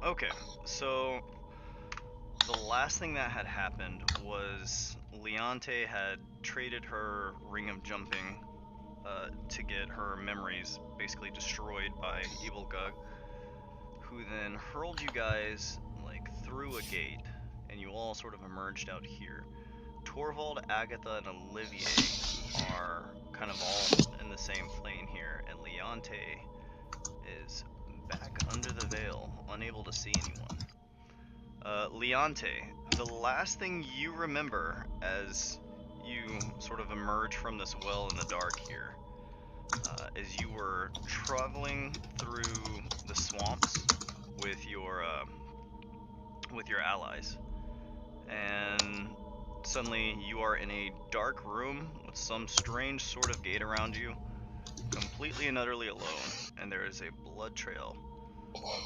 Okay, so the last thing that had happened was Leonte had traded her ring of jumping to get her memories basically destroyed by Evil Gug, who then hurled you guys like through a gate, and you all sort of emerged out here. Torvald, Agatha, and Olivier are kind of all in the same plane here, and Leonte is back under the veil, unable to see anyone. Leonte, the last thing you remember as you sort of emerge from this well in the dark here, is you were traveling through the swamps with your allies, and suddenly you are in a dark room with some strange sort of gate around you, completely and utterly alone, and there is a blood trail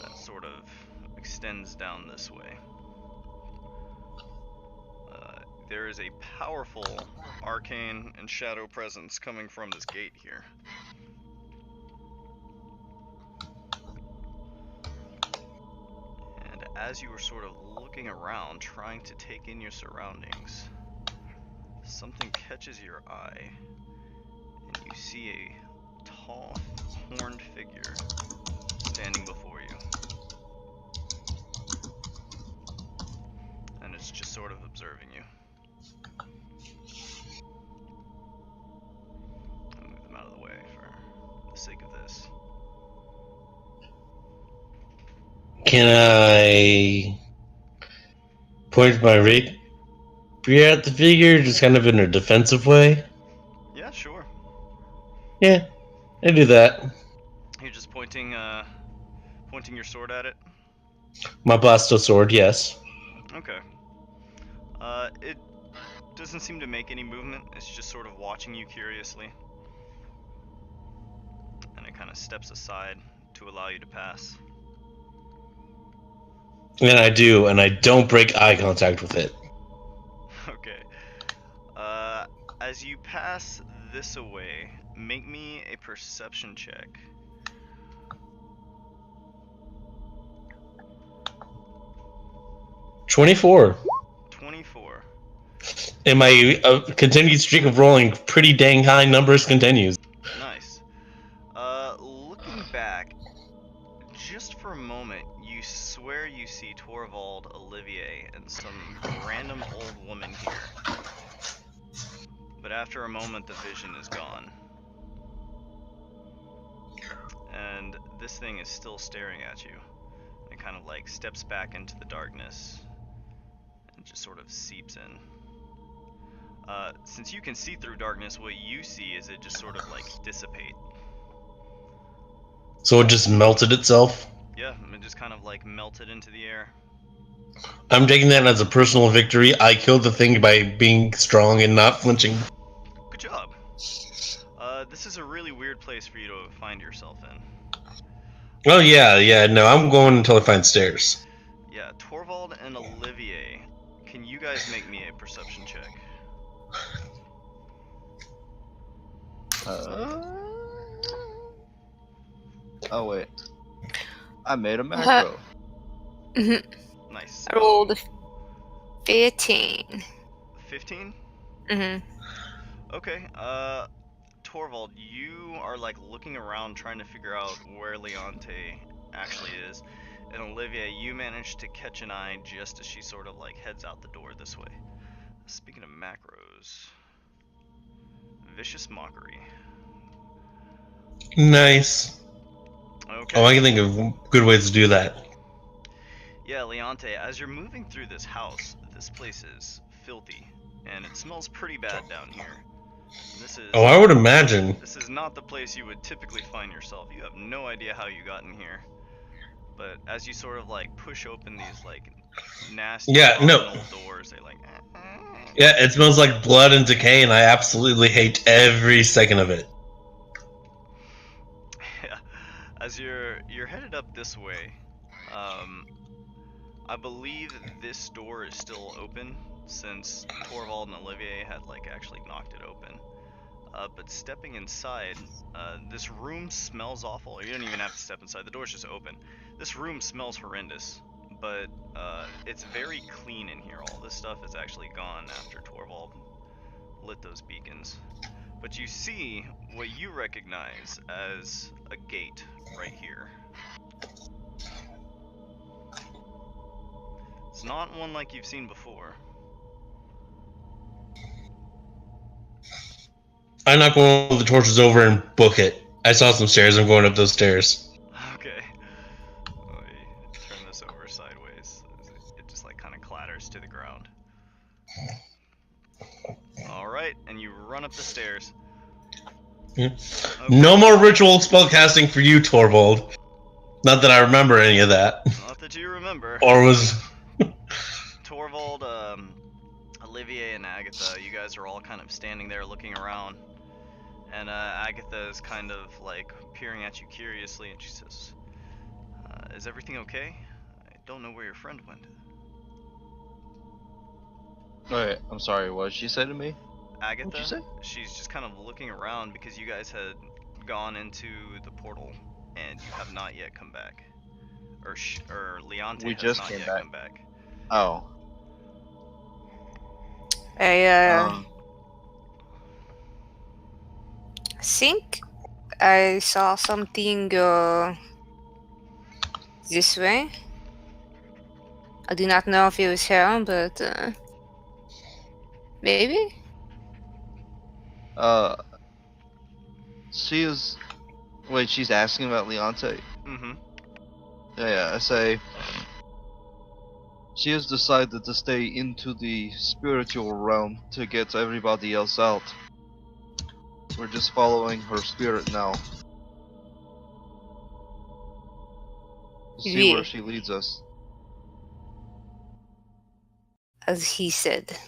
that sort of extends down this way. There is a powerful arcane and shadow presence coming from this gate here. And as you were sort of looking around, trying to take in your surroundings, something catches your eye, and you see a tall, horned figure standing before you. And it's just sort of observing you. I'll move them out of the way for the sake of this. Can I point my rapier at the figure, just kind of in a defensive way? Yeah, sure. Yeah, I do that. You're just pointing your sword at it? My blasto sword, yes. Okay. It doesn't seem to make any movement. It's just sort of watching you curiously. And it kind of steps aside to allow you to pass. And I do, and I don't break eye contact with it. Okay. As you pass this away, make me a perception check. $24. 24. And my continued streak of rolling pretty dang high numbers continues. Nice. Looking back, just for a moment, you swear you see Torvald, Olivier, and some random old woman here. But after a moment, the vision is gone. And this thing is still staring at you. It kind of like steps back into the darkness and just sort of seeps in. Since you can see through darkness, what you see is it just sort of like dissipate. So it just melted itself? Yeah, it just kind of like melted into the air. I'm taking that as a personal victory. I killed the thing by being strong and not flinching. Good job. This is a really weird place for you to find yourself in. Oh, yeah, no, I'm going until I find stairs. Yeah, Torvald and Olivier, can you guys make me a perception check? Oh wait, I made a macro. Nice. I rolled 15. 15? Mm-hmm. Okay, Torvald, you are like looking around trying to figure out where Leonte actually is. And Olivia, you managed to catch an eye just as she sort of like heads out the door this way. Speaking of macros, Vicious Mockery. Nice. Okay. Oh, I can think of good ways to do that. Yeah, Leonte, as you're moving through this house, this place is filthy, and it smells pretty bad down here. This is. Oh, I would imagine. This is not the place you would typically find yourself. You have no idea how you got in here. But as you sort of like push open these like nasty doors, they like. Yeah, it smells like blood and decay, and I absolutely hate every second of it. Yeah, as you're headed up this way, I believe this door is still open since Torvald and Olivier had like actually knocked it open. But stepping inside, this room smells awful. You don't even have to step inside. The door's just open. This room smells horrendous, but it's very clean in here. All this stuff is actually gone after Torvald lit those beacons. But you see what you recognize as a gate right here. It's not one like you've seen before. I knock one of the torches over and book it. I saw some stairs. I'm going up those stairs. Okay. Let me turn this over sideways. It just like kind of clatters to the ground. Alright, and you run up the stairs. Yeah. Okay. No more ritual spellcasting for you, Torvald. Not that I remember any of that. Not that you remember. Or was... Torvald, Olivier, and Agatha, you guys are all kind of standing there looking around. And Agatha is kind of like peering at you curiously, and she says, is everything okay? I don't know where your friend went. Wait, I'm sorry, what did she say to me? Agatha, What'd you say? she's just kind of looking around because you guys had gone into the portal and you have not yet come back. Or Leonte We has just not came yet back. come back. Oh. I think I saw something go this way. I do not know if it was her, but maybe? She is... Wait, she's asking about Leonte? Mm-hmm. Yeah, I say... She has decided to stay into the spiritual realm to get everybody else out. We're just following her spirit now. To see where she leads us. As he said.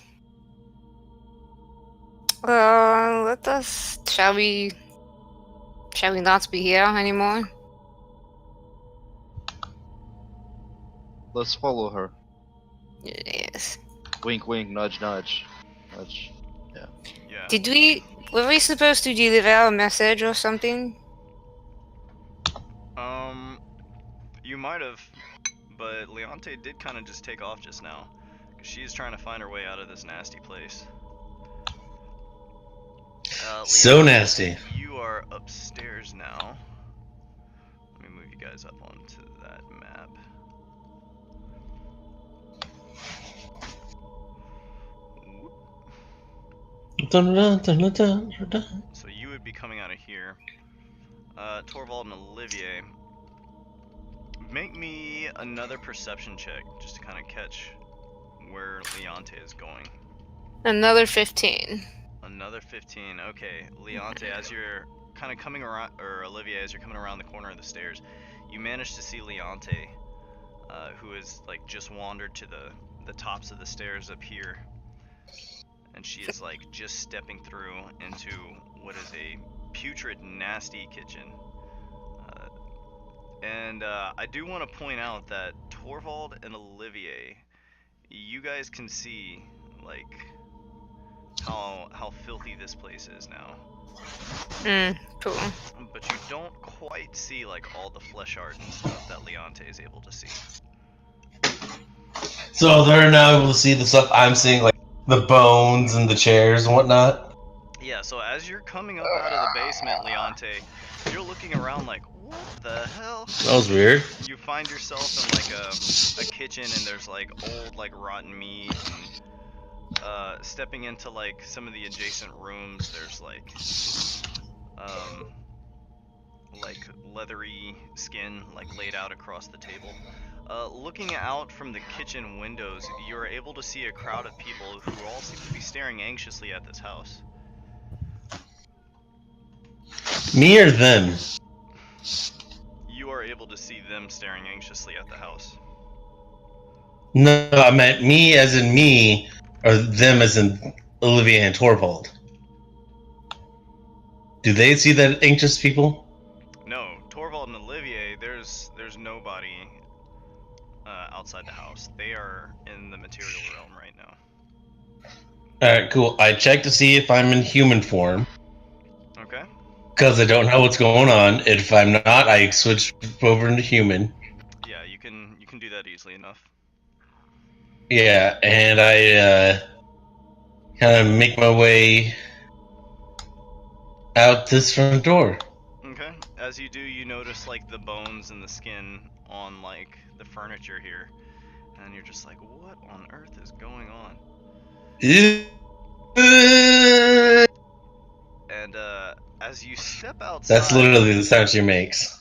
Let us... Shall we not be here anymore? Let's follow her. Yes. Wink wink, nudge nudge. Nudge. Yeah. Were we supposed to deliver a message or something? You might have, but Leonte did kind of just take off just now. She's trying to find her way out of this nasty place. So Leonte, nasty. You are upstairs now. Let me move you guys up onto that map. So you would be coming out of here. Torvald and Olivier, make me another perception check just to kind of catch where Leonte is going. Another 15. Another 15. Okay, Leonte, as you're kind of coming around, or Olivier, as you're coming around the corner of the stairs, you manage to see Leonte, who is like just wandered to the tops of the stairs up here, and she is like just stepping through into what is a putrid, nasty kitchen. And I do want to point out that Torvald and Olivier, you guys can see like how filthy this place is now. Cool. But you don't quite see like all the flesh art and stuff that Leonte is able to see. So they're now able to see the stuff I'm seeing, like the bones and the chairs and whatnot? Yeah, so as you're coming up out of the basement, Leonte, you're looking around like, what the hell? That was weird. You find yourself in like a kitchen, and there's like old like rotten meat, and stepping into like some of the adjacent rooms, there's like leathery skin like laid out across the table. Looking out from the kitchen windows, you're able to see a crowd of people who all seem to be staring anxiously at this house. Me or them? You are able to see them staring anxiously at the house. No, I meant me as in me, or them as in Olivia and Torvald. Do they see that anxious people? No, Torvald and Olivier, there's nobody outside the house. They are in the material realm right now. Alright, cool. I check to see if I'm in human form. Okay. Because I don't know what's going on. If I'm not, I switch over into human. that easily enough. Yeah, and I kind of make my way out this front door. Okay. As you do, you notice like the bones and the skin on like the furniture here, and you're just like, what on earth is going on? And as you step outside, That's literally the sound she makes.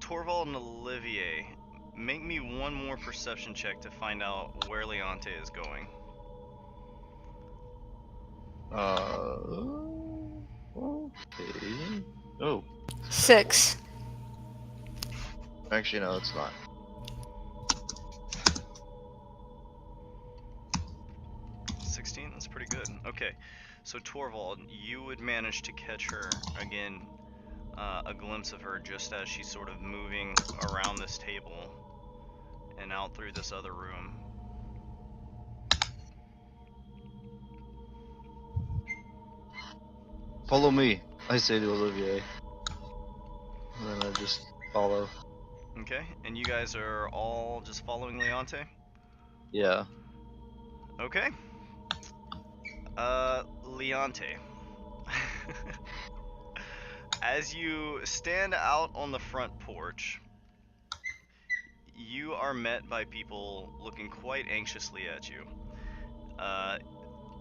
Torvald and Olivier, make me one more perception check to find out where Leonte is going. Okay. Oh, 6. actually, no, it's not. 16, that's pretty good. Okay, so Torvald, you would manage to catch her again, a glimpse of her just as she's sort of moving around this table and out through this other room. Follow me, I say to Olivier. And then I just follow. Okay, and you guys are all just following Leonte? Yeah. Okay. Leonte. As you stand out on the front porch, you are met by people looking quite anxiously at you.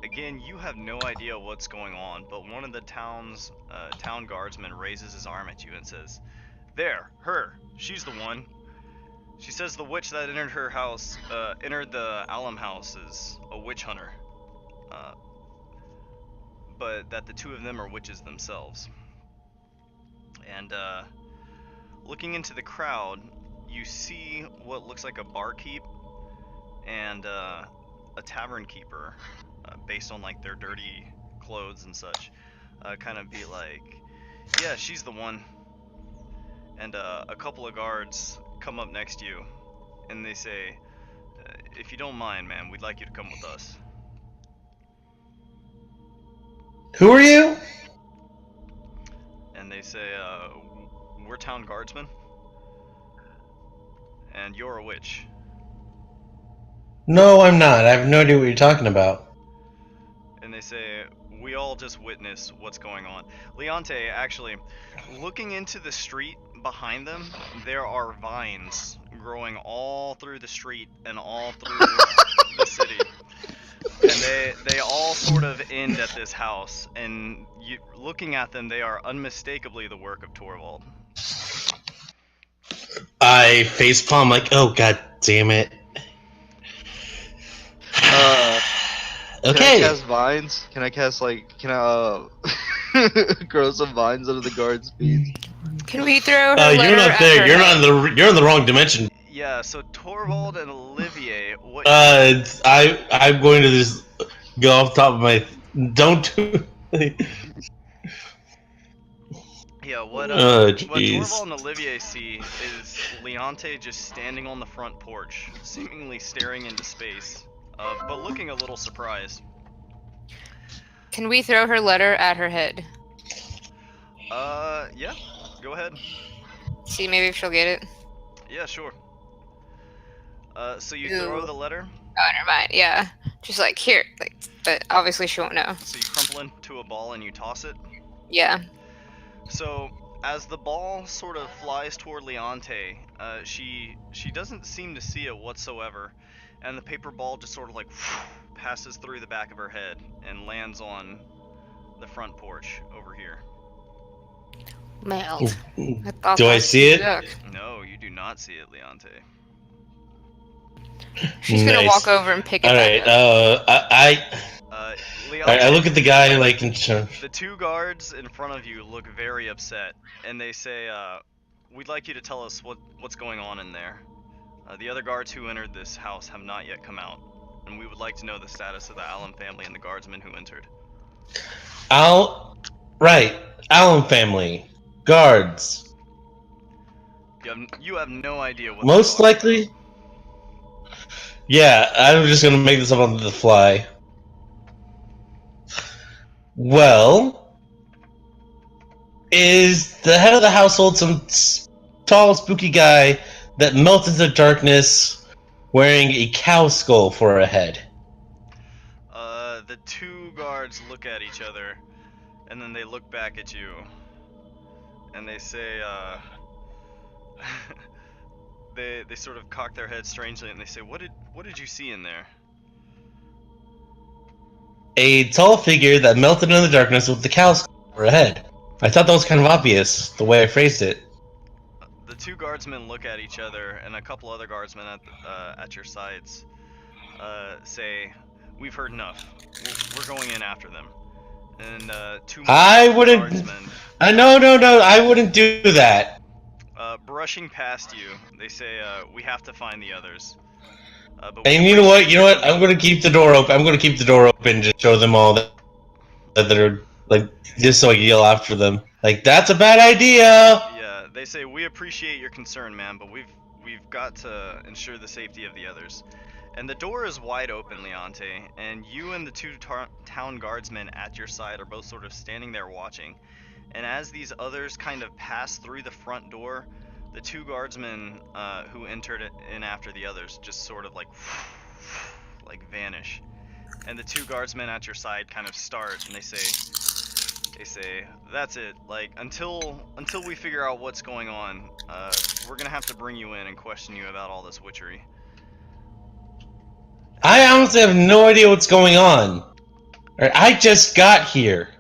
Again, you have no idea what's going on, but one of the town guardsmen raises his arm at you and says, "There, her. She's the one. She says the witch that entered her house, entered the alum house is a witch hunter. But that the two of them are witches themselves." And looking into the crowd, you see what looks like a barkeep and a tavern keeper, based on like their dirty clothes and such, kind of be like, "Yeah, she's the one." And a couple of guards come up next to you, and they say, "If you don't mind, ma'am, we'd like you to come with us." Who are you? And they say, "We're town guardsmen, and you're a witch." No, I'm not. I have no idea what you're talking about. And they say, "We all just witness what's going on." Leonte, actually, looking into the street behind them, there are vines growing all through the street and all through the city. And they all sort of end at this house, and you, looking at them, they are unmistakably the work of Torvald. I facepalm like, oh god damn it. Can I Okay. cast vines? Can I grow some vines under the guard's feet? Can we throw her You're letter not at there. her You're head? you're in the wrong dimension. Yeah, so Torvald and Olivier, what? I'm going to just go off the top of my. Don't do. Yeah, what jeez. Torvald and Olivier see is Leonte just standing on the front porch, seemingly staring into space, but looking a little surprised. Can we throw her letter at her head? Yeah, go ahead. See, maybe if she'll get it. Yeah, sure. So you Ew. throw the letter, Oh, never mind. Yeah, just like here, like, but obviously she won't know. so you crumple into a ball and you toss it. Yeah. So as the ball sort of flies toward Leonte, she doesn't seem to see it whatsoever, and the paper ball just sort of like passes through the back of her head and lands on the front porch over here. Mailed. I Do I see it? No, you do not see it, Leonte. She's gonna Nice. walk over and pick it All back right. up. Leonte, I look at the guy like. the two guards in front of you look very upset, and they say, "We'd like you to tell us what's going on in there. The other guards who entered this house have not yet come out, and we would like to know the status of the Allen family and the guardsmen who entered." Right. Allen family. Guards. You have no idea what. Most likely. Yeah, I'm just gonna make this up on the fly. Well, is the head of the household some tall, spooky guy that melts into darkness wearing a cow skull for a head? The 2 guards look at each other, and then they look back at you, and they say, they sort of cock their heads strangely, and they say, what did you see in there? A tall figure that melted in the darkness with the cow skull for a head. I thought that was kind of obvious, the way I phrased it. The 2 guardsmen look at each other, and a couple other guardsmen at your sides say, "We've heard enough. We're going in after them." And 2 more I wouldn't... guardsmen, No, I wouldn't do that. brushing past you, they say, "We have to find the others." But And you know what? I'm gonna keep the door open. I'm gonna keep the door open, just show them all that they're like, just so I can yell after them. Like, that's a bad idea. Yeah, they say, "We appreciate your concern, man, but we've got to ensure the safety of the others." And the door is wide open, Leonte, and you and the 2 town guardsmen at your side are both sort of standing there watching. And as these others kind of pass through the front door, the 2 guardsmen who entered in after the others just sort of like vanish. And the 2 guardsmen at your side kind of start, and they say, "That's it. Like, until we figure out what's going on, we're gonna have to bring you in and question you about all this witchery." I honestly have no idea what's going on. I just got here.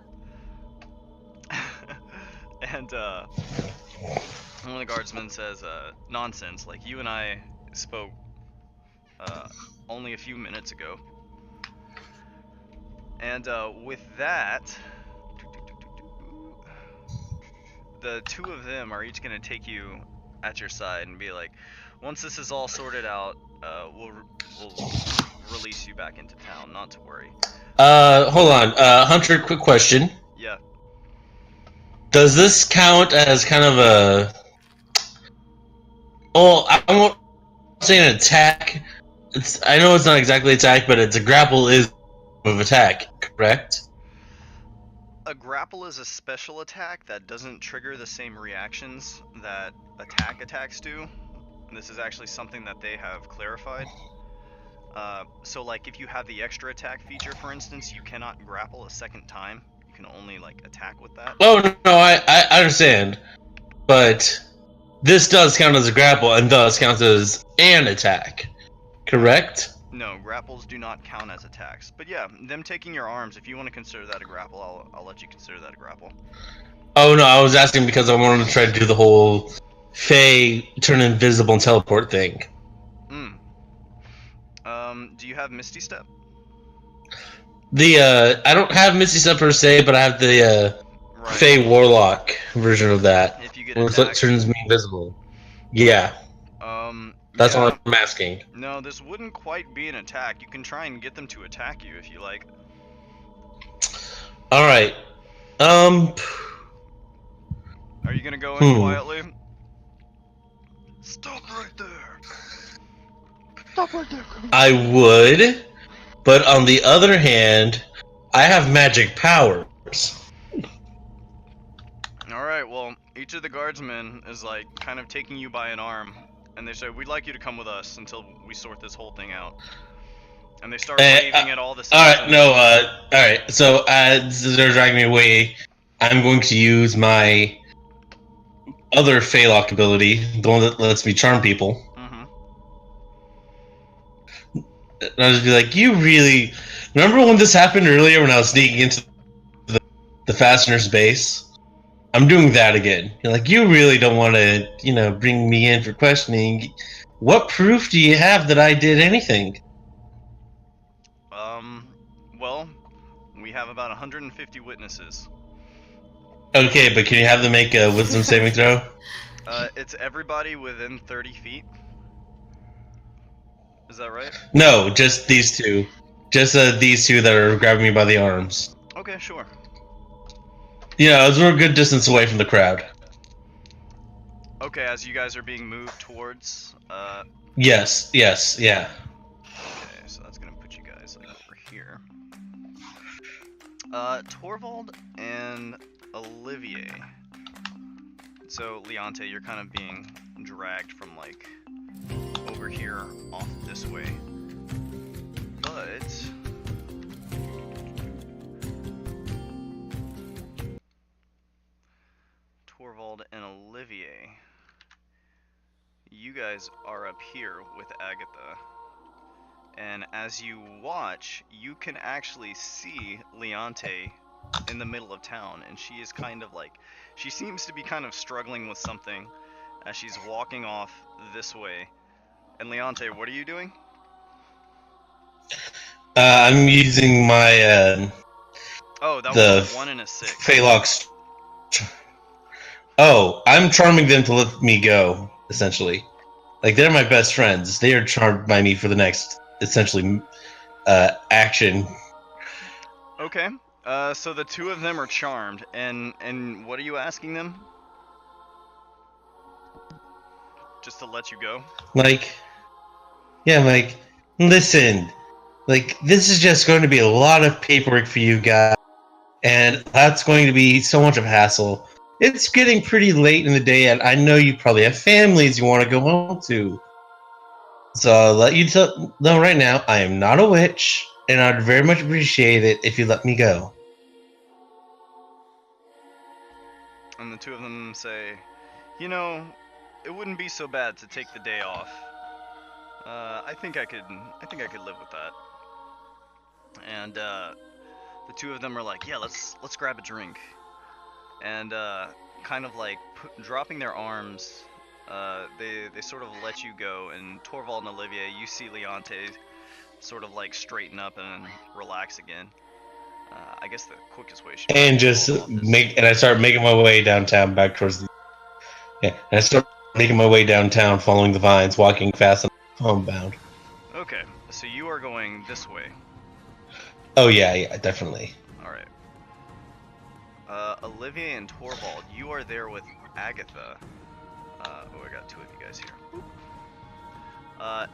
And one of the guardsmen says, "Nonsense. Like, you and I spoke only a few minutes ago." And with that, the 2 of them are each going to take you at your side and be like, "Once this is all sorted out, we'll release you back into town, not to worry." Hold on. Hunter, quick question. Yeah. Does this count as kind of a... Well, I won't say an attack. I know it's not exactly attack, but it's a grapple is of attack, correct? A grapple is a special attack that doesn't trigger the same reactions that attack attacks do. And this is actually something that they have clarified. So, like, if you have the extra attack feature, for instance, you cannot grapple a second time. You can only, like, attack with that. Oh, no, I understand. But this does count as a grapple and thus counts as an attack, correct? No, grapples do not count as attacks. But yeah, them taking your arms, if you want to consider that a grapple, I'll let you consider that a grapple. Oh, no, I was asking because I wanted to try to do the whole Fae turn invisible and teleport thing. Do you have Misty Step? I don't have Misty Step per se, but I have the Fae Warlock version of that. If you get where it turns me invisible. Yeah. That's yeah. what I'm asking. No, this wouldn't quite be an attack. You can try and get them to attack you if you like. Alright. Are you gonna go in quietly? Stop right there! Stop right there! I would, but on the other hand, I have magic powers. Alright, well, each of the guardsmen is like kind of taking you by an arm, and they say, "We'd like you to come with us until we sort this whole thing out." And they start waving at all the citizens. Alright, so they're dragging me away. I'm going to use my other Phalok ability, the one that lets me charm people. And I'll just be like, "You really... Remember when this happened earlier when I was sneaking into the Fastener's base? I'm doing that again. You're like, you really don't want to, bring me in for questioning. What proof do you have that I did anything?" Well, we have about 150 witnesses. Okay, but can you have them make a wisdom saving throw? It's everybody within 30 feet. Is that right? No, just these two. Just these two that are grabbing me by the arms. Okay, sure. Yeah, we're a good distance away from the crowd. Okay, as you guys are being moved towards, Yes, yeah. Okay, so that's gonna put you guys, like, over here. Torvald and Olivier. So, Leonte, you're kind of being dragged from, like, over here off this way. But Torvald and Olivier, you guys are up here with Agatha. And as you watch, you can actually see Leonte in the middle of town, and she is kind of like, she seems to be kind of struggling with something as she's walking off this way. And Leonte, what are you doing? I'm using my Oh, that the was a 1 and a 6. Phalox. Oh, I'm charming them to let me go, essentially. Like, they're my best friends. They are charmed by me for the next, essentially, action. Okay. So the two of them are charmed, and what are you asking them? Just to let you go? Like, yeah, like, listen, like, this is just going to be a lot of paperwork for you guys, and that's going to be so much of a hassle. It's getting pretty late in the day, and I know you probably have families you want to go home to. So I'll let you know right now, I am not a witch, and I'd very much appreciate it if you let me go. And the two of them say, you know, it wouldn't be so bad to take the day off. I think I could live with that. And the two of them are like, yeah, let's grab a drink. And kind of like dropping their arms, they sort of let you go. And Torvald and Olivier, you see Leonte sort of like straighten up and relax again. I guess the quickest way should and just I start making my way downtown back towards the and I start making my way downtown, following the vines, walking fast and homebound. Okay, so you are going this way. Oh yeah, definitely. All right. Olivier and Torvald, you are there with Agatha. I got two of you guys here.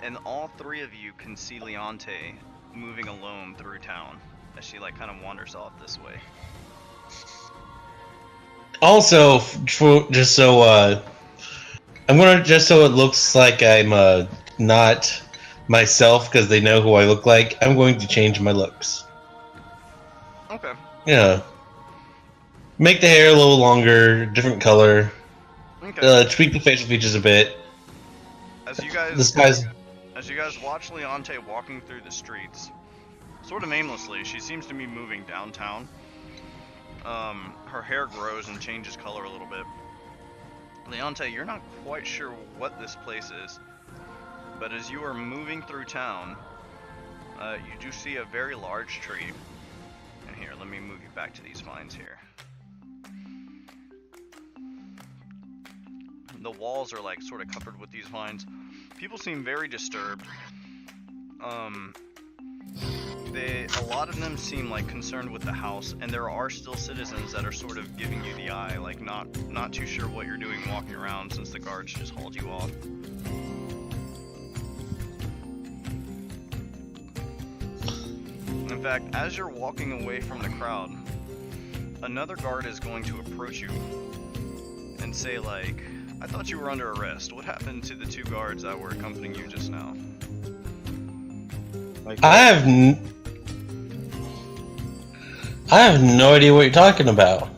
And all three of you can see Leonte moving alone through town as she like kind of wanders off this way. Also, just so it looks like I'm not myself because they know who I look like, I'm going to change my looks. Okay. Yeah. Make the hair a little longer, different color. Okay. Tweak the facial features a bit. As you guys watch Leonte walking through the streets, sort of aimlessly, she seems to be moving downtown. Her hair grows and changes color a little bit. Leonte, you're not quite sure what this place is, but as you are moving through town, you do see a very large tree. And here, let me move you back to these vines here. The walls are like sort of covered with these vines. People seem very disturbed. A lot of them seem like concerned with the house, and there are still citizens that are sort of giving you the eye, like not too sure what you're doing walking around since the guards just hauled you off. In fact, as you're walking away from the crowd, another guard is going to approach you and say like, I thought you were under arrest. What happened to the two guards that were accompanying you just now? I have no idea what you're talking about.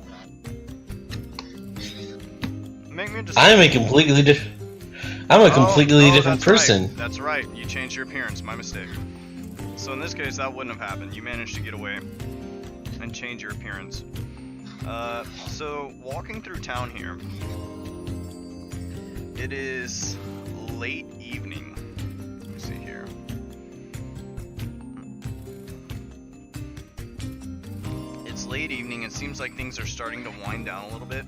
Make me just. I'm a completely different different person. Right. That's right. You changed your appearance. My mistake. So in this case, that wouldn't have happened. You managed to get away and change your appearance. So walking through town here, it is late evening. Let me see here. It's late evening. It seems like things are starting to wind down a little bit.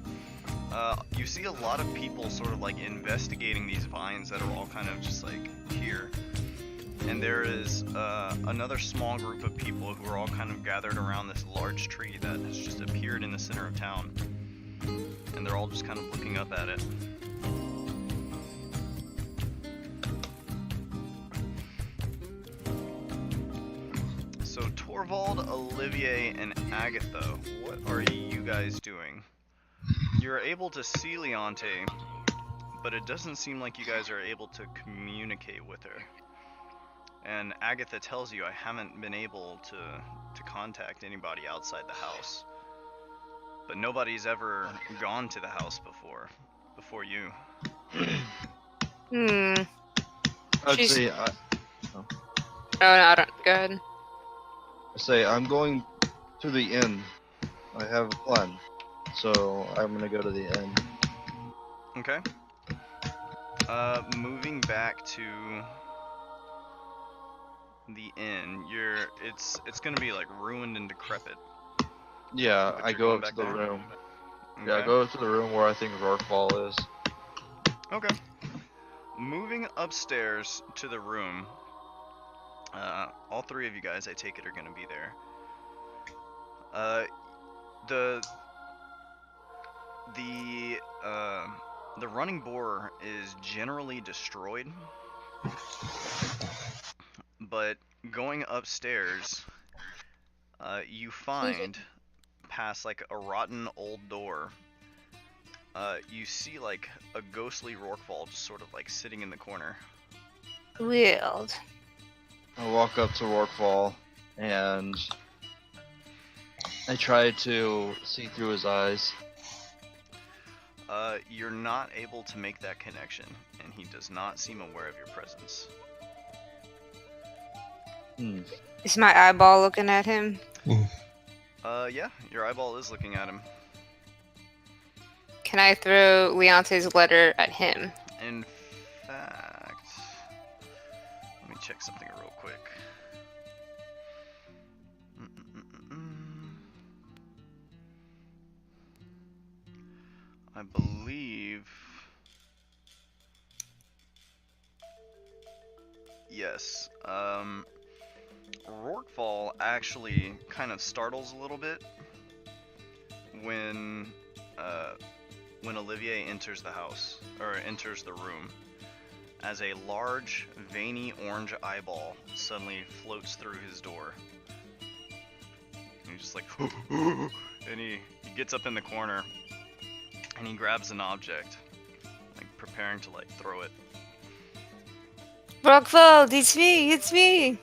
You see a lot of people sort of like investigating these vines that are all kind of just like here. And there is another small group of people who are all kind of gathered around this large tree that has just appeared in the center of town. And they're all just kind of looking up at it. So Torvald, Olivier, and Agatha, what are you guys doing? You're able to see Leonte but it doesn't seem like you guys are able to communicate with her. And Agatha tells you I haven't been able to contact anybody outside the house. But nobody's ever gone to the house before you. I'd She's- say Oh no, I don't. Go ahead. I'm going to the inn. I have a plan, so I'm gonna go to the inn. Okay. Moving back to the inn, it's gonna be like ruined and decrepit. Yeah, But I you're go going up to back the there? room. Okay. Yeah, I go to the room where I think Rorkball is. Okay. Moving upstairs to the room. All three of you guys, I take it, are gonna be there. The running boar is generally destroyed, but going upstairs, you find past like a rotten old door. You see like a ghostly Rorkfall just sort of like sitting in the corner. Weird. I walk up to Rorkfall and I try to see through his eyes. You're not able to make that connection, and he does not seem aware of your presence. Is my eyeball looking at him? Yeah, your eyeball is looking at him. Can I throw Leonte's letter at him? In fact, let me check something real quick. I believe... Yes. Rorkfall actually kind of startles a little bit when Olivier enters the house, or enters the room, as a large, veiny orange eyeball suddenly floats through his door. And he's just like, and he gets up in the corner, and he grabs an object, like preparing to like throw it. Rockford, it's me!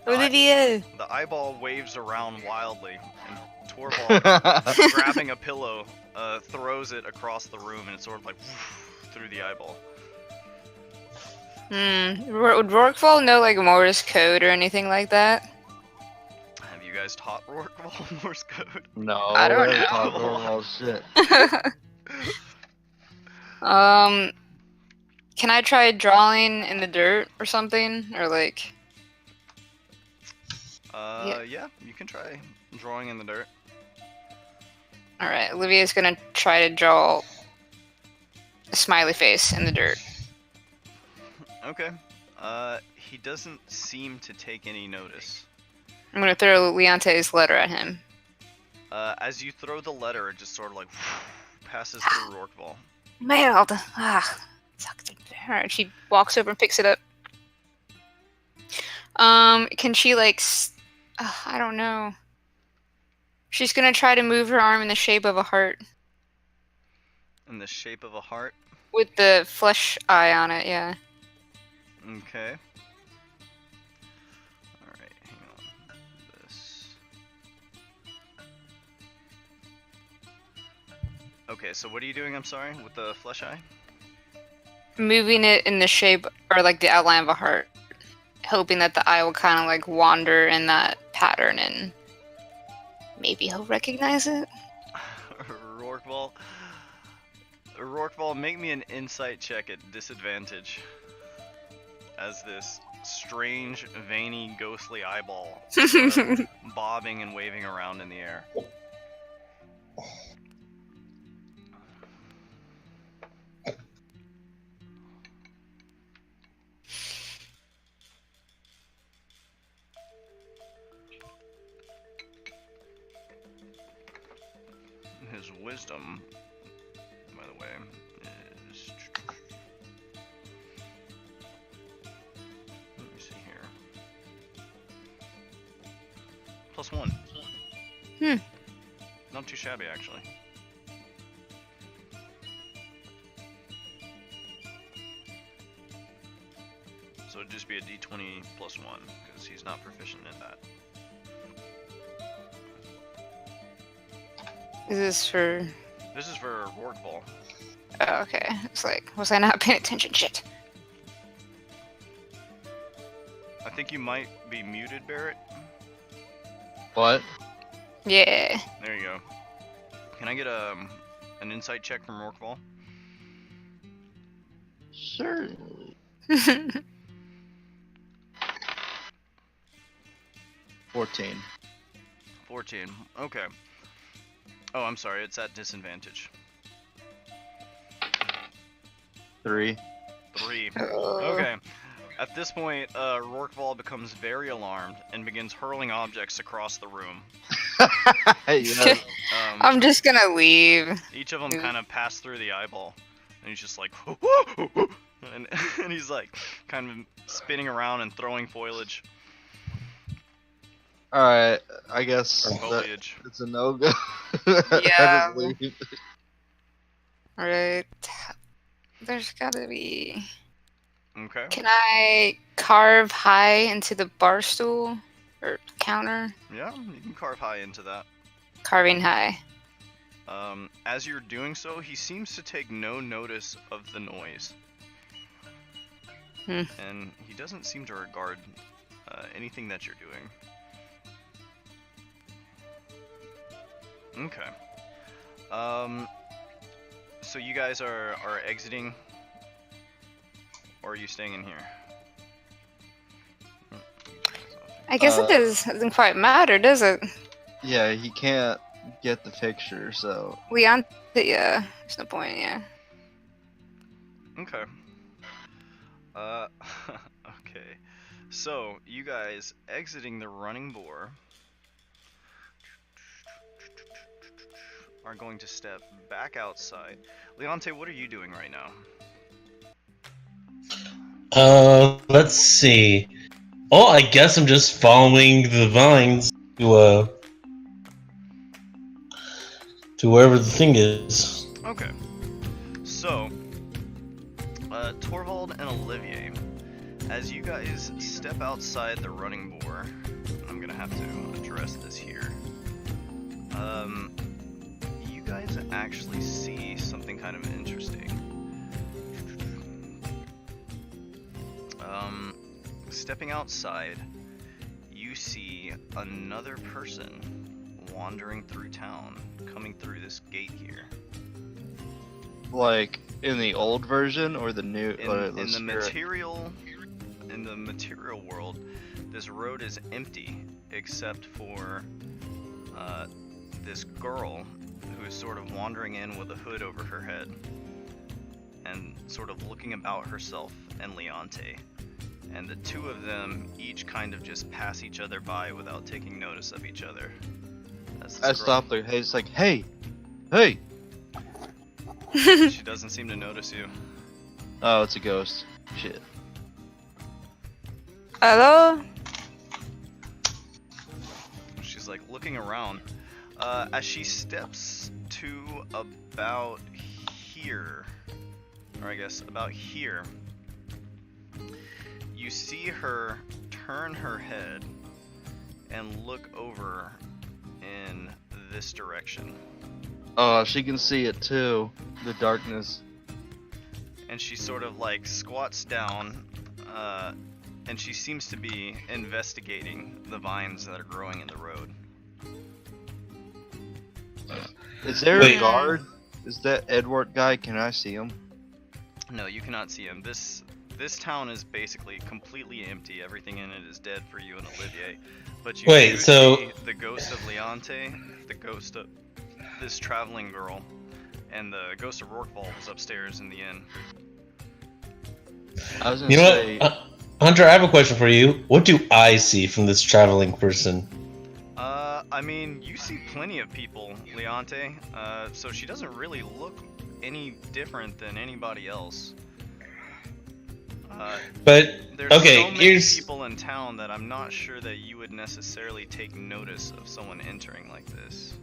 Olivier! The eyeball waves around wildly, and Torvald, grabbing a pillow, throws it across the room, and it's sort of like through the eyeball. Would Rockfall know like Morse code or anything like that? Have you guys taught Rorkfall Morse code? No, I don't haven't know. taught Rorkfall shit. Can I try drawing in the dirt or something? Or like... Yeah, you can try drawing in the dirt. Alright, Olivier's gonna try to draw a smiley face in the dirt. Okay. He doesn't seem to take any notice. I'm gonna throw Leonte's letter at him. As you throw the letter, it just sort of like passes through Rorkfall. Mailed! Alright, she walks over and picks it up. Can she like... I don't know. She's gonna try to move her arm in the shape of a heart. In the shape of a heart? With the flesh eye on it, yeah. Okay. Alright, hang on. This. Okay, so what are you doing, I'm sorry, with the flesh eye? Moving it in the shape, or like the outline of a heart. Hoping that the eye will kind of like wander in that pattern and maybe he'll recognize it. Rorkfall, make me an insight check at disadvantage. As this strange, veiny, ghostly eyeball sort of bobbing and waving around in the air. His wisdom, by the way, is... Let me see here. +1. Not too shabby, actually. be a d20 plus 1, because he's not proficient in that. Is this for? This is for Rorqual. Oh, okay. It's like, was I not paying attention? Shit. I think you might be muted, Barrett. What? Yeah. There you go. Can I get an insight check from Rorqual? Certainly. 14. 14. Okay. Oh, I'm sorry. It's at disadvantage. 3. 3. Oh. Okay. At this point, Rorqual becomes very alarmed and begins hurling objects across the room. Yeah. I'm just gonna leave. Each of them Dude. kind of pass through the eyeball, and he's just like, and he's like, kind of spinning around and throwing foliage. Alright, I guess Or that foliage. it's a no-go. Yeah. I just leave. Right. There's gotta be. Okay. Can I carve high into the bar stool or counter? Yeah, you can carve high into that. Carving high. As you're doing so, he seems to take no notice of the noise. And he doesn't seem to regard anything that you're doing. Okay. So you guys are exiting, or are you staying in here? I guess it doesn't quite matter, does it? Yeah, he can't get the picture, so... Leon, yeah, there's no point, yeah. Okay. Okay. So, you guys exiting the running boar are going to step back outside. Leonte, what are you doing right now? Let's see. Oh, I guess I'm just following the vines to wherever the thing is. Okay. So, Torvald and Olivier, as you guys step outside the running boar, I'm gonna have to address this here. You guys actually see something kind of interesting. Stepping outside, you see another person wandering through town, coming through this gate here. Like, in the old version or the new... In the material world, this road is empty except for this girl who is sort of wandering in with a hood over her head and sort of looking about herself and Leonte. And the two of them each kind of just pass each other by without taking notice of each other. I stopped there. Hey, it's like, hey! Hey! She doesn't seem to notice you. Oh, it's a ghost. Shit. Hello? She's like looking around. As she steps to about here, or I guess about here, you see her turn her head and look over in this direction. Oh, she can see it too. The darkness. And she sort of like squats down, and she seems to be investigating the vines that are growing in the road. Is there Wait. a guard? Is that Edward guy? Can I see him? No, you cannot see him. This town is basically completely empty. Everything in it is dead for you and Olivier. But you Wait, do so- see the ghost of Leonte, the ghost of this traveling girl, and the ghost of Rorqual was upstairs in the inn. I was gonna You know say... what, Hunter? I have a question for you. What do I see from this traveling person? I mean, you see plenty of people, Leonte. So she doesn't really look any different than anybody else. But There's okay, so many here's people in town that I'm not sure that you would necessarily take notice of someone entering like this.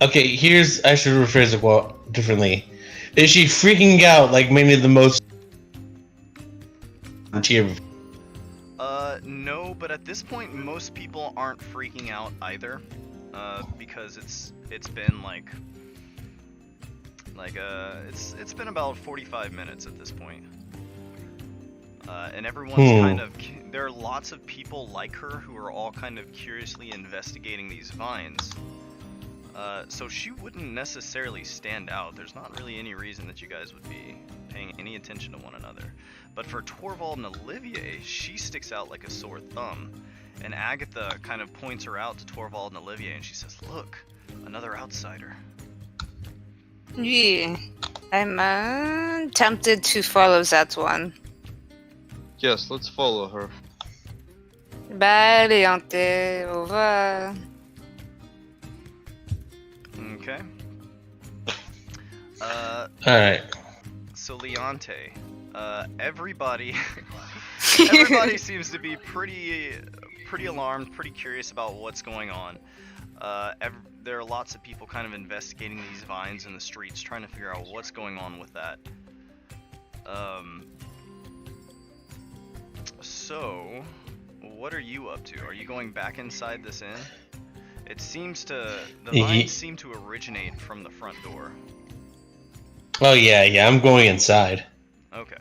okay. Here's I should rephrase it differently. Is she freaking out like maybe the most here? No, but at this point, most people aren't freaking out either, because it's been it's been about 45 minutes at this point. And everyone's kind of, there are lots of people like her who are all kind of curiously investigating these vines. So she wouldn't necessarily stand out. There's not really any reason that you guys would be paying any attention to one another. But for Torvald and Olivier, she sticks out like a sore thumb. And Agatha kind of points her out to Torvald and Olivier, and she says, "Look, another outsider." Yeah. I'm tempted to follow that one. Yes, let's follow her. Bye, Leonte. Au revoir. Okay. Alright. So Leonte, everybody everybody seems to be pretty alarmed, pretty curious about what's going on. There are lots of people kind of investigating these vines in the streets, trying to figure out what's going on with that. So, what are you up to? Are you going back inside this inn? It seems the vines seem to originate from the front door. Oh yeah, I'm going inside. Okay.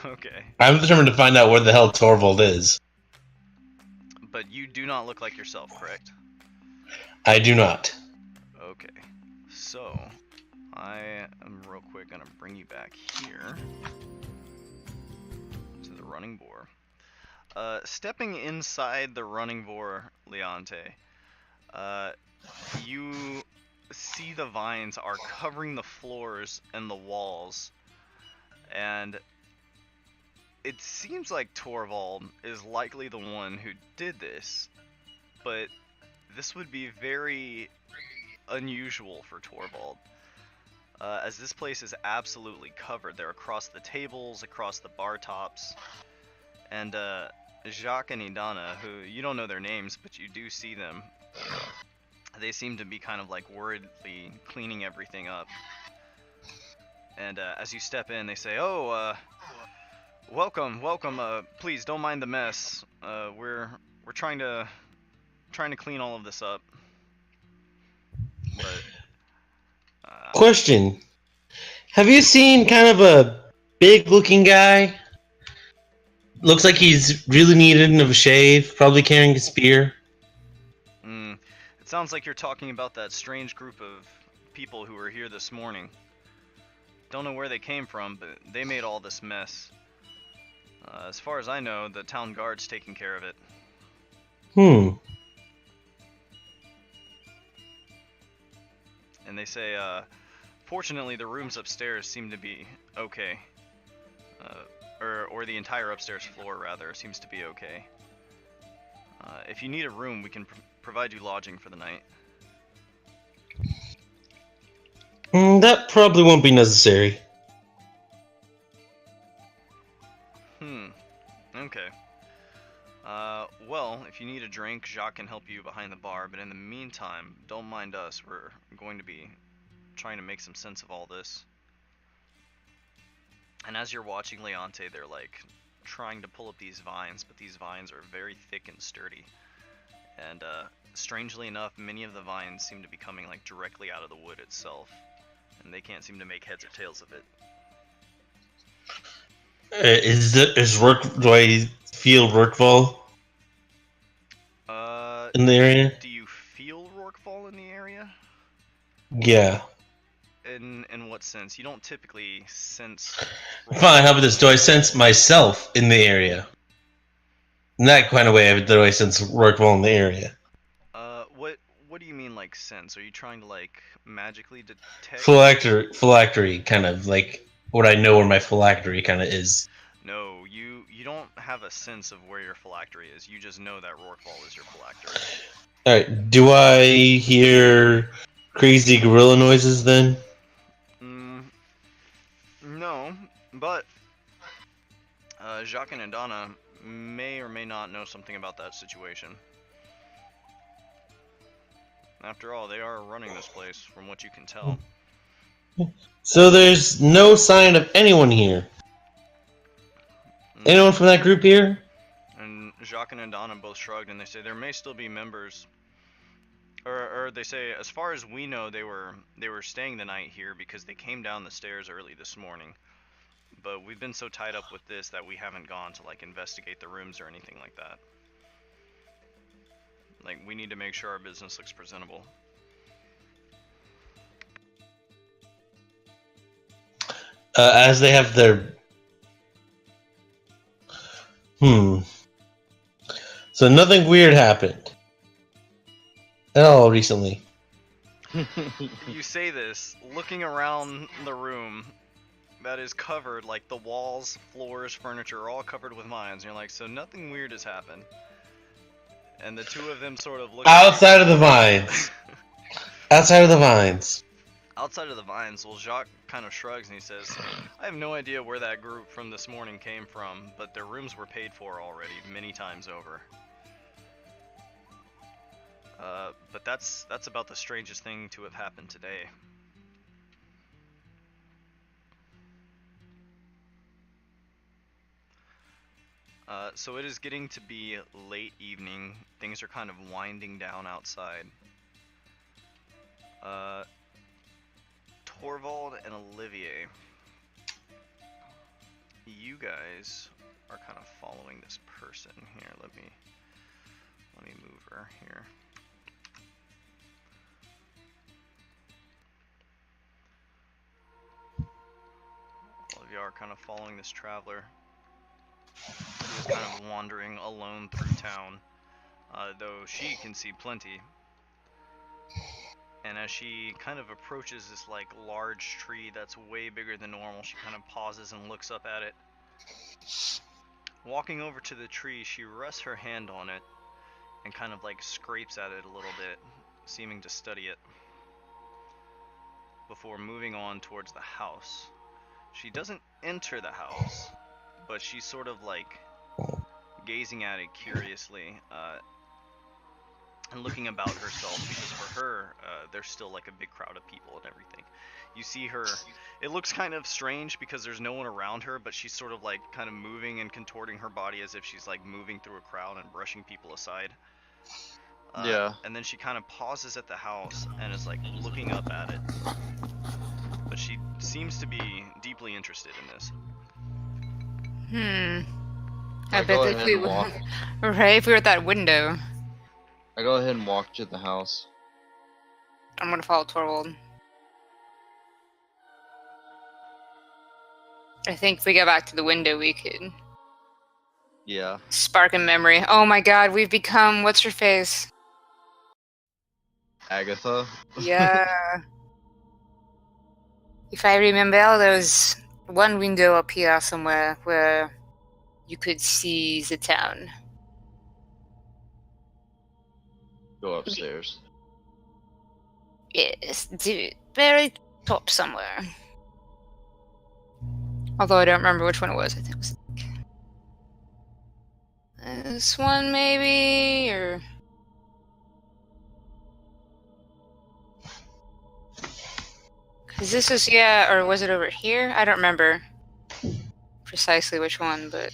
Okay. I'm determined to find out where the hell Torvald is. But you do not look like yourself, correct? I do not. Okay. So, I am real quick gonna bring you back here to the running boar. Stepping inside the running boar, Leonte, you see the vines are covering the floors and the walls, and it seems like Torvald is likely the one who did this, but this would be very unusual for Torvald, as this place is absolutely covered. They're across the tables, across the bar tops, and Jacques and Idana, who you don't know their names, but you do see them, they seem to be kind of like worriedly cleaning everything up. And as you step in, they say, "Oh, welcome. Please don't mind the mess. We're trying to clean all of this up." But question: have you seen kind of a big-looking guy? Looks like he's really needed of a shave, probably carrying a spear. It sounds like you're talking about that strange group of people who were here this morning. Don't know where they came from, but they made all this mess. As far as I know, the town guard's taking care of it. And they say, fortunately, the rooms upstairs seem to be okay. Or the entire upstairs floor, rather, seems to be okay. If you need a room, we can provide you lodging for the night. That probably won't be necessary. Okay. Well, if you need a drink, Jacques can help you behind the bar, but in the meantime, don't mind us. We're going to be trying to make some sense of all this. And as you're watching Leonte, they're like trying to pull up these vines, but these vines are very thick and sturdy. And strangely enough, many of the vines seem to be coming like directly out of the wood itself, and they can't seem to make heads or tails of it. Do I feel Rourkefall in the area? Do you feel Rourkefall in the area? Yeah. In what sense? You don't typically sense... Fine, how about this? Do I sense myself in the area? In that kind of way, do I sense Rourkefall in the area? What do you mean, like, sense? Are you trying to, like, magically detect... Phylactery, kind of, like, would I know where my phylactery kind of is? No, you don't have a sense of where your phylactery is. You just know that Rourkefall is your phylactery. Alright, do I hear crazy gorilla noises then? No, but Jacques and Idana may or may not know something about that situation. After all, they are running this place, from what you can tell. So there's no sign of anyone here? Anyone from that group here? Jacques and Adana both shrugged and they say there may still be members. Or they say, as far as we know, they were staying the night here because they came down the stairs early this morning. But we've been so tied up with this that we haven't gone to like investigate the rooms or anything like that. Like, we need to make sure our business looks presentable. As they have their... So nothing weird happened at all recently. You say this, looking around the room that is covered, like the walls, floors, furniture are all covered with mines. And you're like, so nothing weird has happened. And the two of them sort of look Outside of the vines. Outside of the vines. Outside of the vines, well, Jacques kind of shrugs and he says, I have no idea where that group from this morning came from, but their rooms were paid for already, many times over. But that's about the strangest thing to have happened today. So it is getting to be late evening. Things are kind of winding down outside. Torvald and Olivier, you guys are kind of following this person here. Let me move her here. All of you are kind of following this traveler who is kind of wandering alone through town, though she can see plenty. And as she kind of approaches this like large tree that's way bigger than normal, she kind of pauses and looks up at it. Walking over to the tree, she rests her hand on it and kind of like scrapes at it a little bit, seeming to study it, before moving on towards the house. She doesn't enter the house, but she's sort of like gazing at it curiously, and looking about herself, because for her, there's still like a big crowd of people and everything. You see her, it looks kind of strange because there's no one around her, but she's sort of like kind of moving and contorting her body as if she's like moving through a crowd and brushing people aside. Yeah. And then she kind of pauses at the house and is like looking up at it. But she seems to be deeply interested in this. I bet if we right, if we were at that window. I go ahead and walk to the house. I'm gonna follow Torvald. I think if we go back to the window, we could Yeah. spark a memory. Oh my god, we've become what's her face? Agatha. Yeah. If I remember, there was one window up here somewhere where you could see the town. Go upstairs. Yes, the very top somewhere. Although I don't remember which one it was. I think it was this one, maybe, or because this is or was it over here? I don't remember precisely which one, but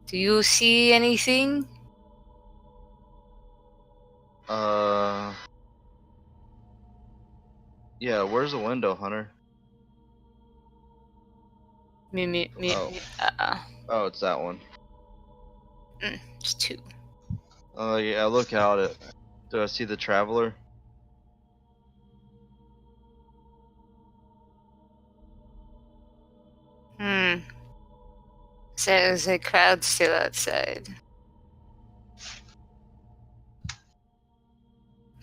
do you see anything? Yeah, where's the window, Hunter? Oh, it's that one. It's two. Oh, yeah, look out it. Do I see the traveler? So there's a crowd still outside.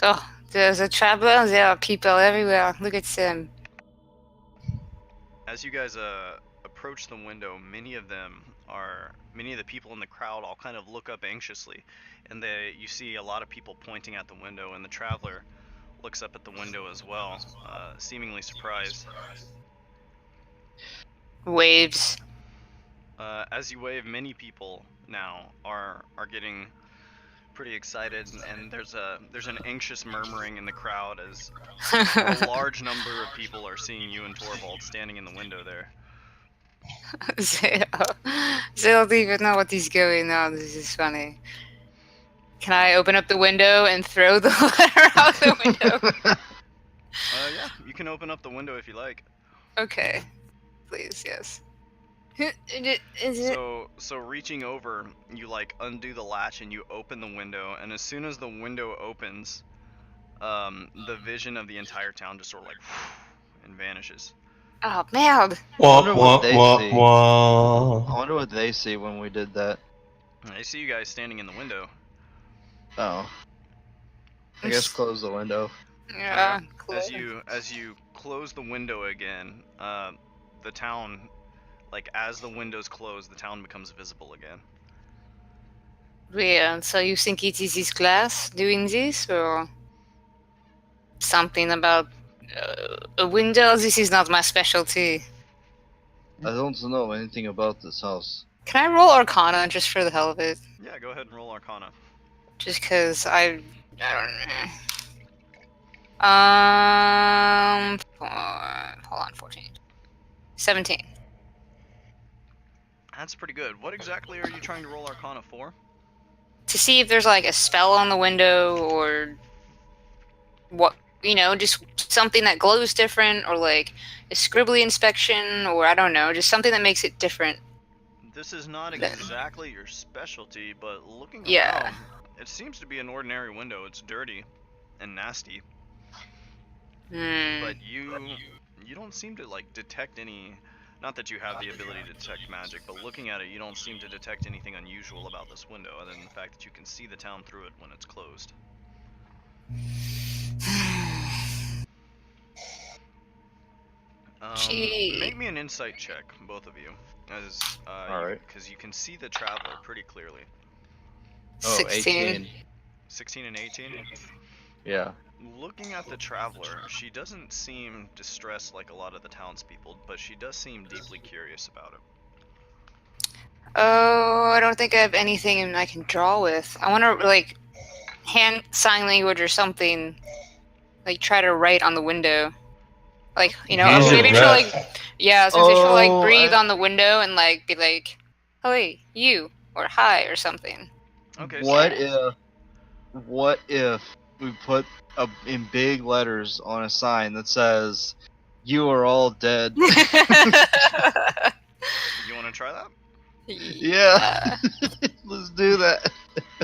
Oh, there's a traveler. There are people everywhere. Look at them. As you guys approach the window, many of the people in the crowd all kind of look up anxiously, and you see a lot of people pointing at the window, and the traveler looks up at the window as well, seemingly surprised. Waves. As you wave, many people now are getting pretty excited, and there's an anxious murmuring in the crowd as a large number of people are seeing you and Torvald standing in the window there. Zero. Zero don't even know what is going on. This is funny. Can I open up the window and throw the letter out the window? Yeah, you can open up the window if you like. Okay. Please, yes. Is it? So reaching over, you like undo the latch and you open the window, and as soon as the window opens, the vision of the entire town just sort of like and vanishes. Oh, man. wonder what Wah, they wah, see. wah. I wonder what they see when we did that. I see you guys standing in the window. Oh. I guess close the window. Yeah, As cool. you close the window again, the town, like as the windows close, the town becomes visible again. Weird. So you think it is his class doing this, or something about a window? This is not my specialty. I don't know anything about this house. Can I roll Arcana just for the hell of it? Yeah, go ahead and roll Arcana. Just because I don't know. Hold on, 14. 17. That's pretty good. What exactly are you trying to roll Arcana for? To see if there's like a spell on the window or what, just something that glows different, or like a scribbly inspection, or I don't know, just something that makes it different. This is not exactly your specialty, but looking Yeah. around, it seems to be an ordinary window. It's dirty and nasty, but you don't seem to like detect any. Not that you have the ability to detect magic, but looking at it, you don't seem to detect anything unusual about this window, other than the fact that you can see the town through it when it's closed. Gee. Make me an insight check, both of you, as Alright. because you can see the traveler pretty clearly. Oh, 16. 18. 16 and 18. Yeah. Looking at the traveler, she doesn't seem distressed like a lot of the townspeople, but she does seem deeply curious about it. Oh, I don't think I have anything I can draw with. I want to like hand sign language or something. Like try to write on the window. Like, Use maybe your she'll like, breath. yeah, I was gonna say she'll like Oh, breathe on the window and like be like, "Hey, you," or "Hi," or something. Okay. What if we put in big letters on a sign that says, "You are all dead"? You want to try that? Yeah. Let's do that.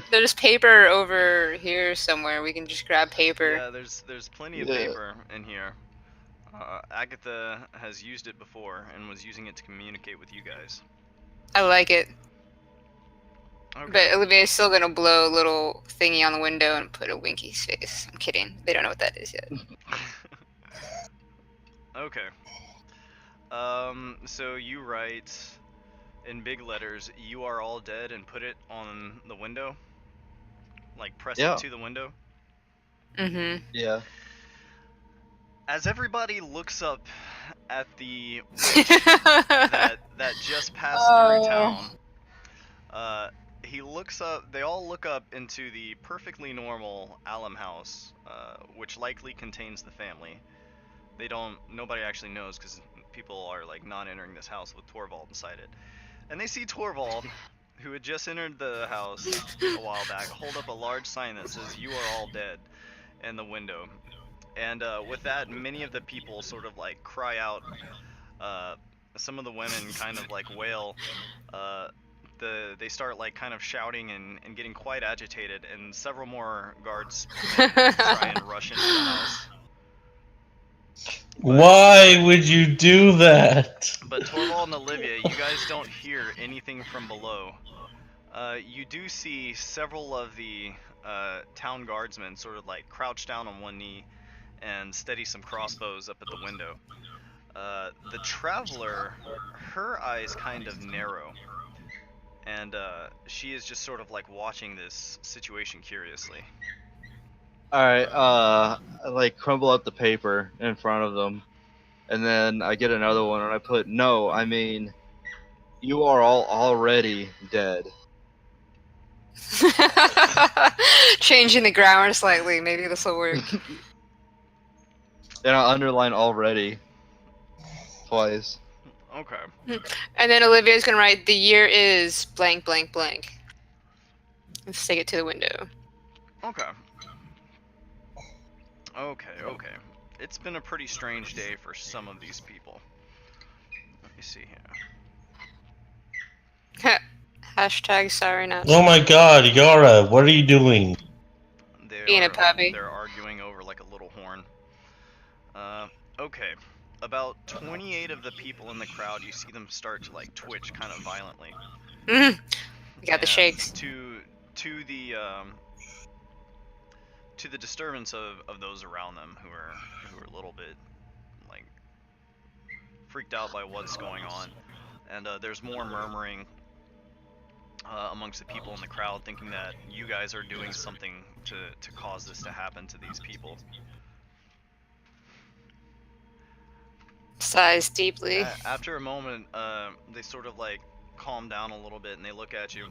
There's paper over here somewhere. We can just grab paper. Yeah, there's plenty of Yeah. paper in here. Agatha has used it before and was using it to communicate with you guys. I like it. Okay. But Olivia's still gonna blow a little thingy on the window and put a Winky's face. I'm kidding. They don't know what that is yet. Okay. So you write in big letters, "You are all dead," and put it on the window. Like press Yeah. it to the window. Mm-hmm. Yeah. As everybody looks up at the witch that just passed through town, he looks up. They all look up into the perfectly normal alum house, which likely contains the family. Nobody actually knows because people are like not entering this house with Torvald inside it. And they see Torvald, who had just entered the house a while back, hold up a large sign that says "You are all dead" in the window. And with that, many of the people sort of like cry out. Some of the women kind of like wail. They start like kind of shouting and getting quite agitated, and several more guards try and rush into the house. Why would you do that? But Torvald and Olivia, you guys don't hear anything from below. You do see several of the town guardsmen sort of like crouch down on one knee and steady some crossbows up at the window. The traveler, her eyes kind of narrow, and she is just sort of like watching this situation curiously. Alright, I like crumble up the paper in front of them, and then I get another one and I put, "No, I mean, you are all already dead." Changing the grammar slightly. Maybe this will work. And I underline "already" twice. Okay. And then Olivia's gonna write, the year is blank, blank, blank. And stick it to the window. Okay. Okay. It's been a pretty strange day for some of these people. Let me see here. Hashtag sorry not Oh my sorry. god, Yara, what are you doing? Being a puppy. They're arguing over like a little horn. Okay. About 28 of the people in the crowd, you see them start to like twitch kind of violently. You got the And shakes. to the disturbance of those around them who are a little bit like freaked out by what's going on. And there's more murmuring amongst the people in the crowd, thinking that you guys are doing something to cause this to happen to these people. Sighs deeply. After a moment, they sort of like calm down a little bit and they look at you.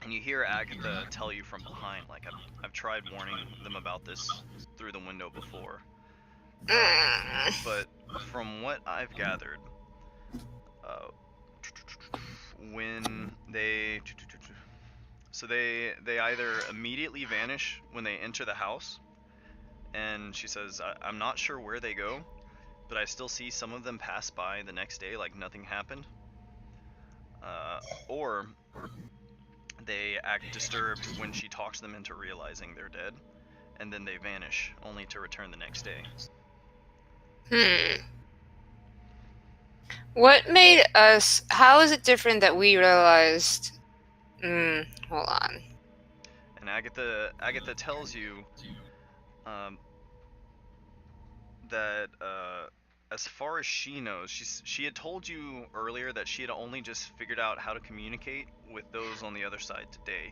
And you hear Agatha tell you from behind, like, I've tried warning them about this through the window before. But from what I've gathered, when they... So they either immediately vanish when they enter the house, and she says, I'm not sure where they go, but I still see some of them pass by the next day like nothing happened. Or they act disturbed when she talks them into realizing they're dead, and then they vanish, only to return the next day. What made us... How is it different that we realized... hold on. And Agatha tells you that as far as she knows, she had told you earlier that she had only just figured out how to communicate with those on the other side today.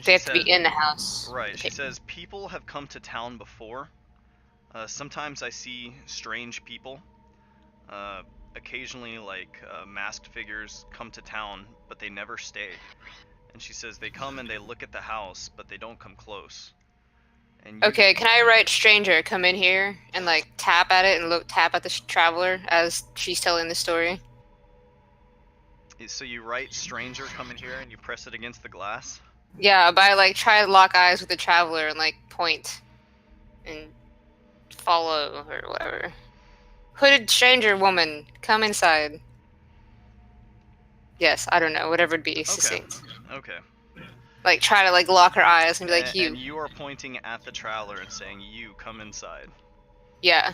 They have to be in the house. Right. She says people have come to town before. Sometimes I see strange people. Occasionally, like masked figures come to town, but they never stay. And she says they come and they look at the house, but they don't come close. And Okay, can I write stranger, come in here, and like tap at it and tap at the traveler as she's telling the story? So you write stranger, come in here, and you press it against the glass? Yeah, but I like try to lock eyes with the traveler and like point and follow or whatever. Hooded stranger woman, come inside. Yes, I don't know, whatever would be succinct. Okay. Like try to like lock her eyes and be like, you. And you are pointing at the traveler and saying, you come inside. Yeah.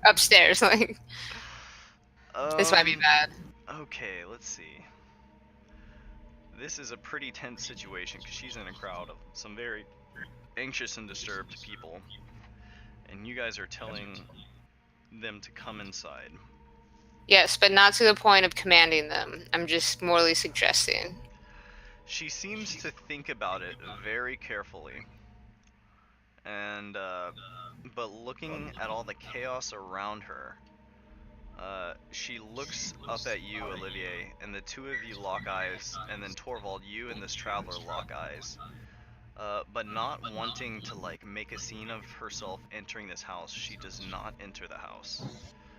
Upstairs, like. This might be bad. Okay, let's see. This is a pretty tense situation because she's in a crowd of some very anxious and disturbed people, and you guys are telling them to come inside. Yes, but not to the point of commanding them. I'm just morally suggesting. She seems to think about it very carefully, and but looking at all the chaos around her, she looks up at you, Olivier, and the two of you lock eyes, and then Torvald, you and this traveler lock eyes. But not wanting to like make a scene of herself entering this house, she does not enter the house.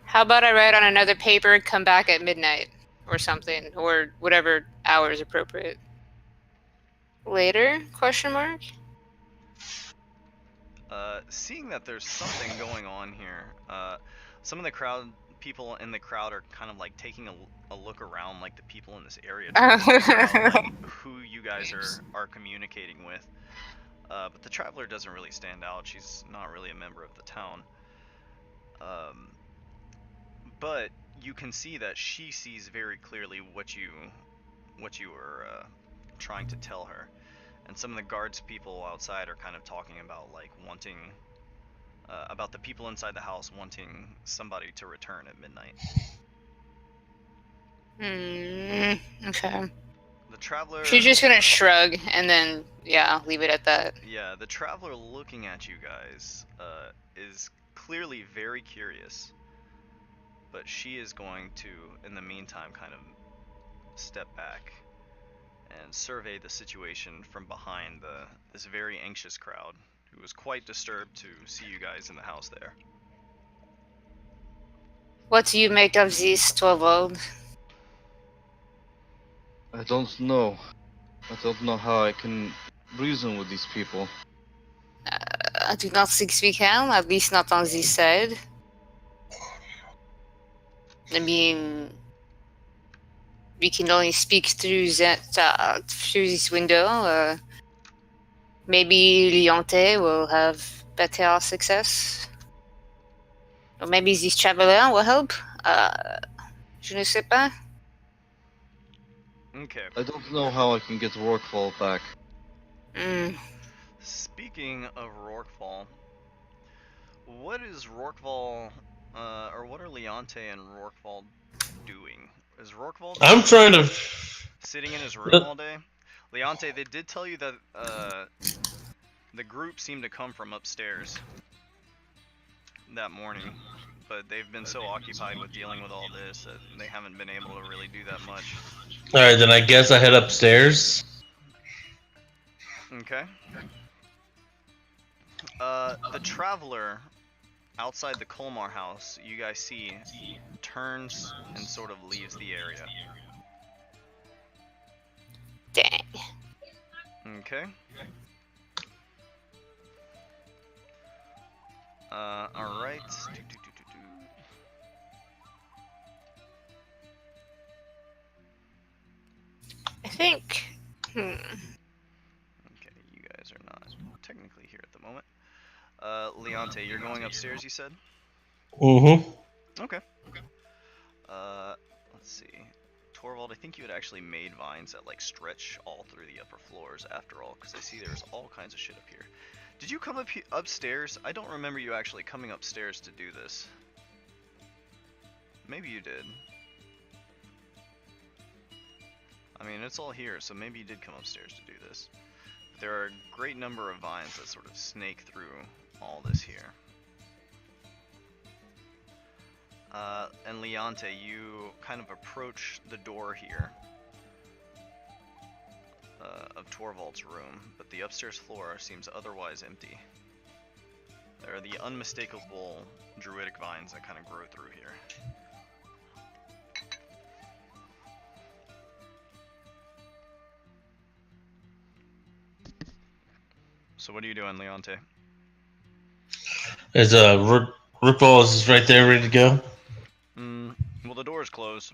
How about I write on another paper, come back at midnight, or something, or whatever hour is appropriate. Later? Question mark? Seeing that there's something going on here, some of the people in the crowd are kind of like taking a look around, like the people in this area, to figure out like who you guys are communicating with. But the traveler doesn't really stand out. She's not really a member of the town. But you can see that she sees very clearly what you are trying to tell her. And some of the guards people outside are kind of talking about like wanting about the people inside the house wanting somebody to return at midnight. Okay. The traveler... She's just gonna shrug and then, yeah, leave it at that. Yeah, the traveler looking at you guys is clearly very curious. But she is going to, in the meantime, kind of step back and survey the situation from behind this very anxious crowd who was quite disturbed to see you guys in the house there. What do you make of this, Torvald? I don't know. I don't know how I can reason with these people. I do not think we can, at least not on this side. I mean, we can only speak through that through this window. Maybe Leonte will have better success, or maybe this traveler will help. Je ne sais pas. Okay. I don't know how I can get Rorqual back. Speaking of Rorqual, what is Rorqual, or what are Leonte and Rorqual doing? Is Rorqual I'm trying to. sitting in his room all day? Leonte, they did tell you that the group seemed to come from upstairs that morning, but they've been so occupied with dealing with all this that they haven't been able to really do that much. Alright, then I guess I head upstairs. Okay. The traveler outside the Colmar house, you guys see, turns and sort of leaves the area. Dang. Okay. Alright. I think. Okay, you guys are not technically here at the moment. Leonte, you're going upstairs, you said? Mm-hmm. Okay. Let's see. Torvald, I think you had actually made vines that like stretch all through the upper floors after all, because I see there's all kinds of shit up here. Did you come upstairs? I don't remember you actually coming upstairs to do this. Maybe you did. I mean, it's all here, so maybe you did come upstairs to do this. But there are a great number of vines that sort of snake through all this here. And Leonte, you kind of approach the door here of Torvald's room, but the upstairs floor seems otherwise empty. There are the unmistakable druidic vines that kind of grow through here. So what are you doing, Leonte? There's a Ripple is right there, ready to go. Well, the door is closed,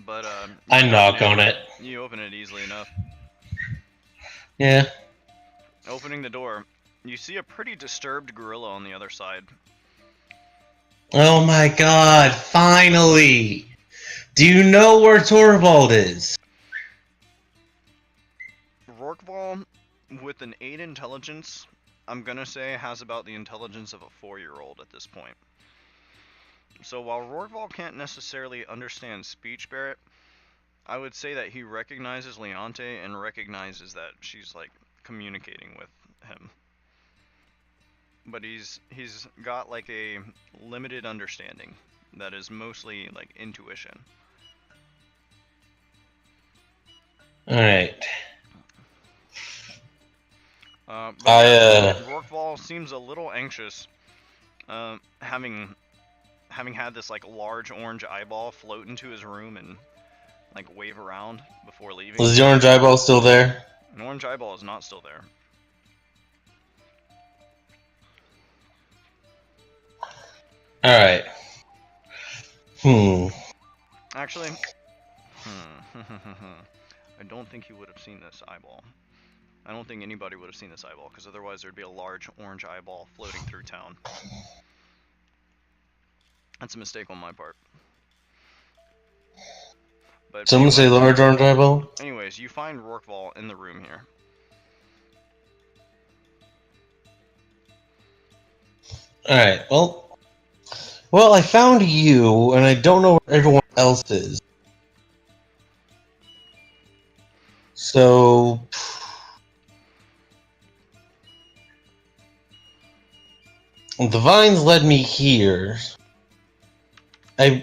but I knock on it. You open it easily enough. Yeah. Opening the door, you see a pretty disturbed gorilla on the other side. Oh my god, finally! Do you know where Torvald is? Rorqual, with an 8 intelligence, I'm gonna say has about the intelligence of a 4-year-old at this point. So while Rorqual can't necessarily understand speech, Barrett, I would say that he recognizes Leonte and recognizes that she's like communicating with him. But he's got like a limited understanding that is mostly like intuition. Alright. Rorqual seems a little anxious, having had this like large orange eyeball float into his room and like wave around before leaving. Was the orange eyeball still there? An orange eyeball is not still there. Alright. Actually, I don't think he would have seen this eyeball. I don't think anybody would have seen this eyeball, because otherwise there'd be a large orange eyeball floating through town. That's a mistake on my part. But Someone say large orange eyeball? Anyways, you find Rorqual in the room here. Alright, well, I found you, and I don't know where everyone else is. So... the vines led me here. You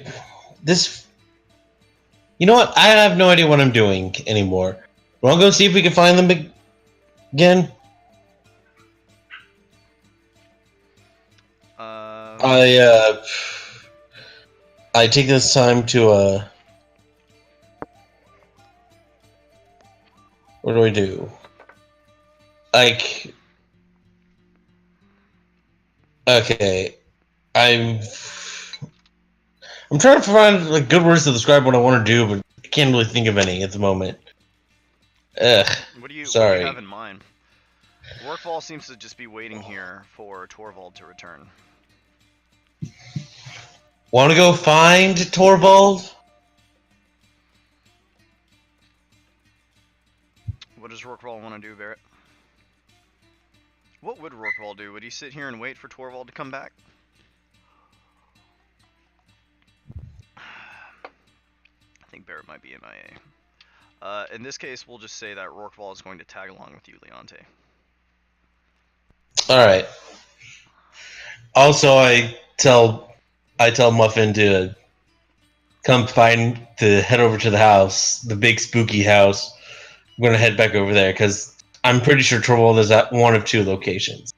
know what? I have no idea what I'm doing anymore. Wanna go see if we can find them again? I take this time to what do I do? Like, okay, I'm trying to find like good words to describe what I want to do, but I can't really think of any at the moment. Ugh. What do you have Sorry. in mind? Rorqual seems to just be waiting here for Torvald to return. Want to go find Torvald? What does Rorqual want to do, Barrett? What would Rorqual do? Would he sit here and wait for Torvald to come back? I think Barrett might be MIA. In this case, we'll just say that Rorqual is going to tag along with you, Leonte. Alright. Also, I tell Muffin to to head over to the house, the big spooky house. I'm gonna head back over there because I'm pretty sure Torvald is at one of two locations.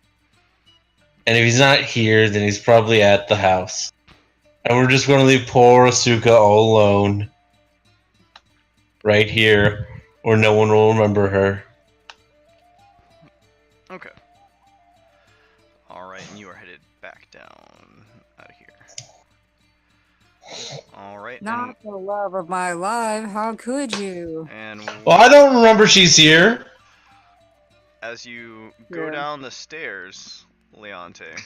And if he's not here, then he's probably at the house. And we're just gonna leave poor Asuka all alone. Right here, where no one will remember her. Okay. Alright, and you are headed back down out of here. Alright, Not for the love of my life, how could you? and Well, I don't remember she's here. as you go Yeah. down the stairs, Leonte,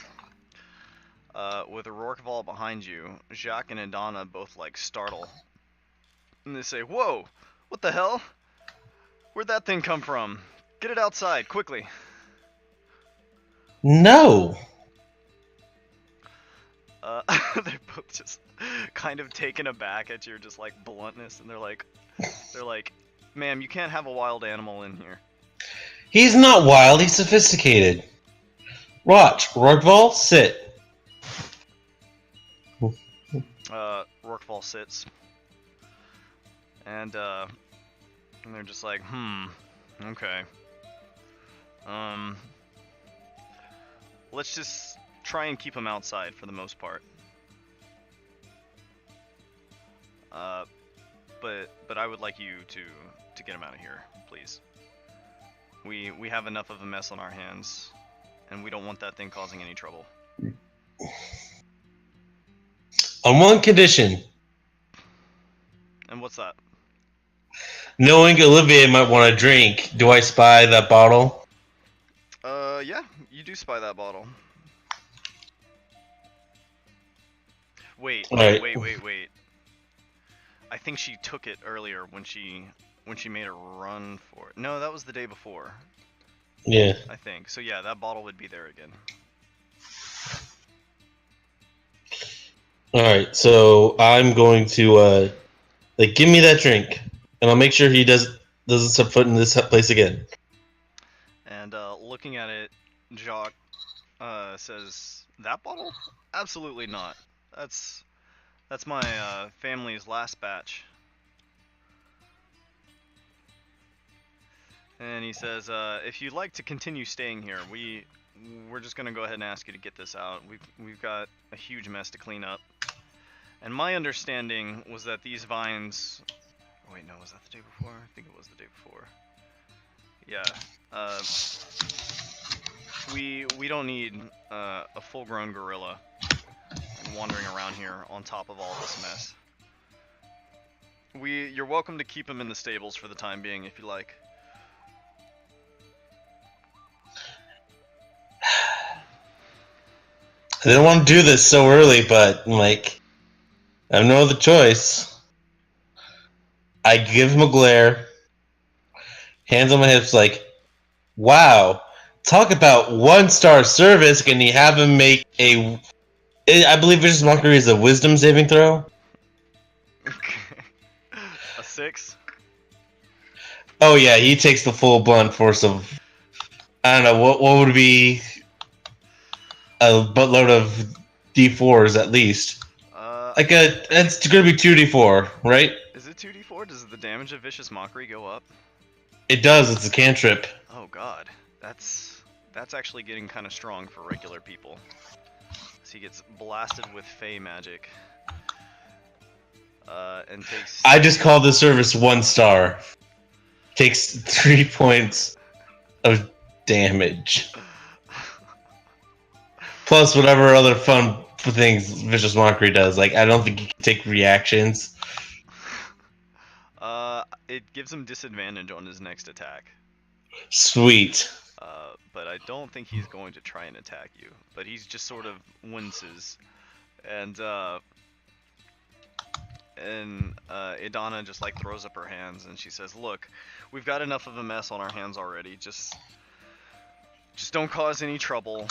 with a Rorqual behind you, Jacques and Adana both like startle. And they say, "Whoa! What the hell? Where'd that thing come from? Get it outside, quickly!" No. They're both just kind of taken aback at your just like bluntness, and they're like, "Ma'am, you can't have a wild animal in here." He's not wild, he's sophisticated. Watch, Rorqual, sit. Rorqual sits, and they're just like, okay. Let's just try and keep him outside for the most part. But I would like you to get him out of here, please. We have enough of a mess on our hands, and we don't want that thing causing any trouble. On one condition. And what's that? Knowing Olivier might want a drink, do I spy that bottle? Yeah, you do spy that bottle. Wait. Right. Wait. I think she took it earlier when she made a run for it. No, that was the day before. Yeah. I think. So yeah, that bottle would be there again. Alright, so I'm going to give me that drink. And I'll make sure he doesn't step foot in this place again. And looking at it, Jacques says, "That bottle? Absolutely not. That's my family's last batch." And he says, "If you'd like to continue staying here, we're just gonna go ahead and ask you to get this out. We've got a huge mess to clean up. And my understanding was that these vines." Oh, wait, no, was that the day before? I think it was the day before. Yeah. We don't need a full-grown gorilla wandering around here on top of all this mess. You're welcome to keep him in the stables for the time being if you like." I didn't want to do this so early, but I have no other choice. I give him a glare, hands on my hips, wow, talk about 1-star service. Can you have him make I believe Vicious Mockery is a wisdom saving throw? A 6? Oh yeah, he takes the full blunt force of, I don't know, what would be a buttload of D4s at least. It's gonna be 2D4, right? Is it 2d4? Does the damage of Vicious Mockery go up? It does, it's a cantrip. Oh god, that's actually getting kind of strong for regular people. So he gets blasted with Fey magic. and takes. I just called the service 1 star. Takes 3 points of damage. Plus whatever other fun things Vicious Mockery does. Like, I don't think you can take reactions. It gives him disadvantage on his next attack. Sweet. But I don't think he's going to try and attack you. But he's just sort of winces, and Idana just like throws up her hands and she says, "Look, we've got enough of a mess on our hands already. Just don't cause any trouble."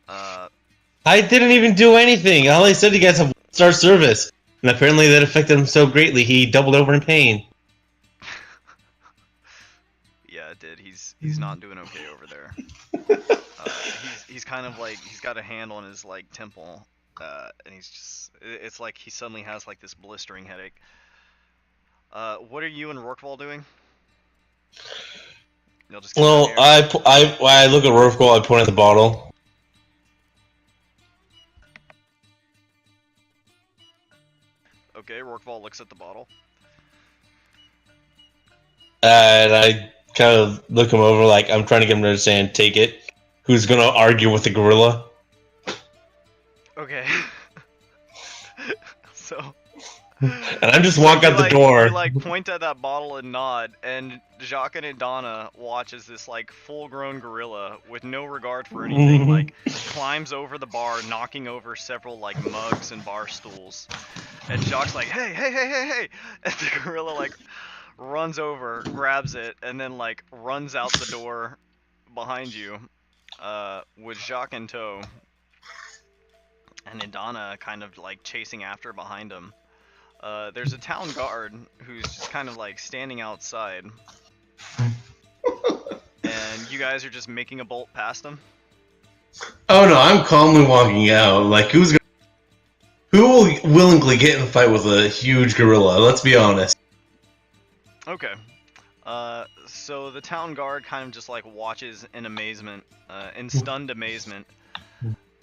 I didn't even do anything. All I said, you guys have 1-star service, and apparently that affected him so greatly he doubled over in pain. Yeah, it did. He's not doing okay over there. He's kind of like, he's got a hand on his like temple, and it's like he suddenly has like this blistering headache. What are you and Rorqual doing? You'll just Well, I look at Rorqual, I point at the bottle. Okay, Rorqual looks at the bottle. And I kind of look him over like I'm trying to get him to understand, take it. Who's gonna argue with the gorilla? Okay. So. And I'm just walk out the door. You like point at that bottle and nod, and Jacques and Idana watch as this like full-grown gorilla with no regard for anything like climbs over the bar, knocking over several like mugs and bar stools. And Jacques like, hey, and the gorilla like runs over, grabs it, and then like runs out the door behind you, with Jacques in tow, and Idana kind of like chasing after behind him. There's a town guard who's just kind of like standing outside, and you guys are just making a bolt past him. Oh no, I'm calmly walking out. Like, who will willingly get in a fight with a huge gorilla? Let's be honest. Okay. So the town guard kind of just like watches in amazement, in stunned amazement,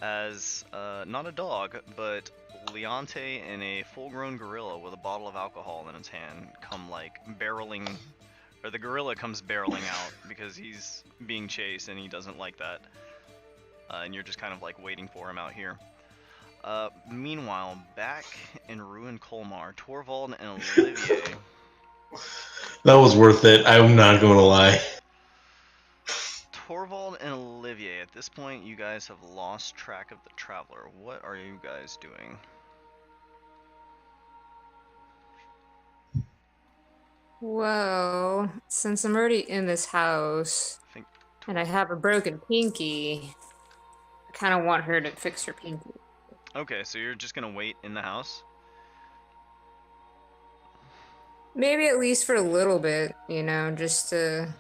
as not a dog, but Leonte and a full-grown gorilla with a bottle of alcohol in its hand come like barreling, or the gorilla comes barreling out because he's being chased and he doesn't like that. And you're just kind of like waiting for him out here. Meanwhile, back in Ruin Colmar, Torvald and Olivier. That was worth it. I'm not going to lie. Torvald and Olivier, at this point, you guys have lost track of the Traveler. What are you guys doing? Well, since I'm already in this house and I have a broken pinky, I kind of want her to fix her pinky. Okay, so you're just gonna wait in the house? Maybe at least for a little bit, you know, just to...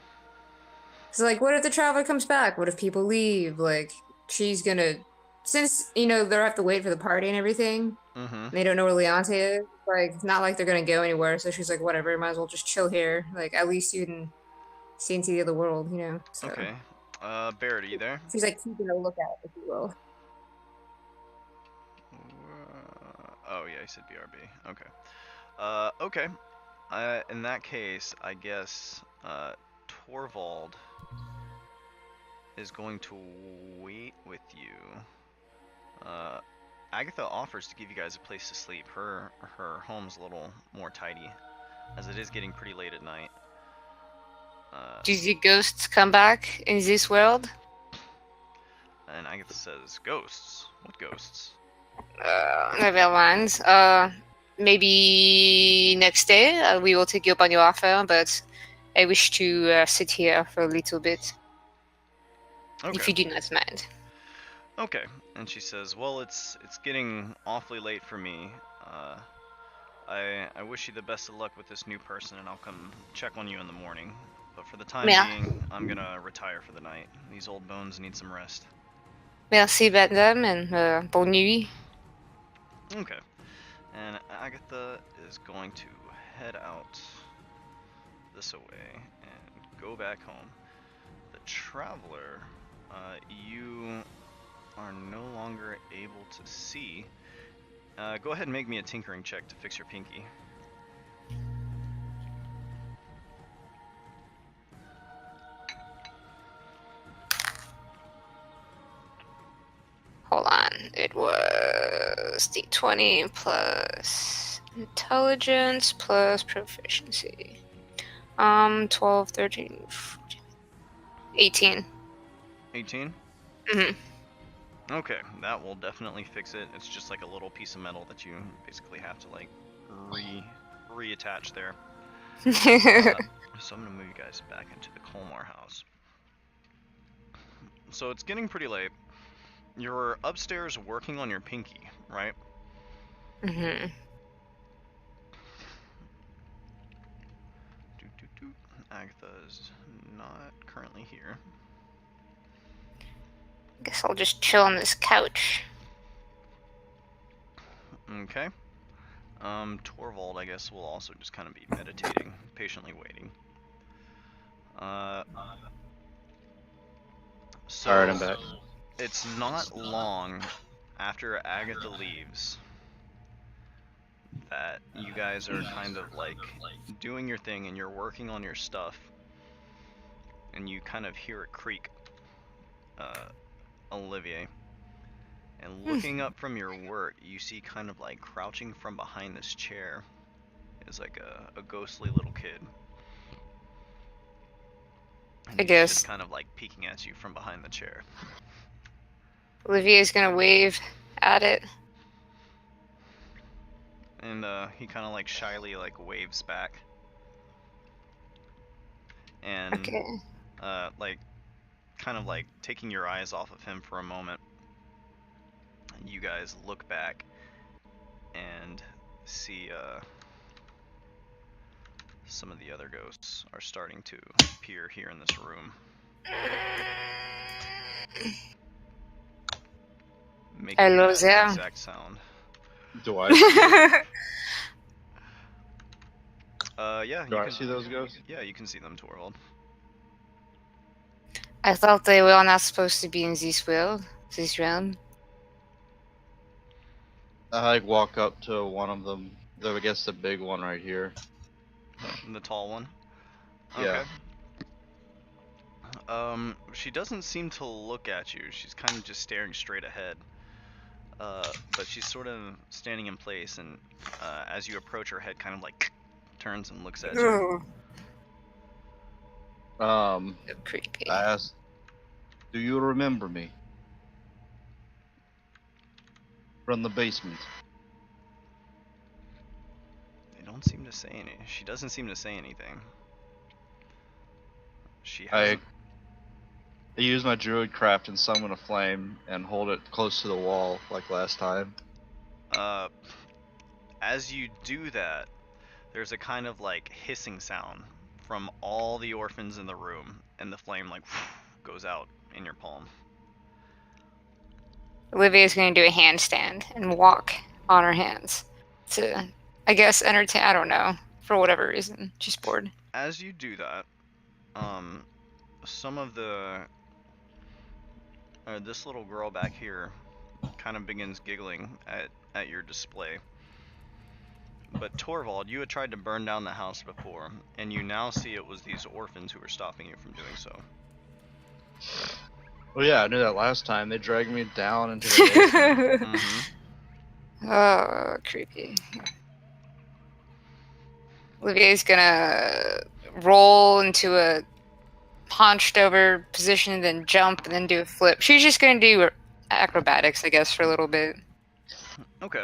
Cause like, what if the Traveler comes back? What if people leave? Like, she's gonna... Since, you know, they'll have to wait for the party and everything, Mm-hmm. they don't know where Leonte is, like, it's not like they're gonna go anywhere, so she's like, whatever, might as well just chill here. Like, at least you can see into the other world, you know? So. Okay. Barrett, are you there? She's like keeping a lookout, if you will. Oh yeah, you said BRB. Okay. Okay. In that case, I guess Torvald is going to wait with you. Agatha offers to give you guys a place to sleep. Her home's a little more tidy, as it is getting pretty late at night. Do the ghosts come back in this world? And Agatha says, "Ghosts? What ghosts?" Never mind. Maybe next day we will take you up on your offer, but I wish to sit here for a little bit. Okay. If you do not mind. Okay. And she says, "Well, it's getting awfully late for me. I wish you the best of luck with this new person, and I'll come check on you in the morning. But for the time being, I'm gonna retire for the night. These old bones need some rest." Merci, madame, and bonne nuit. Okay. And Agatha is going to head out this away and go back home. The Traveler, you are no longer able to see. Go ahead and make me a tinkering check to fix your pinky. was D20 plus intelligence plus proficiency. 12, 13, 14, 18. 18? Mm-hmm. Okay, that will definitely fix it. It's just like a little piece of metal that you basically have to like reattach there. So I'm gonna move you guys back into the Colmar house. So it's getting pretty late. You're upstairs working on your pinky, right? Mm-hmm. Agatha's not currently here. Guess I'll just chill on this couch. Okay. Torvald, I guess, will also just kind of be meditating, patiently waiting. So Alright, I'm back. it's not long after Agatha leaves that you guys are kind of like doing your thing and you're working on your stuff, and you kind of hear a creak, Olivier. And looking up from your work, you see kind of like crouching from behind this chair is like a ghostly little kid. And I he's guess just kind of like peeking at you from behind the chair. Olivier's gonna wave at it. And he kind of like shyly like waves back. And Okay. like kind of like taking your eyes off of him for a moment. You guys look back and see some of the other ghosts are starting to appear here in this room. Making Hello that there. exact sound. Do I? Yeah, Do you I can see those ghosts? Yeah, you can see them, Torvald. I thought they were not supposed to be in this world, this realm. I like walk up to one of them. I guess the big one right here. The tall one. Yeah. Okay. She doesn't seem to look at you. She's kind of just staring straight ahead. But she's sort of standing in place, and as you approach, her head kind of like turns and looks at you. So creepy. I asked, "Do you remember me from the basement?" They don't seem to say any. She doesn't seem to say anything. She hasn't. I use my druid craft and summon a flame and hold it close to the wall like last time. As you do that, there's a kind of like hissing sound from all the orphans in the room, and the flame like goes out in your palm. Olivia's going to do a handstand and walk on her hands to, I guess, entertain. I don't know, for whatever reason. She's bored. As you do that, some of this little girl back here kind of begins giggling at your display. But Torvald, you had tried to burn down the house before, and you now see it was these orphans who were stopping you from doing so. Oh yeah, I knew that last time. They dragged me down into the basement. Mm-hmm. Oh, creepy. Olivier's gonna roll into a hunched over position, then jump, and then do a flip. She's just gonna do acrobatics, I guess, for a little bit. Okay.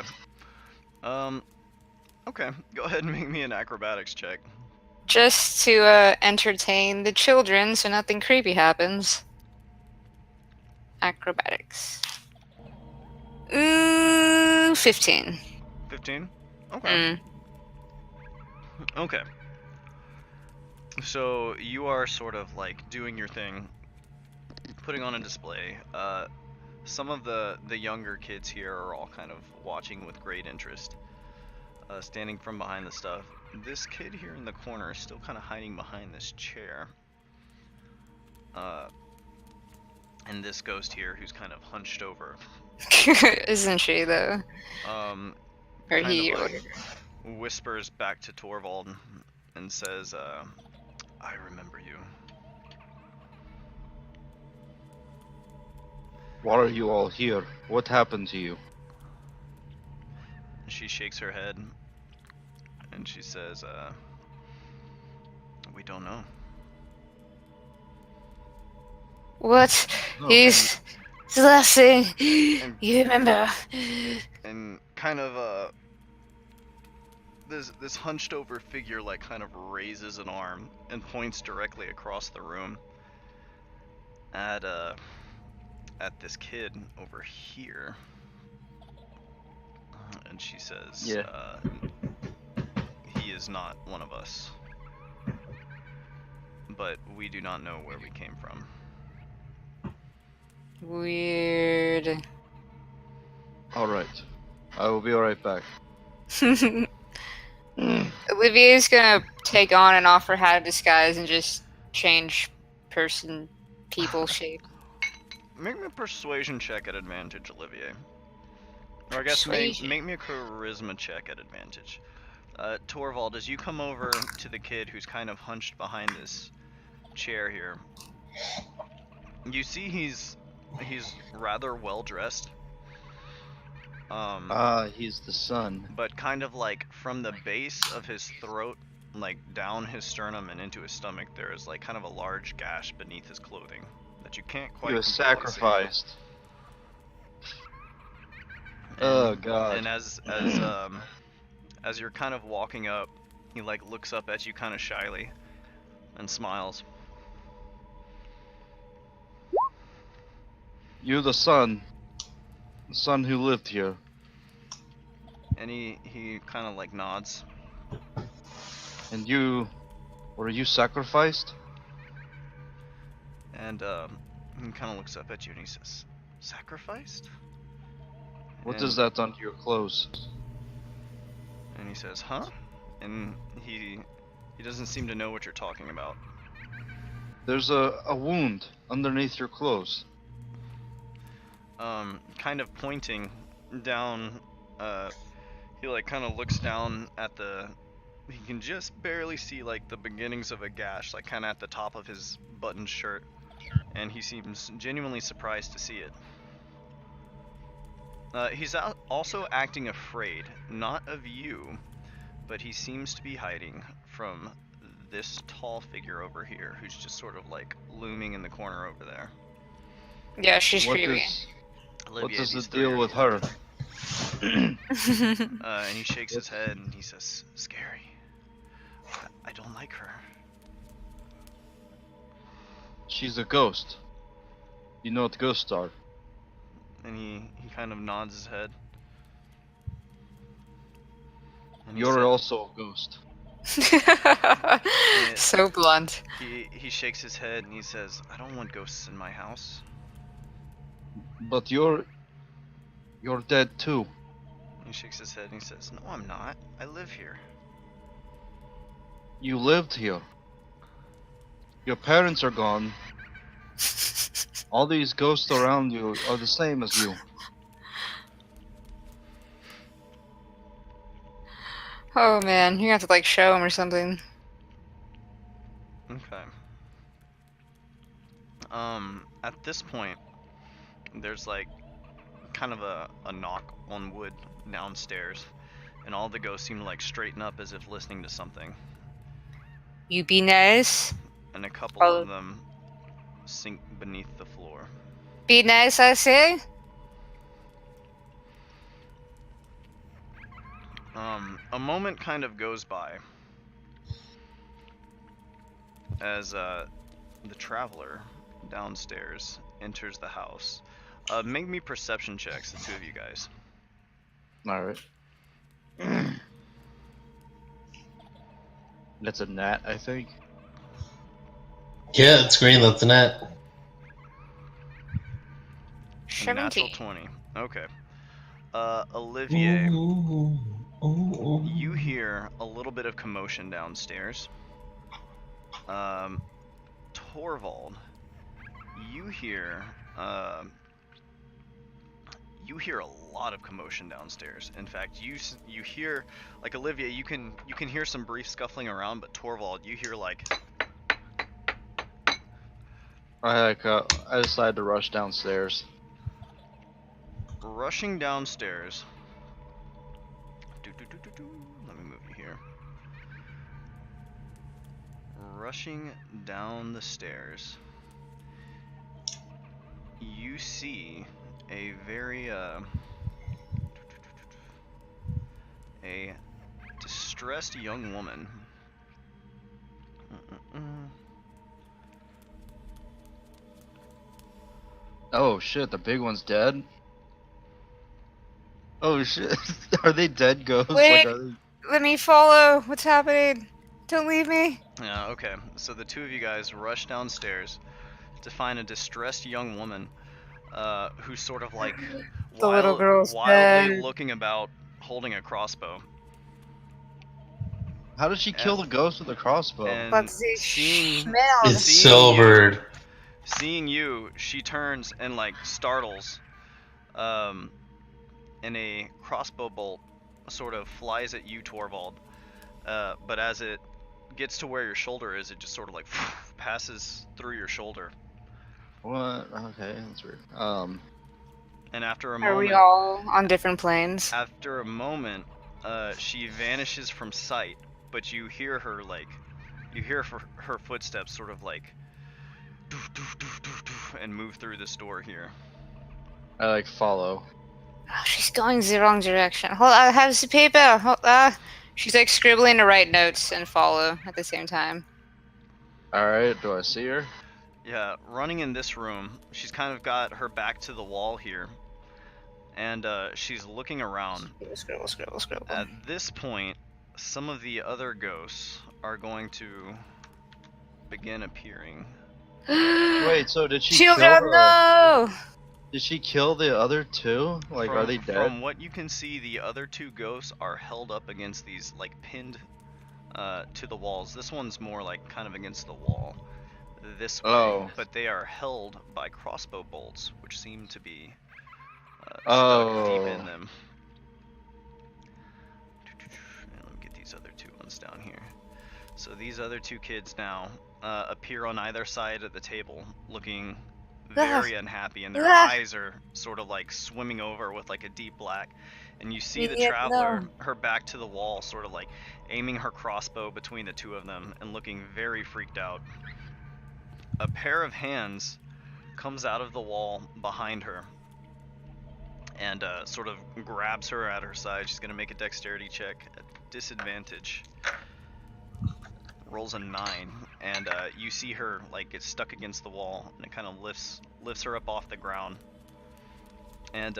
Okay. Go ahead and make me an acrobatics check. Just to entertain the children so nothing creepy happens. Acrobatics. 15. 15? Okay. Okay. So you are sort of like doing your thing, putting on a display. Some of the younger kids here are all kind of watching with great interest, standing from behind the stuff. This kid here in the corner is still kind of hiding behind this chair. And this ghost here who's kind of hunched over. Isn't she, though? Or he, or like whispers back to Torvald and says, I remember you. Why are you all here? What happened to you? She shakes her head and she says, we don't know. What No. is the last thing you remember? And kind of, this hunched over figure like kind of raises an arm and points directly across the room at this kid over here. And she says, Yeah. he is not one of us. But we do not know where we came from. Weird. Alright. I will be right back. Olivier's gonna take on an offer hat of disguise and just change people shape. Make me a persuasion check at advantage, Olivier. Or I guess make me a charisma check at advantage. Torvald, as you come over to the kid who's kind of hunched behind this chair here, you see he's rather well dressed. He's the son. But kind of like from the base of his throat, like down his sternum and into his stomach, there is like kind of a large gash beneath his clothing that you can't quite. He was completely see. sacrificed. Oh god. And as you're kind of walking up, he like looks up at you kind of shyly and smiles. You're the son who lived here. And he kind of like nods. And were you sacrificed? And he kind of looks up at you and he says, "Sacrificed?" What does that done to your clothes? And he says, "Huh?" And he doesn't seem to know what you're talking about. There's a wound underneath your clothes. Kind of pointing down, he like kind of looks down at he can just barely see like the beginnings of a gash, like kind of at the top of his buttoned shirt, and he seems genuinely surprised to see it. He's also acting afraid, not of you, but he seems to be hiding from this tall figure over here, who's just sort of like looming in the corner over there. Yeah, she's What creepy. What does the deal with her? And he shakes his head and he says, "Scary. I don't like her." She's a ghost. You know what ghosts are. And he kind of nods his head. And he You're said- also a ghost. So blunt. He shakes his head and he says, "I don't want ghosts in my house." But you're dead too. He shakes his head and he says, "No, I'm not. I live here." You lived here. Your parents are gone. All these ghosts around you are the same as you. Oh man, you have to like show him or something. Okay. At this point, there's like kind of a knock on wood downstairs, and all the ghosts seem to like straighten up as if listening to something, You be nice. and a couple of them sink beneath the floor. Be nice, I say. A moment kind of goes by as the traveler downstairs enters the house. Make me perception checks, the two of you guys. Alright. That's a gnat, I think. Yeah, it's green. That's the net. A natural 17. 20. Okay. Olivier, Ooh. you hear a little bit of commotion downstairs. Torvald, you hear a lot of commotion downstairs. In fact, you hear, like, Olivia, you can hear some brief scuffling around, but Torvald, you hear like I decided to rush downstairs. rushing downstairs. Let me move you here. Rushing down the stairs, you see a very a distressed young woman. Oh shit, the big one's dead? Oh shit, are they dead ghosts? Wait. Like, are they... Let me follow. What's happening? Don't leave me. Yeah, okay. So the two of you guys rush downstairs to find a distressed young woman who's sort of like The little girl's wildly dead. looking about, holding a crossbow. How did she kill the ghost with a crossbow? And Let's see. seeing It's Seeing Silvered. seeing you, she turns and like startles, and a crossbow bolt sort of flies at you, Torvald. But as it gets to where your shoulder is, it just sort of like passes through your shoulder. What? Okay, that's weird. And after a Are we moment, all on different planes? after a moment, she vanishes from sight. But you hear her like, you hear her footsteps sort of like, doof, doof, doof, doof, doof, and move through this door here. I like follow. Oh, she's going the wrong direction. Hold on, I have the paper. Hold. She's like scribbling to write notes and follow at the same time. Alright, do I see her? Yeah, running in this room, she's kind of got her back to the wall here, and she's looking around. Scribble. At this point, some of the other ghosts are going to begin appearing. Wait, so did she Children, kill the... no! Did she kill the other two? Like, are they dead? From what you can see, the other two ghosts are held up against these, like, pinned to the walls. This one's more like kind of against the wall this way, Oh. but they are held by crossbow bolts, which seem to be stuck Oh. deep in them. And let me get these other two ones down here. So these other two kids now appear on either side of the table, looking very unhappy, and their eyes are sort of like swimming over with like a deep black. And you see the traveler, her back to the wall, sort of like aiming her crossbow between the two of them and looking very freaked out. A pair of hands comes out of the wall behind her and sort of grabs her at her side. She's gonna make a dexterity check at disadvantage. Rolls a 9, and you see her like get stuck against the wall, and it kind of lifts her up off the ground. And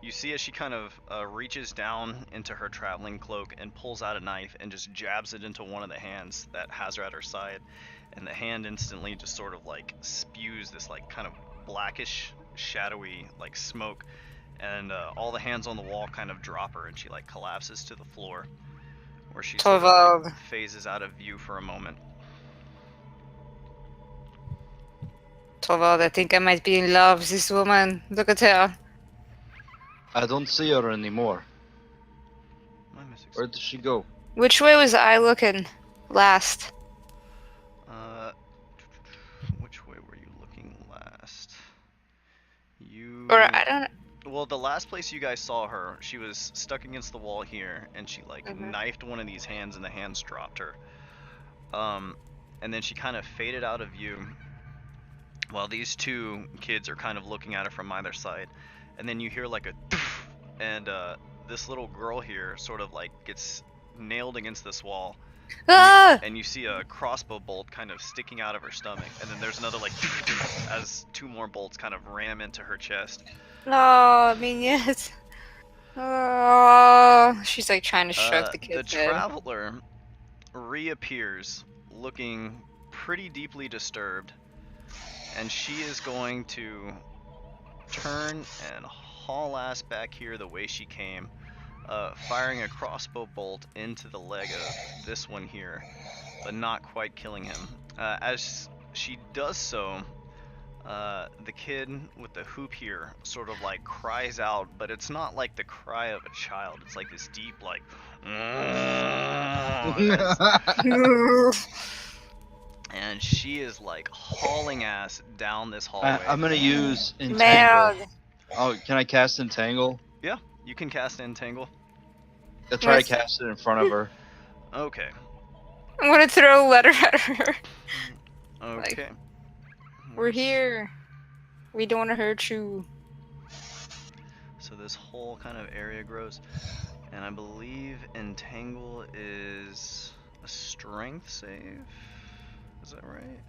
you see as she kind of reaches down into her traveling cloak and pulls out a knife and just jabs it into one of the hands that has her at her side, and the hand instantly just sort of like spews this like kind of blackish, shadowy like smoke, and all the hands on the wall kind of drop her, and she like collapses to the floor, where she sort of like phases out of view for a moment. Torvald, I think I might be in love with this woman. Look at her. I don't see her anymore. Where did she go? Which way was I looking last? Which way were you looking last? Or I don't. Well, the last place you guys saw her, she was stuck against the wall here, and she like knifed one of these hands, and the hands dropped her. And then she kind of faded out of view, while these two kids are kind of looking at her from either side. And then you hear like a and this little girl here sort of like gets nailed against this wall. And you see a crossbow bolt kind of sticking out of her stomach, and then there's another like as two more bolts kind of ram into her chest. No, I mean yes. Oh, she's like trying to stroke the kid's head. The traveler reappears, looking pretty deeply disturbed, and she is going to turn and haul ass back here the way she came, firing a crossbow bolt into the leg of this one here, but not quite killing him. As she does so, the kid with the hoop here sort of like cries out, but it's not like the cry of a child. It's like this deep like and she is like hauling ass down this hallway. I'm gonna use Entangle. Oh, can I cast Entangle? Yeah, you can cast Entangle. I'll try to Yes. cast it in front of her. Okay. I'm gonna throw a letter at her. Okay. We're here. We don't want to hurt you. So this whole kind of area grows, and I believe Entangle is a strength save. Is that right?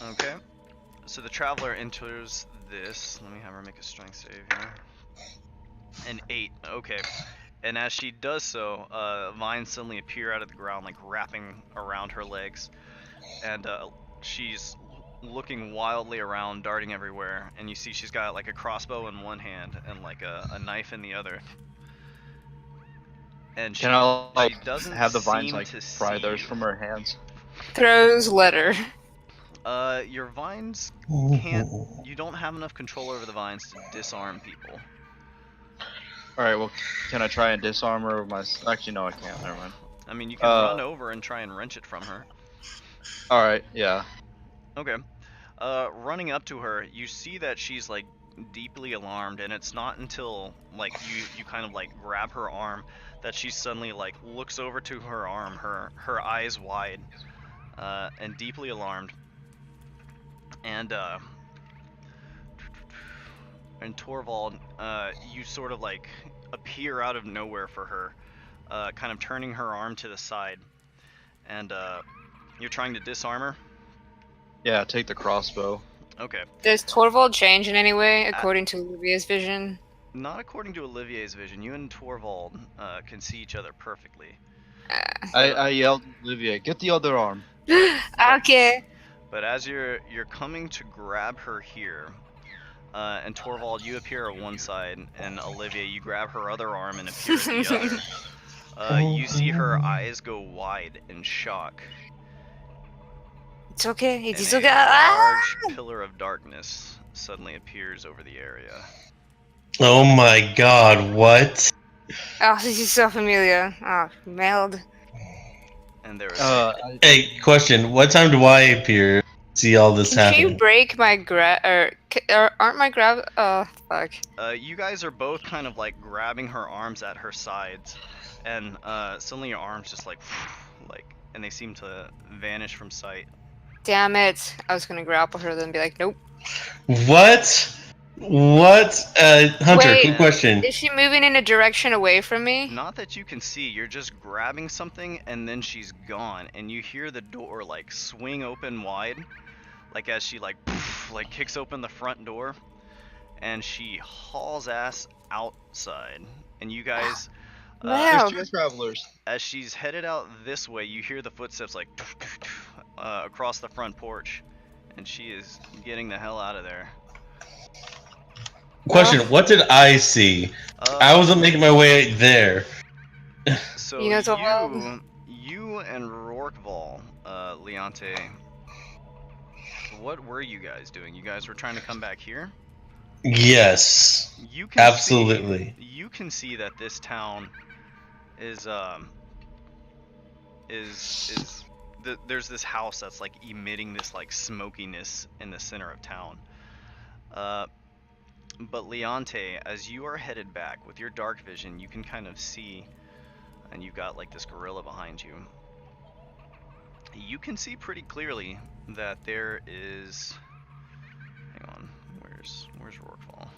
Okay. So the traveler enters this. Let me have her make a strength save here. An 8. Okay. And as she does so, vines suddenly appear out of the ground, like wrapping around her legs, and she's looking wildly around, darting everywhere. And you see she's got like a crossbow in one hand and like a knife in the other. And Can I like she doesn't have the vines seem like to pry see those you. from her hands? Throws letter. Your vines can't. You don't have enough control over the vines to disarm people. All right. Well, can I try and disarm her with my? Actually, no, I can't. Never mind. I mean, you can run over and try and wrench it from her. All right. Yeah. Okay. Running up to her, you see that she's like deeply alarmed, and it's not until like you kind of like grab her arm that she suddenly like looks over to her arm, her eyes wide, and deeply alarmed. And Torvald, you sort of like appear out of nowhere for her, kind of turning her arm to the side, and you're trying to disarm her. Yeah. Take the crossbow. Okay. Does Torvald change in any way according to Olivia's vision? Not according to Olivier's vision. You and Torvald can see each other perfectly. I yelled, Olivia, get the other arm. Okay. But as you're coming to grab her here, and Torvald, you appear at one side, and Olivia, you grab her other arm and appear at the other. You see her eyes go wide in shock. It's okay. It's and okay. a Ah! large pillar of darkness suddenly appears over the area. Oh my god, what? Oh, this is so familiar. Oh, Meld. And there is Hey, question. What time do I appear? See all this Can you happening? break my aren't my grab? Oh, fuck. you guys are both kind of like grabbing her arms at her sides, and suddenly your arms just like and they seem to vanish from sight. Damn it. I was gonna grapple her, then be like, nope. What? What? Hunter, Wait. quick question. Is she moving in a direction away from me? Not that you can see, you're just grabbing something and then she's gone, and you hear the door like swing open wide, like as she like kicks open the front door, and she hauls ass outside, and you guys Wow. There's two travelers. as she's headed out this way, you hear the footsteps like across the front porch, and she is getting the hell out of there. Question, what did I see? I wasn't making my way there. So You know, Torvald? you and Rorkval, Leonte, what were you guys doing? You guys were trying to come back here? Yes. You can Absolutely. You can see that this town is there's this house that's like emitting this like smokiness in the center of town. But Leonte, as you are headed back with your dark vision, you can kind of see, and you've got like this gorilla behind you. You can see pretty clearly that there is. Hang on, where's Rorkval?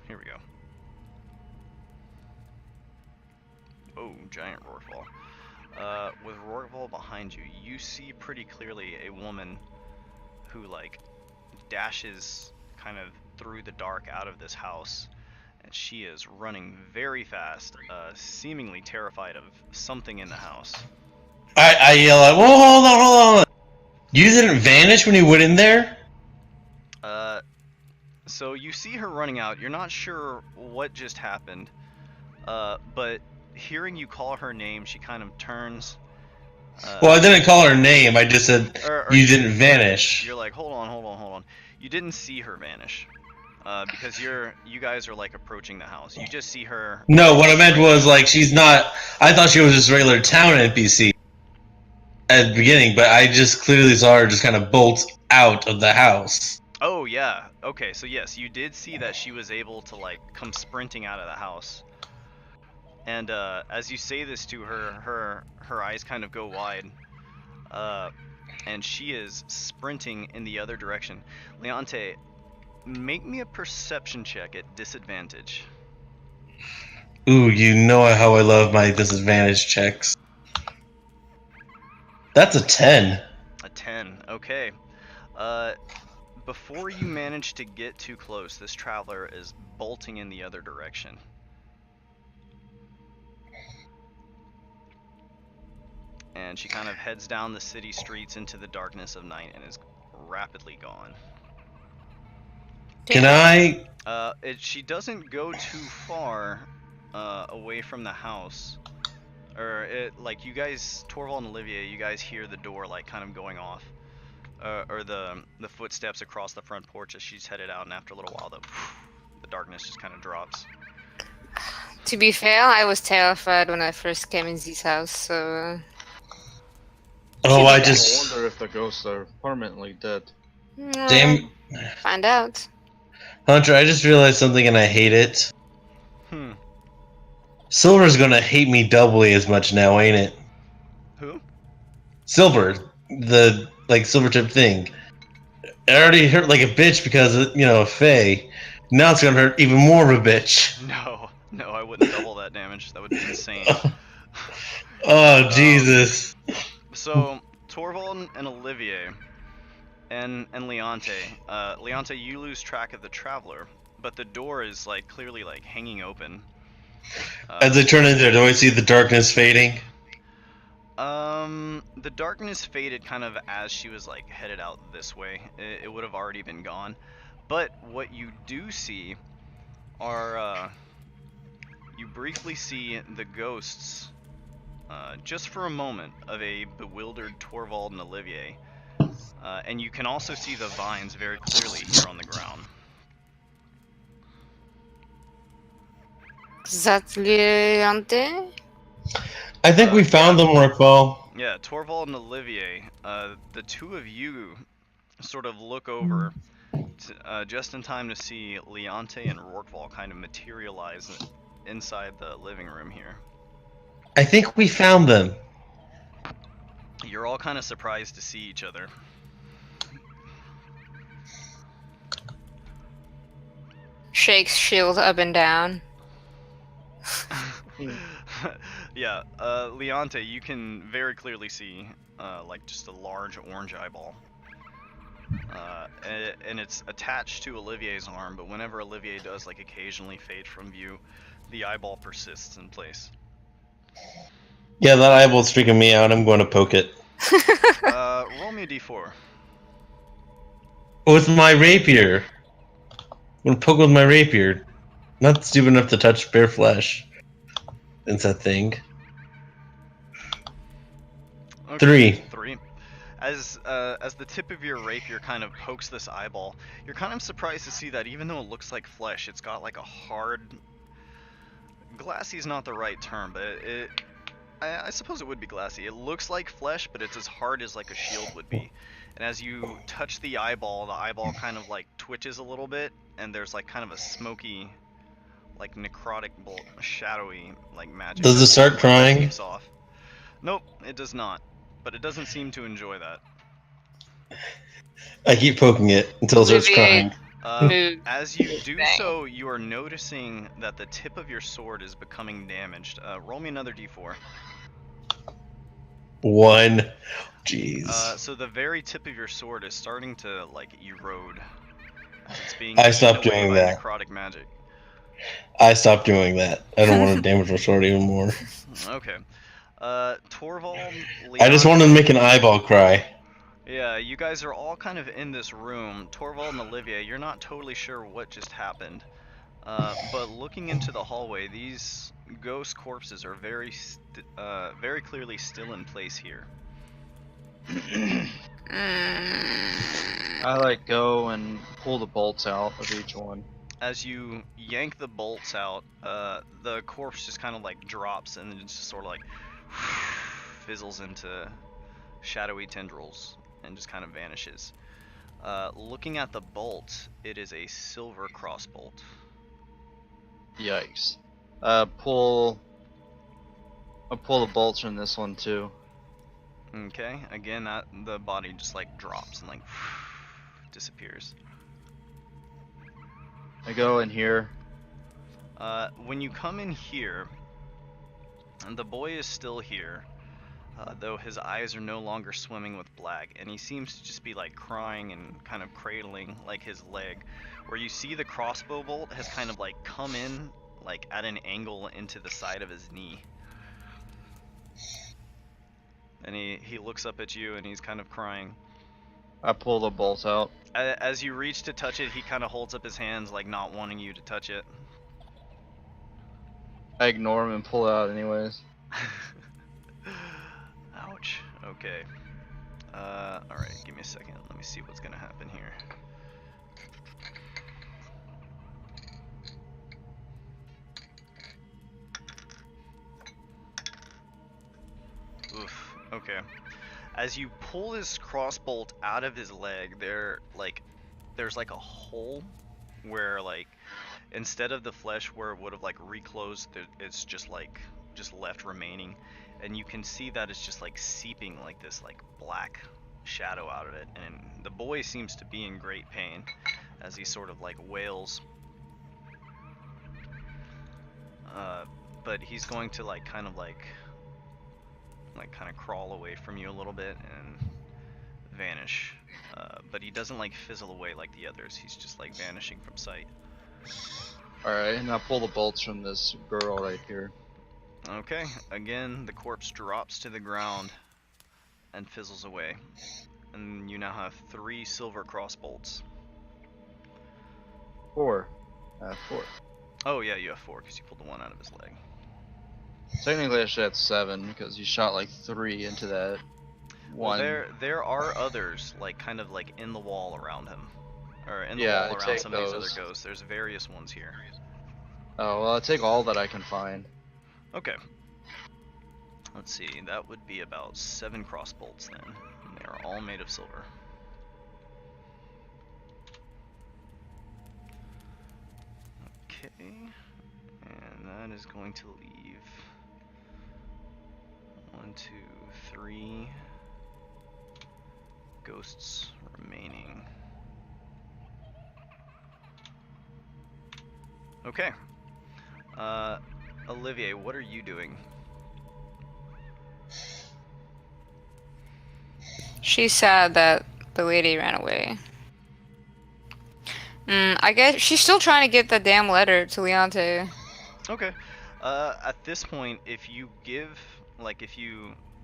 Here we go. Oh, giant Rorkval. With Rorkval behind you, you see pretty clearly a woman who like dashes kind of through the dark out of this house, and she is running very fast, seemingly terrified of something in the house. I yell out, whoa, hold on. You didn't vanish when you went in there? So you see her running out. You're not sure what just happened, but hearing you call her name, she kind of turns. Well, I didn't call her name. I just said or you didn't vanish. You're like, hold on. You didn't see her vanish. because you guys are like approaching the house. You just see her. No, what I meant right was now. like she's not. I thought she was just a regular town NPC at the beginning, but I just clearly saw her just kind of bolt out of the house. Oh yeah. Okay, so yes, you did see that she was able to like come sprinting out of the house. And as you say this to her, her eyes kind of go wide. And she is sprinting in the other direction. Leonte, make me a perception check at disadvantage. Ooh, you know how I love my disadvantage checks. That's a 10. A 10. Okay. Before you manage to get too close, this traveler is bolting in the other direction. And she kind of heads down the city streets into the darkness of night and is rapidly gone. Can I? She doesn't go too far away from the house. Or like you guys, Torvald and Olivier, you guys hear the door like kind of going off, or the footsteps across the front porch as she's headed out, and after a little while, the darkness just kind of drops. To be fair, I was terrified when I first came in this house, so. Oh, I I just. wonder if the ghosts are permanently dead. Damn. Find out. Hunter, I just realized something and I hate it. Silver's gonna hate me doubly as much now, ain't it? Who? Silver. The, like, silver tip thing. It already hurt like a bitch because, of Faye. Now it's gonna hurt even more of a bitch. No, I wouldn't double that damage. That would be insane. Oh, Jesus. So, Torvald and Olivier and Leonte. Leonte, you lose track of the traveler, but the door is like clearly like hanging open. As I turn in there, do I see the darkness fading? The darkness faded kind of as she was like headed out this way. It would have already been gone. But what you do see are, you briefly see the ghosts, just for a moment, of a bewildered Torvald and Olivier. And you can also see the vines very clearly here on the ground. Zatliante? I think we found them, Rockwell. Yeah, Torvald and Olivier, the two of you sort of look over just in time to see Leonte and Rorqual kind of materialize inside the living room here. I think we found them. You're all kind of surprised to see each other. Shakes shield up and down. Yeah, Leonte, you can very clearly see like just a large orange eyeball. And it's attached to Olivier's arm, but whenever Olivier does like occasionally fade from view, the eyeball persists in place. Yeah, that eyeball's freaking me out. I'm going to poke it. Roll me a d4. With my rapier. I'm going to poke with my rapier. Not stupid enough to touch bare flesh. It's that thing. Okay, 3. 3. As the tip of your rapier kind of pokes this eyeball, you're kind of surprised to see that even though it looks like flesh, it's got like a hard... Glassy is not the right term, but I suppose it would be glassy. It looks like flesh, but it's as hard as like a shield would be. And as you touch the eyeball kind of like twitches a little bit, and there's like kind of a smoky, like necrotic, shadowy, like magic. Does it start crying? Off. Nope, it does not. But it doesn't seem to enjoy that. I keep poking it until it starts crying. As you do so, you are noticing that the tip of your sword is becoming damaged. Roll me another d4. 1. Jeez. So the very tip of your sword is starting to like erode. As it's being I stopped eaten away doing by that. necrotic magic. I stopped doing that. I don't want to damage my sword even more. Okay. Torvald, I just wanted to make an eyeball cry. Yeah, you guys are all kind of in this room. Torvald and Olivia, you're not totally sure what just happened. But looking into the hallway, these ghost corpses are very clearly still in place here. I like go and pull the bolts out of each one. As you yank the bolts out, the corpse just kind of like drops and then just sort of like fizzles into shadowy tendrils and just kind of vanishes. Looking at the bolt, it is a silver cross bolt. Yikes. I'll pull the bolts from this one too. Okay, again, the body just like drops and like disappears. I go in here. When you come in here, and the boy is still here, though his eyes are no longer swimming with black, and he seems to just be like crying and kind of cradling like his leg, where you see the crossbow bolt has kind of like come in like at an angle into the side of his knee. And he looks up at you and he's kind of crying. I pull the bolts out. As you reach to touch it, he kind of holds up his hands like not wanting you to touch it. I ignore him and pull it out anyways. Ouch. Okay. Alright, give me a second. Let me see what's gonna happen here. Oof. Okay. As you pull his crossbolt out of his leg, there's like a hole where like instead of the flesh where it would have like reclosed, it's just left remaining, and you can see that it's just like seeping like this like black shadow out of it, and the boy seems to be in great pain as he sort of like wails. But he's going to like kind of crawl away from you a little bit and vanish. But he doesn't like fizzle away like the others. He's just like vanishing from sight. Alright, and I pull the bolts from this girl right here. Okay, again the corpse drops to the ground and fizzles away. And you now have 3 silver cross bolts. 4. 4. Oh yeah, you have 4 because you pulled the one out of his leg. Technically I should have 7 because you shot like 3 into that one. Well, there are others like kind of like in the wall around him. Or in the Yeah, wall I around take some of these those. other ghosts. There's various ones here. Oh, well, I'll take all that I can find. Okay. Let's see, that would be about 7 cross bolts then. And they are all made of silver. Okay. And that is going to leave 1, 2, 3 ghosts remaining. Okay. Olivier, what are you doing? She's sad that the lady ran away. I guess she's still trying to get the damn letter to Leonte. Okay. At this point, if you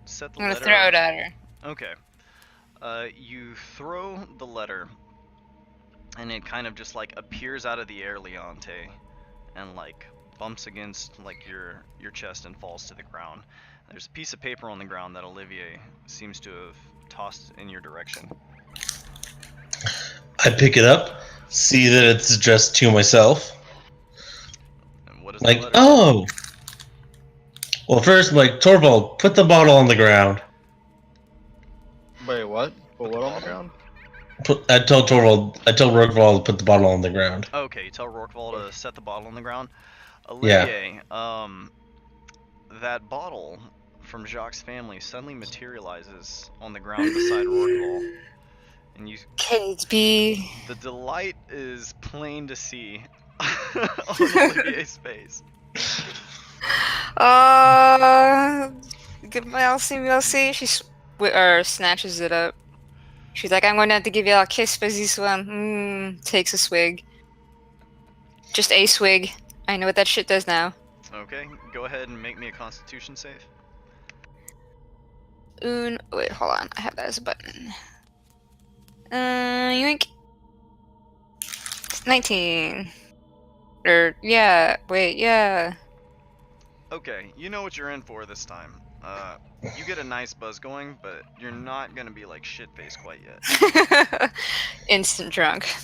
set the I'm gonna letter... throw it at her. Okay. You throw the letter, and it kind of just like appears out of the air, Leonte, and like bumps against like your chest and falls to the ground. There's a piece of paper on the ground that Olivier seems to have tossed in your direction. I pick it up, see that it's addressed to myself. And what is Like, the letter? oh! Well, first, I'm like, Torvald, put the bottle on the ground. Wait, what? Put what on the ground? I told Rookvald to put the bottle on the ground. Okay, you tell Rourkevall to set the bottle on the ground. Yeah. Olivier, that bottle from Jacques' family suddenly materializes on the ground beside Rourkevall. And you... Can it be? The delight is plain to see on Olivier's face. Goodbye, I'll see. She snatches it up. She's like, I'm going to have to give you a kiss for this one. Takes a swig. Just a swig. I know what that shit does now. Okay, go ahead and make me a constitution save. Wait, hold on. I have that as a button. Yoink. 19. Okay, you know what you're in for this time. You get a nice buzz going, but you're not gonna be like shit-faced quite yet. Instant drunk.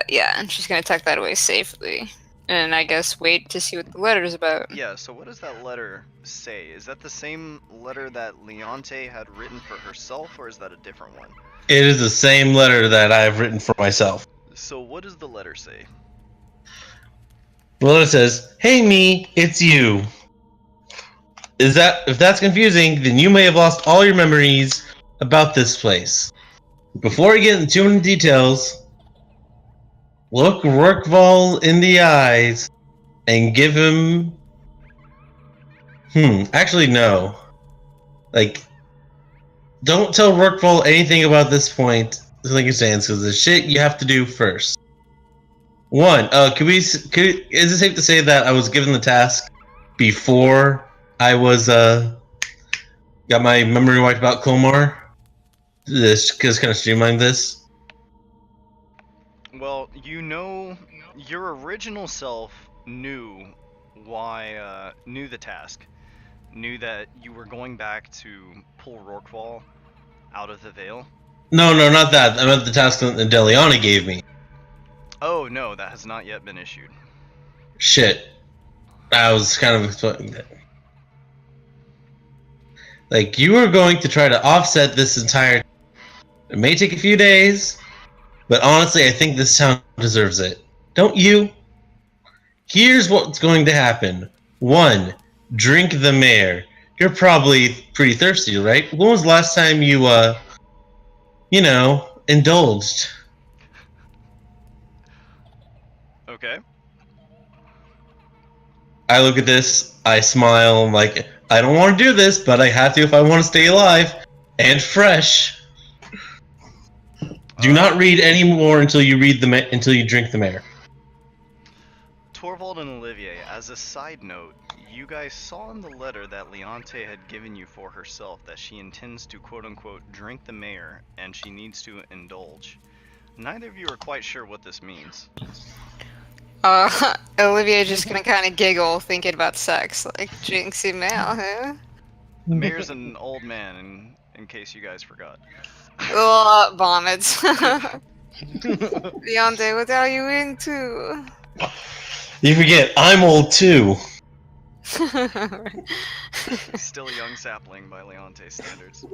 Yeah, and she's gonna tuck that away safely. And I guess wait to see what the letter's about. Yeah, so what does that letter say? Is that the same letter that Leonte had written for herself, or is that a different one? It is the same letter that I've written for myself. So what does the letter say? The letter says, "Hey me, it's you." If that's confusing, then you may have lost all your memories about this place. Before we get into too many details, look Rourkeval in the eyes and give him. Actually, no. Like, don't tell Rourkeval anything about this point. Like you're saying, because the shit you have to do first. One, is it safe to say that I was given the task before I was got my memory wiped about Colmar? This just kind of streamlined this. Well, you know, your original self knew knew the task. Knew that you were going back to pull Rourkeval out of the Veil. No, not that. I meant the task that Deliana gave me. Oh, no, that has not yet been issued. Shit. I was kind of expecting that. Like, you were going to try to offset this entire... It may take a few days, but honestly, I think this town deserves it. Don't you? Here's what's going to happen. 1. Drink the mare. You're probably pretty thirsty, right? When was the last time you, indulged? Okay. I look at this, I smile, I'm like, I don't want to do this, but I have to if I want to stay alive and fresh. Do not read any more until you drink the mare. Torvald and Olivier, as a side note, you guys saw in the letter that Leonte had given you for herself that she intends to quote-unquote drink the mare and she needs to indulge. Neither of you are quite sure what this means. Olivia just gonna kind of giggle thinking about sex, like Jinxie Male, huh? The mayor's an old man, in case you guys forgot. Ugh, vomits. Leonte, what are you into? You forget, I'm old too. Still a young sapling by Leonte's standards.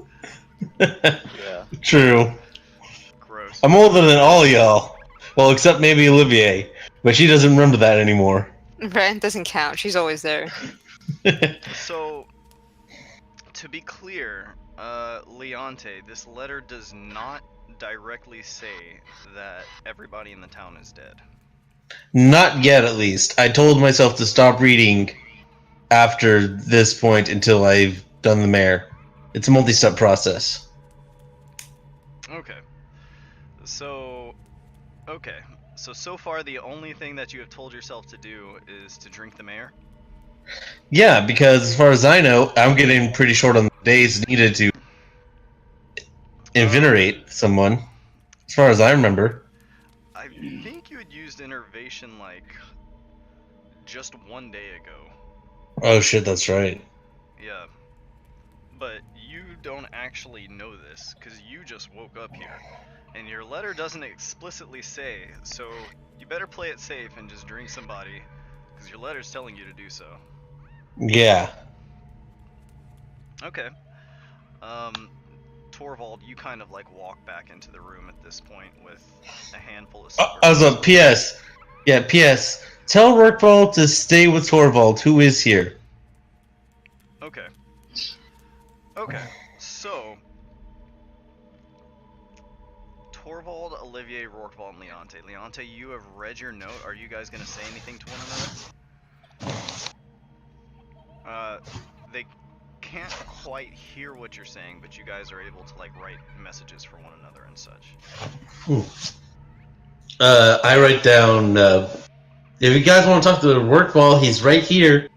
Yeah. True. Gross. I'm older than all y'all. Well, except maybe Olivier. But she doesn't remember that anymore. Right, doesn't count. She's always there. So, to be clear, Leonte, this letter does not directly say that everybody in the town is dead. Not yet, at least. I told myself to stop reading after this point until I've done the mare. It's a multi-step process. Okay. So far the only thing that you have told yourself to do is to drink the mare? Yeah, because as far as I know, I'm getting pretty short on the days needed to invenerate someone. As far as I remember. I think you had used innervation like just 1 day ago. Oh shit, that's right. Yeah. But you don't actually know this, because you just woke up here. And your letter doesn't explicitly say, so you better play it safe and just drink somebody, because your letter's telling you to do so. Yeah. Okay. Torvald, you kind of like walk back into the room at this point with a handful of cigarettes. I was on P.S. Yeah, P.S. Tell Rourkeval to stay with Torvald, who is here. Okay. Okay, so Torvald, Olivier, Rourkeval, and Leonte. Leonte, you have read your note. Are you guys gonna say anything to one another? They can't quite hear what you're saying, but you guys are able to like write messages for one another and such. I write down, if you guys want to talk to Rourkeval, he's right here.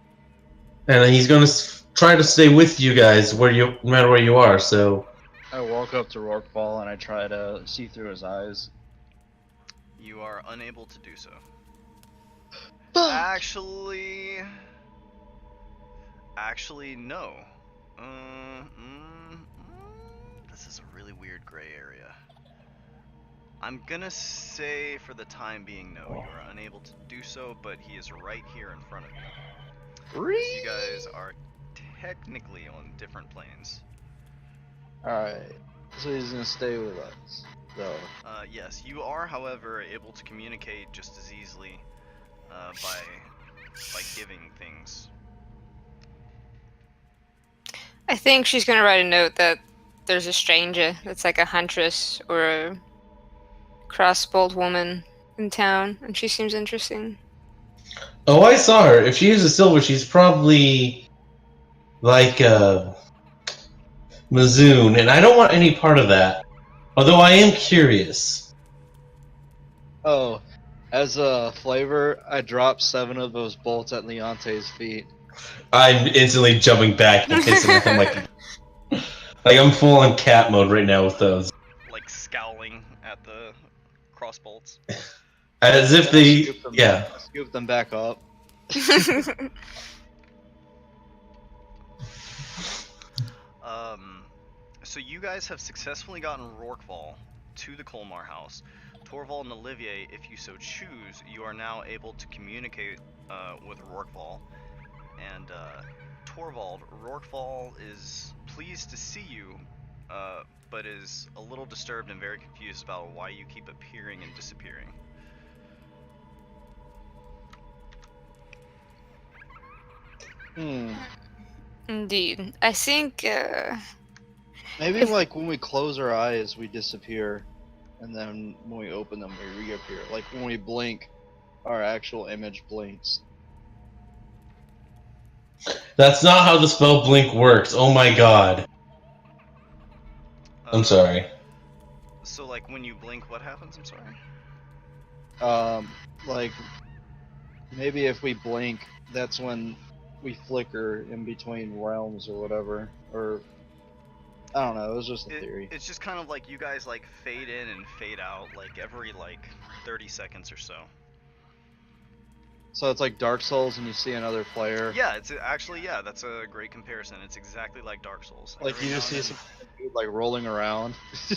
And he's going to try to stay with you guys no matter where you are, so... I walk up to Rourkeval and I try to see through his eyes. You are unable to do so. Actually, Actually, no. This is a really weird gray area. I'm gonna say for the time being, no. You are unable to do so, but he is right here in front of you. You guys are technically on different planes. Alright. So he's gonna stay with us, though. Yes, you are, however, able to communicate just as easily by giving things. I think she's gonna write a note that there's a stranger that's like a huntress or a crossbow woman in town, and she seems interesting. Oh, I saw her. If she uses silver, she's probably like Mizoon, and I don't want any part of that. Although I am curious. Oh, as a flavor, I dropped 7 of those bolts at Leonte's feet. I'm instantly jumping back and hissing at them like I'm full on cat mode right now with those. Like scowling at the crossbolts. As if they, yeah. Scoop them back up. So you guys have successfully gotten Rorqual to the Colmar house. Torvald and Olivier, if you so choose, you are now able to communicate with Rorqual. And Torvald, Rorqual is pleased to see you, but is a little disturbed and very confused about why you keep appearing and disappearing. Indeed. I think, Maybe like when we close our eyes, we disappear, and then when we open them, we reappear. Like when we blink, our actual image blinks. That's not how the spell blink works. Oh my god. I'm sorry. So like when you blink, what happens? I'm sorry. Like maybe if we blink, that's when we flicker in between realms or whatever, or I don't know. It was just a theory. It's just kind of like you guys like fade in and fade out like every like 30 seconds or so. So it's like Dark Souls, and you see another player. Yeah, it's actually that's a great comparison. It's exactly like Dark Souls. Like Every you just now see and some dude like rolling around.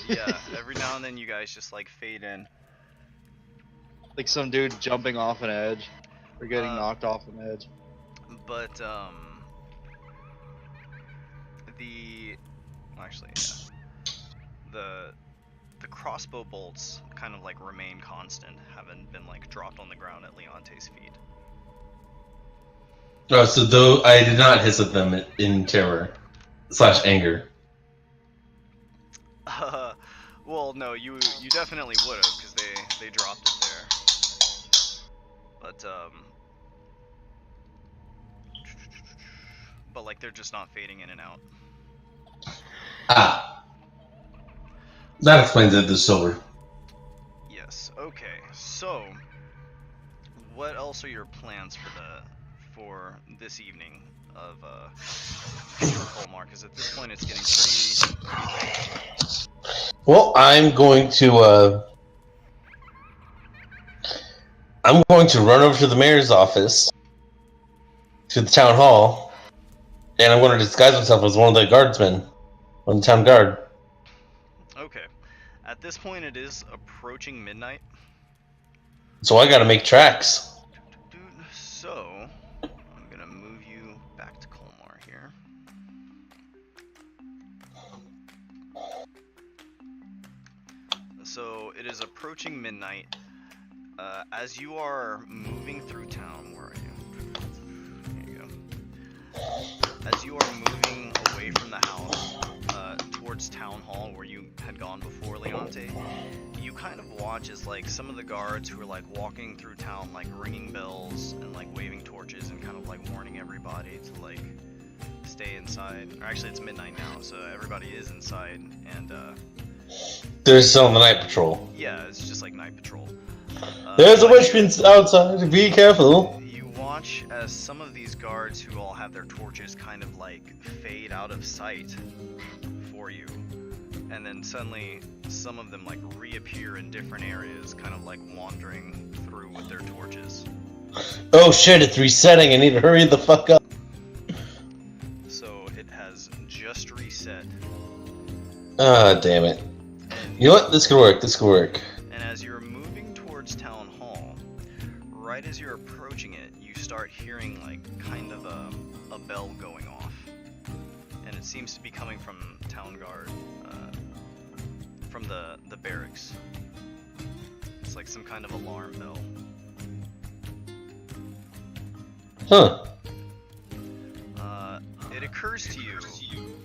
yeah, every now and then you guys just like fade in. Like some dude jumping off an edge, or getting knocked off an edge. But the crossbow bolts kind of like remain constant, haven't been like dropped on the ground at Leonte's feet. Oh, so though I did not hiss at them in terror / anger. Well, no, you definitely would have, because they dropped it there. But like they're just not fading in and out. Ah, that explains it. The silver. Yes. Okay. So, what else are your plans for this evening of Colmar? Because at this point it's getting pretty late. Well, I'm going to run over to the mayor's office, to the town hall, and I'm going to disguise myself as one of the guardsmen on the town guard. Okay. At this point, it is approaching midnight. So I got to make tracks. So, I'm gonna move you back to Colmar here. So it is approaching midnight. As you are moving through town, where are you? Here you go. As you are moving away from the house, towards town hall where you had gone before, Leonte, you kind of watch as like some of the guards who are like walking through town, like ringing bells and like waving torches and kind of like warning everybody to like stay inside. Or actually, it's midnight now, so everybody is inside, and They're still on the night patrol. yeah, it's just like night patrol. There's a witchman outside. Be careful. You watch as some of these guards who all have their torches kind of like fade out of sight for you, and then suddenly some of them like reappear in different areas, kind of like wandering through with their torches. Oh shit! It's resetting. I need to hurry the fuck up. Ah, damn it. And, You know what? This could work. This could work. and as you're moving towards Town Hall, right as you're approaching it, you start hearing like kind of a bell going off. And it seems to be coming from Town Guard, from the barracks. It's like some kind of alarm bell. Huh. It occurs to you,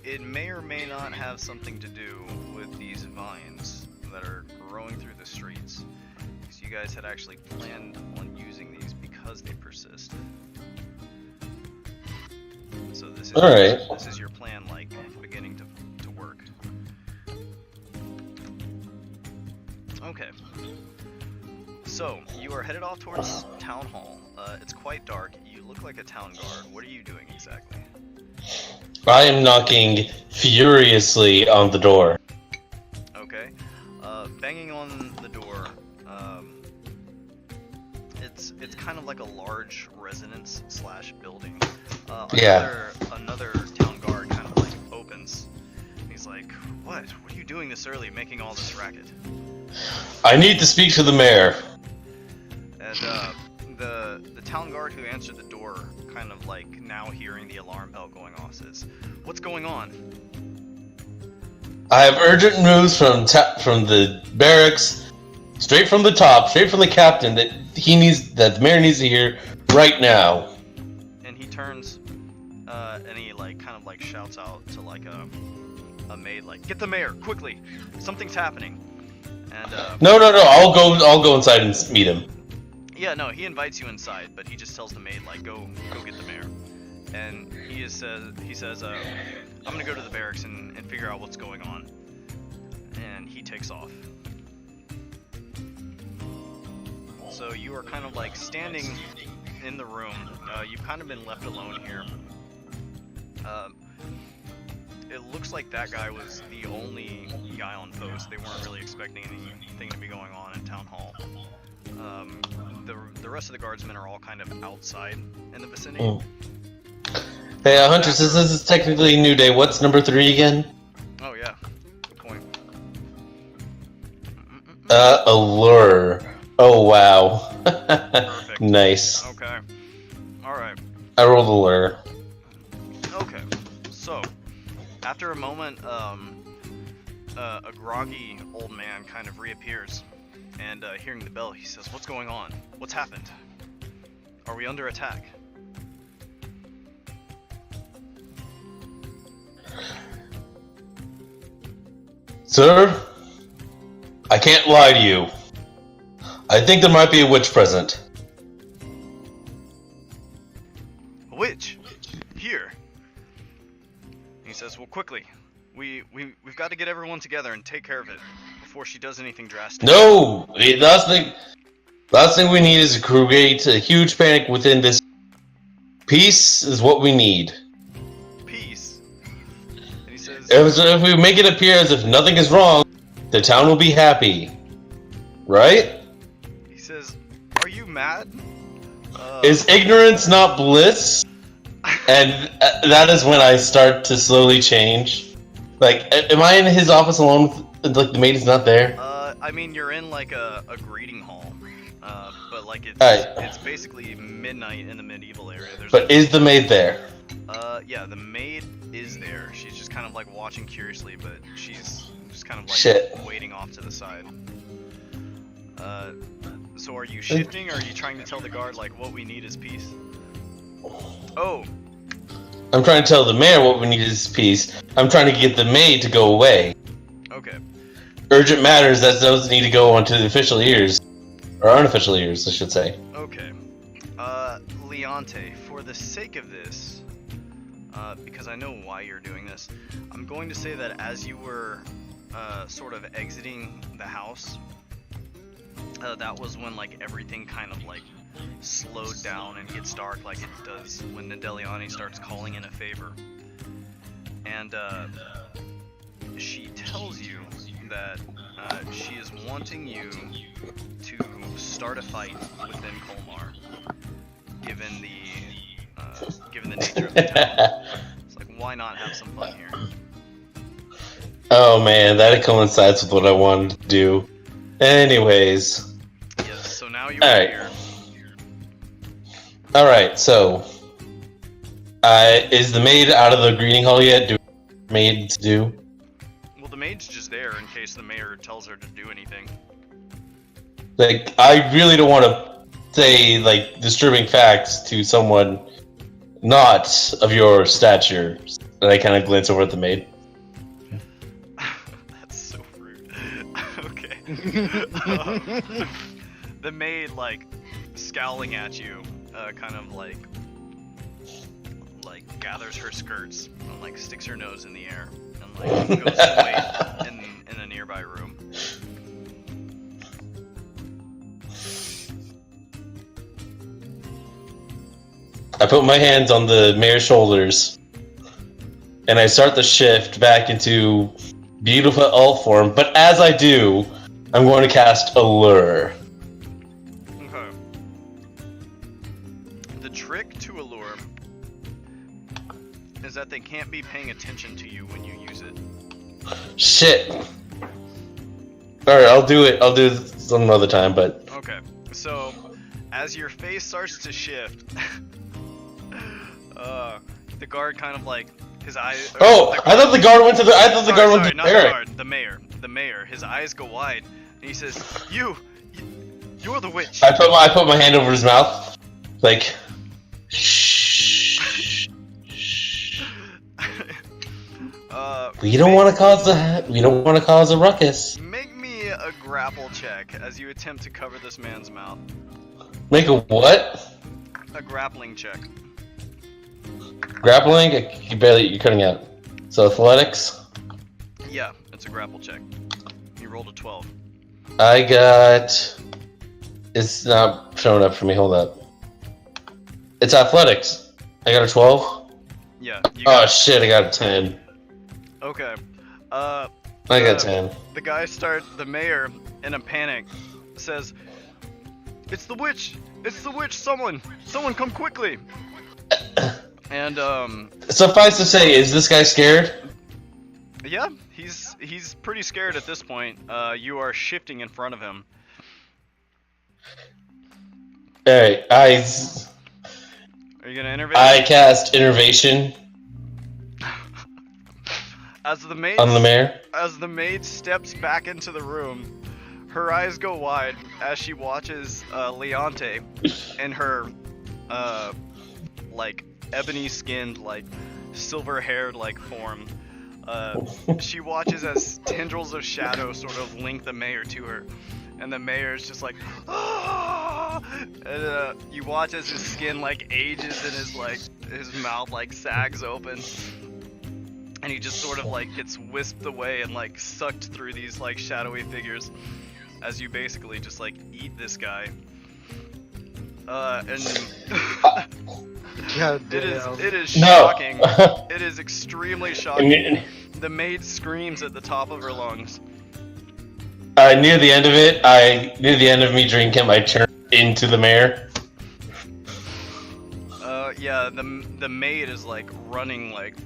it may or may not have something to do with these vines that are growing through the streets. Because you guys had actually planned on using these because they persist. So this is, Alright. this is your plan, like, beginning to work. Okay. So, you are headed off towards Town Hall. It's quite dark. You look like a town guard. What are you doing exactly? I am knocking furiously on the door. Okay. Banging on the door. It's kind of like a large residence slash building. Yeah. Another town guard kind of like opens. He's like, "What? What are you doing this early, making all this racket?" I need to speak to the mayor. And the town guard who answered the door, kind of like now hearing the alarm bell going off, says, "What's going on?" I have urgent news from the barracks, straight from the top, straight from the captain, that the mayor needs to hear right now. And he turns, and he like kind of like shouts out to like a maid, like, "Get the mayor quickly! Something's happening!" And No, I'll go inside and meet him. yeah, no, he invites you inside, but he just tells the maid, like, go get the mayor. And he says, "I'm gonna go to the barracks and figure out what's going on." And he takes off. So you are kind of like standing in the room. You've kind of been left alone here. It looks like that guy was the only guy on post. They weren't really expecting anything to be going on in Town Hall. The rest of the guardsmen are all kind of outside in the vicinity. Mm. Hey, Hunter, since this is technically New Day, what's number 3 again? Oh yeah, good point. Allure. Oh, wow. Perfect. Nice. Okay. Alright. I rolled allure. Okay. So, after a moment, a groggy old man kind of reappears. And hearing the bell, he says, "What's going on? What's happened? Are we under attack?" Sir, I can't lie to you. I think there might be a witch present. "A witch? Here?" He says, "Well, quickly. We've got to get everyone together and take care of it before she does anything drastic." No! The last thing we need is to create a huge panic within this. Peace is what we need. Peace. And he says, If we make it appear as if nothing is wrong, the town will be happy. Right? he says, "Are you mad?" Is ignorance not bliss? And that is when I start to slowly change. Like, am I in his office alone? Like, the maid is not there? I mean, you're in like a greeting hall, but like Alright. it's basically midnight in the medieval area. But is the maid there? Yeah, the maid is there. She's just kind of like watching curiously, but she's just kind of like Shit. waiting off to the side. So are you shifting, or are you trying to tell the guard like what we need is peace? Oh, I'm trying to tell the mayor what we need is peace. I'm trying to get the maid to go away. okay. Urgent matters that those need to go onto the official ears. Or unofficial ears, I should say. Okay. Leonte, for the sake of this, because I know why you're doing this, I'm going to say that as you were sort of exiting the house, that was when like everything kind of like slowed down and gets dark like it does when Nadeliani starts calling in a favor. And she tells you that she is wanting you to start a fight within Colmar, given the nature of the town. It's like, why not have some fun here? Oh man, that coincides with what I wanted to do. Anyways. Yes, so now you All are right. here. Alright, so... is the maid out of the greeting hall yet? Do maids do? Well, the maid's just there in case the mayor tells her to do anything. Like, I really don't want to say, like, disturbing facts to someone not of your stature. And I kind of glance over at the maid. That's so rude. Okay. The maid, like, scowling at you, kind of like gathers her skirts and like sticks her nose in the air and like goes to wait in a nearby room. I put my hands on the mayor's shoulders, and I start the shift back into beautiful elf form. But as I do, I'm going to cast Allure. Okay. The trick to allure is that they can't be paying attention to you when you use it. Shit. Alright, I'll do it. I'll do it some other time, but... Okay, so as your face starts to shift, the guard kind of like his eyes. Oh, I thought the guard went to the. I thought the guard went to the not the barrack. guard, the mayor. The mayor. His eyes go wide, and he says, "You're the witch." I put my hand over his mouth, like. Shh. We don't want to cause a ruckus. Make me a grapple check as you attempt to cover this man's mouth. Make a what? A grappling check. Grappling? You're cutting out. So athletics. Yeah, it's a grapple check. You rolled a 12. I got. It's not showing up for me. Hold up. It's athletics. I got a 12. Yeah. Oh shit! I got a 10. Okay. I got 10. The mayor, in a panic, says, "It's the witch! It's the witch! Someone come quickly!" And Suffice to say, is this guy scared? yeah, he's pretty scared at this point. You are shifting in front of him. Alright, Are you gonna intervene? I cast Innervation As the maid on the mayor. As the maid steps back into the room, her eyes go wide as she watches Leonte in her like ebony-skinned, like silver-haired, like form. She watches as tendrils of shadow sort of link the mayor to her, and the mayor is just like, ah! And you watch as his skin like ages and his mouth like sags open. And he just sort of like gets whisked away and like sucked through these like shadowy figures as you basically just like eat this guy. And God it damn. is No. shocking. It is extremely shocking. Near The maid screams at the top of her lungs. near the end of it, near the end of me drinking, I turn into the mayor. Yeah, the maid is like running like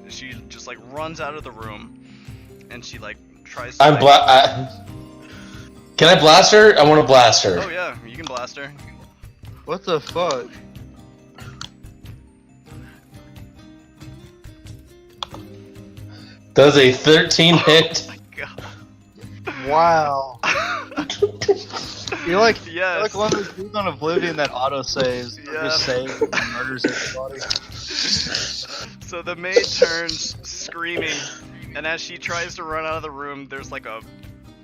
she just like runs out of the room, and she like tries to. Can I blast her? I want to blast her. Oh yeah, you can blast her. What the fuck? Does a 13 hit? Oh my god. Wow. You're like, Yes. you're like one of those dudes on Oblivion that auto saves. Yeah. Just saves and murders everybody. So the maid turns screaming, and as she tries to run out of the room, there's like a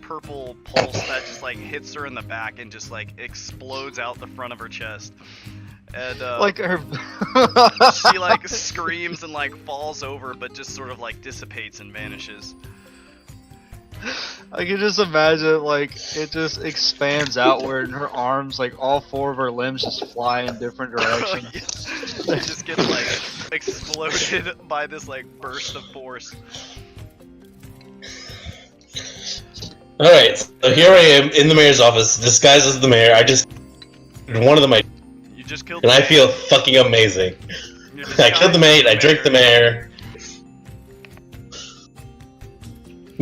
purple pulse that just like hits her in the back and just like explodes out the front of her chest. And Like her. she like screams and like falls over, but just sort of like dissipates and vanishes. I can just imagine like it just expands outward and her arms, like all four of her limbs just fly in different directions. She just gets like exploded by this like burst of force. Alright, so here I am in the mayor's office, disguised as the mayor. I just. One of them I. You just killed. And the I maid. feel fucking amazing. You're I killed the maid, I drank the mayor.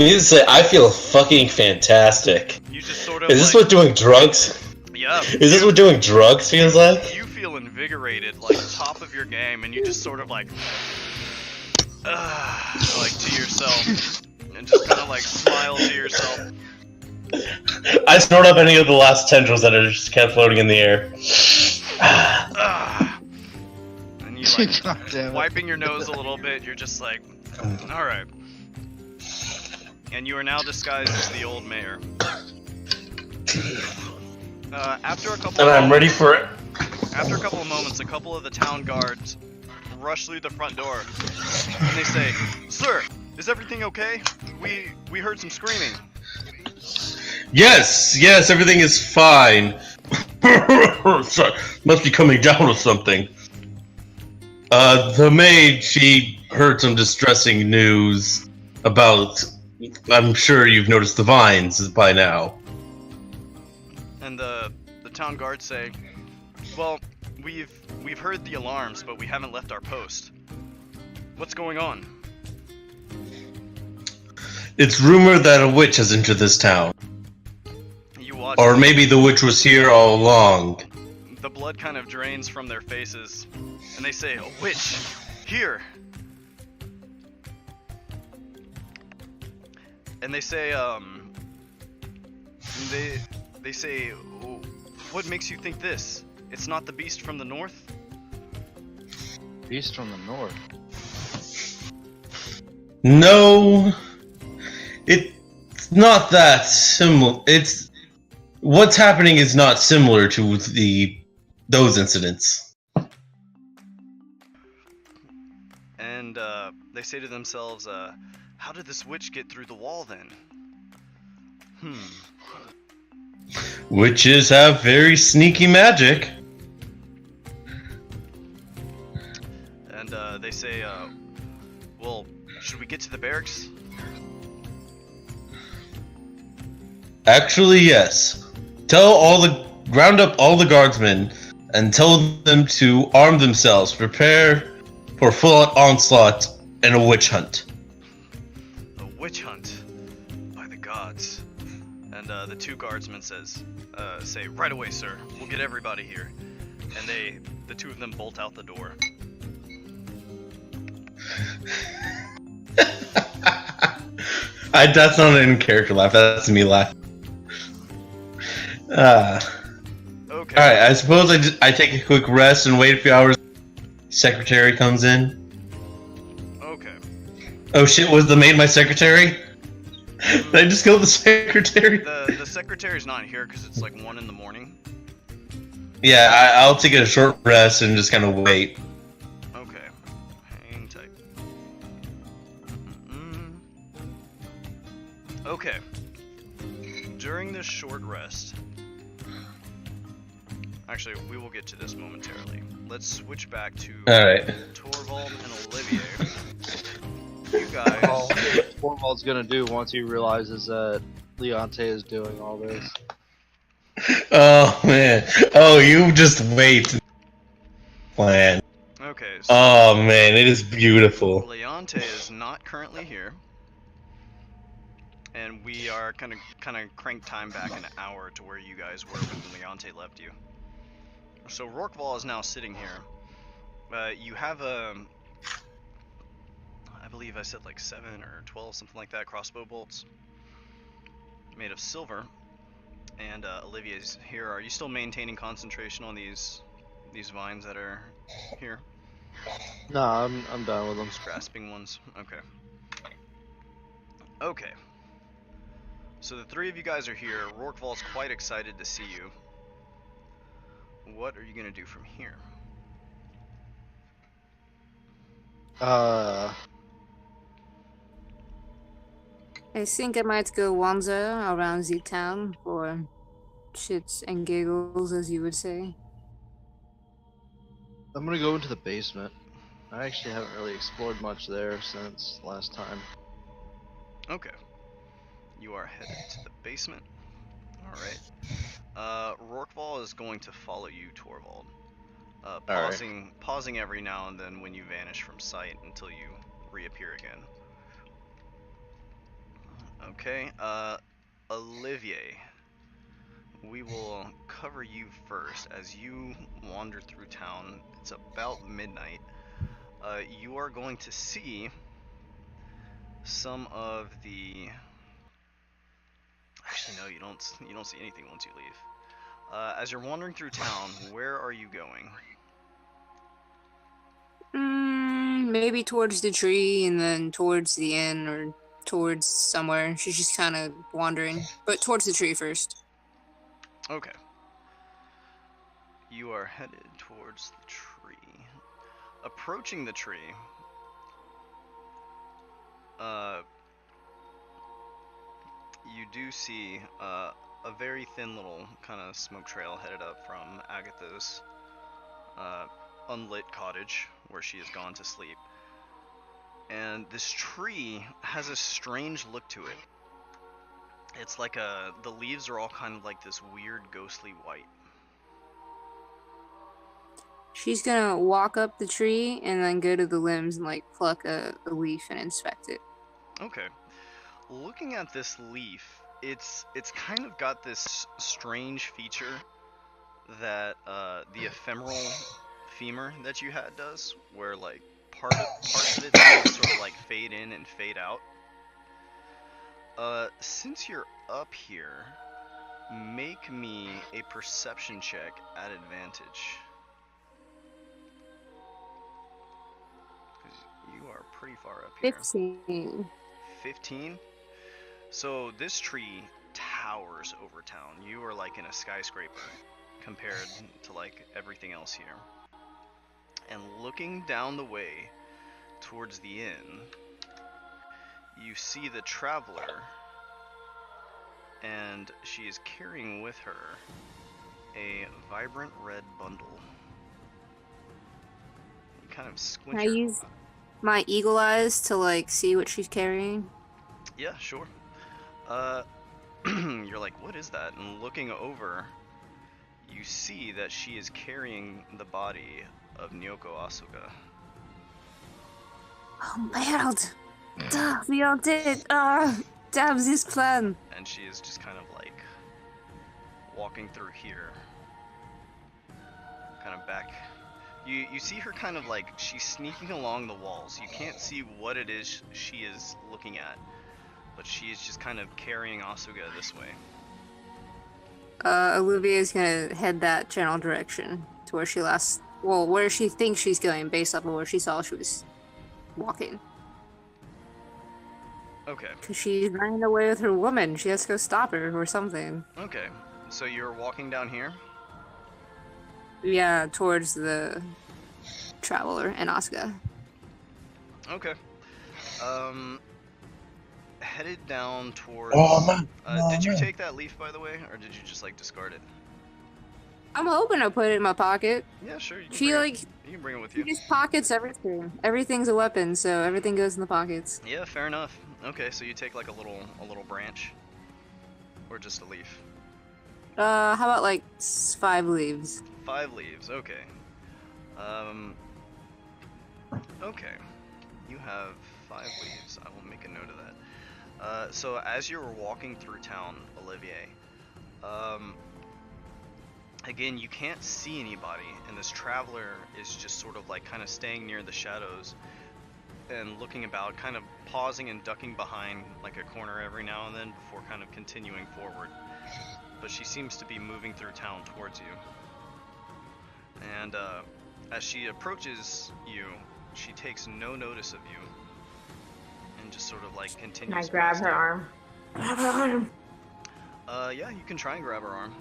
Needless to say, I feel fucking fantastic. You just sort of Is this what doing drugs? Yeah. Is this what doing drugs feels like? You feel invigorated, like top of your game, and you just sort of like to yourself, and just kind of like smile to yourself. I snort up any of the last tendrils that are just kept floating in the air. And you like God damn it. wiping your nose a little bit. You're just like, all right. And you are now disguised as the old mayor. After a couple. And I'm ready for it. After a couple of moments, a couple of the town guards rush through the front door, and they say, "Sir, is everything okay? We heard some screaming." Yes, everything is fine. Sorry, must be coming down with something. The maid, she heard some distressing news about. I'm sure you've noticed the vines by now. And the town guards say, "Well, we've heard the alarms, but we haven't left our post. What's going on?" It's rumored that a witch has entered this town. You watch. Or maybe the witch was here all along. The blood kind of drains from their faces, and they say, "A witch here." And they say, they say, "What makes you think this? It's not the beast from the north?" Beast from the north. No, it's not that similar. It's what's happening is not similar to those incidents. And they say to themselves, "How did this witch get through the wall then?" Witches have very sneaky magic. And they say, "Well, should we get to the barracks?" Actually, yes. Round up all the guardsmen and tell them to arm themselves, prepare for full onslaught and a witch hunt. A witch hunt, by the gods. And the two guardsmen say, "Right away, sir. We'll get everybody here." And the two of them bolt out the door. That's not an in-character laugh. That's me laughing. Okay. All right. I suppose I take a quick rest and wait a few hours. Secretary comes in. Okay. Oh shit! Was the maid my secretary? Did I just kill the secretary? The secretary's not here because it's like 1 in the morning. Yeah, I'll take a short rest and just kind of wait. Okay. Hang tight. Okay. During this short rest. Actually, we will get to this momentarily. Let's switch back to Alright. Torvald and Olivier. You guys. All Torvald's gonna do once he realizes that Leonte is doing all this. Oh man. Oh, you just wait. Plan. Okay. So Oh man, it is beautiful. Leonte is not currently here, and we are kind of crank time back an hour to where you guys were when Leonte left you. So Rorqual is now sitting here. You have I believe I said like 7 or 12, something like that, crossbow bolts made of silver. And Olivier's here. Are you still maintaining concentration on these vines that are here? No, I'm done with them. These grasping ones. Okay. Okay. So the three of you guys are here. Rorqual's quite excited to see you. What are you gonna do from here? I think I might go wander around the town for shits and giggles, as you would say. I'm gonna go into the basement. I actually haven't really explored much there since last time. Okay. You are headed to the basement. Alright. Rorqual is going to follow you, Torvald. Pausing every now and then when you vanish from sight until you reappear again. Okay, Olivier, we will cover you first as you wander through town. It's about midnight. You are going to see some of the. Actually, no, you don't. You don't see anything once you leave. As you're wandering through town, where are you going? Maybe towards the tree and then towards the inn or towards somewhere. She's just kind of wandering, but towards the tree first. Okay. You are headed towards the tree. Approaching the tree, uh, you do see a very thin little kind of smoke trail headed up from Agatha's unlit cottage where she has gone to sleep. And this tree has a strange look to it. It's like the leaves are all kind of like this weird ghostly white. She's gonna walk up the tree and then go to the limbs and like pluck a leaf and inspect it. Okay. Looking at this leaf, it's kind of got this strange feature that the ephemeral femur that you had does, where like parts of it seem to sort of like fade in and fade out. Since you're up here, make me a perception check at advantage. 'Cause you are pretty far up here. 15. 15? So this tree towers over town. You are like in a skyscraper compared to like everything else here. And looking down the way towards the inn, you see the traveler, and she is carrying with her a vibrant red bundle. You kind of squint Can I use my eagle eyes to like see what she's carrying? Yeah, sure. You're like, what is that? And looking over, you see that she is carrying the body of Nyoko Asuka. Oh man, duh, we all did. Damn this plan. And she is just kind of like walking through here. Kind of back. You see her kind of like, she's sneaking along the walls. You can't see what it is she is looking at, but she is just kind of carrying Asuka this way. Olivia's gonna head that general direction to where she last. Well, where she thinks she's going based off of where she saw she was walking. Okay. Because she's running away with her woman. She has to go stop her or something. Okay. So you're walking down here? Yeah, towards the traveler and Asuka. Okay. Headed down towards. Oh, man. Did you take that leaf, by the way, or did you just like discard it? I'm hoping to put it in my pocket. Yeah, sure. You can She bring like it, you can bring it with she you. just pockets everything. Everything's a weapon, so everything goes in the pockets. Yeah, fair enough. Okay, so you take like a little branch, or just a leaf. How about like 5 leaves? 5 leaves. Okay. Okay. You have 5 leaves. I will make a note of that. So as you're walking through town, Olivier, again, you can't see anybody, and this traveler is just sort of like kind of staying near the shadows and looking about, kind of pausing and ducking behind like a corner every now and then before kind of continuing forward. But she seems to be moving through town towards you. And as she approaches you, she takes no notice of you and just sort of like continues. Can I grab past her you. arm? Grab her arm. Yeah, you can try and grab her arm.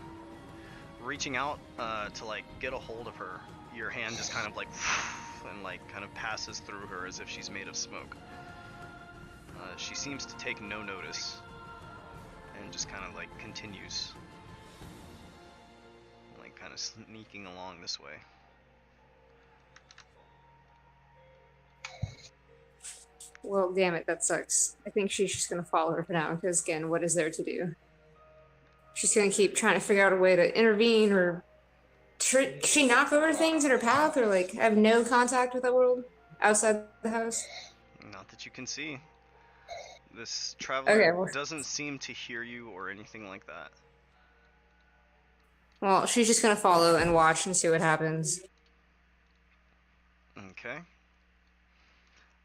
Reaching out to like get a hold of her, your hand just kind of like and like kind of passes through her as if she's made of smoke. She seems to take no notice and just kind of like continues, like kind of sneaking along this way. Well, damn it, that sucks. I think she's just gonna follow her for now, because again, what is there to do? She's gonna keep trying to figure out a way to intervene, or she knock over things in her path, or like have no contact with that world outside the house. Not that you can see. This traveler Okay, well, doesn't seem to hear you or anything like that. well, she's just gonna follow and watch and see what happens. Okay.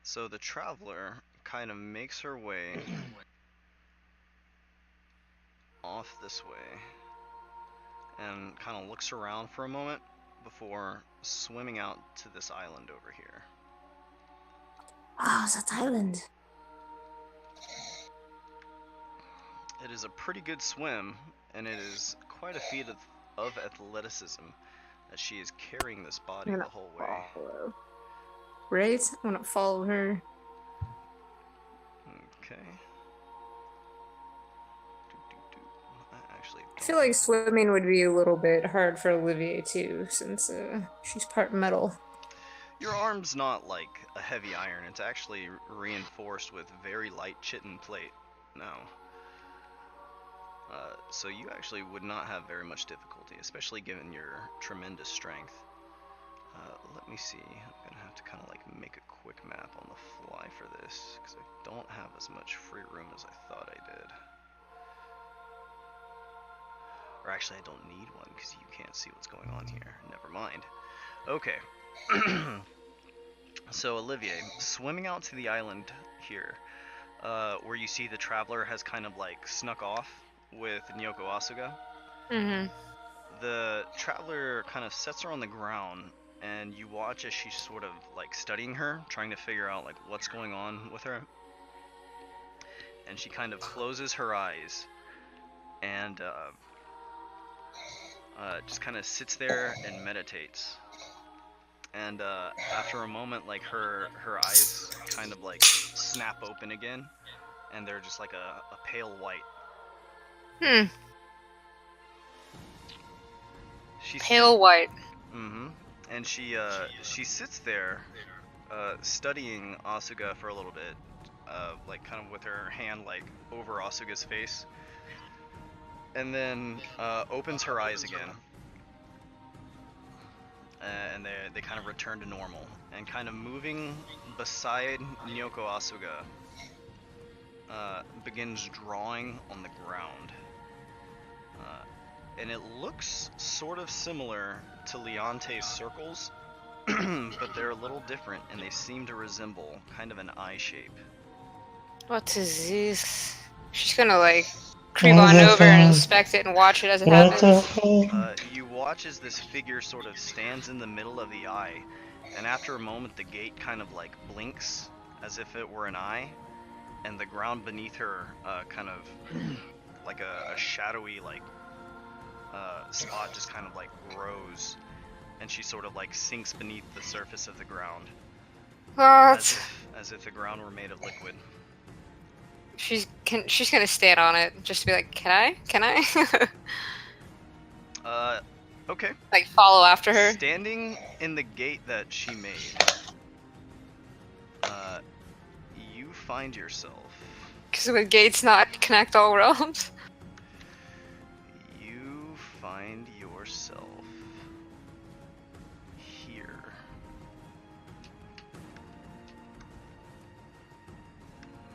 So the traveler kind of makes her way off this way and kind of looks around for a moment before swimming out to this island over here. Oh, that island. It is a pretty good swim, and it is quite a feat of athleticism that she is carrying this body I'm the gonna whole way. follow. Right? I'm gonna follow her. Okay. Actually, I feel like swimming would be a little bit hard for Olivier too, since she's part metal. your arm's not like a heavy iron. It's actually reinforced with very light chitin plate. No. So you actually would not have very much difficulty, especially given your tremendous strength. Let me see. I'm gonna have to kind of like make a quick map on the fly for this, because I don't have as much free room as I thought I did. Or actually, I don't need one, because you can't see what's going on here. Never mind. Okay. So, Olivier, swimming out to the island here, where you see the traveler has kind of like snuck off with Nyoko Asuga. Mm-hmm. The traveler kind of sets her on the ground, and you watch as she's sort of like studying her, trying to figure out like what's going on with her. And she kind of closes her eyes and just kind of sits there and meditates. And after a moment, like her eyes kind of like snap open again, and they're just like a pale white. Hmm. She's Pale white. Mm-hmm. And she sits there, studying Asuga for a little bit, like kind of with her hand like over Asuga's face, and then opens her eyes again, and they kind of return to normal, and kind of moving beside Nyoko Asuga, begins drawing on the ground. And it looks sort of similar to Leonte's circles, but they're a little different, and they seem to resemble kind of an eye shape. What is this? She's gonna like creep What on the over and fuck? inspect it and watch it as it What the happens. fuck? You watch as this figure sort of stands in the middle of the eye, and after a moment the gate kind of like blinks as if it were an eye, and the ground beneath her kind of like a shadowy like spot just kind of like grows, and she sort of like sinks beneath the surface of the ground, What? as if the ground were made of liquid. She's gonna stand on it just to be like, can I? Okay. Like follow after her. Standing in the gate that she made, you find yourself. Because would gates not connect all realms? You find yourself here.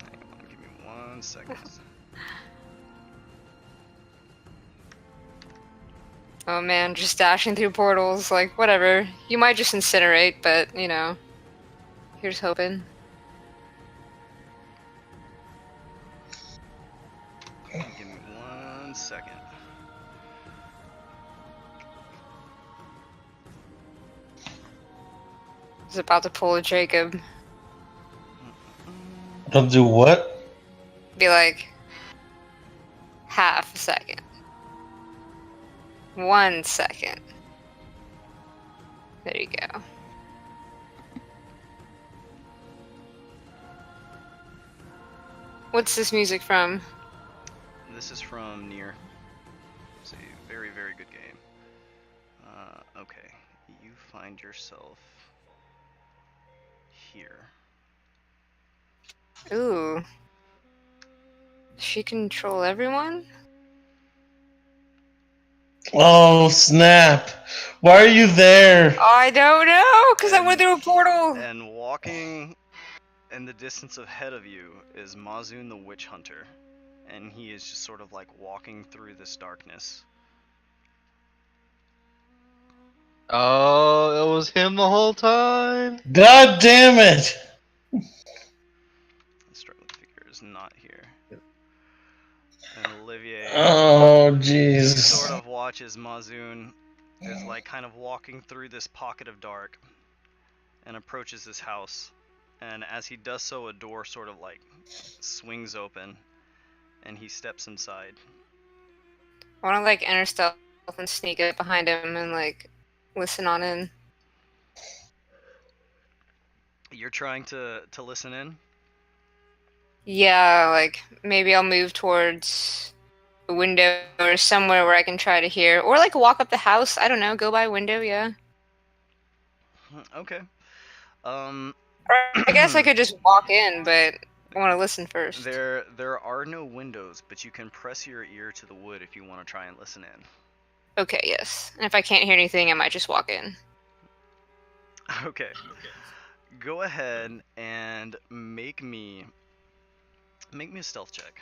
Hang on, give me 1 second. Oh man, just dashing through portals, like whatever. You might just incinerate, but you know, here's hoping. Give me 1 second. He's about to pull a Jacob. Don't do what? Be like, half a second. 1 second. There you go. What's this music from? This is from Nier. It's a very, very good game. Okay, you find yourself here. Ooh. Does she control everyone? Oh snap! Why are you there? I don't know, because I went through a portal. And walking in the distance ahead of you is Mazun the Witch Hunter, and he is just sort of like walking through this darkness. Oh, it was him the whole time. God damn it! The struggling figure is not here. And Olivier, Oh, you jeez. sort of watch as Mazun is like kind of walking through this pocket of dark and approaches this house. And as he does so, a door sort of like swings open and he steps inside. I want to like enter stealth and sneak up behind him and like listen on in. You're trying to listen in? Yeah, like maybe I'll move towards a window or somewhere where I can try to hear, or like walk up the house. I don't know, go by a window. Yeah. Okay. Or I guess I could just walk in, but I want to listen first. There are no windows, but you can press your ear to the wood if you want to try and listen in. Okay, yes. And if I can't hear anything, I might just walk in. Okay. Go ahead and make me a stealth check.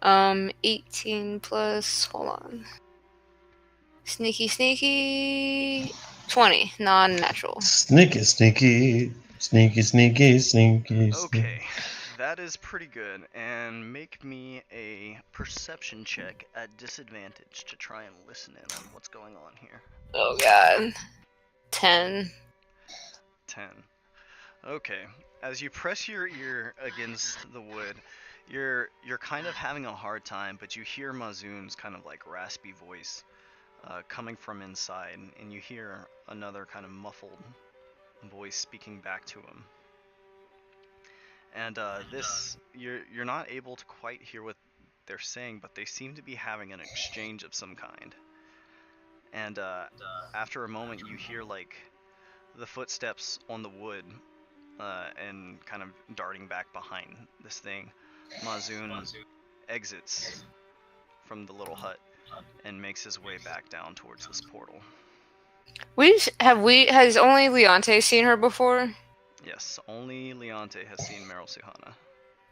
18 plus, hold on. Sneaky. 20, non-natural. Sneaky, sneaky. Sneaky, sneaky, sneaky. Okay. That is pretty good. And make me a perception check at disadvantage to try and listen in on what's going on here. Oh god. 10. 10. Okay. As you press your ear against the wood, you're kind of having a hard time, but you hear Mazun's kind of like raspy voice coming from inside, and you hear another kind of muffled voice speaking back to him. And this, you're not able to quite hear what they're saying, but they seem to be having an exchange of some kind. And after a moment, you hear like the footsteps on the wood, and kind of darting back behind this thing. Mazun exits from the little hut and makes his way back down towards this portal. Has only Leonte seen her before? Yes, only Leonte has seen Meryl Suhana.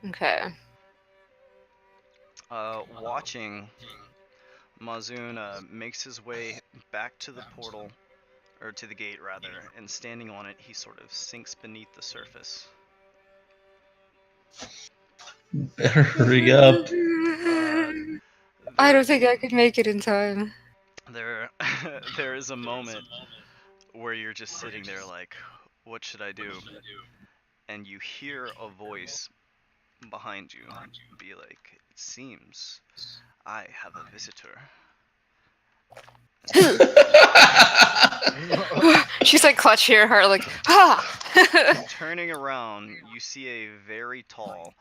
Okay. Watching, Mazun makes his way back to the portal, or to the gate rather, and standing on it, he sort of sinks beneath the surface. Better hurry up. I don't think I could make it in time. There is a moment where you're just sitting there like, what should I do? And you hear a voice behind you be like, it seems I have a visitor. She's like clutching her heart, like, ah! Turning around, you see a very tall,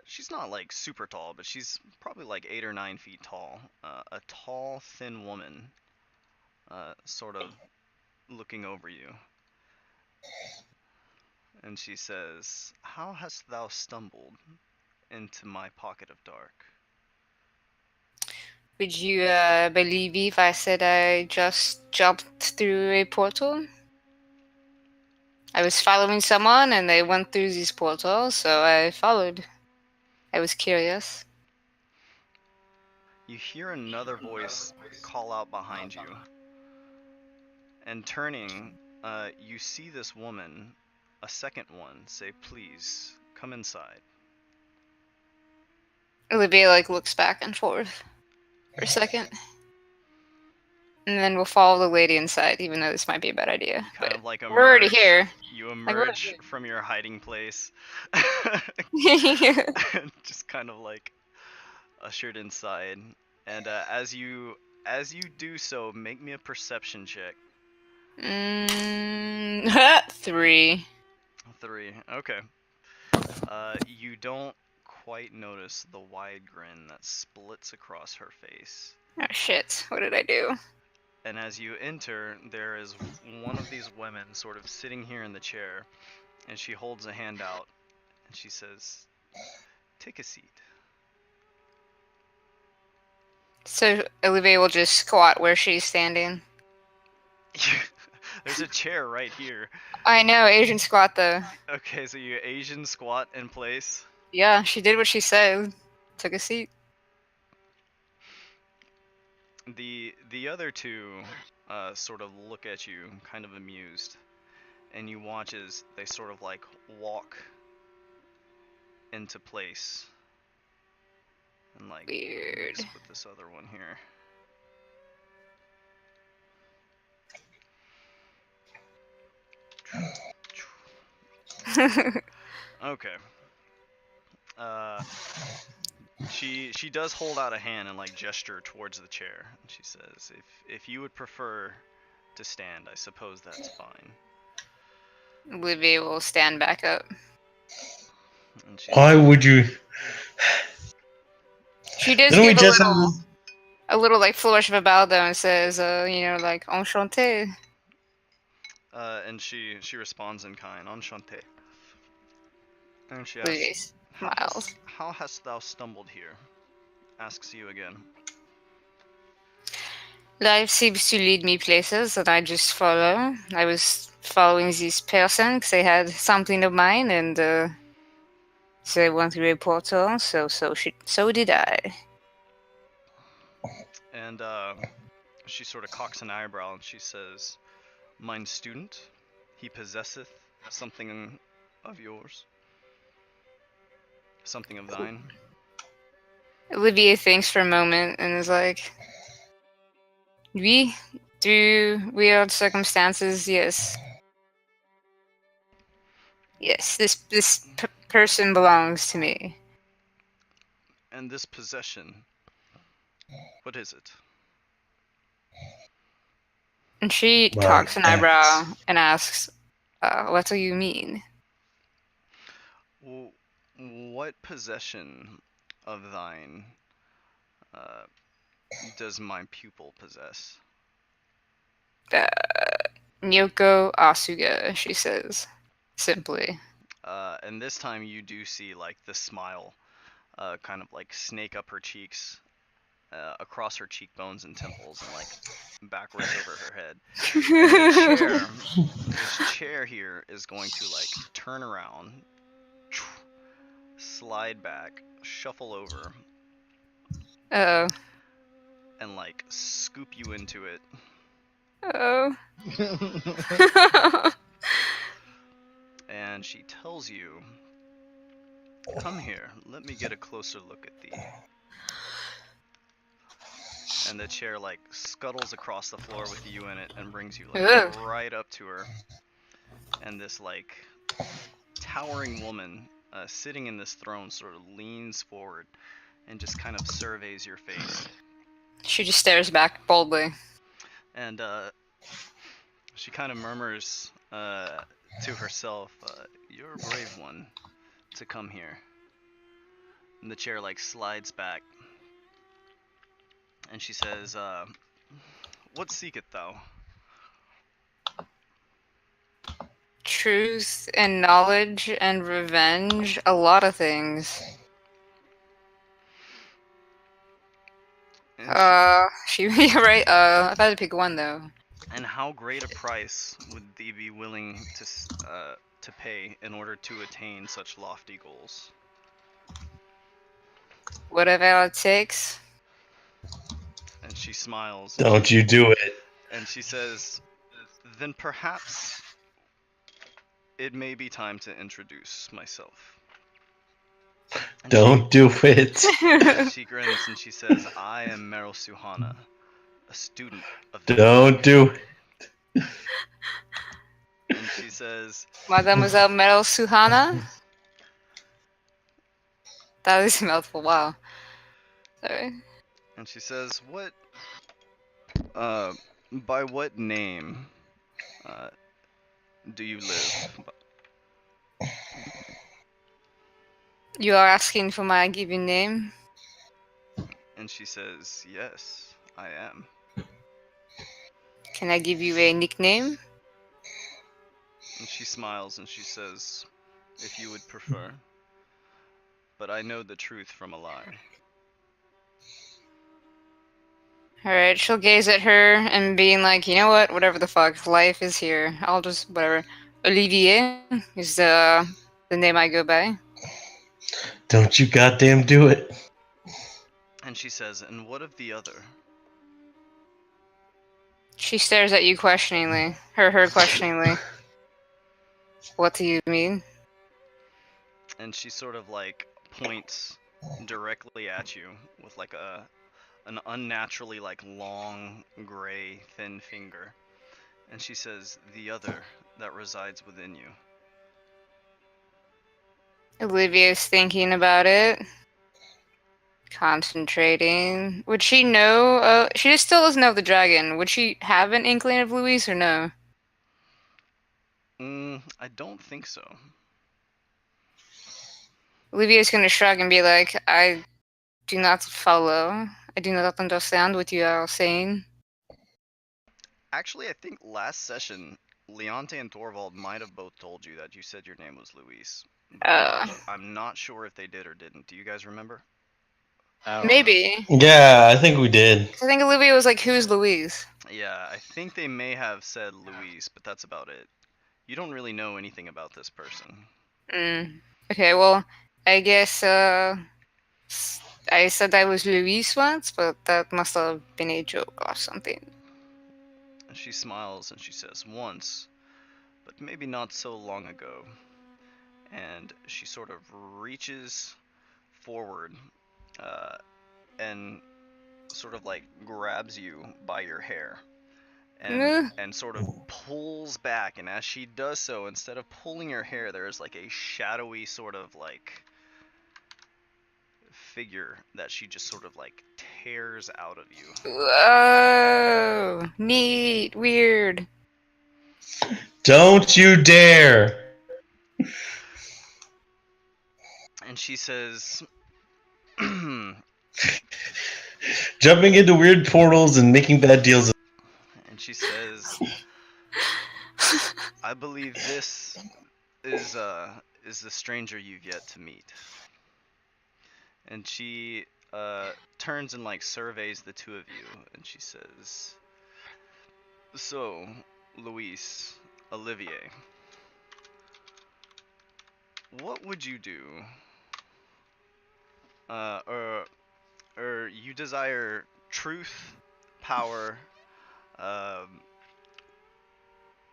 she's not like super tall, but she's probably like 8 or 9 feet tall. A tall, thin woman, sort of looking over you. And she says, how hast thou stumbled into my pocket of dark? Would you believe me if I said I just jumped through a portal? I was following someone and they went through these portals, so I followed. I was curious. You hear another voice call out behind you. And turning, you see this woman, a second one, say, please, come inside. Olivia like looks back and forth for a second. And then we'll follow the lady inside, even though this might be a bad idea. Kind But of like we're already here. You emerge from your hiding place. Just kind of like ushered inside. And as you do so, make me a perception check. 3. 3. Okay. You don't quite notice the wide grin that splits across her face. Oh shit, what did I do? And as you enter, there is one of these women sort of sitting here in the chair, and she holds a hand out, and she says, take a seat. So Olivia will just squat where she's standing. There's a chair right here. I know, Asian squat though. Okay, so you Asian squat in place. Yeah, she did what she said. Took a seat. The other two sort of look at you, kind of amused, and you watch as they sort of like walk into place. And like, Weird. let's put this other one here. Okay. She does hold out a hand and like gesture towards the chair. And she says, "If you would prefer to stand, I suppose that's fine." Olivia will stand back up. And she Why says, would you? She does Didn't we give just a little like flourish of a bow though, and says, like enchanté. and she responds in kind, "Enchanté." And she Olivia asks, smiles. how hast thou stumbled here?" Asks you again. Life seems to lead me places that I just follow. I was following this person because they had something of mine, and they went through a portal, so did I. And she sort of cocks an eyebrow and she says, "Mine student, he possesseth something of yours, something of thine." Olivia thinks for a moment and is like, "We, through weird circumstances, yes. Yes, this person belongs to me." "And this possession, what is it?" And she Well, cocks an eyebrow and asks, "What do you mean?" What possession of thine uh, does my pupil possess?" Nyoko Asuga, she says, simply. And this time you do see like the smile kind of like snake up her cheeks, across her cheekbones and temples, and like backwards over her head. And this chair here is going to like turn around, slide back, shuffle over, Oh. and like scoop you into it. Oh. And she tells you, "Come here, let me get a closer look at thee." And the chair like scuttles across the floor with you in it and brings you like Ugh. right up to her. And this like towering woman sitting in this throne sort of leans forward and just kind of surveys your face. She just stares back boldly. And she kind of murmurs to herself, "You're a brave one to come here." And the chair like slides back. And she says, "What seeketh thou?" Truth and knowledge and revenge, a lot of things. And Yeah, right. I've had to pick one though. and how great a price would thee be willing to pay in order to attain such lofty goals? Whatever it takes. And she smiles. Don't you do it. And she says, "Then perhaps it may be time to introduce myself." And Don't do it. she grins and she says, "I am Meryl Suhana, a student of the Don't do it. And she says, Mademoiselle Meryl Suhana? That is a mouthful, wow. Sorry. and she says, by what name do you live?" You are asking for my given name? And she says, "Yes, I am." Can I give you a nickname? And she smiles and she says, "If you would prefer. But I know the truth from a lie." Alright, she'll gaze at her and being like, you know what? Whatever the fuck, life is here. I'll just whatever. Olivier is the name I go by. Don't you goddamn do it. And she says, "And what of the other?" She stares at you questioningly. Her questioningly. What do you mean? And she sort of like points directly at you with like an unnaturally like long gray thin finger. And she says, "The other that resides within you." Olivia's thinking about it. Concentrating. Would she know? She just still doesn't know the dragon. Would she have an inkling of Louise or no? I don't think so. Olivia's gonna shrug and be like, I do not follow. I do not understand what you are saying. Actually, I think last session, Leonte and Thorvald might have both told you that you said your name was Luis. But I'm not sure if they did or didn't. Do you guys remember? I don't know. Maybe. Yeah, I think we did. 'Cause I think Olivia was like, who's Louise? Yeah, I think they may have said Luis, but that's about it. You don't really know anything about this person. Okay, well, I guess, I said I was Louise once, but that must have been a joke or something. And she smiles and she says, "Once, but maybe not so long ago." And she sort of reaches forward and sort of like grabs you by your hair and sort of pulls back. And as she does so, instead of pulling your hair, there is like a shadowy sort of like figure that she just sort of like tears out of you. Whoa! Neat! Weird! Don't you dare. And she says, Jumping into weird portals and making bad deals. and she says, "I believe this is the stranger you've yet to meet." And she turns and like surveys the two of you, and she says, "So, Luis, Olivier, what would you do? Or you desire truth, power, um,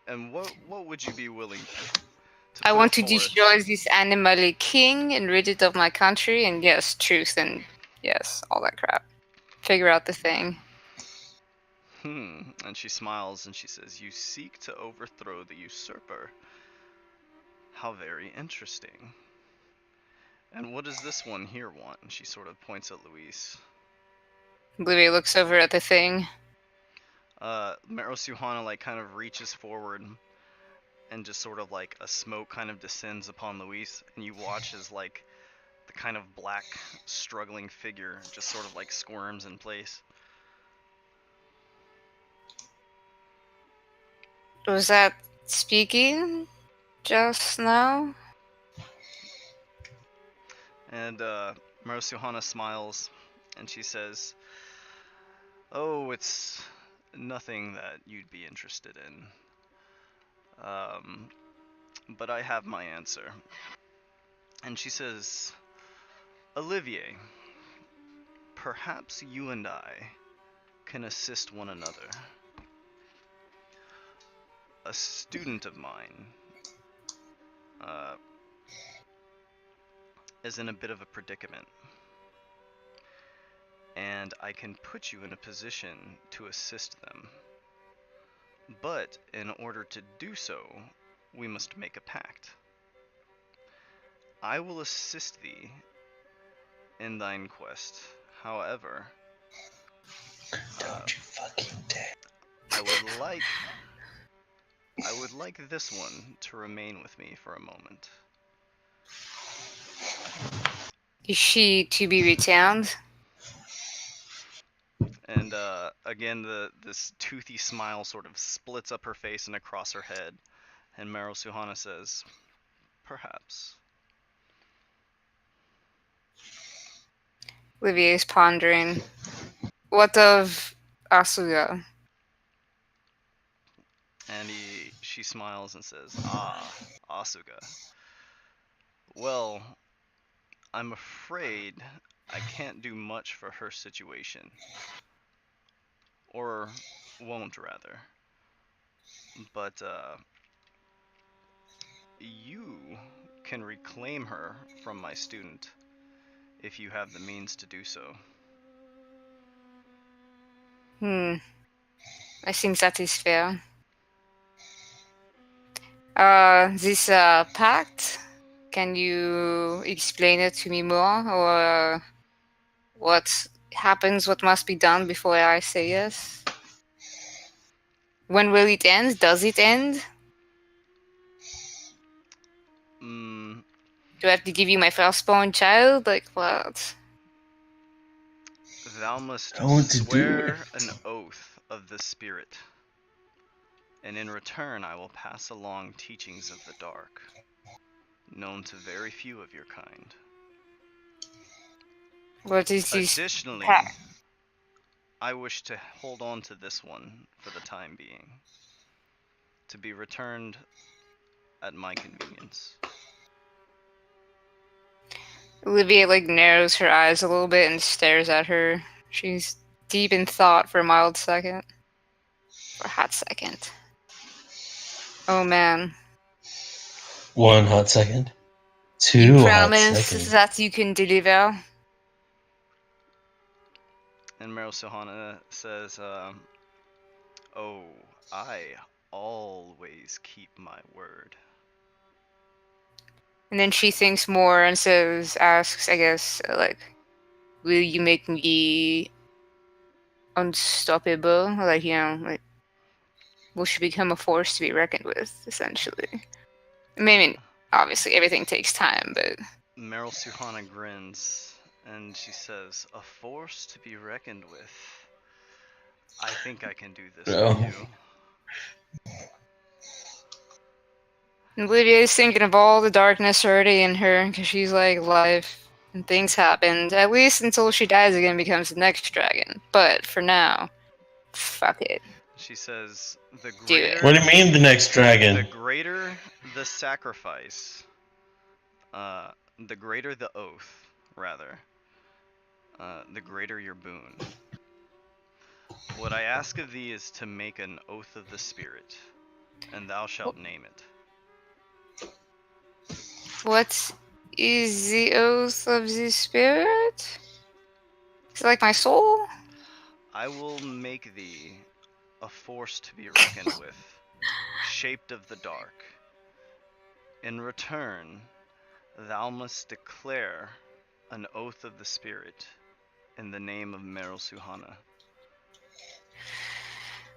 and what would you be willing to I put want to forth?" destroy this animal king and rid it of my country, and yes, truth, and yes, all that crap. Figure out the thing. And she smiles and she says, "You seek to overthrow the usurper. How very interesting. And what does this one here want?" And she sort of points at Luis. Olivia looks over at the thing. Maros Johanna like kind of reaches forward and just sort of like a smoke kind of descends upon Luis, and you watch as like the kind of black struggling figure just sort of like squirms in place. Was that speaking just now? And Maros Johanna smiles and she says, "Oh, it's nothing that you'd be interested in. But I have my answer." And she says, "Olivier, perhaps you and I can assist one another. A student of mine is in a bit of a predicament, and I can put you in a position to assist them. But in order to do so, we must make a pact. I will assist thee in thine quest. However, Don't you fucking dare. I would like this one to remain with me for a moment." Is she to be retained? And again, this toothy smile sort of splits up her face and across her head. And Meryl Suhana says, "Perhaps." Olivia is pondering. What of Asuga. And she smiles and says, "Ah, Asuga. Well, I'm afraid I can't do much for her situation. Or won't, rather. But, you can reclaim her from my student, if you have the means to do so." I think that is fair. This pact, can you explain it to me more? Or what happens, what must be done before I say yes? When will it end? Does it end? Mm, Do I have to give you my firstborn child? Like, what? thou must I want to do swear it. an oath of the spirit, and in return I will pass along teachings of the dark, known to very few of your kind. What is this Additionally, pact? I wish to hold on to this one for the time being, to be returned at my convenience. Olivia, like, narrows her eyes a little bit and stares at her. She's deep in thought for a mild second. For a hot second. Oh, man. 1 hot second. You 2 hot promise seconds. that you can deliver? And Meryl Sohana says, "Oh, I always keep my word." And then she thinks more and asks, I guess, like, will you make me unstoppable? Like, like, will she become a force to be reckoned with, essentially? I mean, obviously, everything takes time, but Meryl Suhana grins, and she says, "A force to be reckoned with. I think I can do this for No. you." Olivia is thinking of all the darkness already in her, because she's like, life and things happened, at least until she dies again and becomes the next dragon. But for now, fuck it. She says, "The Do it." What do greater, you mean the next the dragon? greater the sacrifice, the greater the oath, rather, the greater your boon. What I ask of thee is to make an oath of the spirit, and thou shalt name it." What is the oath of the spirit? Is it like my soul? "I will make thee a force to be reckoned with, shaped of the dark. In return, thou must declare an oath of the spirit in the name of Meryl Suhana."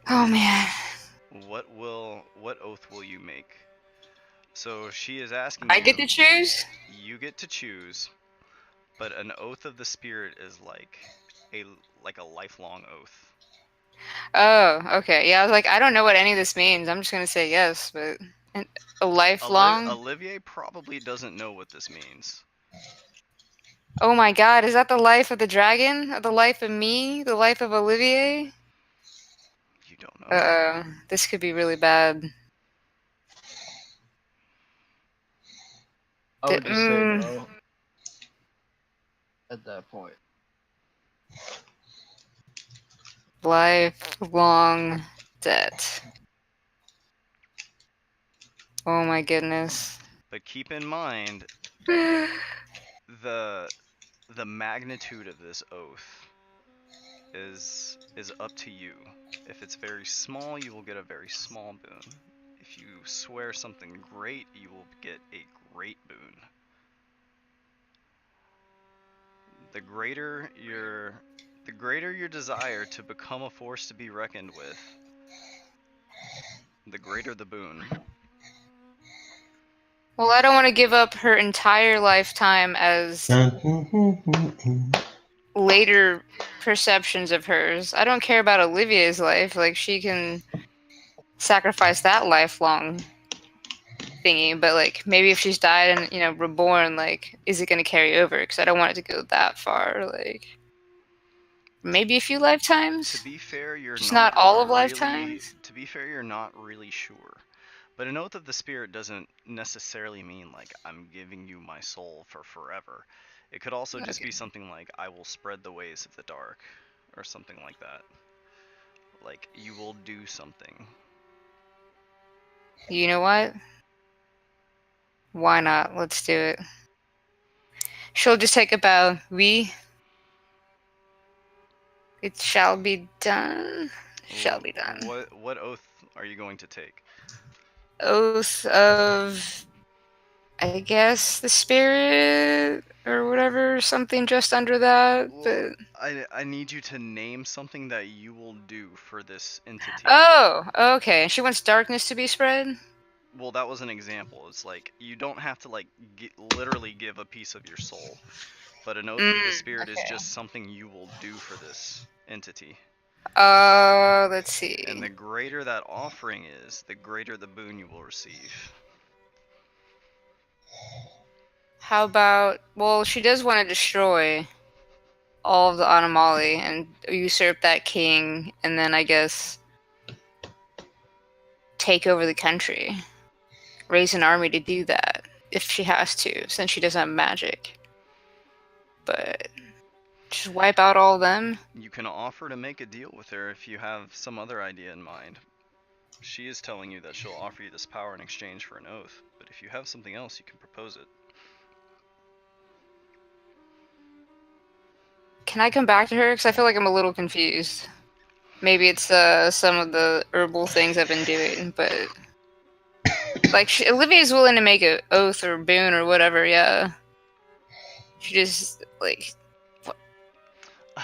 Oh man. What oath will you make? So she is asking I get to you, choose? you get to choose, but an oath of the spirit is a a lifelong oath. Oh, okay. Yeah, I was like, I don't know what any of this means. I'm just gonna say yes, but a lifelong? Olivier probably doesn't know what this means. Oh my god, is that the life of the dragon? The life of me? The life of Olivier? You don't know. This could be really bad. I would just say no at that point. Lifelong debt. Oh my goodness. But keep in mind the the magnitude of this oath is up to you. If it's very small, you will get a very small boon. If you swear something great, you will get a great boon. The greater your desire to become a force to be reckoned with, the greater the boon. Well, I don't want to give up her entire lifetime as later perceptions of hers. I don't care about Olivia's life. Like, she can sacrifice that lifelong thingy, but like, maybe if she's died and, reborn, like, is it going to carry over? Because I don't want it to go that far. Like, Maybe a few lifetimes. To be fair, you're Just not not all of really, lifetimes? To be fair, you're not really sure. But an oath of the spirit doesn't necessarily mean like I'm giving you my soul for forever. It could also just Okay. be something like I will spread the ways of the dark, or something like that. Like you will do something. You know what? Why not? Let's do it. She'll just take a bow. It shall be done. Shall be done. What oath are you going to take? Oath of, I guess, the spirit or whatever, something just under that. Well, But I need you to name something that you will do for this entity. oh, okay. She wants darkness to be spread. Well, that was an example. It's like you don't have to like literally give a piece of your soul, but an oath of the spirit is Okay. just something you will do for this entity. Let's see. And the greater that offering is, the greater the boon you will receive. How about? Well, she does want to destroy all of the Anamali and usurp that king, and then I guess take over the country. Raise an army to do that if she has to, since she doesn't have magic. But just wipe out all of them. You can offer to make a deal with her if you have some other idea in mind. She is telling you that she'll offer you this power in exchange for an oath, but if you have something else, you can propose it. Can I come back to her? Because I feel like I'm a little confused. Maybe it's some of the herbal things I've been doing, but like Olivia's willing to make an oath or boon or whatever. Yeah, she just like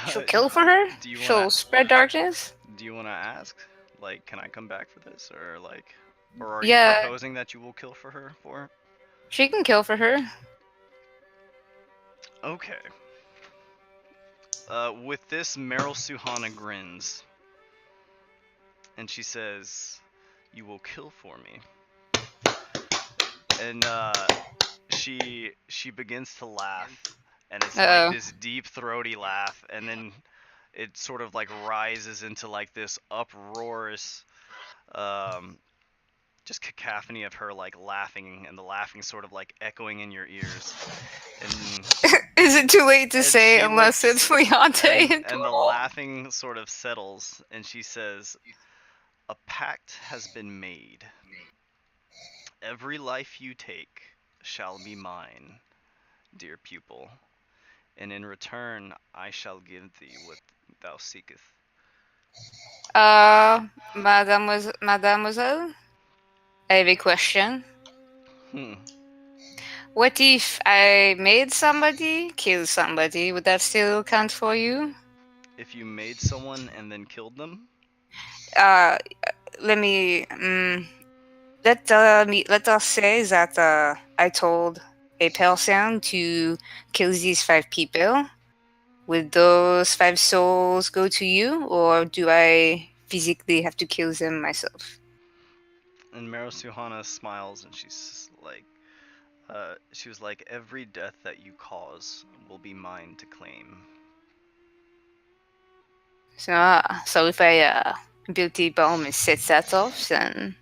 she'll kill for her. Do you She'll wanna spread darkness. do you wanna ask? Like, can I come back for this, or like, or are you Yeah, proposing that you will kill for her for? she can kill for her. Okay. With this, Meryl Suhana grins, and she says, "You will kill for me." And she begins to laugh, and it's like Uh-oh. this deep throaty laugh, and then it sort of like rises into like this uproarious, just cacophony of her like laughing, and the laughing sort of like echoing in your ears. And Is it too late to and say she unless looks, it's Leonte? and the laughing sort of settles, and she says, "A pact has been made. Every life you take shall be mine, dear pupil, and in return I shall give thee what thou seekest." Mademoiselle, I have a question. Hmm. What if I made somebody kill somebody? Would that still count for you? If you made someone and then killed them? Uh, let me. Let us say that I told a person to kill these 5 people. Would those 5 souls go to you, or do I physically have to kill them myself? And Meryl Suhana smiles, and she was like, "Every death that you cause will be mine to claim." So if I build a bomb and set that off, then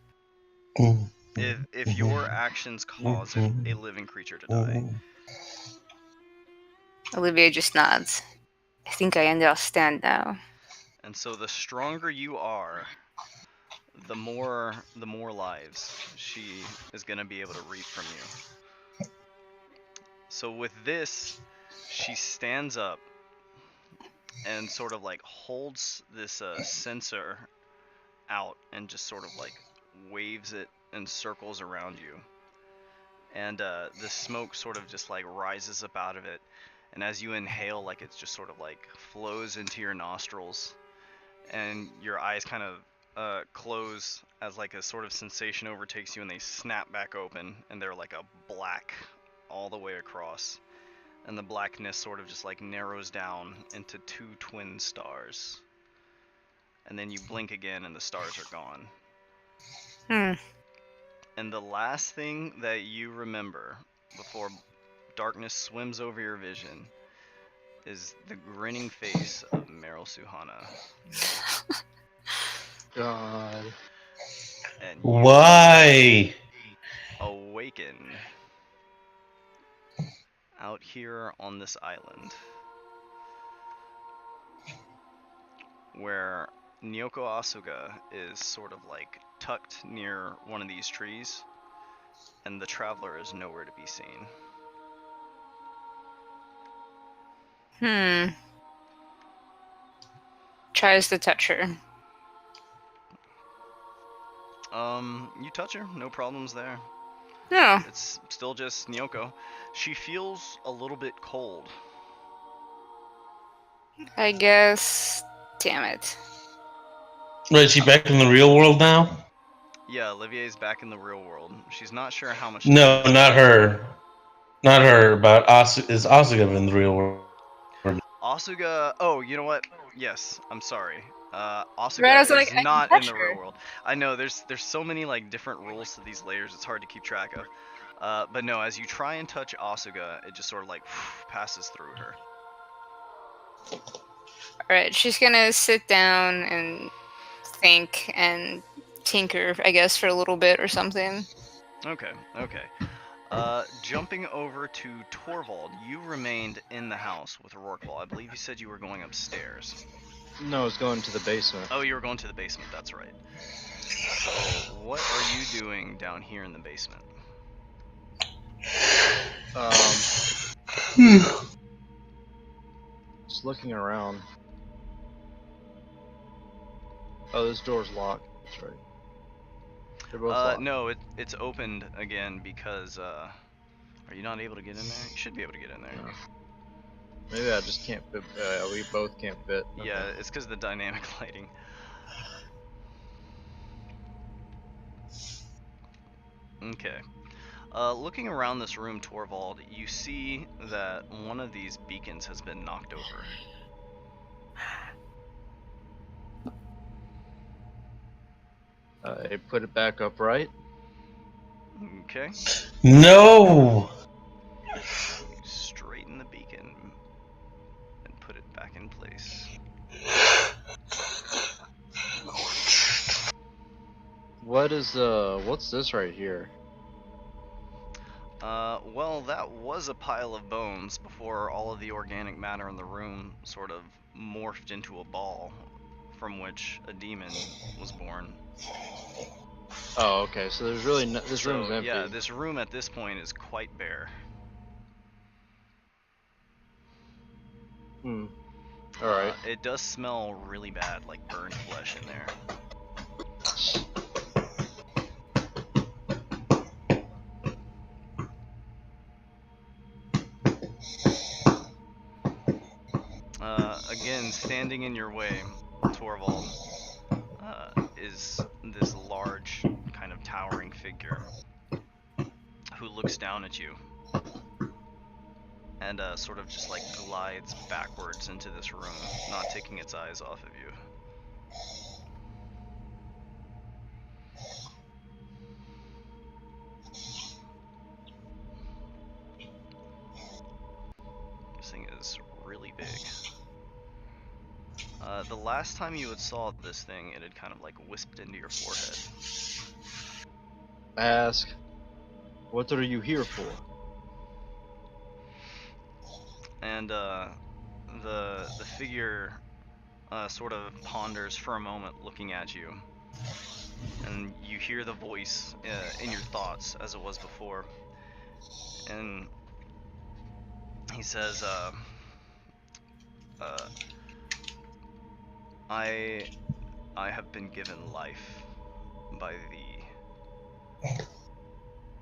If your actions cause a living creature to die. Olivia just nods. I think I understand now. And so the stronger you are, the more lives she is going to be able to reap from you. So with this, she stands up and sort of like holds this censer out and just sort of like waves it in circles around you. And the smoke sort of just like rises up out of it, and as you inhale, like it just sort of like flows into your nostrils, and your eyes kind of close as like a sort of sensation overtakes you, and they snap back open, and they're like a black all the way across, and the blackness sort of just like narrows down into 2 twin stars, and then you blink again and the stars are gone. And the last thing that you remember before darkness swims over your vision is the grinning face of Meryl Suhana. God. And you Why? awaken out here on this island where Nyoko Asuga is sort of like tucked near one of these trees, and the traveler is nowhere to be seen. Tries to touch her. You touch her, no problems there. No. It's still just Nyoko. She feels a little bit cold. I guess. Damn it. Wait, is she back in the real world now? Yeah, Olivier's back in the real world. She's not sure how much No, time. not her. Not her, but is Asuga in the real world? Asuga. Oh, you know what? Yes, I'm sorry. Right, I Asuga was like, is I can not in touch the her. real world. I know there's so many like different rules to these layers. It's hard to keep track of. But no, as you try and touch Asuga, it just sort of like passes through her. Alright, she's gonna sit down and think and tinker, I guess, for a little bit or something. Okay. Jumping over to Torvald, you remained in the house with Rorqual. I believe you said you were going upstairs. No, it's going to the basement. Oh, you were going to the basement. That's right. So, what are you doing down here in the basement? Just looking around. Oh, this door's locked. That's right. They're both locked. No, it's opened again because are you not able to get in there? You should be able to get in there. No. Maybe I just can't fit. We both can't fit. Okay. Yeah, it's because of the dynamic lighting. Okay. Looking around this room, Torvald, you see that one of these beacons has been knocked over. I put it back upright. Okay. No! Straighten the beacon and put it back in place. What's this right here? Well, that was a pile of bones before all of the organic matter in the room sort of morphed into a ball from which a demon was born. Oh, okay. So there's really no, this room's empty. Yeah, this room at this point is quite bare. All right. It does smell really bad, like burned flesh in there. Again, standing in your way, Torvald, is this large, kind of towering figure who looks down at you and sort of just like glides backwards into this room, not taking its eyes off of you. This thing is really big. The last time you had saw this thing, it had kind of like wisped into your forehead. Ask, what are you here for? And the figure sort of ponders for a moment, looking at you, and you hear the voice in your thoughts as it was before, and he says, I have been given life by thee.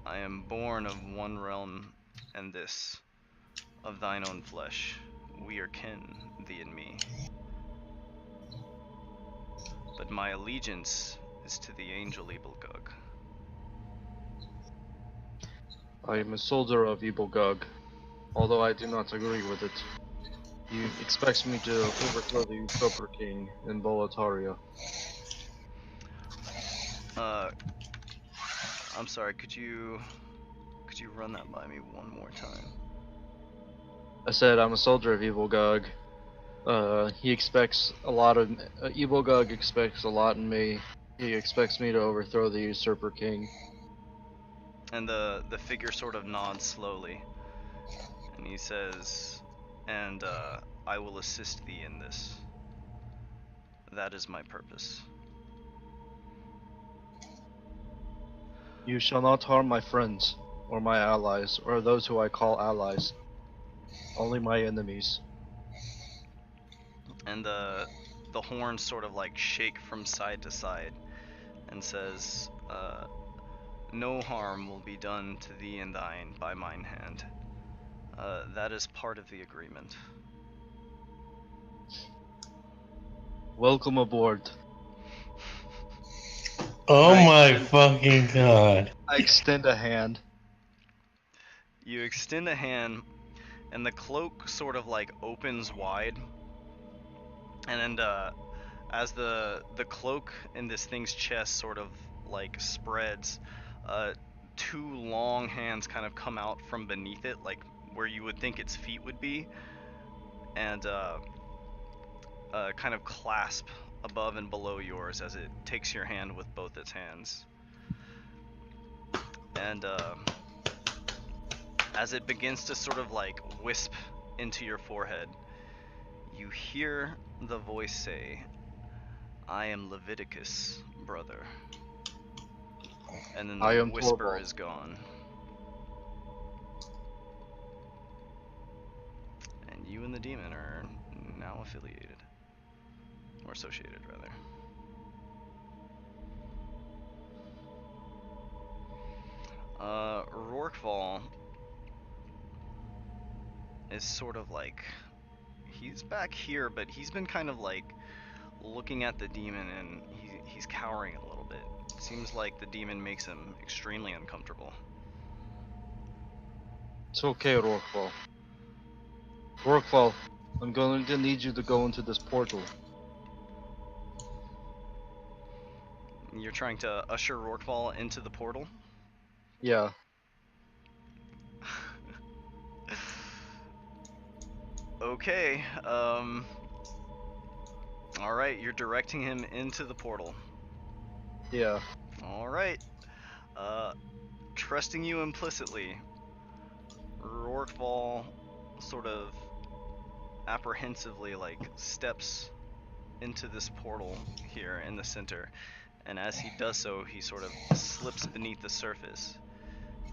I am born of one realm, and this, of thine own flesh. We are kin, thee and me. But my allegiance is to the angel Ebelgug. I am a soldier of Evil Gug, although I do not agree with it. He expects me to overthrow the usurper king in Boletaria. I'm sorry, could you run that by me one more time? I said I'm a soldier of Evil Gug. He expects a lot of Evil Gug expects a lot in me. He expects me to overthrow the Usurper King. And the figure sort of nods slowly, and he says, "And I will assist thee in this. That is my purpose." You shall not harm my friends, or my allies, or those who I call allies. Only my enemies. And the horns sort of like shake from side to side, and says, "No harm will be done to thee and thine by mine hand. That is part of the agreement." Welcome aboard. Oh Right. my fucking god. I extend a hand. You extend a hand, and the cloak sort of like opens wide, and then as the cloak in this thing's chest sort of like spreads, two long hands kind of come out from beneath it, like where you would think its feet would be, and kind of clasp above and below yours as it takes your hand with both its hands. And as it begins to sort of like wisp into your forehead, you hear the voice say, "I am Leviticus, brother." And then I the am whisper Torvald. is gone. And you and the demon are now affiliated. Or associated, rather. Rorqual is sort of like, he's back here, but he's been kind of like looking at the demon, and he's cowering a little bit. It seems like the demon makes him extremely uncomfortable. It's okay, Rorqual. Rorqual, I'm going to need you to go into this portal. You're trying to usher Rorqual into the portal? Yeah. Okay, alright, you're directing him into the portal. Yeah. Alright. Trusting you implicitly, Rorqual sort of apprehensively like steps into this portal here in the center, and as he does so, he sort of slips beneath the surface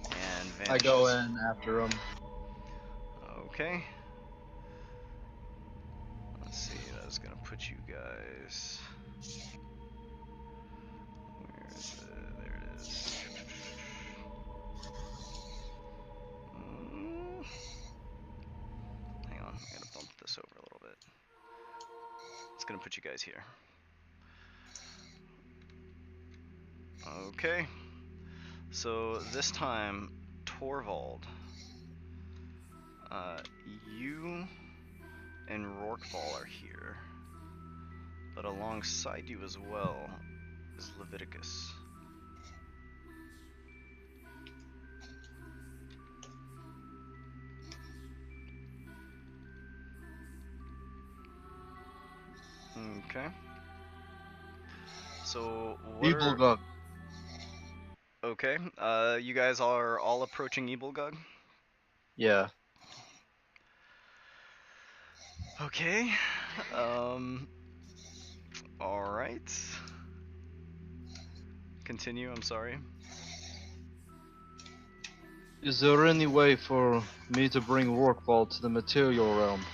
and I vanishes. go in after him. Okay. Let's see, that's gonna put you guys. Where is it? There it is. Hang on, I gotta bump this over a little bit. It's gonna put you guys here. Okay. So this time, Torvald, you and Rorqual are here, but alongside you as well is Leviticus. Okay. So what Evil are... Gug. Okay, you guys are all approaching Ebelgug? Yeah. Okay, alright. Continue, I'm sorry. Is there any way for me to bring Rorqual to the material realm?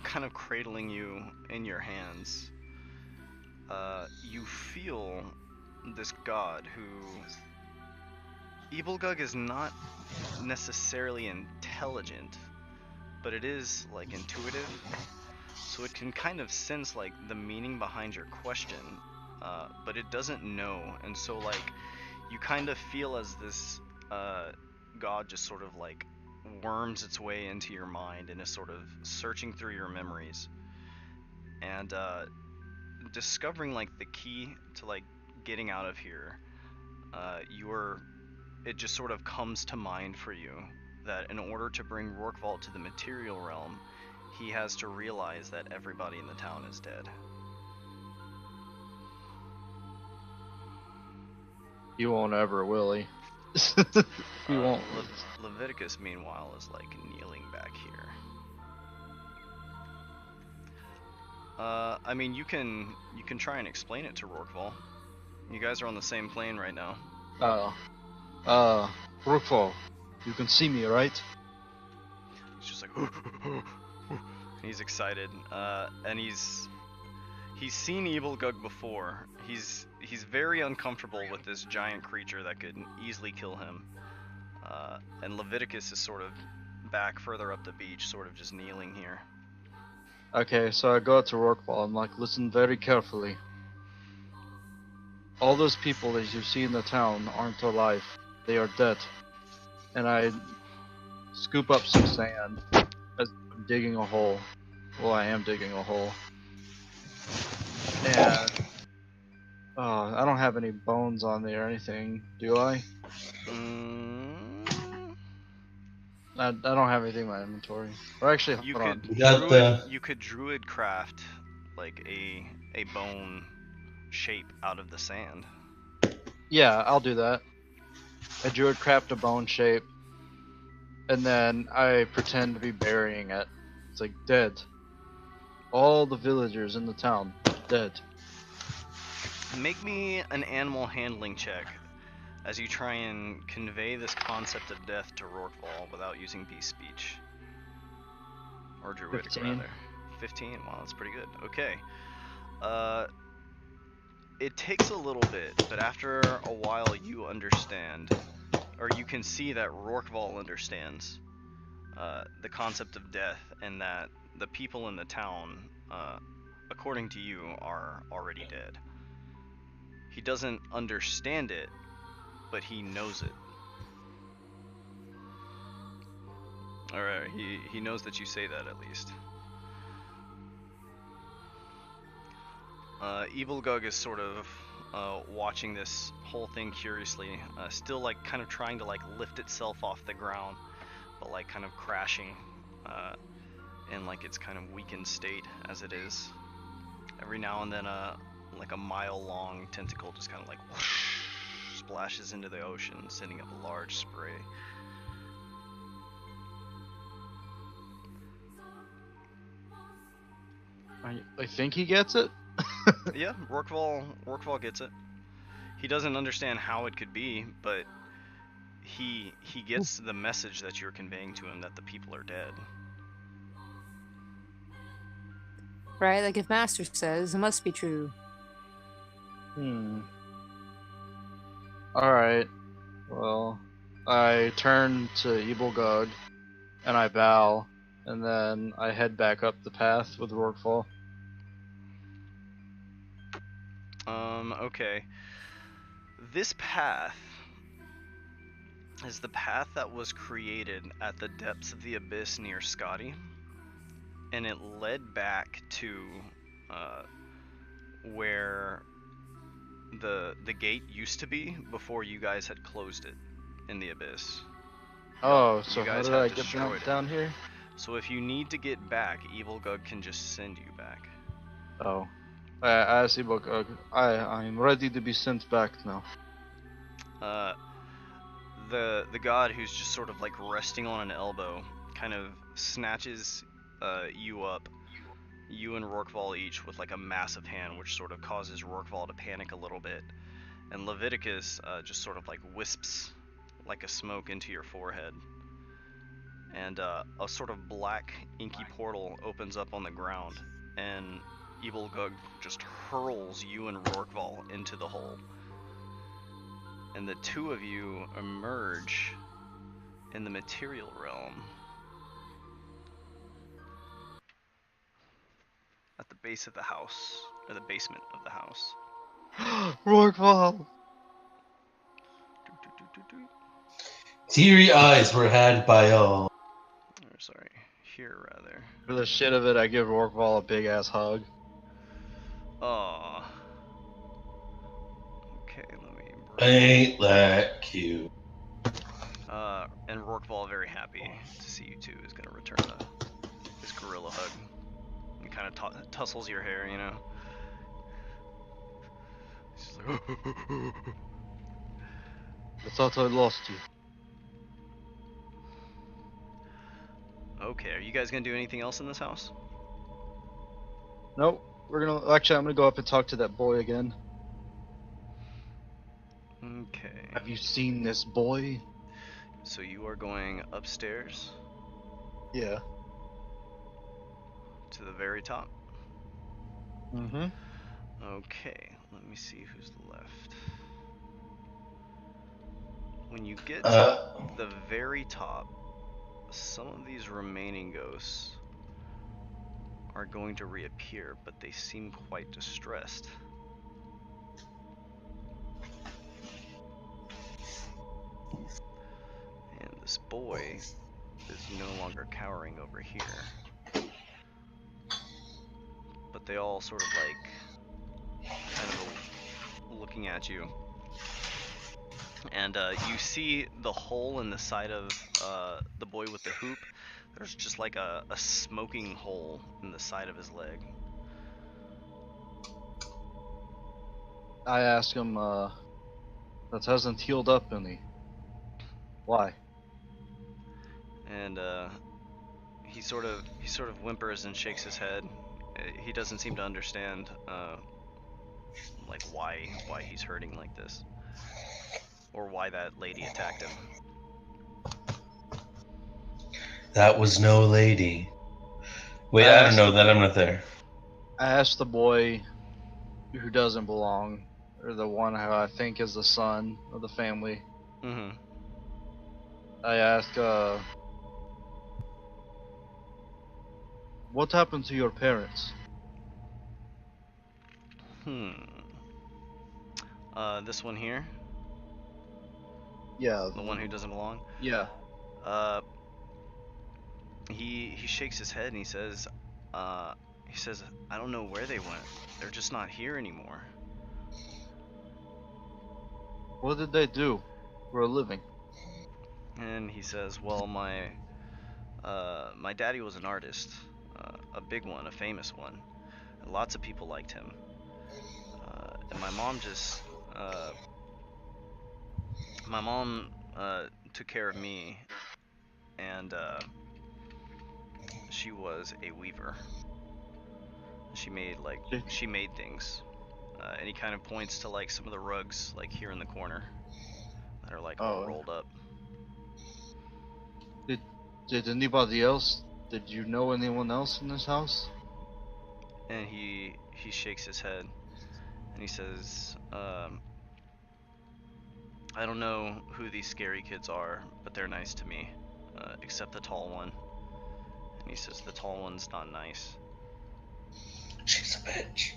Kind of cradling you in your hands, you feel this god who... Ebelgug is not necessarily intelligent, but it is like intuitive, so it can kind of sense like the meaning behind your question, but it doesn't know, and so like you kind of feel as this god just sort of like worms its way into your mind and is sort of searching through your memories and discovering like the key to like getting out of here. it just sort of comes to mind for you that in order to bring Rorqual to the material realm, he has to realize that everybody in the town is dead. He won't ever, will he? He won't. Leviticus, meanwhile, is like kneeling back here. I mean, you can try and explain it to Rorqual. You guys are on the same plane right now. Brookfall, you can see me, right? He's just like, he's excited, and he's seen Evil Gug before. He's very uncomfortable with this giant creature that could easily kill him. And Leviticus is sort of back further up the beach, sort of just kneeling here. Okay, so I go to Rorqual. I'm like, listen very carefully. All those people that you see in the town aren't alive. They are dead. And I scoop up some sand as I'm digging a hole. Well, I am digging a hole. And I don't have any bones on me or anything, do I? I don't have anything in my inventory. Or actually, You hold could on. you could druid craft like a bone shape out of the sand. Yeah, I'll do that. I druid craft a bone shape, and then I pretend to be burying it. It's like dead. All the villagers in the town dead. Make me an animal handling check as you try and convey this concept of death to Rorqual without using beast speech. Or druidic, 15. rather. 15? Wow, that's pretty good. Okay. It takes a little bit, but after a while you understand, or you can see that Rorqual understands the concept of death, and that the people in the town, according to you, are already dead. He doesn't understand it, but he knows it. Alright, he knows that you say that at least. Evil Gug is sort of watching this whole thing curiously, still like kind of trying to like lift itself off the ground, but like kind of crashing in like its kind of weakened state as it is. Every now and then like a mile-long tentacle just kind of like whoosh, splashes into the ocean, sending up a large spray. I think he gets it. Yeah, Rorqual gets it. He doesn't understand how it could be, but he gets the message that you're conveying to him, that the people are dead. Right? Like if Master says, it must be true. Alright. Well, I turn to Evil Gug and I bow, and then I head back up the path with Rorqual. Okay. This path is the path that was created at the depths of the abyss near Scotty, and it led back to where the gate used to be before you guys had closed it in the abyss. Oh, You so how guys did have I get destroyed it. down here? So if you need to get back, Evil Gug can just send you back. Oh. I asked Evil Gug. I'm ready to be sent back now. The god, who's just sort of like resting on an elbow, kind of snatches you up, you and Rorqual each, with like a massive hand, which sort of causes Rorqual to panic a little bit, and Leviticus just sort of like wisps like a smoke into your forehead, and a sort of black inky portal opens up on the ground, and Evil Gug just hurls you and Rorqual into the hole. And the two of you emerge in the material realm at the base of the house, or the basement of the house. Rorqual! Teary eyes were had by all. Or, sorry, here rather. For the shit of it, I give Rorqual a big ass hug. Aw. Okay, let me Ain't that cute? And Rorqual, very happy to see you two, is gonna return his gorilla hug. He kind of tussles your hair, you know. He's just like, I thought I lost you. okay, are you guys gonna do anything else in this house? Nope. Actually, I'm gonna go up and talk to that boy again. Okay. Have you seen this boy? So you are going upstairs Yeah. to the very top. Mm-hmm. Okay, let me see who's left. When you get to Uh, the very top, some of these remaining ghosts are going to reappear, but they seem quite distressed. And this boy is no longer cowering over here. But they all sort of like kind of looking at you. And you see the hole in the side of the boy with the hoop. There's just like a smoking hole in the side of his leg. I asked him, that hasn't healed up any. Why? And he sort of whimpers and shakes his head. He doesn't seem to understand like why he's hurting like this, or why that lady attacked him. that was no lady. Wait, I don't know that. I'm not there. I asked the boy who doesn't belong, or the one who I think is the son of the family. Mm-hmm. I asked, what happened to your parents? This one here, Yeah. the one who doesn't belong. Yeah. Uh, he shakes his head and he says, I don't know where they went. They're just not here anymore. What did they do for a living? And he says, well, my daddy was an artist, a big one, a famous one. Lots of people liked him. And my mom took care of me, and she was a weaver. She made things. And he kind of points to like some of the rugs like here in the corner that are like all rolled up. Did anybody else? Did you know anyone else in this house? And he shakes his head and he says, I don't know who these scary kids are, but they're nice to me, except the tall one. And he says the tall one's not nice. She's a bitch.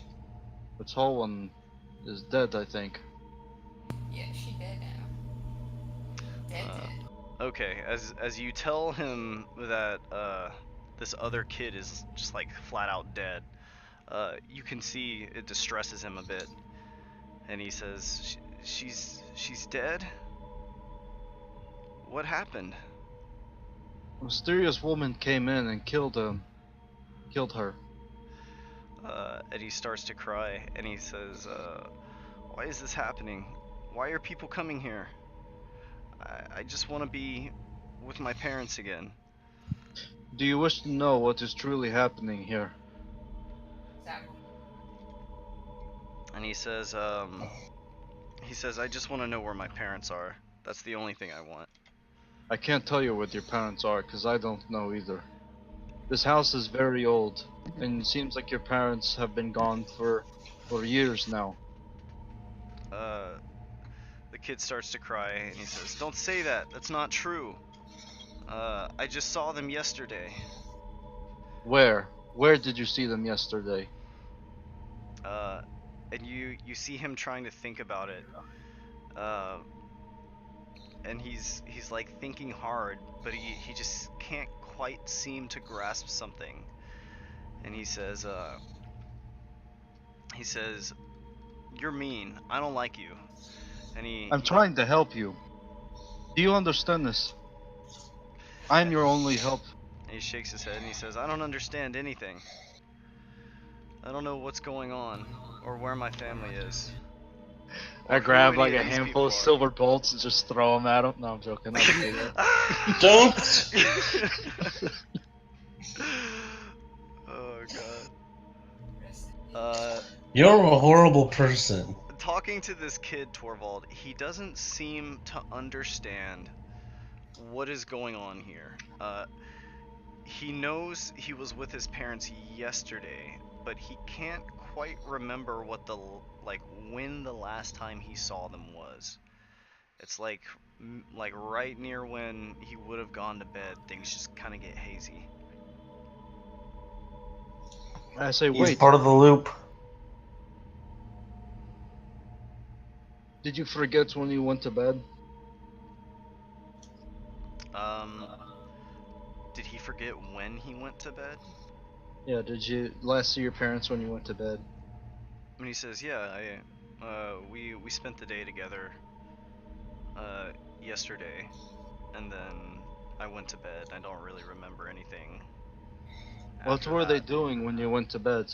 The tall one is dead, I think. Yeah, she dead now. Dead. Okay, as you tell him that this other kid is just like flat out dead, you can see it distresses him a bit, and he says, "She's dead. What happened?" A mysterious woman came in and killed her. And he starts to cry, and he says, "Why is this happening? Why are people coming here? I just want to be with my parents again." Do you wish to know what is truly happening here? And he says, "I just want to know where my parents are. That's the only thing I want." I can't tell you what your parents are, because I don't know either. This house is very old, and it seems like your parents have been gone for years now. The kid starts to cry, and he says, "Don't say that. That's not true. I just saw them yesterday." Where? Where did you see them yesterday? And you see him trying to think about it. And he's like thinking hard, but he just can't quite seem to grasp something. And he says, "You're mean. I don't like you." I'm trying to help you. Do you understand this? I'm your only help. He shakes his head and he says, I don't understand anything. I don't know what's going on or where my family is. I Or who grab any like of a these handful people of are. silver bolts and just throw them at him. No, I'm joking. I don't do that. Don't. Oh god. You're a horrible person. Talking to this kid, Torvald, he doesn't seem to understand what is going on here. He knows he was with his parents yesterday, but he can't quite remember when the last time he saw them was. It's like right near when he would have gone to bed, things just kind of get hazy. I say, He's wait. part of the loop. Did you forget when you went to bed? Did he forget when he went to bed? Yeah, did you last see your parents when you went to bed? And he says, yeah, we spent the day together, yesterday, and then I went to bed. I don't really remember anything. What after were they that. doing when you went to bed?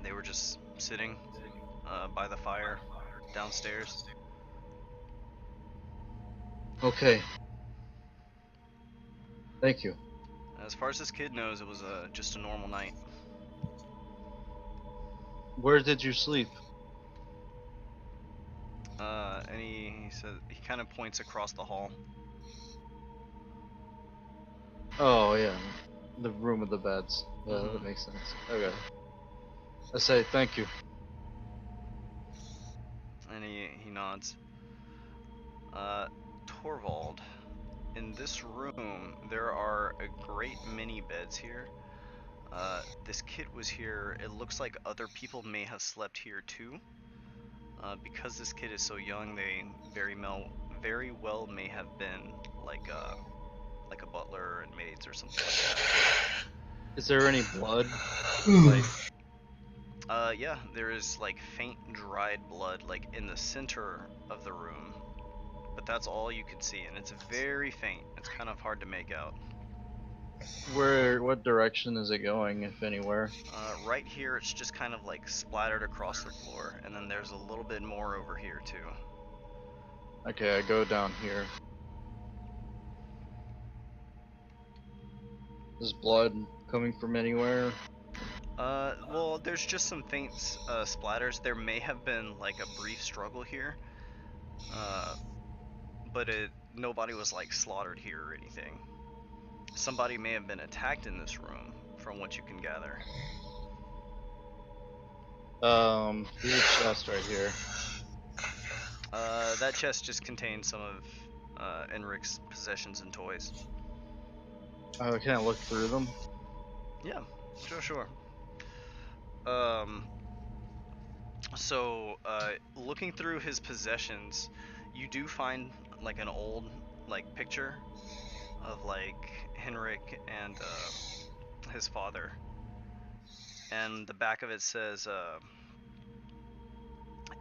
They were just sitting, by the fire, downstairs. Okay. Thank you. As far as this kid knows, it was just a normal night. Where did you sleep? And he says he kind of points across the hall. Oh yeah, the room with the beds. Yeah, that Mhm. makes sense. Okay. I say thank you. And he nods. Torvald, in this room there are a great many beds here. This kid was here. It looks like other people may have slept here too. Because this kid is so young, they very well may have been like a butler and maids or something like that. Is there any blood? Like, Yeah, there is like faint dried blood like in the center of the room, but that's all you can see, and it's very faint. It's kind of hard to make out. what direction is it going, if anywhere? Right here, it's just kind of like splattered across the floor, and then there's a little bit more over here too. Okay, I go down here. Is blood coming from anywhere? Well, there's just some faint splatters. There may have been like a brief struggle here, but nobody was like slaughtered here or anything. Somebody may have been attacked in this room, from what you can gather. There's a chest right here. That chest just contains some of Enric's possessions and toys. Can I look through them? Yeah, sure. Um, so, looking through his possessions, you do find like an old like picture of like Henrik and his father, and the back of it says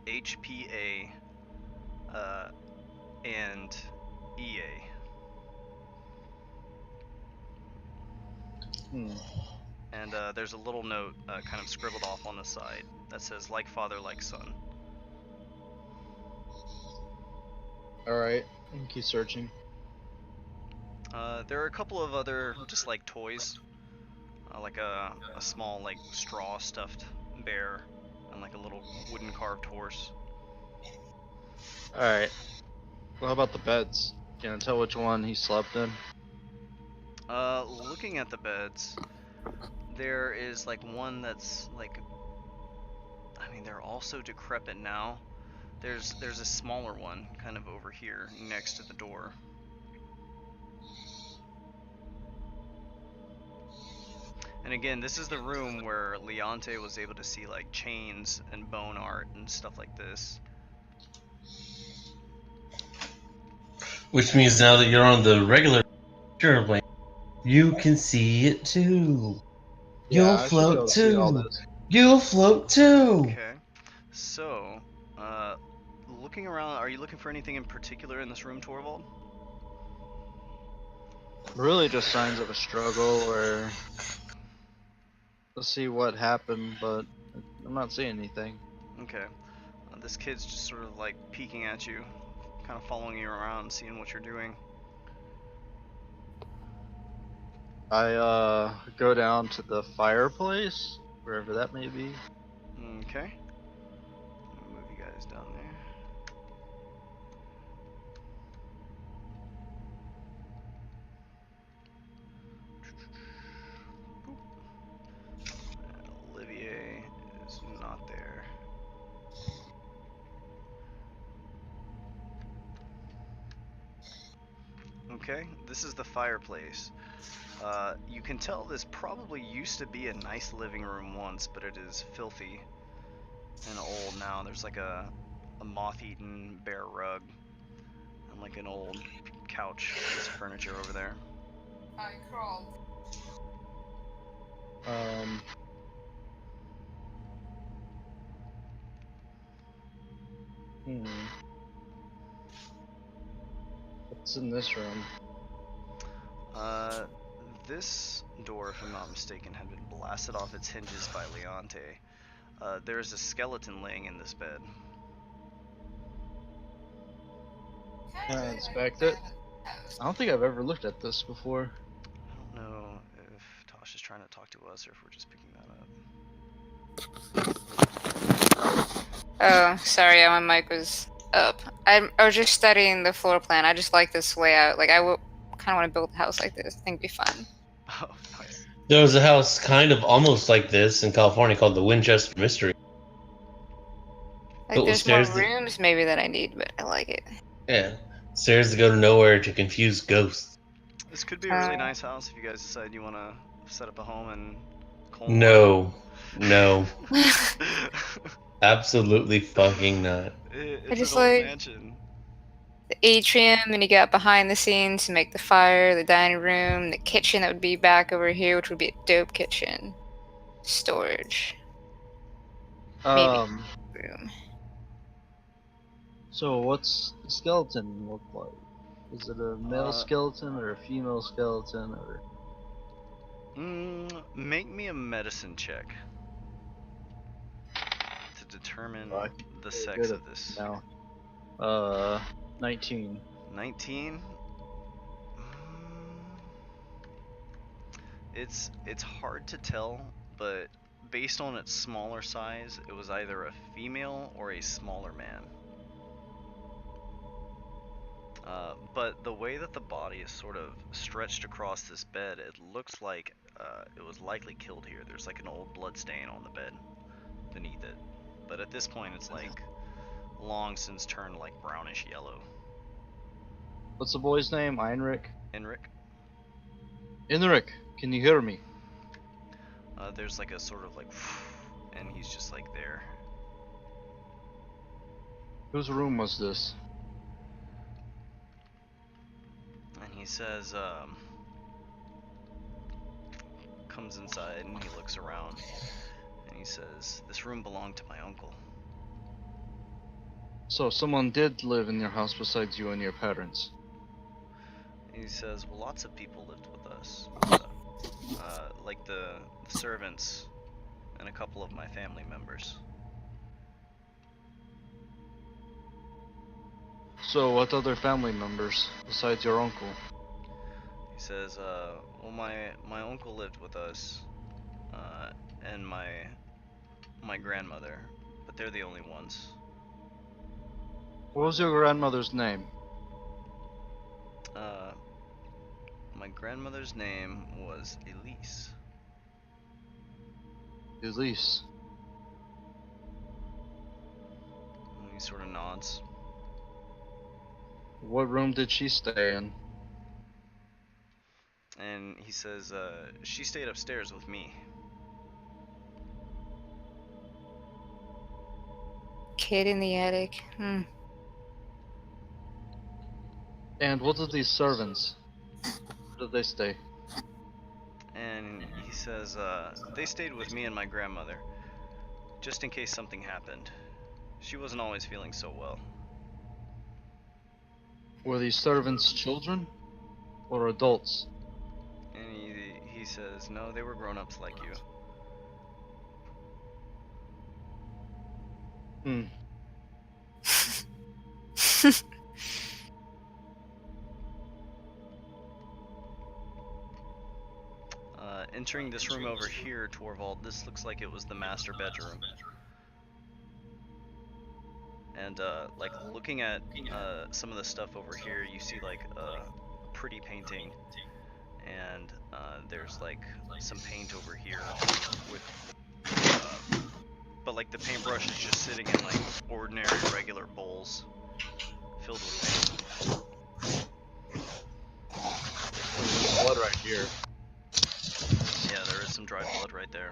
HPA and EA. And there's a little note kind of scribbled off on the side that says, like father, like son. Alright, keep searching. There are a couple of other just like toys, like a small like straw stuffed bear and like a little wooden carved horse. Alright. Well, how about the beds? Can I tell which one he slept in? Looking at the beds, there is like one that's like, I mean, they're all so decrepit now. There's a smaller one kind of over here next to the door. And again, this is the room where Leonte was able to see like chains and bone art and stuff like this. Which means now that you're on the regular plane, you can see it too. Yeah, You'll I should be able float to see all too. this. You'll float too. Okay. So, looking around, are you looking for anything in particular in this room, Torvald? Really, just signs of a struggle, or let's see what happened, but I'm not seeing anything. Okay. This kid's just sort of like peeking at you, kind of following you around, seeing what you're doing. I go down to the fireplace, wherever that may be. Okay. Let me move you guys down there. Boop. And Olivier is not there. Okay, this is the fireplace. You can tell this probably used to be a nice living room once, but it is filthy and old now. There's like a moth-eaten bare rug and like an old couch piece of furniture over there. I crawled. Um. Hmm. What's in this room? This door, if I'm not mistaken, had been blasted off its hinges by Leonte. There's a skeleton laying in this bed. Can I inspect it? I don't think I've ever looked at this before. I don't know if Tosh is trying to talk to us or if we're just picking that up. Oh, sorry, my mic was up. I was just studying the floor plan. I just like this layout. Like, I kind of want to build a house like this. I think it'd be fun. Oh, nice. There was a house kind of almost like this in California called the Winchester Mystery. Like, Built with there's more stairs that- rooms maybe that I need, but I like it. Yeah, stairs that go to nowhere to confuse ghosts. This could be a really nice house if you guys decide you want to set up a home in Colmar. No, absolutely fucking not. It's just an old like- mansion. The atrium, and you got behind the scenes to make the fire, the dining room, the kitchen that would be back over here, which would be a dope kitchen. Storage room. So what's the skeleton look like? Is it a male skeleton or a female skeleton or? Make me a medicine check to determine Oh, I the very sex good of at this. now. 19. 19. It's hard to tell, but based on its smaller size, it was either a female or a smaller man. But the way that the body is sort of stretched across this bed, it looks like it was likely killed here. There's like an old blood stain on the bed beneath it. But at this point, it's like long since turned like brownish yellow. What's the boy's name? Heinrich? Enric, Heinrich, can you hear me? there's like a sort of like, and he's just like there. Whose room was this? And he says, comes inside and he looks around and he says, "This room belonged to my uncle." So someone did live in your house besides you and your parents. He says, "Well, lots of people lived with us, like the servants and a couple of my family members." So what other family members besides your uncle? He says, "Well, my uncle lived with us, and my grandmother, but they're the only ones." What was your grandmother's name? My grandmother's name was Elise. Elise. And he sort of nods. What room did she stay in? And he says, "She stayed upstairs with me." Kid in the attic. And what did these servants? Where did they stay? And he says, "They stayed with me and my grandmother, just in case something happened." She wasn't always feeling so well. Were these servants children or adults? And he says, no, they were grown-ups like you. Hmm. Entering this room over here, Torvald, this looks like it was the master bedroom. And like looking at some of the stuff over here, you see like a pretty painting, and there's like some paint over here with, but like the paintbrush is just sitting in like ordinary regular bowls filled with paint. There's blood right here. Yeah, there is some dried blood right there.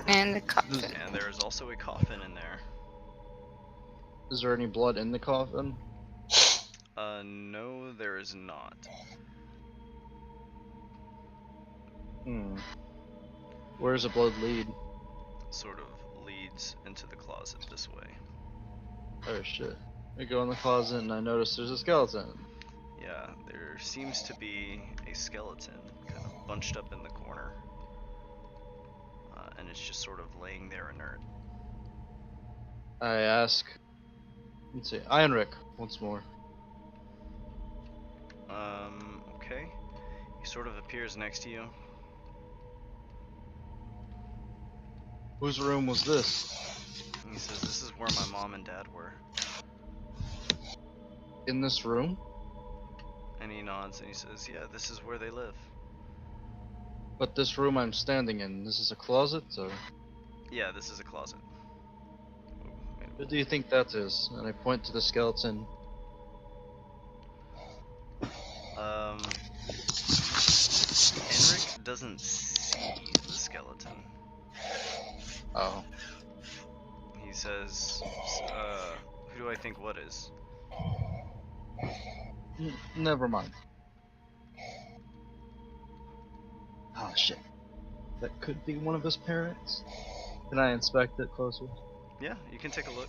And the coffin. And there is also a coffin in there. Is there any blood in the coffin? No, there is not. Hmm. Where does the blood lead? Sort of leads into the closet this way. Oh shit. I go in the closet and I notice there's a skeleton. Yeah, there seems to be a skeleton kind of bunched up in the corner. And it's just sort of laying there inert. I ask. Let's see. Ironrick, once more. Okay. He sort of appears next to you. Whose room was this? And he says, this is where my mom and dad were. In this room? And he nods and he says, yeah, this is where they live. But this room I'm standing in, this is a closet, or? Yeah, this is a closet. Ooh, wait a What minute. do you think that is? And I point to the skeleton. Henrik doesn't see the skeleton. Oh. He says, who do I think what is? Never mind. Oh shit. That could be one of his parents. Can I inspect it closer? Yeah, you can take a look.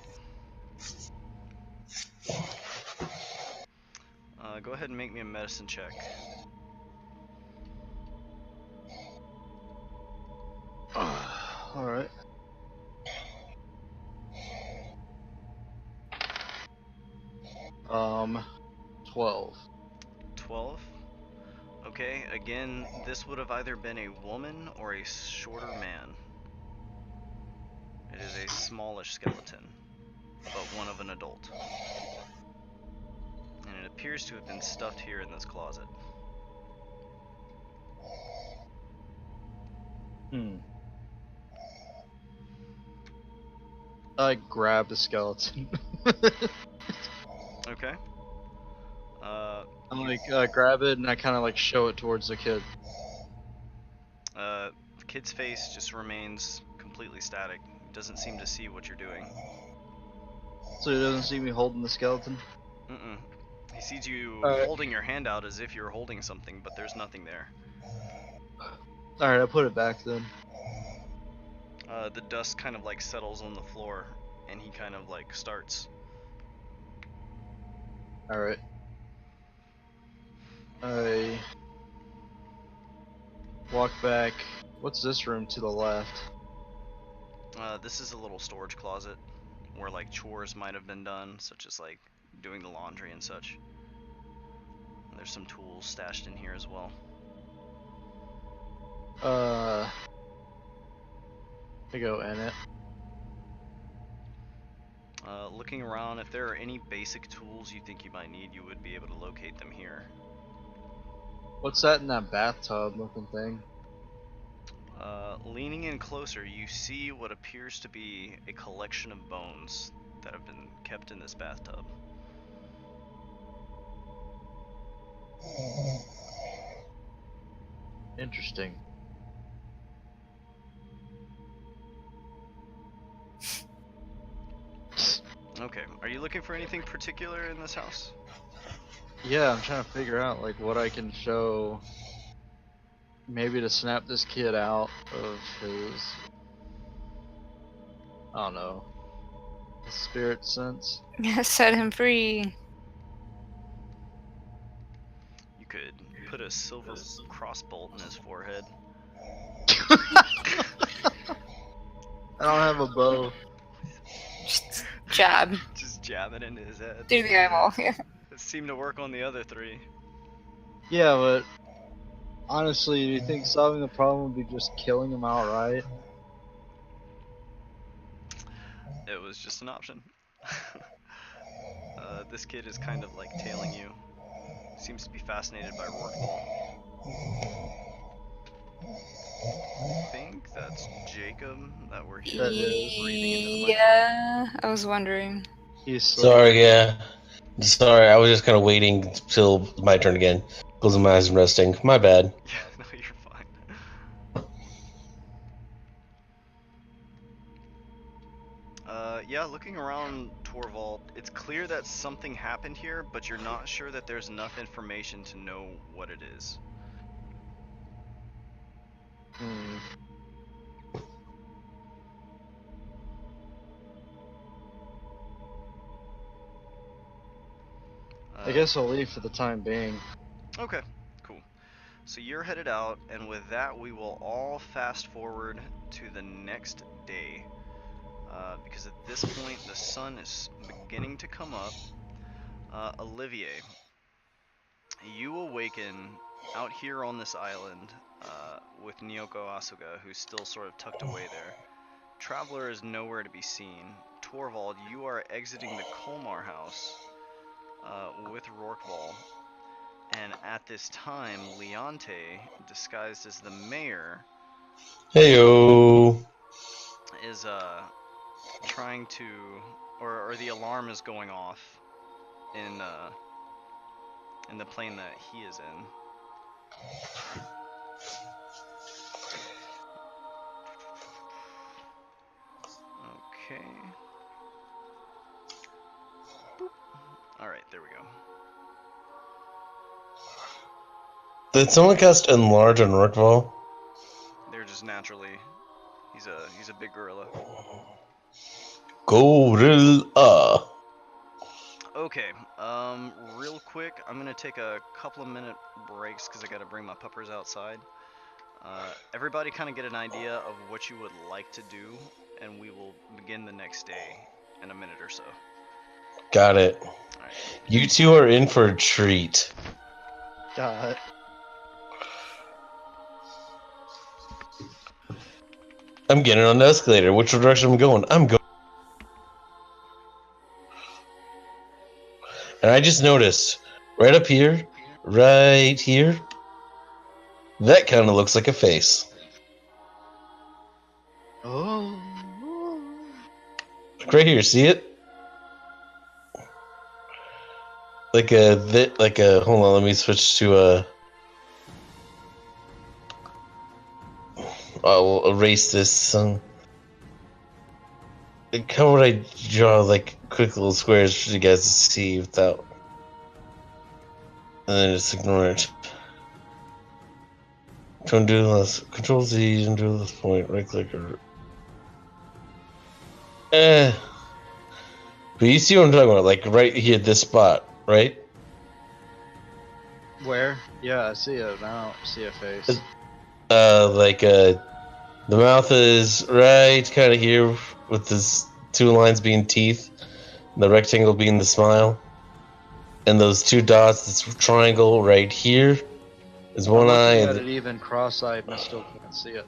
Go ahead and make me a medicine check. Alright. Um, 12. 12. Okay, again, this would have either been a woman or a shorter man. It is a smallish skeleton, but one of an adult. And it appears to have been stuffed here in this closet. Hmm. I grab the skeleton. Okay. I'm like, grab it and I kind of like show it towards the kid. The kid's face just remains completely static. He doesn't seem to see what you're doing. So he doesn't see me holding the skeleton? Mm-mm. He sees you Alright. holding your hand out as if you're holding something, but there's nothing there. Alright, I put it back then. The dust kind of like settles on the floor, and he kind of like starts. Alright. I walk back. What's this room to the left? This is a little storage closet where like chores might have been done, such as like doing the laundry and such. And there's some tools stashed in here as well. I go in it. Looking around, if there are any basic tools you think you might need, you would be able to locate them here. What's that in that bathtub looking thing? Leaning in closer, you see what appears to be a collection of bones that have been kept in this bathtub. Interesting. Okay, are you looking for anything particular in this house? Yeah, I'm trying to figure out like what I can show. Maybe to snap this kid out of his I don't know. The spirit sense. Set him free. You could put a silver crossbolt in his forehead. I don't have a bow. Just jab Just jab it into his head. through the eyeball. Yeah. It seemed to work on the other three. Yeah, but honestly, do you think solving the problem would be just killing him outright? It was just an option. This kid is kind of like tailing you. Seems to be fascinated by Rorqual. I think that's Jacob that we're That hearing is. breathing into the mic. Yeah, I was wondering. He's Sorry, yeah. Sorry, I was just kind of waiting till my turn again. Closing my eyes and resting. My bad. Yeah, no, you're fine. Yeah, looking around Torvald, it's clear that something happened here, but you're not sure that there's enough information to know what it is. Hmm. I guess I'll leave for the time being. Okay, cool. So you're headed out, and with that, we will all fast forward to the next day. Because at this point, the sun is beginning to come up. Olivier, you awaken out here on this island with Nyoko Asuga, who's still sort of tucked away there. Traveler is nowhere to be seen. Torvald, you are exiting the Kolmar house with Rorqual. And at this time, Leonte, disguised as the mayor, Heyo. is trying to, or the alarm is going off in the plane that he is in. Okay. Boop. All right, there we go. Did someone cast Enlarge on Rookval? They're just naturally. He's a big gorilla. Gorilla. Okay. Real quick, I'm gonna take a couple of minute breaks because I gotta bring my puppers outside. Everybody kind of get an idea of what you would like to do, and we will begin the next day in a minute or so. Got it. All right. You two are in for a treat. God. I'm getting on the escalator. Which direction I'm going? I'm going. And I just noticed, right up here, right here, that kind of looks like a face. Oh. Right here, see it? Like a, hold on, let me switch to a, I'll erase this. Like, how would I draw, like, quick little squares for you guys to see without, and then just ignore it. To undo this, Control Z, undo this point, right click or. But you see what I'm talking about, like right here, this spot, right? Where? Yeah, I see it now. I see a face. The mouth is right kind of here with this two lines being teeth, the rectangle being the smile, and those two dots, this triangle right here is one I'm eye. looking And at it even cross-eyed and I still can't see it.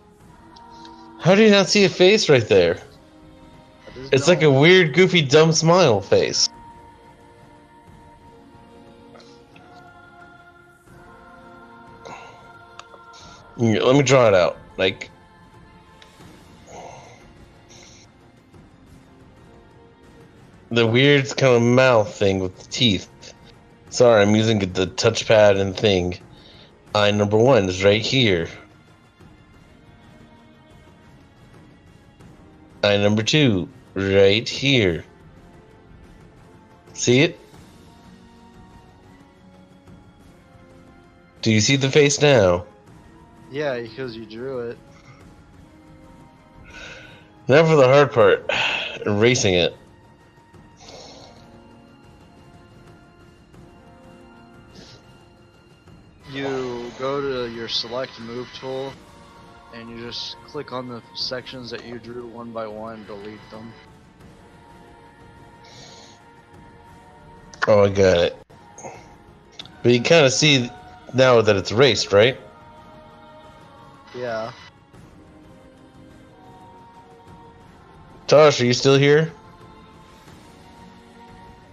how do you not see a face right there? I just It's like a don't. weird, goofy, dumb smile face. Here, let me draw it out. Like, the weird kind of mouth thing with the teeth. Sorry, I'm using the touchpad and thing. Eye number one is right here. Eye number two, right here. See it? Do you see the face now? Yeah, because you drew it. Now for the hard part. erasing it. You go to your select move tool, and you just click on the sections that you drew one by one, delete them. Oh, I got it. But you kind of see now that it's erased, right? Yeah. Tosh, are you still here?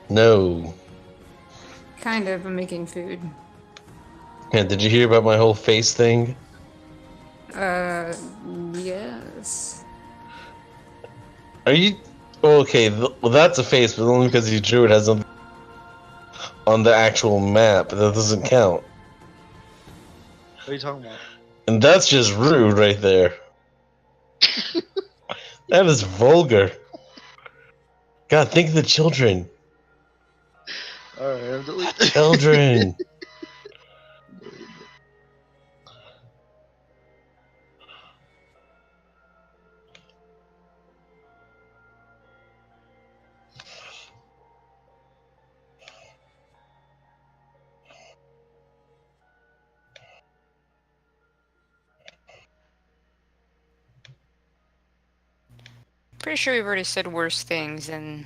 No. Kind of. I'm making food. Yeah, did you hear about my whole face thing? Yes. Are you... Okay, well that's a face, but only because you drew it has something on the actual map. That doesn't count. What are you talking about? And that's just rude right there. That is vulgar. God, think of the children. Alright, I'm deleting. Children. Pretty sure we've already said worse things, and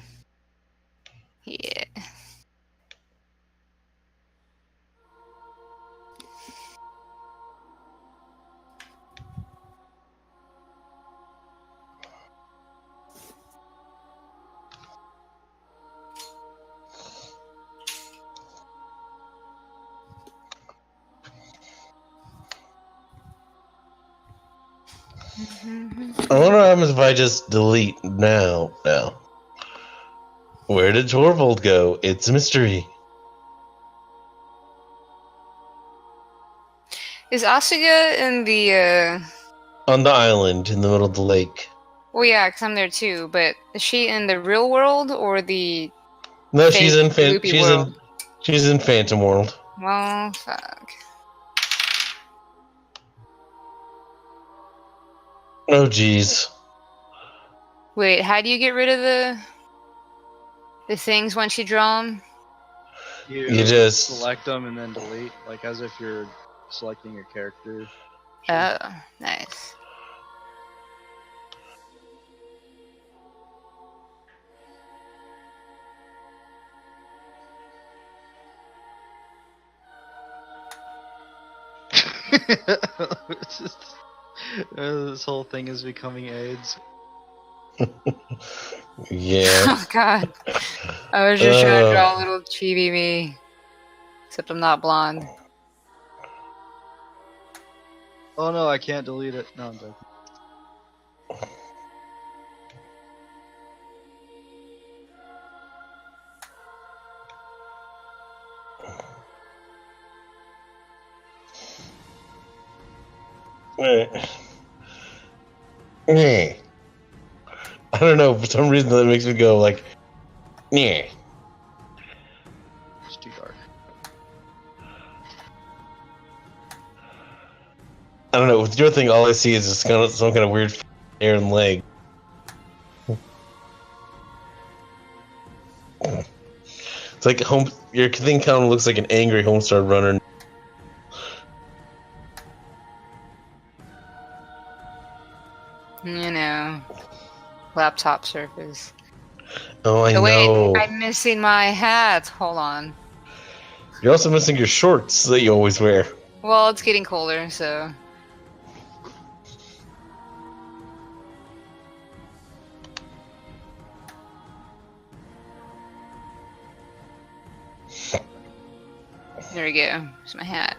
yeah. I wonder what happens if I just delete now. Where did Torvald go? It's a mystery. Is Asuga in the On the island in the middle of the lake. Well, yeah, because I'm there too. But is she in the real world or the No, fake loopy world? She's in Phantom World. Well, fuck. Oh jeez. Wait, how do you get rid of the things once you draw them? You just select them and then delete, like as if you're selecting your character. Oh, nice. It's just, this whole thing is becoming AIDS. yeah. Oh god. I was just trying to draw a little chibi me. Except I'm not blonde. Oh no, I can't delete it. No, I'm joking. Yeah. I don't know, for some reason that makes me go like, yeah. It's too dark. I don't know, with your thing all I see is just kind of some kind of weird hair and leg. It's like your thing kind of looks like an angry Homestar runner. You know. Laptop surface. Oh, I Oh, wait, know. I'm missing my hat. Hold on. You're also missing your shorts that you always wear. Well, it's getting colder, so. There we go. There's my hat.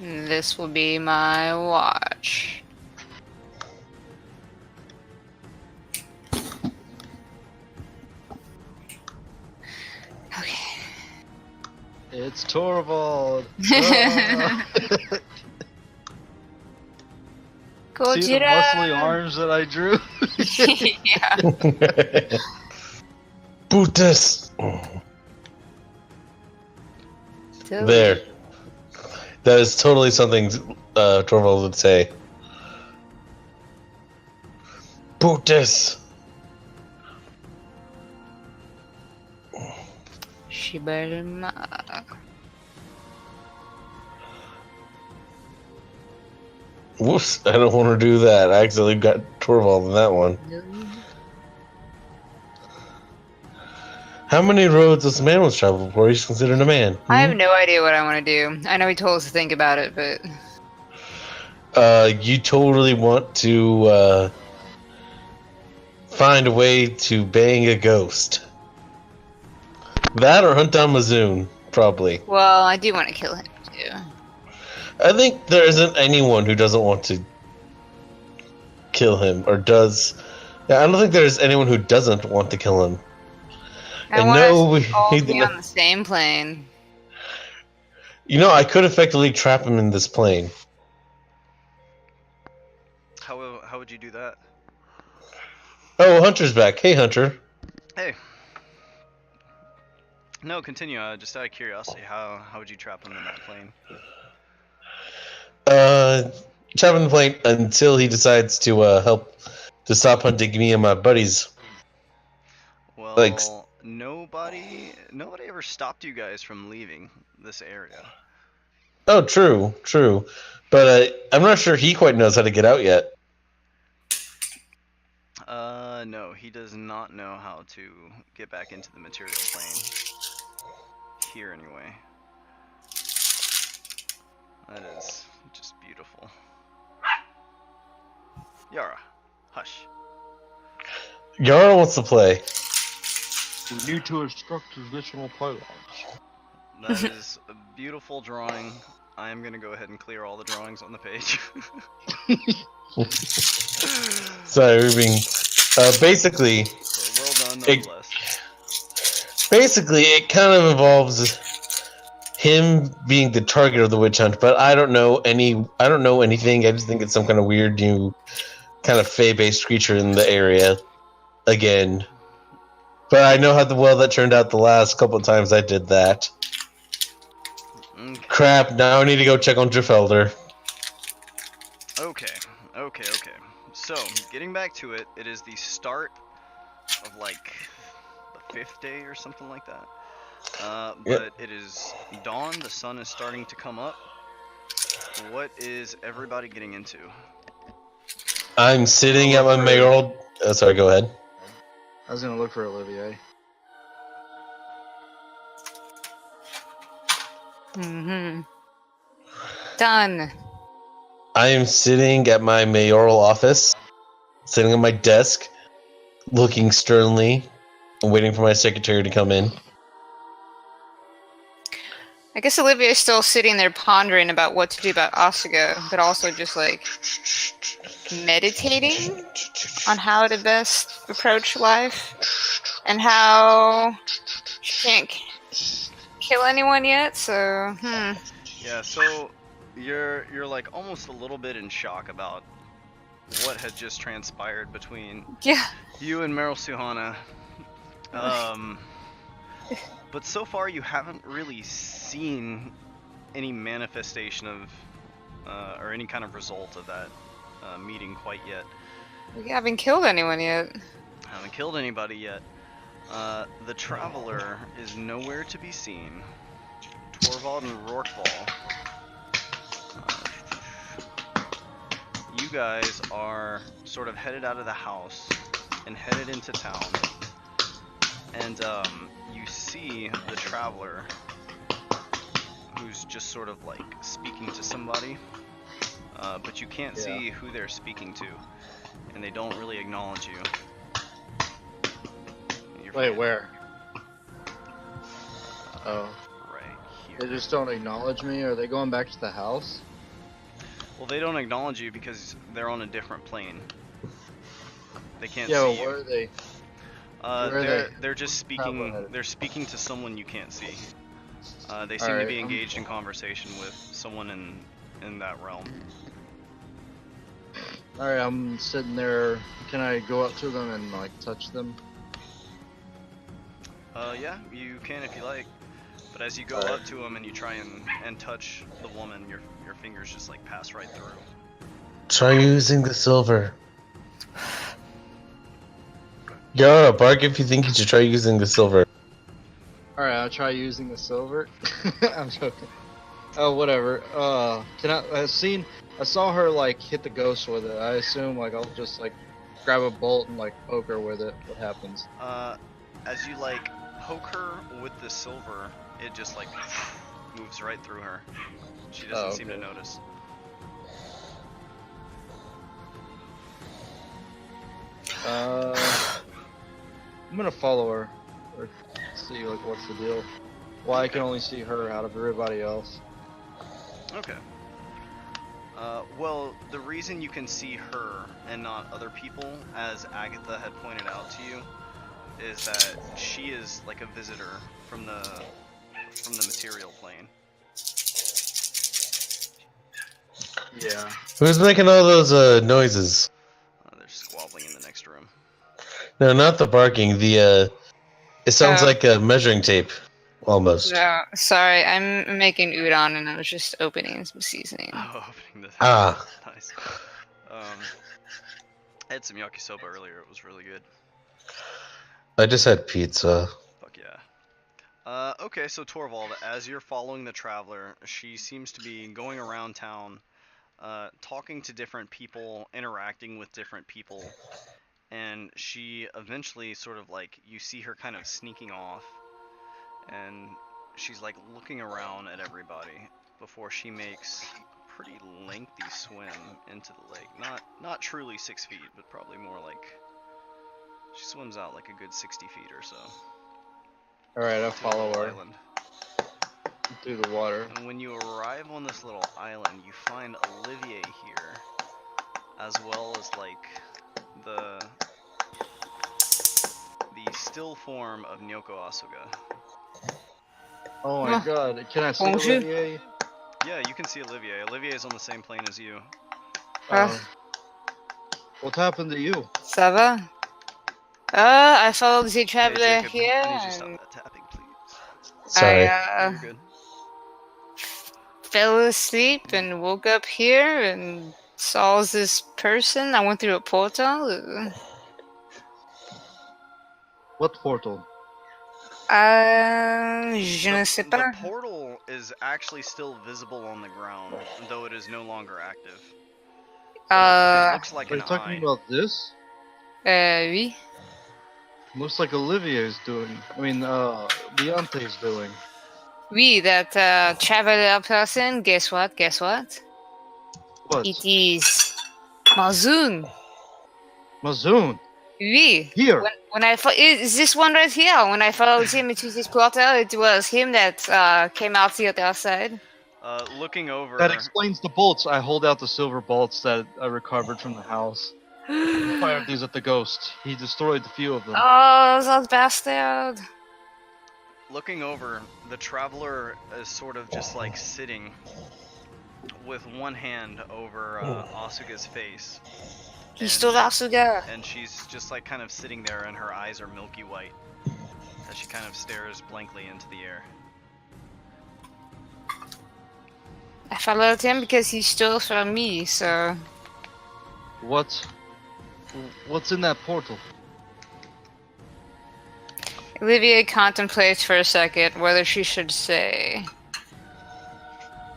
And this will be my watch. Okay. It's Torvald. Gojira. See the muscly arms that I drew? Yeah. Brutus. There. That is totally something Torvald would say. Brutus. Shibalma. Whoops, I don't want to do that. I accidentally got Torvald in that one. How many roads does a man must travel before he's considered a man? I have no idea what I want to do. I know he told us to think about it, but You totally want to find a way to bang a ghost. That or hunt down Mazoon, probably. well, I do want to kill him too. I think there isn't anyone who doesn't want to kill him, or does. Yeah, I don't think there's anyone who doesn't want to kill him. I And want no, us all to be on the same plane. You know, I could effectively trap him in this plane. How would you do that? Oh, Hunter's back. Hey, Hunter. Hey. No, continue. Just out of curiosity, how would you trap him in that plane? Trap him in the plane until he decides to help to stop hunting me and my buddies. Well, Like- nobody ever stopped you guys from leaving this area. Oh, true. But I'm not sure he quite knows how to get out yet. No, he does not know how to get back into the material plane. Here, anyway. That is just beautiful. Yara, hush. Yara wants to play. We need to instruct additional pylons. That is a beautiful drawing. I am going to go ahead and clear all the drawings on the page. Sorry, we're being. Basically, So well done, nonetheless. basically, it kind of involves him being the target of the witch hunt. But I don't know anything. I just think it's some kind of weird new, kind of fae-based creature in the area. Again, but I know how well that turned out the last couple of times I did that. Okay. Crap! Now I need to go check on Driffelder. Okay. So, getting back to it, it is the start of like the 5th day or something like that. But it is dawn, the sun is starting to come up. What is everybody getting into? I'm sitting at my mayoral. Sorry, go ahead. I was gonna look for Olivier. Mm-hmm. Done. I am sitting at my mayoral office, sitting at my desk, looking sternly, and waiting for my secretary to come in. I guess Olivia's still sitting there pondering about what to do about Asuga, but also just like meditating on how to best approach life and how she can't kill anyone yet. So, Yeah, so you're like almost a little bit in shock about what had just transpired between yeah. you and Meryl Suhana. But so far you haven't really seen any manifestation of or any kind of result of that meeting quite yet. We haven't killed anyone yet. Haven't killed anybody yet. The Traveler is nowhere to be seen. Torvald and Rorkball. You guys are sort of headed out of the house and headed into town. And you see the Traveler, who's just sort of like speaking to somebody, but you can't see who they're speaking to, and they don't really acknowledge you. Wait, where? Oh. Right here. They just don't acknowledge me? Are they going back to the house? Well, they don't acknowledge you because they're on a different plane. They can't Yeah, see well, you. where are they? Where are They're just speaking. Traveler. They're speaking to someone you can't see. They seem to Alright, be engaged in conversation with someone in that realm. Alright, I'm sitting there. Can I go up to them and, like, touch them? Yeah, you can if you like. But as you go up to them and you try and touch the woman, your fingers just like pass right through. Try using the silver. Go, bark if you think you should try using the silver. Alright, I'll try using the silver. I'm joking. Oh, whatever. I saw her like hit the ghost with it. I assume like I'll just like grab a bolt and like poke her with it. What happens? As you like poke her with the silver, it just like moves right through her. She doesn't seem to okay. notice. I'm gonna follow her or see like what's the deal. Why I can only see her out of everybody else. Okay. Well, the reason you can see her and not other people, as Agatha had pointed out to you, is that she is like a visitor from the material plane. Yeah. Who's making all those noises? They're squabbling in the next room. No, not the barking. The it sounds like a measuring tape, almost. No, sorry, I'm making udon and I was just opening some seasoning. Oh, opening the nice. I had some yakisoba earlier. It was really good. I just had pizza. Fuck yeah. Okay, so Torvald, as you're following the traveler, she seems to be going around town, talking to different people, interacting with different people, and she eventually sort of like, you see her kind of sneaking off, and she's like looking around at everybody before she makes a pretty lengthy swim into the lake. Not truly 6 feet, but probably more like, she swims out like a good 60 feet or so. Alright, I'll to the follow little her island. through the water. And when you arrive on this little island, you find Olivier here, as well as like the still form of Nyoko Asuga. Oh my god, can I see Bonjour. Olivier? Yeah, you can see Olivier. Olivier is on the same plane as you. What happened to you? Ça va? I followed the traveler Hey, Jacob, here. I need you to stop and that tapping, please. Sorry. Yeah, you're good. fell asleep and woke up here and saw this person. I went through a portal. What portal? Je ne sais The pas. portal is actually still visible on the ground, though it is no longer active. It looks like Are an you talking eye. about this? Oui. Looks like Olivier is doing. I mean, Leonte is doing. Oui, that traveler person, guess what? What? It is Mazoon. Mazoon! Oui. Here! When is this one right here? When I followed him into this portal, it was him that came out the other side. Looking over. That explains the bolts. I hold out the silver bolts that I recovered from the house. I fired these at the ghost. He destroyed a few of them. Oh, that bastard. Looking over, the traveler is sort of just like sitting with one hand over Asuga's face. He stole Asuga. And she's just like kind of sitting there and her eyes are milky white as she kind of stares blankly into the air. I followed him because he stole from me, so... What's in that portal? Olivia contemplates for a second whether she should say...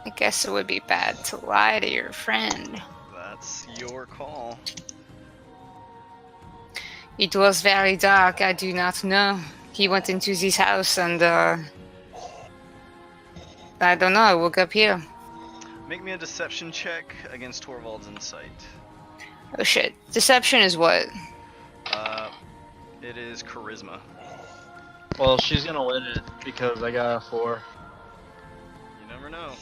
I guess it would be bad to lie to your friend. That's your call. It was very dark, I do not know. He went into this house and, I don't know, I woke up here. Make me a deception check against Torvald's insight. Oh shit. Deception is what? It is charisma. Well, she's gonna win it because I got a 4. You never know.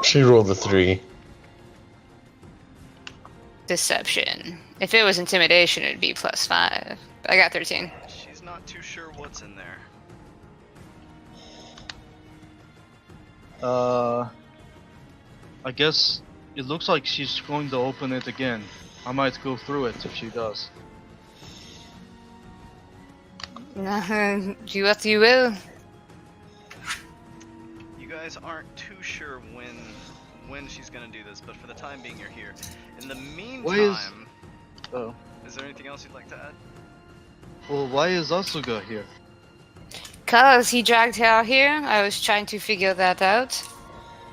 She rolled a 3. Deception. If it was intimidation, it'd be +5. I got 13. She's not too sure what's in there. I guess it looks like she's going to open it again. I might go through it if she does. Do what you will. You guys aren't too sure when she's gonna do this, but for the time being, you're here. In the meantime, Oh. is there anything else you'd like to add? Well, why is Asuga here? Cause he dragged her out here. I was trying to figure that out.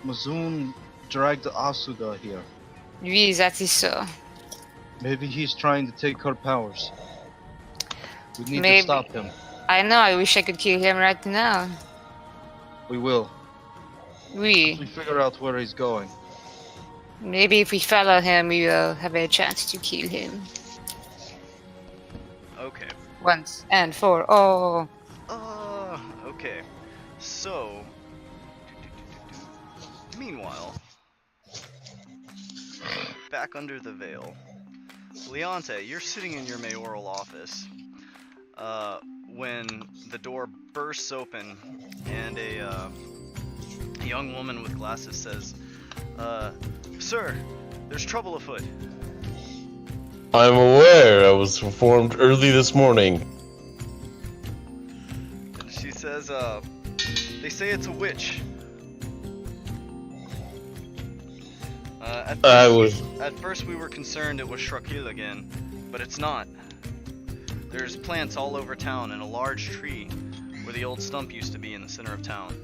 Mazun dragged Asuga here. Oui, that is so. Maybe he's trying to take her powers. We need Maybe. to stop him. I know, I wish I could kill him right now. We will. Oui. We figure out where he's going. Maybe if we follow him, we will have a chance to kill him. Okay. Once and for all. Okay. So, meanwhile, back under the veil, Leonte, you're sitting in your mayoral office when the door bursts open and a young woman with glasses says, "Sir, there's trouble afoot." I'm aware. I was informed early this morning. And she says, "They say it's a witch." At first we were concerned it was Shrakil again, but it's not. There's plants all over town and a large tree where the old stump used to be in the center of town.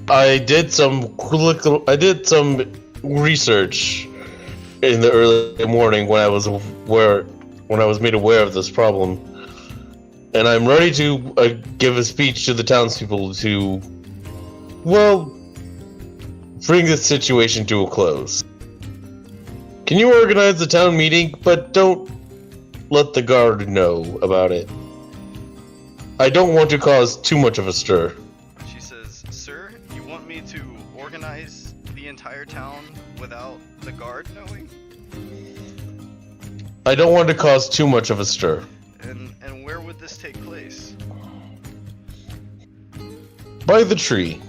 I did some research in the early morning when I was made aware of this problem, and I'm ready to give a speech to the townspeople to, well, bring this situation to a close. Can you organize the town meeting, but don't let the guard know about it? I don't want to cause too much of a stir. She says, "Sir, you want me to organize the entire town without the guard knowing?" I don't want to cause too much of a stir. And where would this take place? By the tree.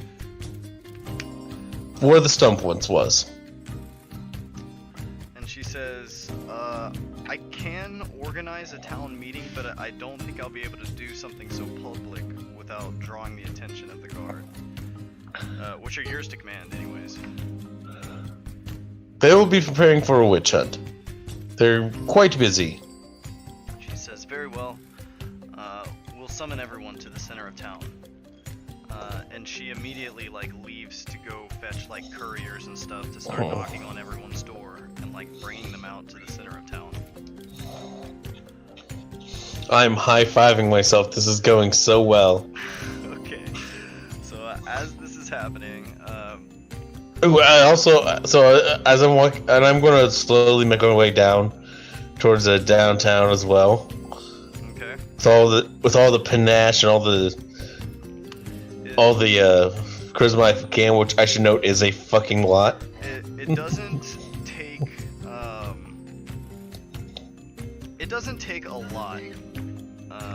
Where the stump once was. And she says, "I can organize a town meeting, but I don't think I'll be able to do something so public without drawing the attention of the guard." Which are yours to command, anyways. They will be preparing for a witch hunt. They're quite busy. She says, "Very well. We'll summon everyone to the center of town." And she immediately, leaves to go fetch, couriers and stuff to start knocking on everyone's door and, bringing them out to the center of town. I'm high-fiving myself. This is going so well. Okay. So, as this is happening, Ooh, as I'm walking, and I'm going to slowly make my way down towards the downtown as well. okay. With all the panache and all the charisma I can, which I should note is a fucking lot. It doesn't take it doesn't take a lot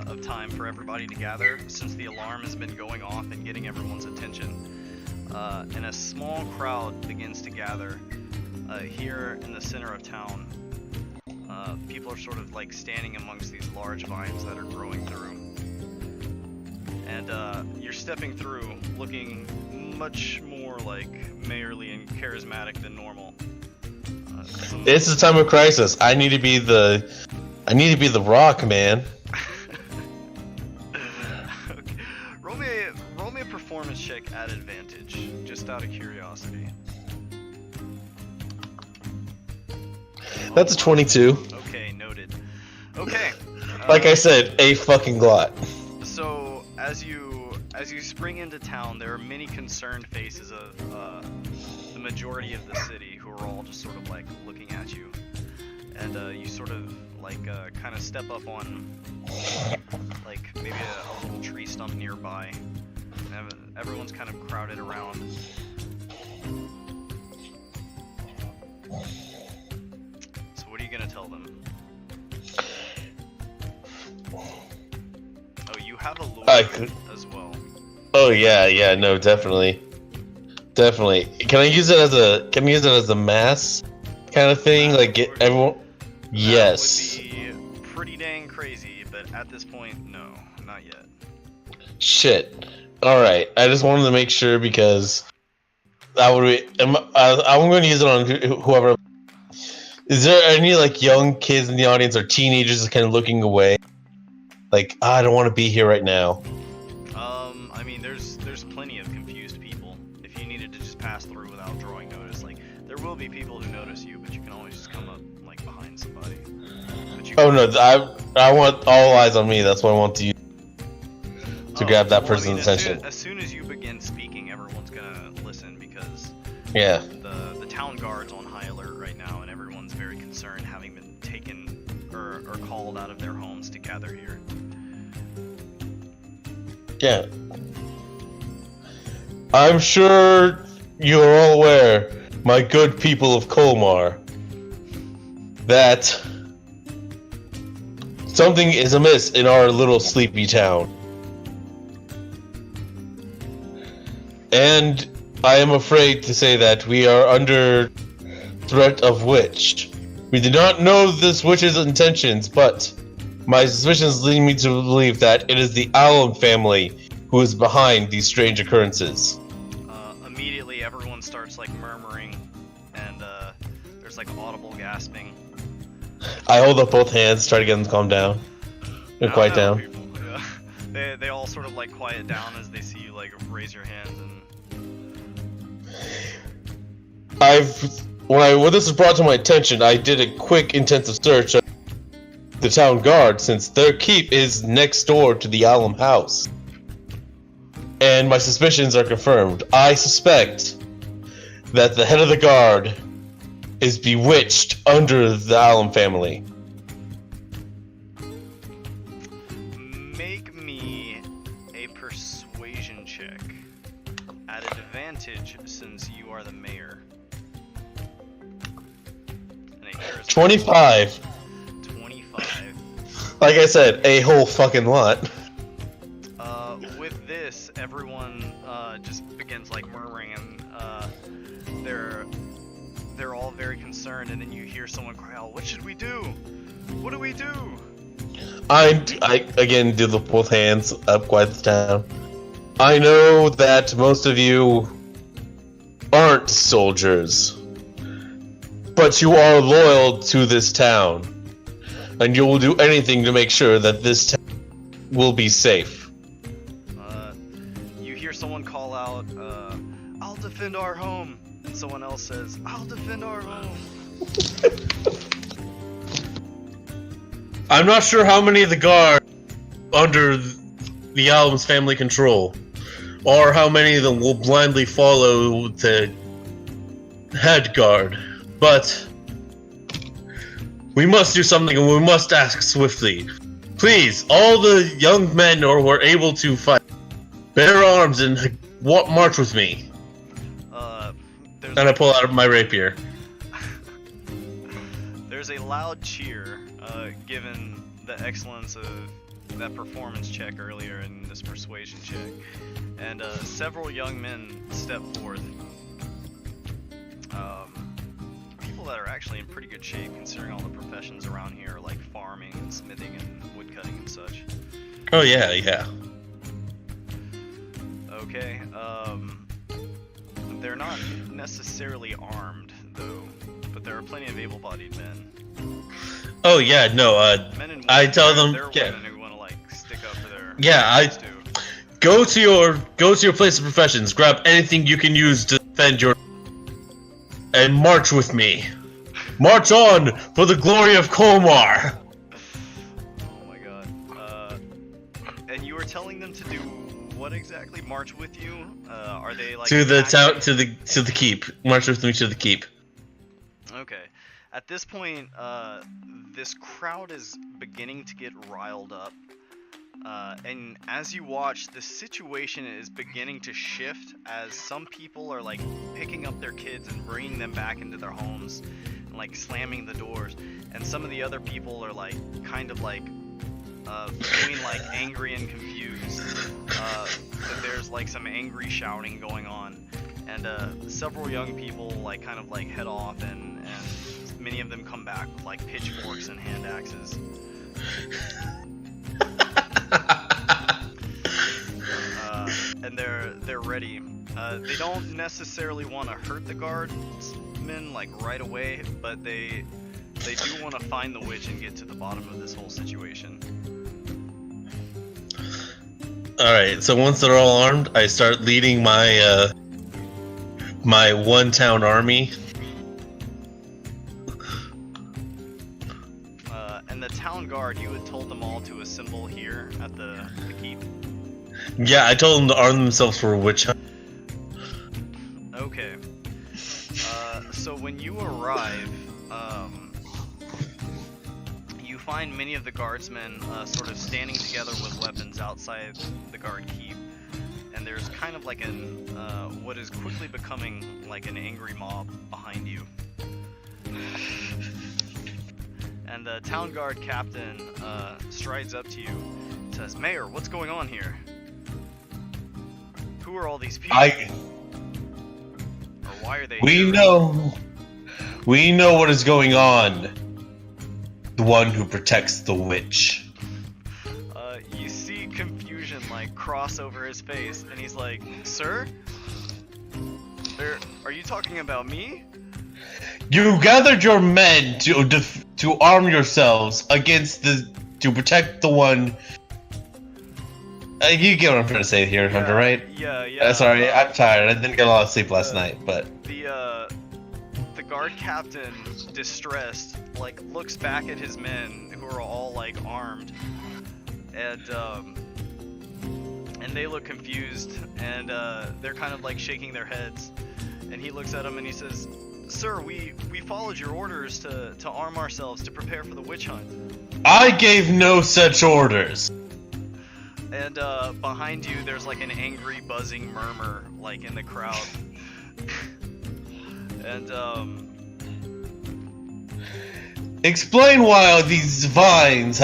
of time for everybody to gather, since the alarm has been going off and getting everyone's attention, and a small crowd begins to gather here in the center of town. People are sort of standing amongst these large vines that are growing through. And you're stepping through looking much more mayorly and charismatic than normal. It's a time of crisis. I need to be the Rock, man. Okay. Roll me a performance check at advantage, just out of curiosity. That's a 22. Okay, noted. Okay. Like I said, a fucking lot. So as you spring into town, there are many concerned faces of the majority of the city who are all just sort of looking at you, and you sort of kind of step up on maybe a little tree stump nearby. And everyone's kind of crowded around. So what are you gonna tell them? Oh, you have a lure as well. Oh yeah, no, definitely. Can I use it as a mass kind of thing? Get everyone? Yes. That would be pretty dang crazy, but at this point, no, not yet. Shit. Alright, I just wanted to make sure because That would be. I'm going to use it on whoever. Is there any like young kids in the audience or teenagers just kind of looking away? Like, I don't want to be here right now. I mean, there's plenty of confused people. If you needed to just pass through without drawing notice, like there will be people who notice you, but you can always just come up like behind somebody. But you Oh no, I want all eyes on me. That's what I want to use to grab that well, I person's mean, attention. As soon as you begin speaking, everyone's gonna listen because Yeah. the town guard's on high alert right now, and everyone's very concerned, having been taken or called out of their homes to gather here. Yeah. I'm sure you're all aware, my good people of Colmar, that something is amiss in our little sleepy town. And I am afraid to say that we are under threat of witch. We do not know this witch's intentions, but my suspicions lead me to believe that it is the Allen family who is behind these strange occurrences. Immediately, everyone starts like murmuring, and there's like audible gasping. I hold up both hands, try to get them to calm down and quiet down. People, yeah. They all sort of like quiet down as they see you like raise your hands and. When this was brought to my attention, I did a quick, intensive search of the town guard, since their keep is next door to the Alum house. And my suspicions are confirmed. I suspect that the head of the guard is bewitched under the Alum family. Make me a persuasion check at advantage since you are the mayor. And it hears 25. 25. Like I said, a whole fucking lot. With this, everyone just begins like murmuring, and they're all very concerned. And then you hear someone cry out, "What should we do? What do we do?" I again do the both hands up, quiet the town. I know that most of you aren't soldiers, but you are loyal to this town, and you will do anything to make sure that this town will be safe. You hear someone call out, "I'll defend our home," and someone else says, "I'll defend our home." I'm not sure how many of the guard under the Alum's family control, or how many of them will blindly follow the head guard, but we must do something, and we must act swiftly. Please, all the young men who are able to fight, bear arms and march with me. And I pull out my rapier. There's a loud cheer, given the excellence of that performance check earlier in this persuasion check, and several young men step forth. People that are actually in pretty good shape, considering all the professions around here, like farming and smithing and woodcutting and such. Oh yeah, yeah. Okay, they're not necessarily armed, though, but there are plenty of able-bodied men. Oh yeah, no, Men and women, I tell them, there are yeah. women who want to, like, stick up for their Yeah, rights, too. go to your place of professions, grab anything you can use to defend your, and march with me. March on for the glory of Colmar. Oh my god. And you were telling them to do what exactly? March with you? Are they like To the attacking? town, to the keep. March with me to the keep. Okay. At this point, this crowd is beginning to get riled up. And as you watch, the situation is beginning to shift as some people are like picking up their kids and bringing them back into their homes and like slamming the doors. And some of the other people are like kind of like between like angry and confused. But there's like some angry shouting going on. And several young people like kind of like head off, and many of them come back with like pitchforks and hand axes. And they're ready. They don't necessarily want to hurt the guardsmen like right away, but they do want to find the witch and get to the bottom of this whole situation. Alright, so once they're all armed, I start leading my my one-town army. And the town guard, you had told them all to assemble here at the keep? Yeah, I told them to arm themselves for a witch hunt. Okay. So when you arrive, you find many of the guardsmen sort of standing together with weapons outside the guard keep, and there's kind of like an what is quickly becoming like an angry mob behind you. And the town guard captain strides up to you and says, "Mayor, what's going on here? Who are all these people? Or why are they here?" We know what is going on. The one who protects the witch. You see confusion like cross over his face, and he's like, "Sir? Are you talking about me?" You gathered your men to arm yourselves to protect the one. You get what I'm trying to say here, Hunter, right? Yeah. Sorry, I'm tired. I didn't get a lot of sleep last night, but the guard captain, distressed, like looks back at his men who are all like armed, and they look confused, and they're kind of like shaking their heads, and he looks at them and he says, "Sir, we followed your orders to arm ourselves to prepare for the witch hunt." I gave no such orders. And behind you, there's like an angry buzzing murmur, like in the crowd. And explain why these vines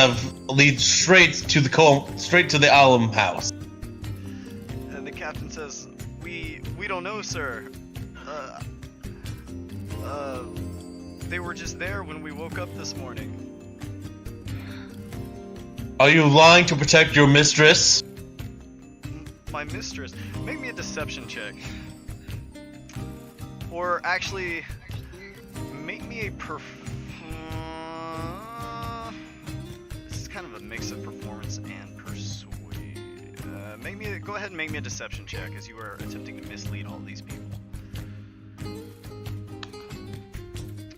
lead straight to the alum house. And the captain says, "We don't know, sir. They were just there when we woke up this morning." Are you lying to protect your mistress? My mistress? Make me a deception check. Or actually, make me a this is kind of a mix of performance and persuade. Go ahead and make me a deception check, as you are attempting to mislead all these people.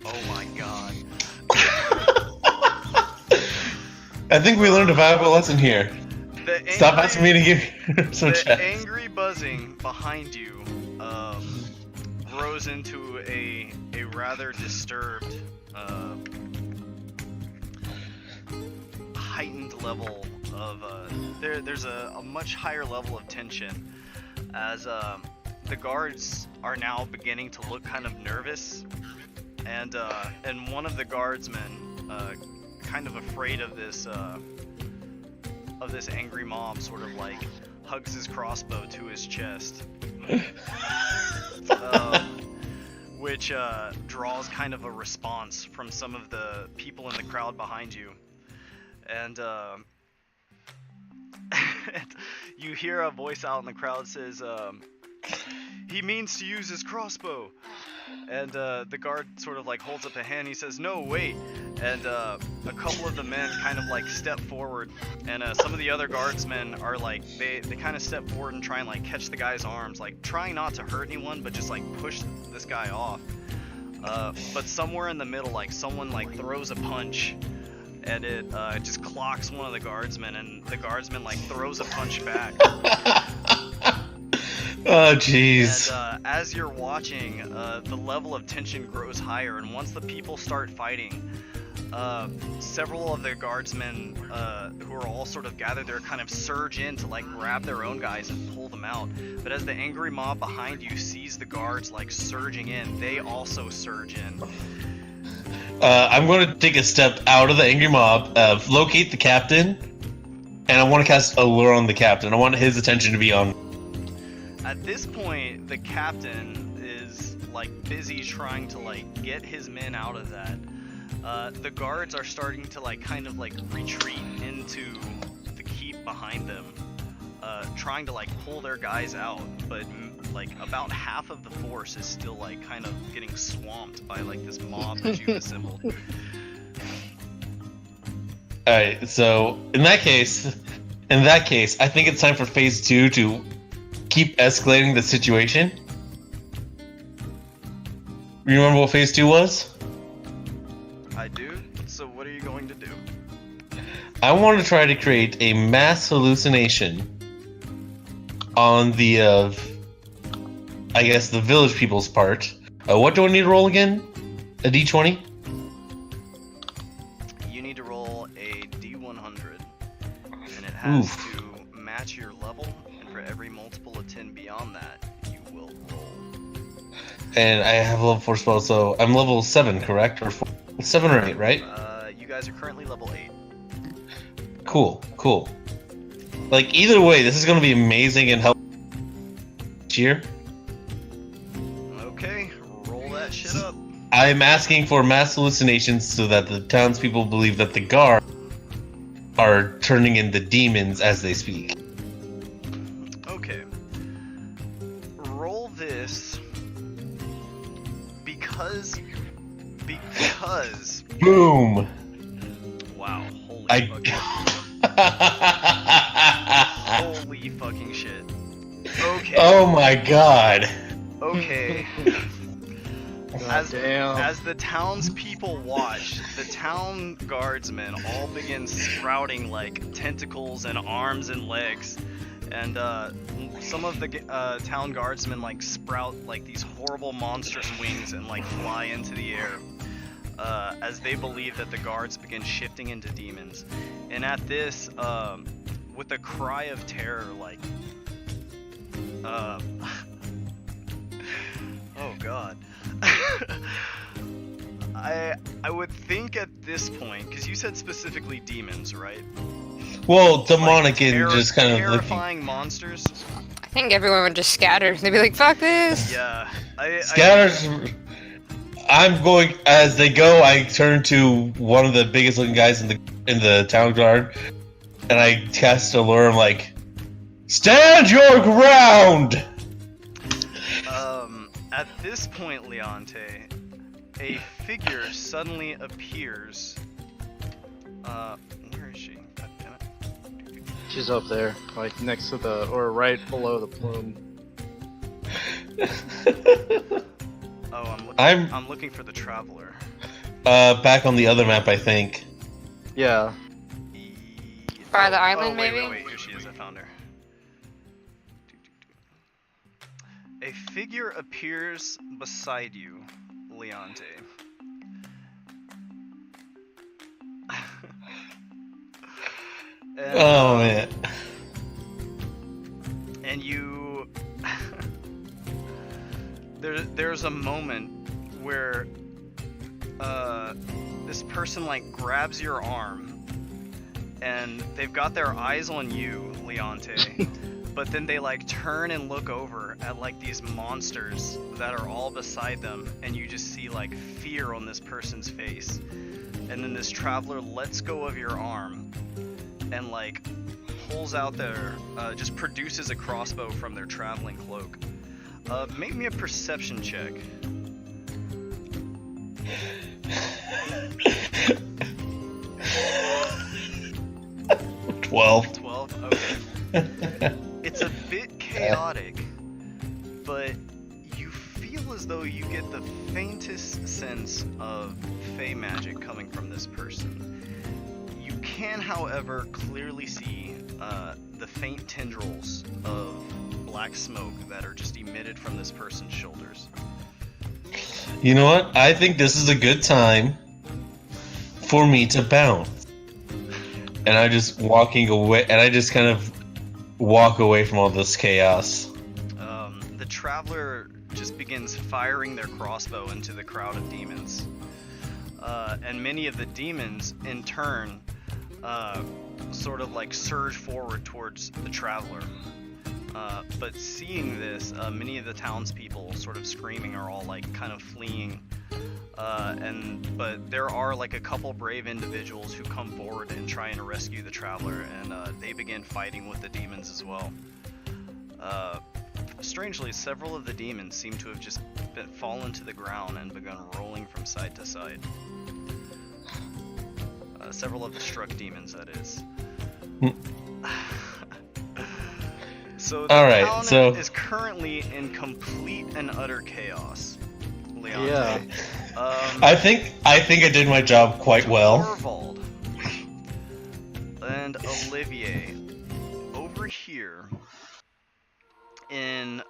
Oh my god. I think we learned a valuable lesson here. Stop asking me to give you some checks. The angry buzzing behind you grows into a rather disturbed, heightened level of there's a much higher level of tension, as the guards are now beginning to look kind of nervous, and one of the guardsmen, kind of afraid of this angry mob, sort of like hugs his crossbow to his chest, which draws kind of a response from some of the people in the crowd behind you, and you hear a voice out in the crowd says, "He means to use his crossbow." And the guard sort of like holds up a hand. He says, "No, wait." And a couple of the men kind of like step forward, and some of the other guardsmen are like, they kind of step forward and try and like catch the guy's arms, like trying not to hurt anyone, but just like push this guy off. But somewhere in the middle, like someone like throws a punch, and it just clocks one of the guardsmen, and the guardsman like throws a punch back. Oh, jeez. And as you're watching, the level of tension grows higher, and once the people start fighting, several of the guardsmen who are all sort of gathered there kind of surge in to like grab their own guys and pull them out. But as the angry mob behind you sees the guards like surging in, they also surge in. I'm going to take a step out of the angry mob, locate the captain, and I want to cast Allure on the captain. I want his attention to be on. At this point, the captain is like busy trying to like get his men out of that. The guards are starting to like kind of like retreat into the keep behind them, trying to like pull their guys out, but like about half of the force is still like kind of getting swamped by like this mob that you've assembled. Alright, so in that case, I think it's time for phase 2 to keep escalating the situation. Remember what phase 2 was? I do. So what are you going to do? I want to try to create a mass hallucination on the, I guess, the village people's part. What do I need to roll again? A d20? You need to roll a d100, and it has to match your level, and for every multiple of 10 beyond that, you will roll. And I have level 4 spells, so I'm level 7, correct? Or 7 or 8, right? You guys are currently level 8. Cool. Like, either way, this is going to be amazing and help cheer. Okay, roll that shit up. I'm asking for mass hallucinations so that the townspeople believe that the guard are turning into demons as they speak. Okay. Roll this because Boom! wow, holy I holy fucking shit. Okay. Oh my god. Okay. Damn. As the townspeople watch, the town guardsmen all begin sprouting like tentacles and arms and legs, and some of the town guardsmen like sprout like these horrible monstrous wings and like fly into the air, as they believe that the guards begin shifting into demons. And at this, with a cry of terror, like, oh god. I would think at this point, because you said specifically demons, right? Well, demonic Like, and just kind of terrifying monsters. I think everyone would just scatter. They'd be like, "Fuck this!" Yeah, scatters. I'm going as they go. I turn to one of the biggest looking guys in the town guard, and I cast a lure. I'm like, "Stand your ground!" At this point, Leonte, a figure suddenly appears. Where is she? God damn it. She's up there, like next to or right below the plume. Oh, I'm looking for the traveler. back on the other map, I think. Yeah. By the island, wait, maybe? Wait, here she is. I found her. A figure appears beside you, Leonte. And, Oh man. And you there's a moment where this person like grabs your arm and they've got their eyes on you, Leonte, but then they like turn and look over at like these monsters that are all beside them, and you just see like fear on this person's face. And then this traveler lets go of your arm and like pulls out their just produces a crossbow from their traveling cloak. Make me a perception check. 12. 12? Okay. It's a bit chaotic, but you feel as though you get the faintest sense of fey magic coming from this person. You can, however, clearly see the faint tendrils of black smoke that are just emitted from this person's shoulders. You know what? I think this is a good time for me to bounce. And I'm just walking away, and I just kind of walk away from all this chaos. The traveler just begins firing their crossbow into the crowd of demons. And many of the demons, in turn, sort of like surge forward towards the traveler. But seeing this, many of the townspeople sort of screaming are all like kind of fleeing. But there are like a couple brave individuals who come forward and try and rescue the traveler, and they begin fighting with the demons as well. strangely, several of the demons seem to have just fallen to the ground and begun rolling from side to side. Several of the struck demons, that is. So the town is currently in complete and utter chaos. Leon. Yeah. I think I did my job quite well. Torvald and Olivier over here in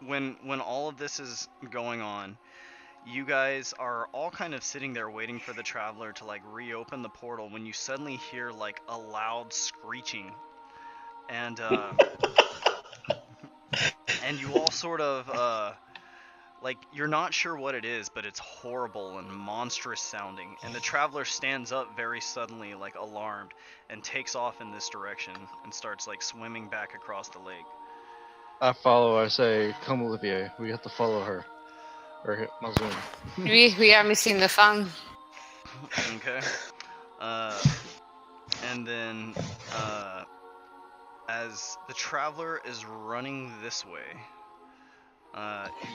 when all of this is going on, you guys are all kind of sitting there waiting for the traveler to like reopen the portal when you suddenly hear like a loud screeching and and you all sort of like you're not sure what it is, but it's horrible and monstrous sounding, and the traveler stands up very suddenly like alarmed and takes off in this direction and starts like swimming back across the lake. I follow. I say, "Come, Olivier. We have to follow her." Or Mazun. We are missing the fun. Okay. And then as the traveler is running this way,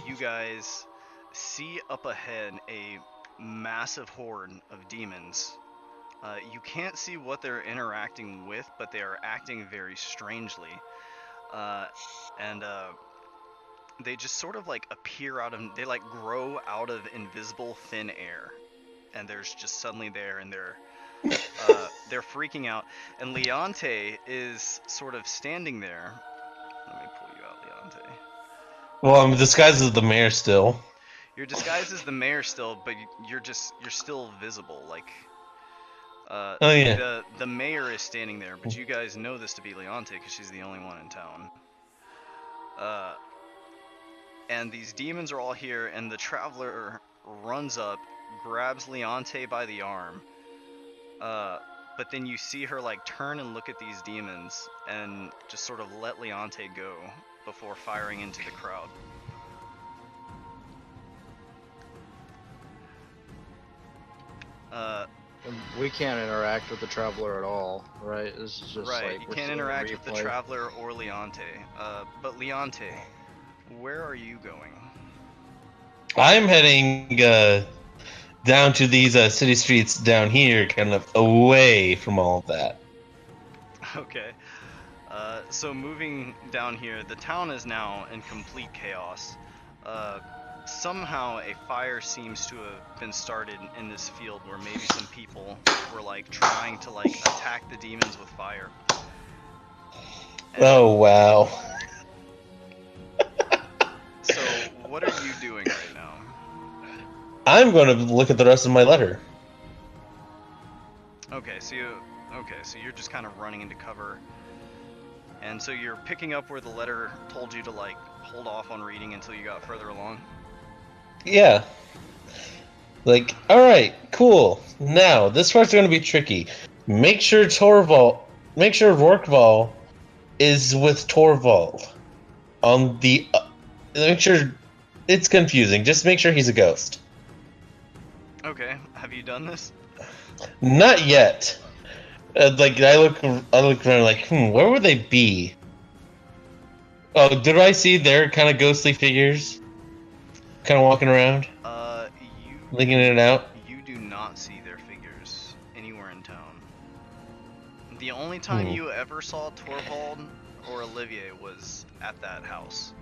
you guys see up ahead a massive horde of demons. You can't see what they're interacting with, but they are acting very strangely. And they just sort of like appear they like grow out of invisible thin air. And there's just suddenly there, and they're freaking out. And Leonte is sort of standing there. Let me pull you out, Leonte. Well, I'm disguised as the mayor still. You're disguised as the mayor still, but you're still visible. Like, oh yeah. The mayor is standing there, but you guys know this to be Leonte because she's the only one in town. And these demons are all here, and the traveler runs up, grabs Leonte by the arm. But then you see her like turn and look at these demons and just sort of let Leonte go before firing into the crowd. We can't interact with the traveler at all, right? This is just right. Like You can't interact with the traveler or Leonte. But Leonte, where are you going? I'm heading down to these city streets down here, kind of away from all of that. Okay. So moving down here, the town is now in complete chaos. Somehow a fire seems to have been started in this field where maybe some people were like trying to like attack the demons with fire. And oh wow. So what are you doing right now? I'm going to look at the rest of my letter. Okay, so you're just kind of running into cover. And so you're picking up where the letter told you to like hold off on reading until you got further along. Yeah. Like, alright, cool. Now, this part's going to be tricky. Make sure Rorkval is with Torvald. On the... make sure... It's confusing. Just make sure he's a ghost. Okay, have you done this? Not yet. Like, I look around like, where would they be? Oh, did I see their kind of ghostly figures? Kind of walking around? Linking it out? You do not see their figures anywhere in town. The only time you ever saw Torvald or Olivier was at that house.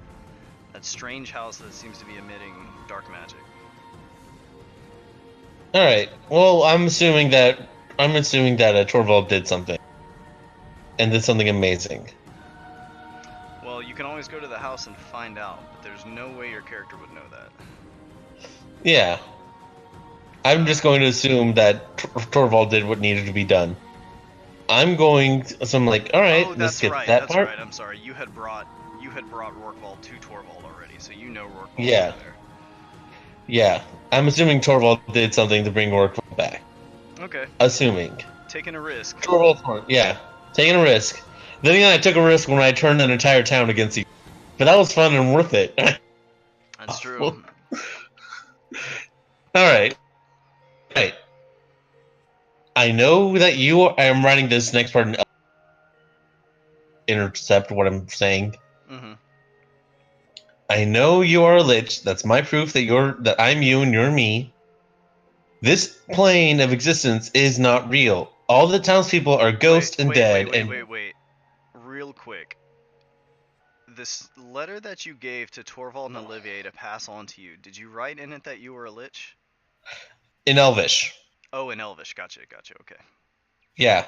That strange house that seems to be emitting dark magic. Alright, well, I'm assuming that Torvald did something. And did something amazing. Well, you can always go to the house and find out, but there's no way your character would know that. Yeah. I'm just going to assume that Torvald did what needed to be done. I'm like, alright, let's get that part. That's right, I'm sorry. You had brought Rorkval to Torvald already, so you know Rorkval was there. Yeah. I'm assuming Torvald did something to bring Rorkval back. Okay. Assuming. Taking a risk. Torvald, yeah. Taking a risk. Then again, I took a risk when I turned an entire town against you. But that was fun and worth it. That's true. Alright. Right. I know that I'm writing this next part and intercept what I'm saying. I know you are a lich. That's my proof that I'm you and you're me. This plane of existence is not real. All the townspeople are ghosts and dead. Wait. Real quick. This letter that you gave to Torvald and Olivier to pass on to you, did you write in it that you were a lich? In Elvish. Oh, in Elvish. Gotcha. Okay. Yeah.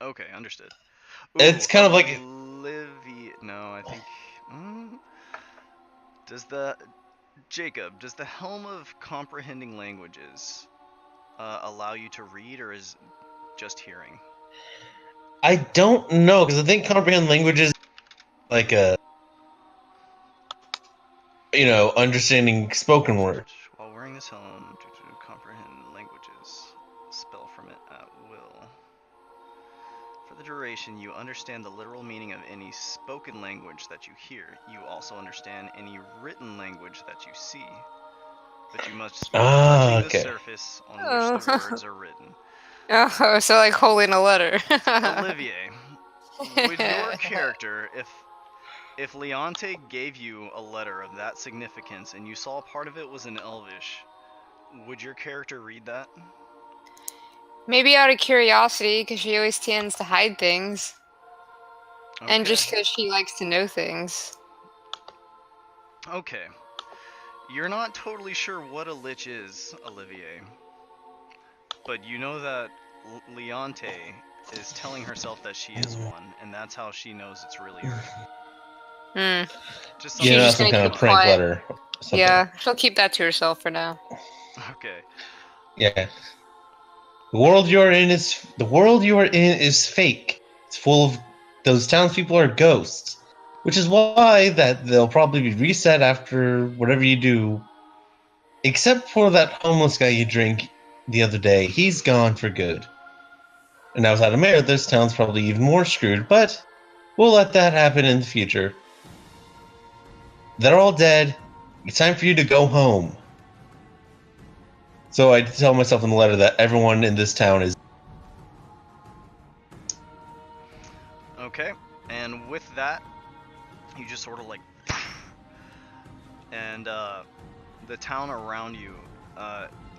Okay, understood. It's kind of like... Olivier. No, I think. Does the Helm of Comprehending Languages allow you to read, or is just hearing? I don't know, because I think comprehend languages like a, understanding spoken word. While wearing this helm, to comprehend languages, spell from it at will. For the duration, you understand the literal meaning of any spoken language that you hear. You also understand any written language that you see. But you must be touching the surface on which the words are written. Oh, so like holding a letter. Olivier, would your character, if Leonte gave you a letter of that significance and you saw part of it was in Elvish, would your character read that? Maybe out of curiosity, because she always tends to hide things. Okay. And just because she likes to know things. Okay. You're not totally sure what a lich is, Olivier. But you know that Leonte is telling herself that she is one, and that's how she knows it's really her. Just some kind of prank letter. Yeah, she'll keep that to herself for now. Okay. Yeah. The world you are in is fake. It's full of those townspeople are ghosts, which is why that they'll probably be reset after whatever you do. Except for that homeless guy you drink the other day, he's gone for good. And now without a mayor, this town's probably even more screwed. But we'll let that happen in the future. They're all dead. It's time for you to go home. So I tell myself in the letter that everyone in this town is... Okay, and with that, you just sort of like... And the town around you,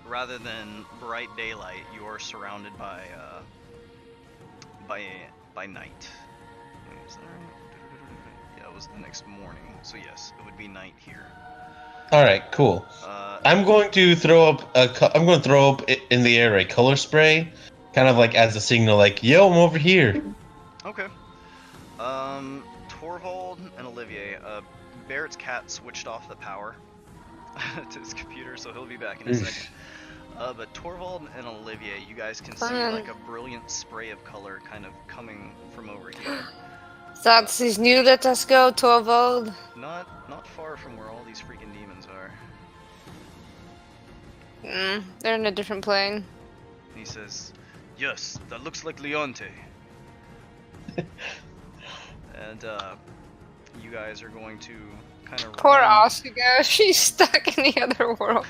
rather than bright daylight, you are surrounded by night. Was that right? Yeah, it was the next morning. So yes, it would be night here. All right, cool. I'm going to throw up in the air a color spray, kind of like as a signal, like, "Yo, I'm over here." Okay. Torvald and Olivier, Barrett's cat switched off the power to his computer, so he'll be back in a second. But Torvald and Olivier, you guys can see like a brilliant spray of color kind of coming from over here. That is new. Let us go, Torvald. Not far from where all these freaking demons are. They're in a different plane. And he says, "Yes, that looks like Leonte." And you guys are going to kind of poor Asuga, she's stuck in the other world.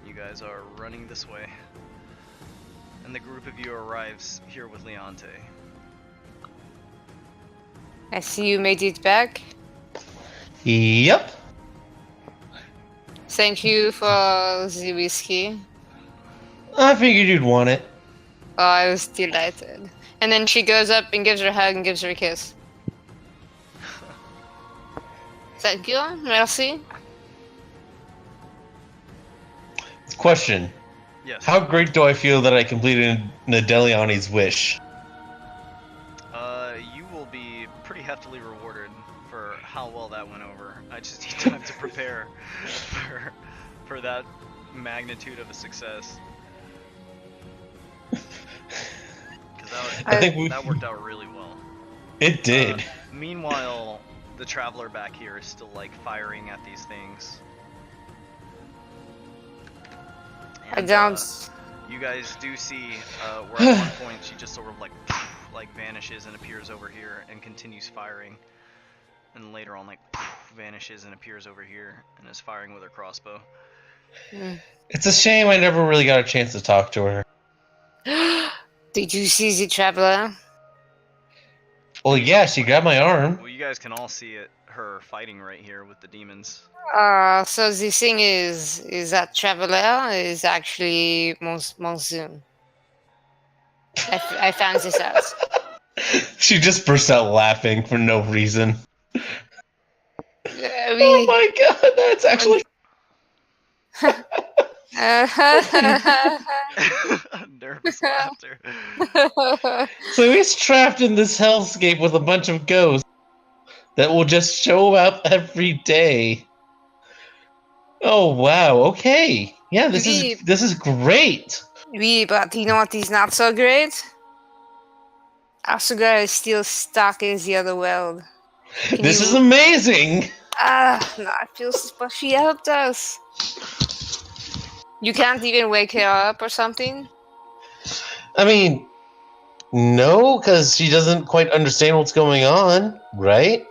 You guys are running this way, and the group of you arrives here with Leonte. I see you made it back. Yep. Thank you for the whiskey. I figured you'd want it. Oh, I was delighted. And then she goes up and gives her a hug and gives her a kiss. Thank you. Merci. Question. Yes. How great do I feel that I completed Nadeliani's wish? You will be pretty heftily rewarded for how well that went over. I just need time to prepare for that magnitude of a success. That worked out really well. It did. Meanwhile, the traveler back here is still like firing at these things. And, you guys do see where at one point she just sort of like vanishes and appears over here and continues firing, and later on vanishes and appears over here and is firing with her crossbow. It's a shame I never really got a chance to talk to her. Did you see the traveler? Well, yeah, she grabbed my arm. Well, you guys can all see it. Her fighting right here with the demons. So the thing is that Traveler is actually Monsoon. I found this out. She just burst out laughing for no reason. Uh, Oh my god, that's actually. Nervous laughter. So he's trapped in this hellscape with a bunch of ghosts that will just show up every day. Oh wow, okay. Yeah, this is great. But you know what is not so great? Asuga is still stuck in the other world. This is amazing. No, I feel but she helped us. You can't even wake her up or something? I mean, no, because she doesn't quite understand what's going on, right?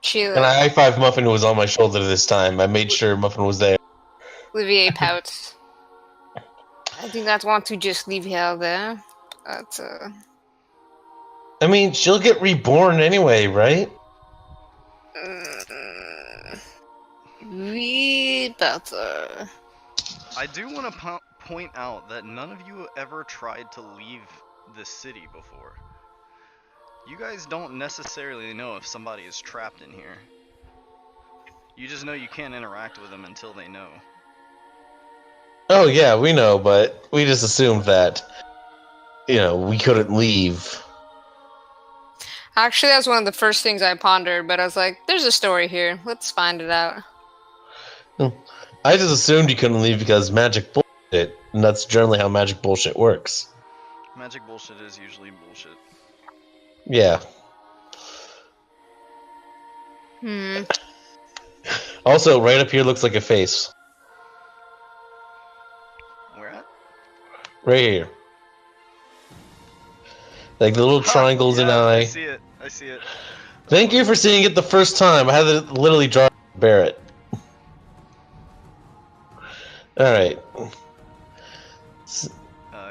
Chill. And I high-five Muffin, who was on my shoulder this time. I made sure Muffin was there. Olivier pouts. I do not want to just leave her there, but I mean, she'll get reborn anyway, right? we better. I do want to point out that none of you ever tried to leave this city before. You guys don't necessarily know if somebody is trapped in here. You just know you can't interact with them until they know. Oh yeah, we know, but we just assumed that, we couldn't leave. Actually, that's one of the first things I pondered, but I was like, there's a story here. Let's find it out. I just assumed you couldn't leave because magic bullshit, and that's generally how magic bullshit works. Magic bullshit is usually bullshit. Yeah. Also, right up here looks like a face. Where at? Right here. Like the little triangles and eye. I see it. I see it. Thank you for seeing it the first time. I had to literally draw Barrett. Alright.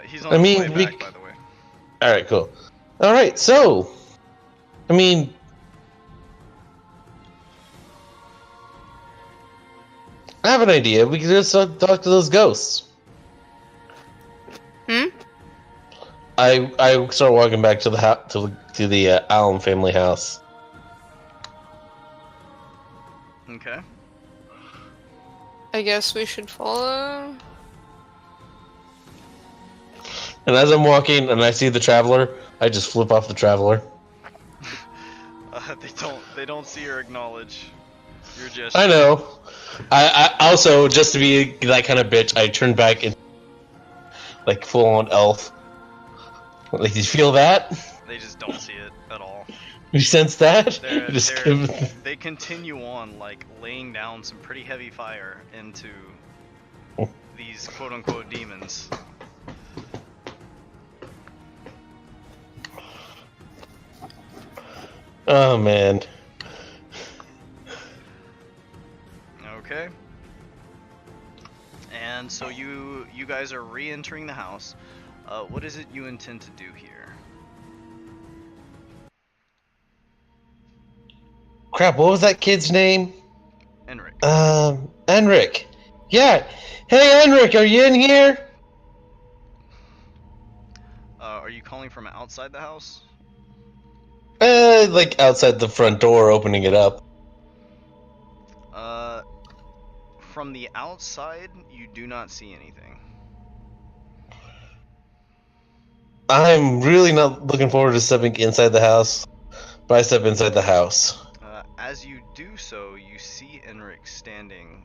He's on his way back, by the way. Alright, cool. Alright, so... I mean... I have an idea. We can just talk to those ghosts. I start walking back to the Allen family house. Okay. I guess we should follow. And as I'm walking and I see the traveler, I just flip off the traveler. They don't see or acknowledge your gesture. I know. I also, just to be that kind of bitch, I turn back into like full on elf. Like, did you feel that? They just don't see it at all. You sense that? They continue on, like, laying down some pretty heavy fire into these quote-unquote demons. Oh, man. Okay. And so you guys are re-entering the house. What is it you intend to do here? Crap, what was that kid's name? Enric. Enric. Yeah. Hey, Enric, are you in here? Are you calling from outside the house? Like outside the front door, opening it up. From the outside, you do not see anything. I'm really not looking forward to stepping inside the house, but I step inside the house. As you do so, you see Enric standing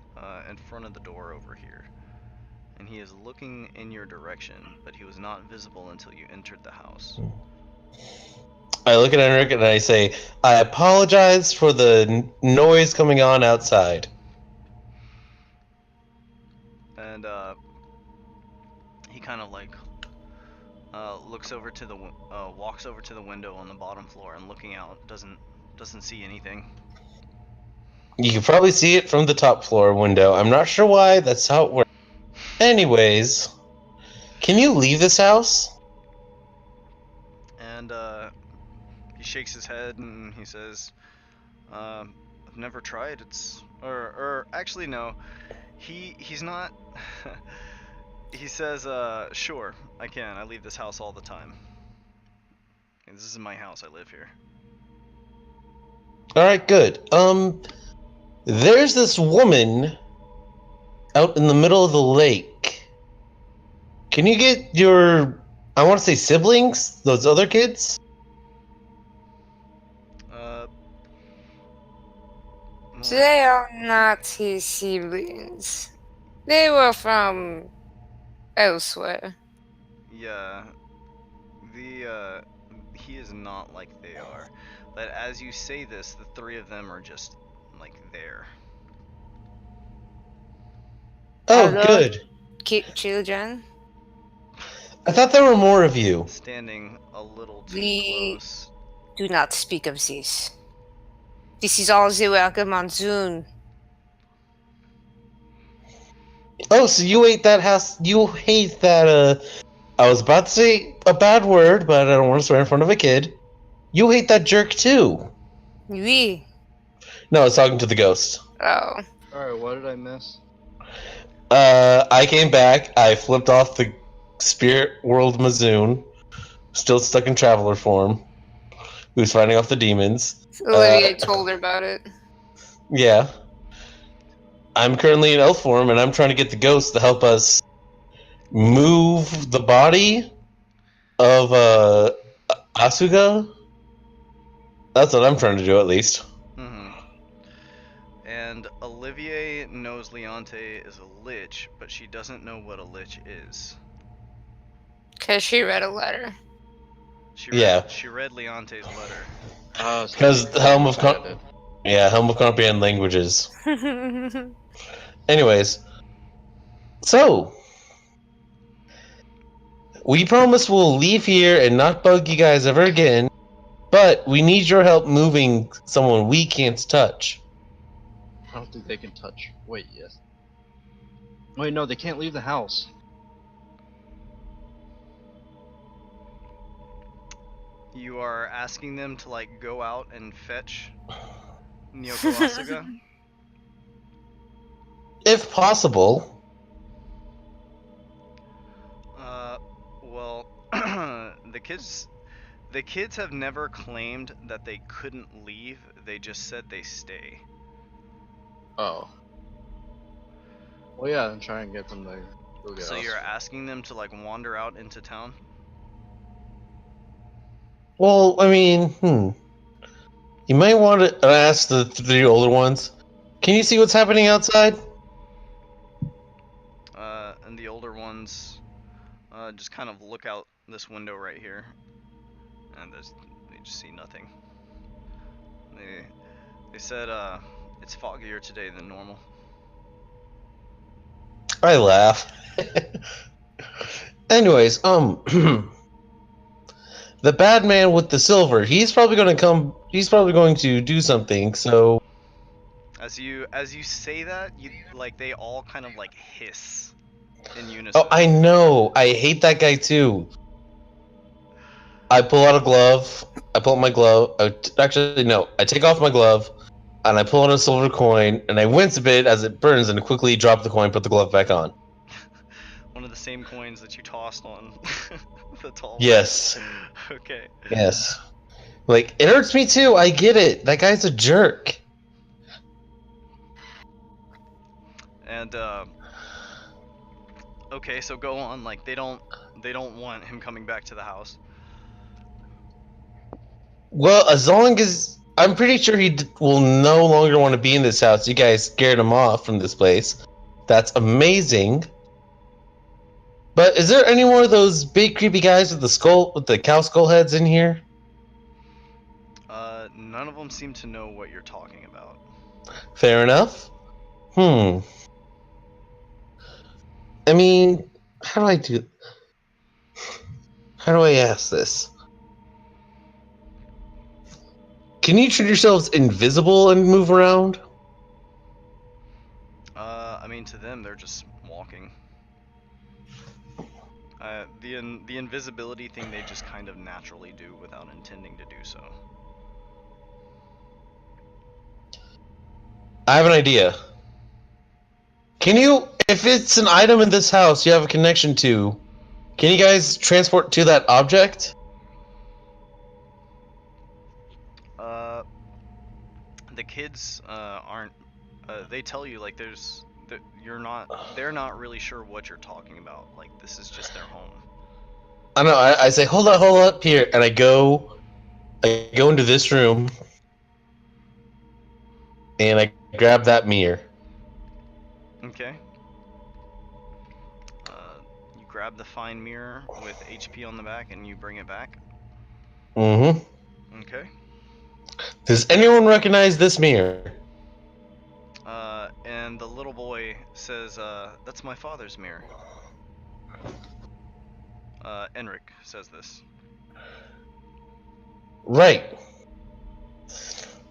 in front of the door over here. And he is looking in your direction, but he was not visible until you entered the house. I look at Enric and I say, I apologize for the noise coming on outside. And he kind of like looks over to the walks over to the window on the bottom floor and looking out doesn't see anything. You can probably see it from the top floor window. I'm not sure why. That's how it works. Anyways, can you leave this house? shakes his head and he says, I've never tried. Or actually no, he's not. He says, sure, I can. I leave this house all the time. And this is my house. I live here. All right, good. There's this woman out in the middle of the lake. Can you get your, I want to say siblings, those other kids? Uh, They are not his siblings. They were from elsewhere. yeah. He is not like they are. But as you say this, the three of them are just like there. Oh, Hello? good. Children, I thought there were more of you. Standing a little too We- close. do not speak of this. This is all the welcome on Zoom. Oh, so you hate that house? You hate that, I was about to say a bad word, but I don't want to swear in front of a kid. You hate that jerk too. We. No, I was talking to the ghost. Oh. Alright, what did I miss? I came back, I flipped off the spirit world Mazoon, still stuck in traveler form, who's fighting off the demons. Olivia told her about it. Yeah. I'm currently in elf form, and I'm trying to get the ghost to help us move the body of Asuga. That's what I'm trying to do, at least. Mm-hmm. And Olivier knows Leonte is a lich, but she doesn't know what a lich is. Because she read a letter. Yeah. She read Leonte's letter. So Because you the Helm of understand it. Helm of Comprehend Languages. Anyways, so we promise we'll leave here and not bug you guys ever again, but we need your help moving someone we can't touch. I don't think they can touch. Wait, yes. Wait, no, they can't leave the house. You are asking them to like go out and fetch Nyoko Asuga? If possible. Well, the kids have never claimed that they couldn't leave. They just said they stay. Oh. Well, yeah, then try and get them to go get So us. you're asking them to like wander out into town? Well, I mean, you might want to ask the three older ones. Can you see what's happening outside? And the older ones just kind of look out this window right here, and they just see nothing. They said it's foggier today than normal. I laugh. Anyways, the bad man with the silver, he's probably going to come, he's probably going to do something, so... As you say that, you like they all kind of like hiss in unison. Oh, I know. I hate that guy too. I pull out a glove. I pull out my glove. Actually, no. I take off my glove, and I pull out a silver coin, and I wince a bit as it burns, and quickly drop the coin, put the glove back on. One of the same coins that you tossed on the tall one. Yes. Okay. Yes. Like, it hurts me too. I get it. That guy's a jerk. And okay, so go on. Like they don't want him coming back to the house. Well, as long as... I'm pretty sure he will no longer want to be in this house. You guys scared him off from this place. That's amazing. But is there any more of those big creepy guys with the cow skull heads in here? None of them seem to know what you're talking about. Fair enough. I mean, how do I ask this? Can you treat yourselves invisible and move around? I mean, to them, they're just walking. The invisibility thing they just kind of naturally do without intending to do so. I have an idea. Can you, if it's an item in this house you have a connection to, can you guys transport to that object? The kids aren't. They tell you like you're not. They're not really sure what you're talking about. Like this is just their home. I know. I say, hold up here, and I go into this room, and I grab that mirror. Okay. You grab the fine mirror with HP on the back, and you bring it back. Mm-hmm. Okay. Does anyone recognize this mirror? And the little boy says, "That's my father's mirror." Enric says this. Right.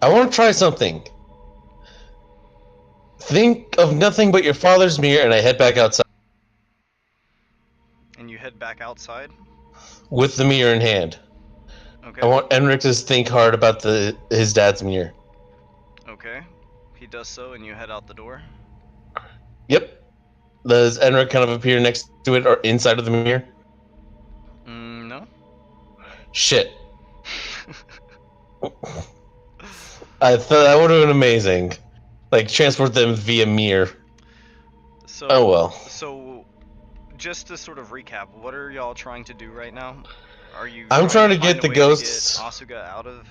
I want to try something. Think of nothing but your father's mirror, and I head back outside And you head back outside. with the mirror in hand. Okay. I want Enric to think hard about his dad's mirror. Okay. He does so, and you head out the door. Yep. Does Enric kind of appear next to it or inside of the mirror? No. Shit. I thought that would have been amazing. Like, transport them via mirror. So, Oh well. So, just to sort of recap, what are y'all trying to do right now? Are you? I'm trying to find get a the way ghosts to get Asuka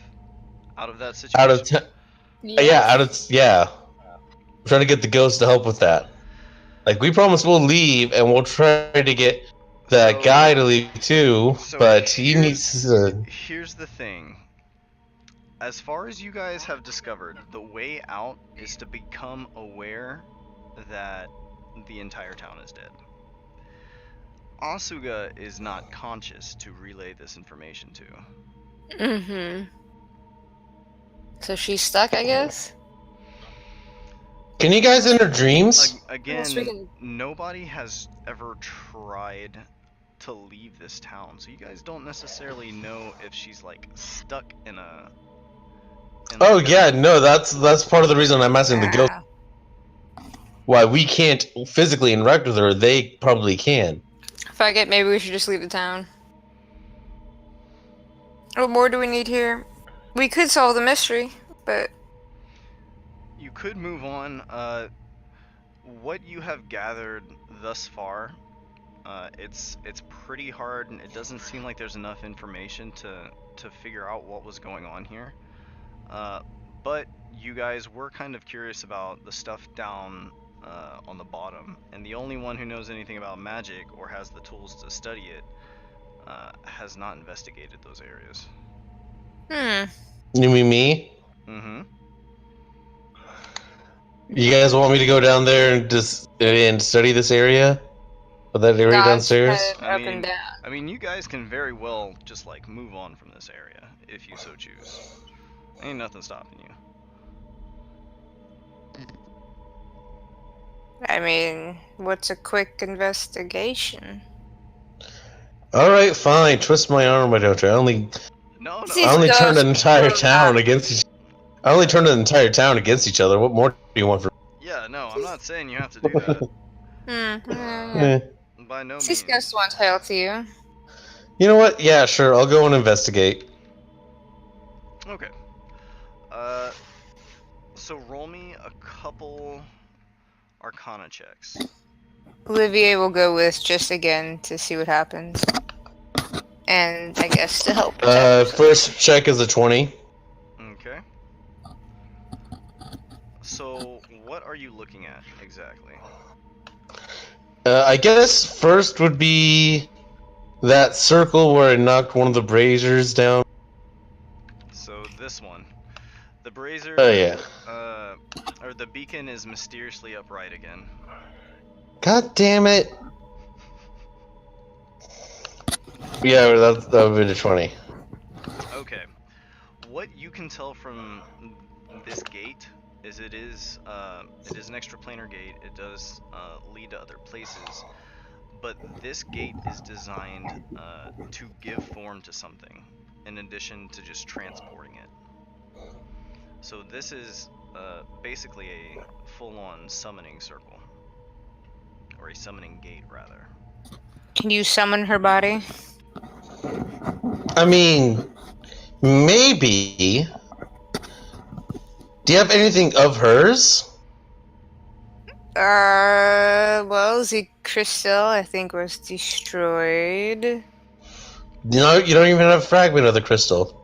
out of that situation. out of yeah. I'm trying to get the ghosts to help with that. Like, we promise we'll leave and we'll try to get that guy to leave too, but he needs to... Here's the thing. As far as you guys have discovered, the way out is to become aware that the entire town is dead. Asuga is not conscious to relay this information to. Mm-hmm. So she's stuck, I guess? Can you guys enter dreams? Again, nobody has ever tried to leave this town, so you guys don't necessarily know if she's like stuck in a. Oh yeah, no, that's part of the reason I'm asking the ghost. Why we can't physically interact with her, they probably can. Fuck it, maybe we should just leave the town. What more do we need here? We could solve the mystery, but... You could move on. What you have gathered thus far, it's pretty hard, and it doesn't seem like there's enough information to figure out what was going on here. But you guys were kind of curious about the stuff down on the bottom, and the only one who knows anything about magic or has the tools to study it has not investigated those areas. You mean me? Mm-hmm. You guys want me to go down there and study this area? Or that area downstairs? I mean, you guys can very well just like move on from this area if you so choose. Ain't nothing stopping you. I mean, what's a quick investigation? Alright, fine. Twist my arm, why don't you? I only turned an entire town against each I only turned an entire town against each other. What more do you want from... Yeah, no, I'm not saying you have to do that. By no means. These ghosts want help to you. You know what? Yeah, sure. I'll go and investigate. Okay. So roll me a couple Arcana checks. Olivier will go with just again to see what happens. And I guess to help. First check is a 20. Okay. So, what are you looking at exactly? I guess first would be that circle where I knocked one of the braziers down. So this one, the brazier. Oh yeah. Or the beacon is mysteriously upright again. God damn it! Yeah, that would be the 20. Okay. What you can tell from this gate is it is an extraplanar gate. It does lead to other places, but this gate is designed to give form to something, in addition to just transporting it. So this is basically a full-on summoning circle, or a summoning gate, rather. Can you summon her body? I mean, maybe. Do you have anything of hers? Well, the crystal, I think, was destroyed. No, you don't even have a fragment of the crystal.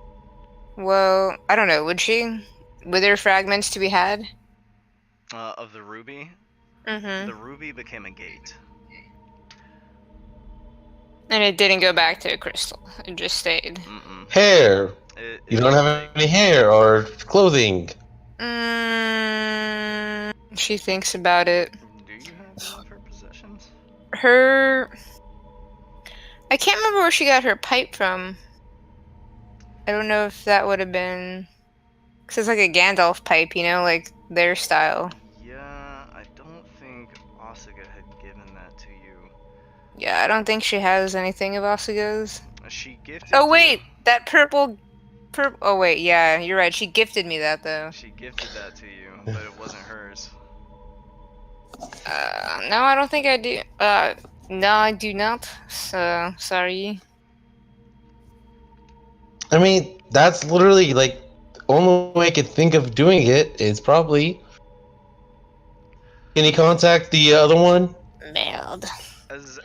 Well, I don't know, would she? Were there fragments to be had? Of the ruby, Mm-hmm. the ruby became a gate. And it didn't go back to a crystal. It just stayed. Mm-mm. Hair. It You don't have like, any hair or clothing. She thinks about it. do you have any of her possessions? I can't remember where she got her pipe from. I don't know if that would have been... Because it's like a Gandalf pipe, you know, like their style. Yeah, I don't think Asuka had given that to you. Yeah, I don't think she has anything of Asuga's. She gifted. Oh wait, that purple... Oh wait, yeah, you're right. She gifted me that though. She gifted that to you, but it wasn't hers. No, I don't think I do. No, I do not. So, sorry. I mean, that's literally like the only way I could think of doing it is probably. Can you contact the other one? Merde.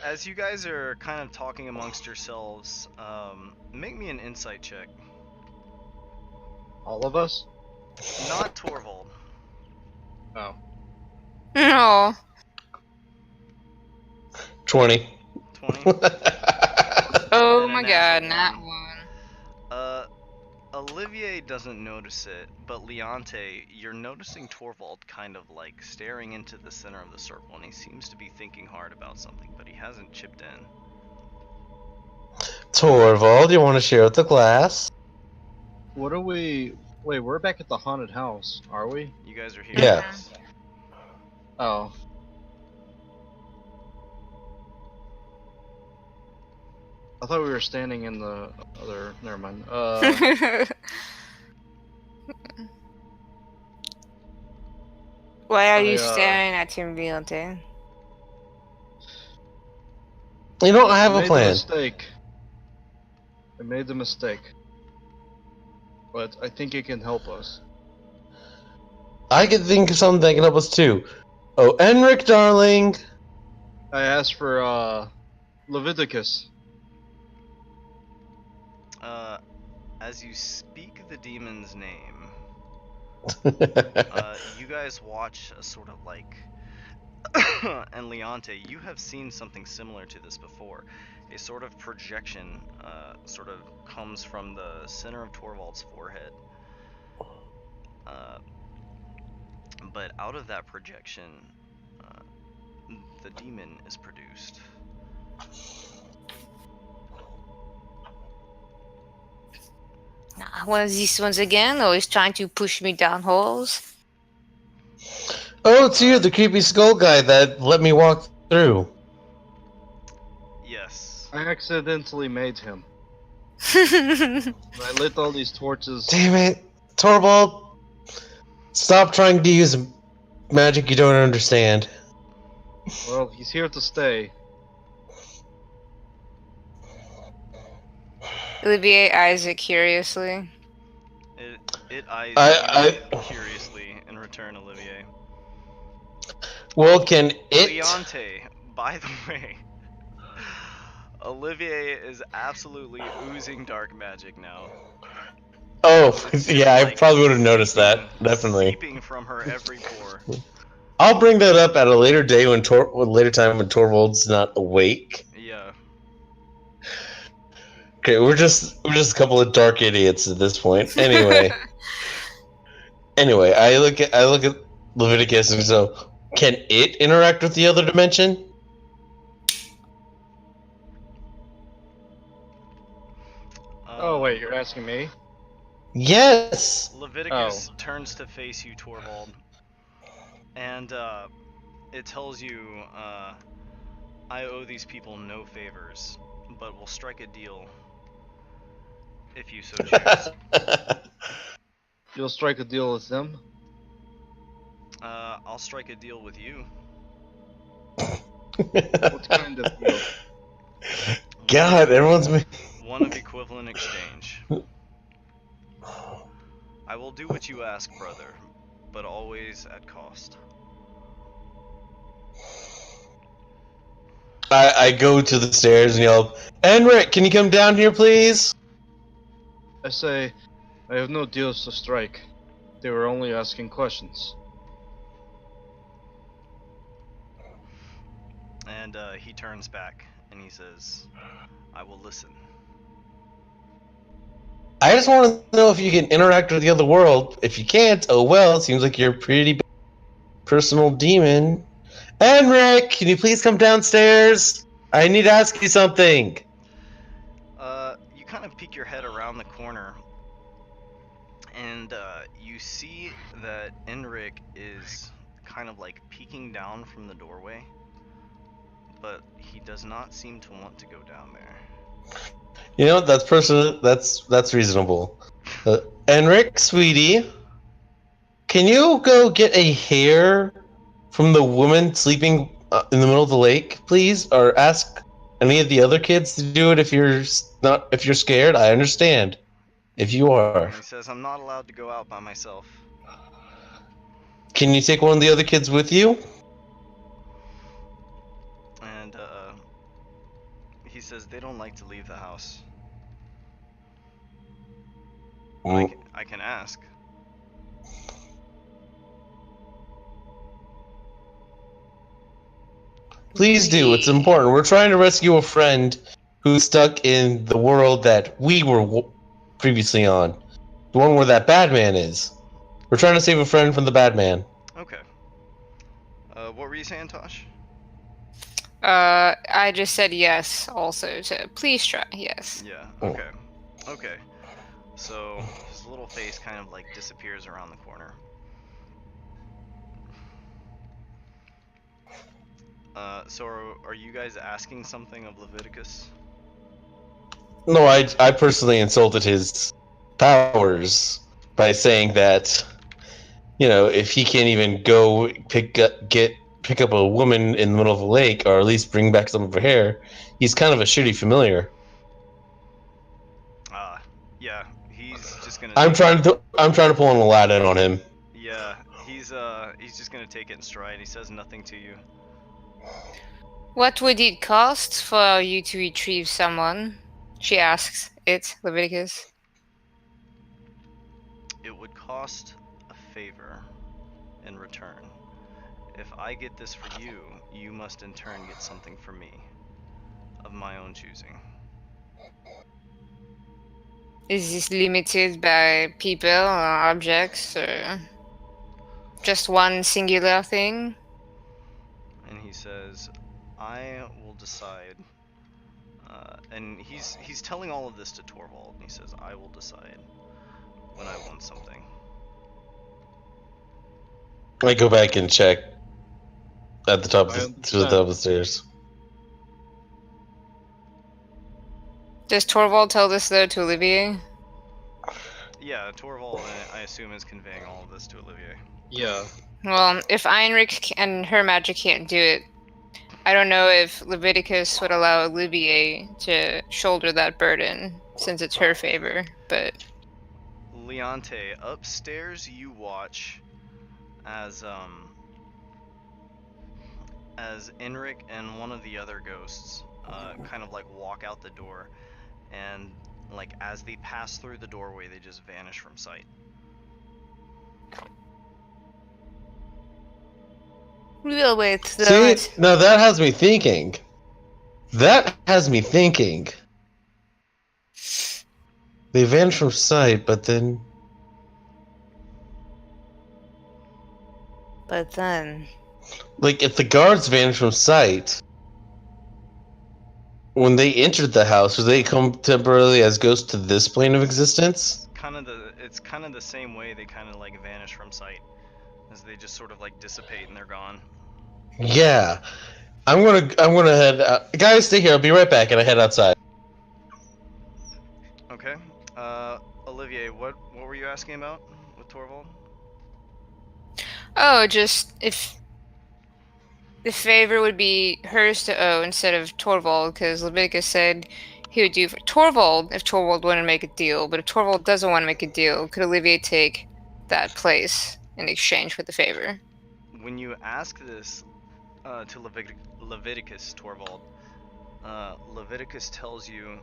As you guys are kind of talking amongst yourselves, make me an insight check. All of us? Not Torvald. Oh. No. 20. 20. Oh And a my natural god, not one. one. Olivier doesn't notice it, but Leonte, you're noticing Torvald kind of like staring into the center of the circle, and he seems to be thinking hard about something, but he hasn't chipped in. Torvald, you want to share with the class? What are we... Wait, we're back at the haunted house, are we? You guys are here. Yeah. Yes. Oh. I thought we were standing in the other... Never mind. Why are you I, staring at him, Leonte? You know, I have I a made the plan. mistake. I made the mistake. But I think it can help us. I could think of something that can help us too. Oh, Enric, darling. I asked for, Leviticus. As you speak the demon's name, uh, you guys watch a sort of like, and Leonte, you have seen something similar to this before. A sort of projection sort of comes from the center of Torvald's forehead. But out of that projection, the demon is produced. One of these ones again, always trying to push me down holes. Oh, it's you, the creepy skull guy that let me walk through. Yes. I accidentally made him. I lit all these torches. Damn it. Torvald, stop trying to use magic you don't understand. Well, he's here to stay. Olivier eyes it curiously. It eyes I- you curiously in return, Olivier. Well, can it... Leonte, by the way, Olivier is absolutely oozing dark magic now. Oh, It's yeah, I like probably would have noticed that. seeping- Definitely. Seeping from her every pore. I'll bring that up at a later day when later time when Torvald's not awake. Yeah. Okay, we're just a couple of dark idiots at this point. Anyway, I look at Leviticus and so, can it interact with the other dimension? Oh wait, you're asking me? Yes. Leviticus turns to face you, Torvald, and it tells you, I owe these people no favors, but will strike a deal if you so choose. You'll strike a deal with them? I'll strike a deal with you. What kind of deal? God, everyone's. One of equivalent exchange. I will do what you ask, brother, but always at cost. I go to the stairs and yell, Enric, can you come down here, please? I say, I have no deals to strike. They were only asking questions. And he turns back and he says, I will listen. I just want to know if you can interact with the other world. If you can't, oh well, it seems like you're a pretty big personal demon. Enric, can you please come downstairs? I need to ask you something. You kind of peek your head around the corner, and you see that Enric is kind of like peeking down from the doorway, but he does not seem to want to go down there. You know, that's personal. That's reasonable. Enric, sweetie, can you go get a hair from the woman sleeping in the middle of the lake, please? Or ask any of the other kids to do it if you're not if you're scared. I understand. If you are, And he says, I'm not allowed to go out by myself. can you take one of the other kids with you? And he says they don't like to leave the house. Mm. I can ask. Please do. It's important. We're trying to rescue a friend who's stuck in the world that we were previously on. The one where that bad man is. We're trying to save a friend from the bad man. Okay. What were you saying, Tosh? I just said yes also, so please try, yes. Yeah, okay. Okay. So his little face kind of like disappears around the corner. So are you guys asking something of Leviticus? No, I personally insulted his powers by saying that, you know, if he can't even go pick up a woman in the middle of a lake, or at least bring back some of her hair, he's kind of a shitty familiar. Yeah, he's just gonna I'm take it. trying to pull an Aladdin on him. Yeah, he's just gonna take it in stride. He says nothing to you. What would it cost for you to retrieve someone? She asks it, Leviticus. It would cost a favor in return. If I get this for you, you must in turn get something for me, of my own choosing. Is this limited by people or objects or just one singular thing? And he says, I will decide. And he's telling all of this to Torvald, and he says, I will decide when I want something. I go back and check at the top of I to the top of the stairs. Does Torvald tell this though to Olivier? Yeah, Torvald, I assume, is conveying all of this to Olivier. Yeah. Well, if Einrich and her magic can't do it, I don't know if Leviticus would allow Olivier to shoulder that burden, since it's her favor, but... Leonte, upstairs you watch as Enric and one of the other ghosts kind of like walk out the door, and like as they pass through the doorway they just vanish from sight. We'll wait, though. See, now that has me thinking. That has me thinking. They vanish from sight, but then But then... like if the guards vanish from sight, when they entered the house, do they come temporarily as ghosts to this plane of existence? It's kind of the same way they kind of like vanish from sight, as they just sort of like dissipate and they're gone. Yeah. I'm gonna head guys, stay here, I'll be right back, and I head outside. Okay. Olivier, what were you asking about with Torvald? Oh, just if the favor would be hers to owe instead of Torvald, because Leviticus said he would do for Torvald if Torvald wouldn't make a deal. But if Torvald doesn't want to make a deal, could Olivier take that place in exchange for the favor? When you ask this to Leviticus Torvald, Leviticus tells you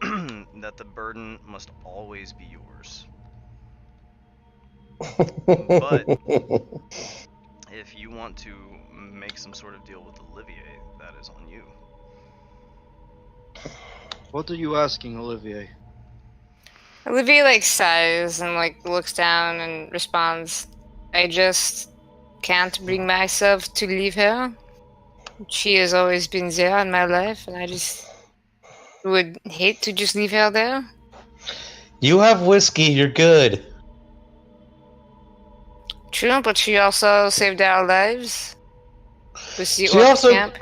that the burden must always be yours. But if you want to make some sort of deal with Olivier, that is on you. What are you asking, Olivier? Olivier like sighs and like looks down and responds, "I just can't bring myself to leave her. She has always been there in my life, and I just would hate to just leave her there." You have whiskey, you're good. True, but she also saved our lives. With the She orc also- camp.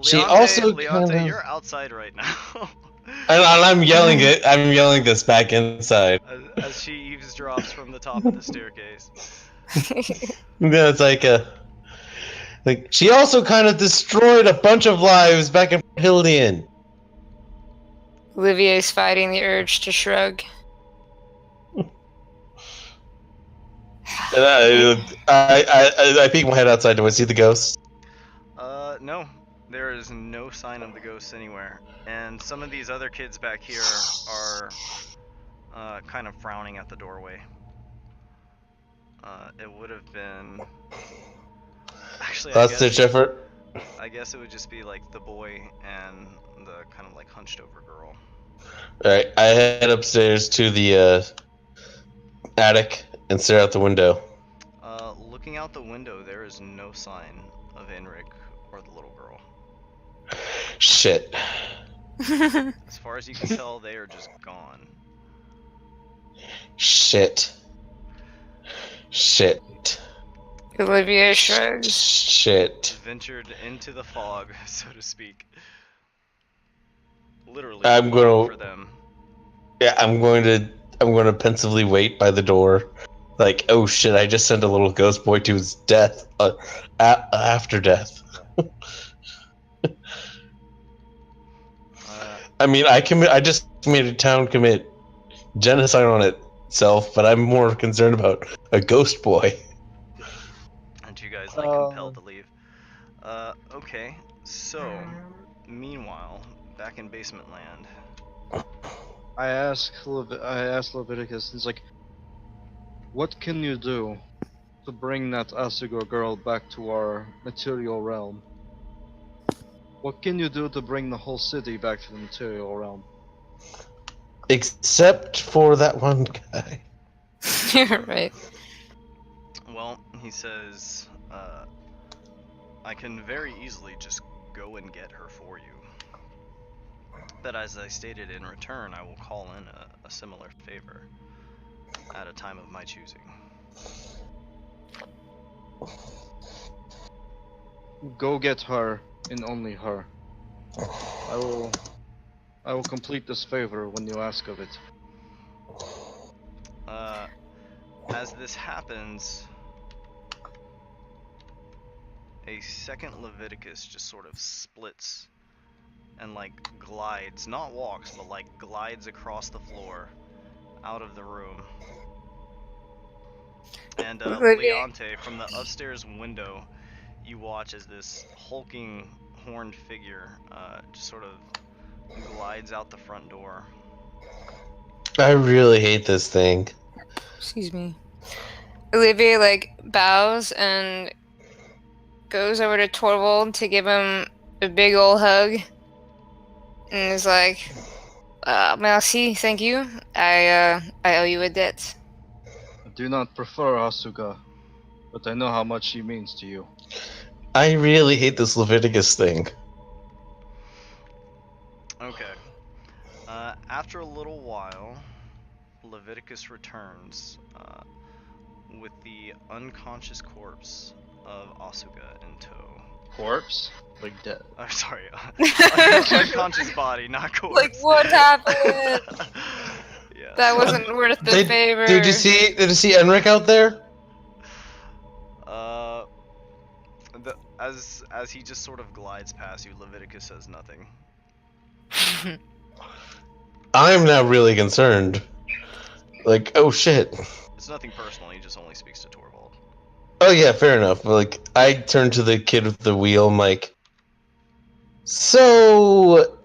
She also Leonte, kind of- you're outside right now. And I'm yelling it. I'm yelling this back inside. as she eavesdrops from the top of the staircase. Yeah, it's like she also kind of destroyed a bunch of lives back in Hildian. Olivier's fighting the urge to shrug. And I peek my head outside. Do I see the ghosts? No. There is no sign of the ghosts anywhere. And some of these other kids back here are kind of frowning at the doorway. It would have been... Actually, Last ditch effort. I guess it would just be like the boy and the kind of like hunched over girl. Alright, I head upstairs to the attic and stare out the window. Looking out the window, there is no sign of Enric or the little girl. Shit. As far as you can tell, they are just gone. Shit. Shit. Olivier shrugs. Shit. Ventured into the fog, so to speak. Literally I'm looking gonna- for them. Yeah, I'm going to pensively wait by the door. Like, oh shit, I just sent a little ghost boy to his death. After death. I mean, I just made a town commit genocide on itself, but I'm more concerned about a ghost boy. And you guys like compelled to leave. Okay. So, meanwhile, back in basement land. I asked Leviticus, it's like, what can you do to bring that Asuga girl back to our material realm? What can you do to bring the whole city back to the material realm? Except for that one guy. Right. Well, he says, I can very easily just go and get her for you. But as I stated, in return, I will call in a similar favor at a time of my choosing. Go get her, and only her. I will complete this favor when you ask of it. As this happens, a second Leviticus just sort of splits and like glides, not walks, but like glides across the floor out of the room. And Leonte, from the upstairs window, you watch as this hulking horned figure just sort of glides out the front door. I really hate this thing. Excuse me. Olivier like bows and goes over to Torvald to give him a big ol' hug, and is like, "Merci, thank you. I owe you a debt." I do not prefer Asuga, but I know how much she means to you. I really hate this Leviticus thing. Okay. After a little while, Leviticus returns with the unconscious corpse of Asuga in tow. Corpse? Like dead. Sorry, unconscious body, not corpse. Like, what happened? Yeah. That wasn't worth the favor. Did you see Enric out there? As he just sort of glides past you, Leviticus says nothing. I'm now really concerned. Like, oh shit. It's nothing personal. He just only speaks to Torvald. Oh yeah, fair enough. Like, I turn to the kid with the wheel. I'm like, so,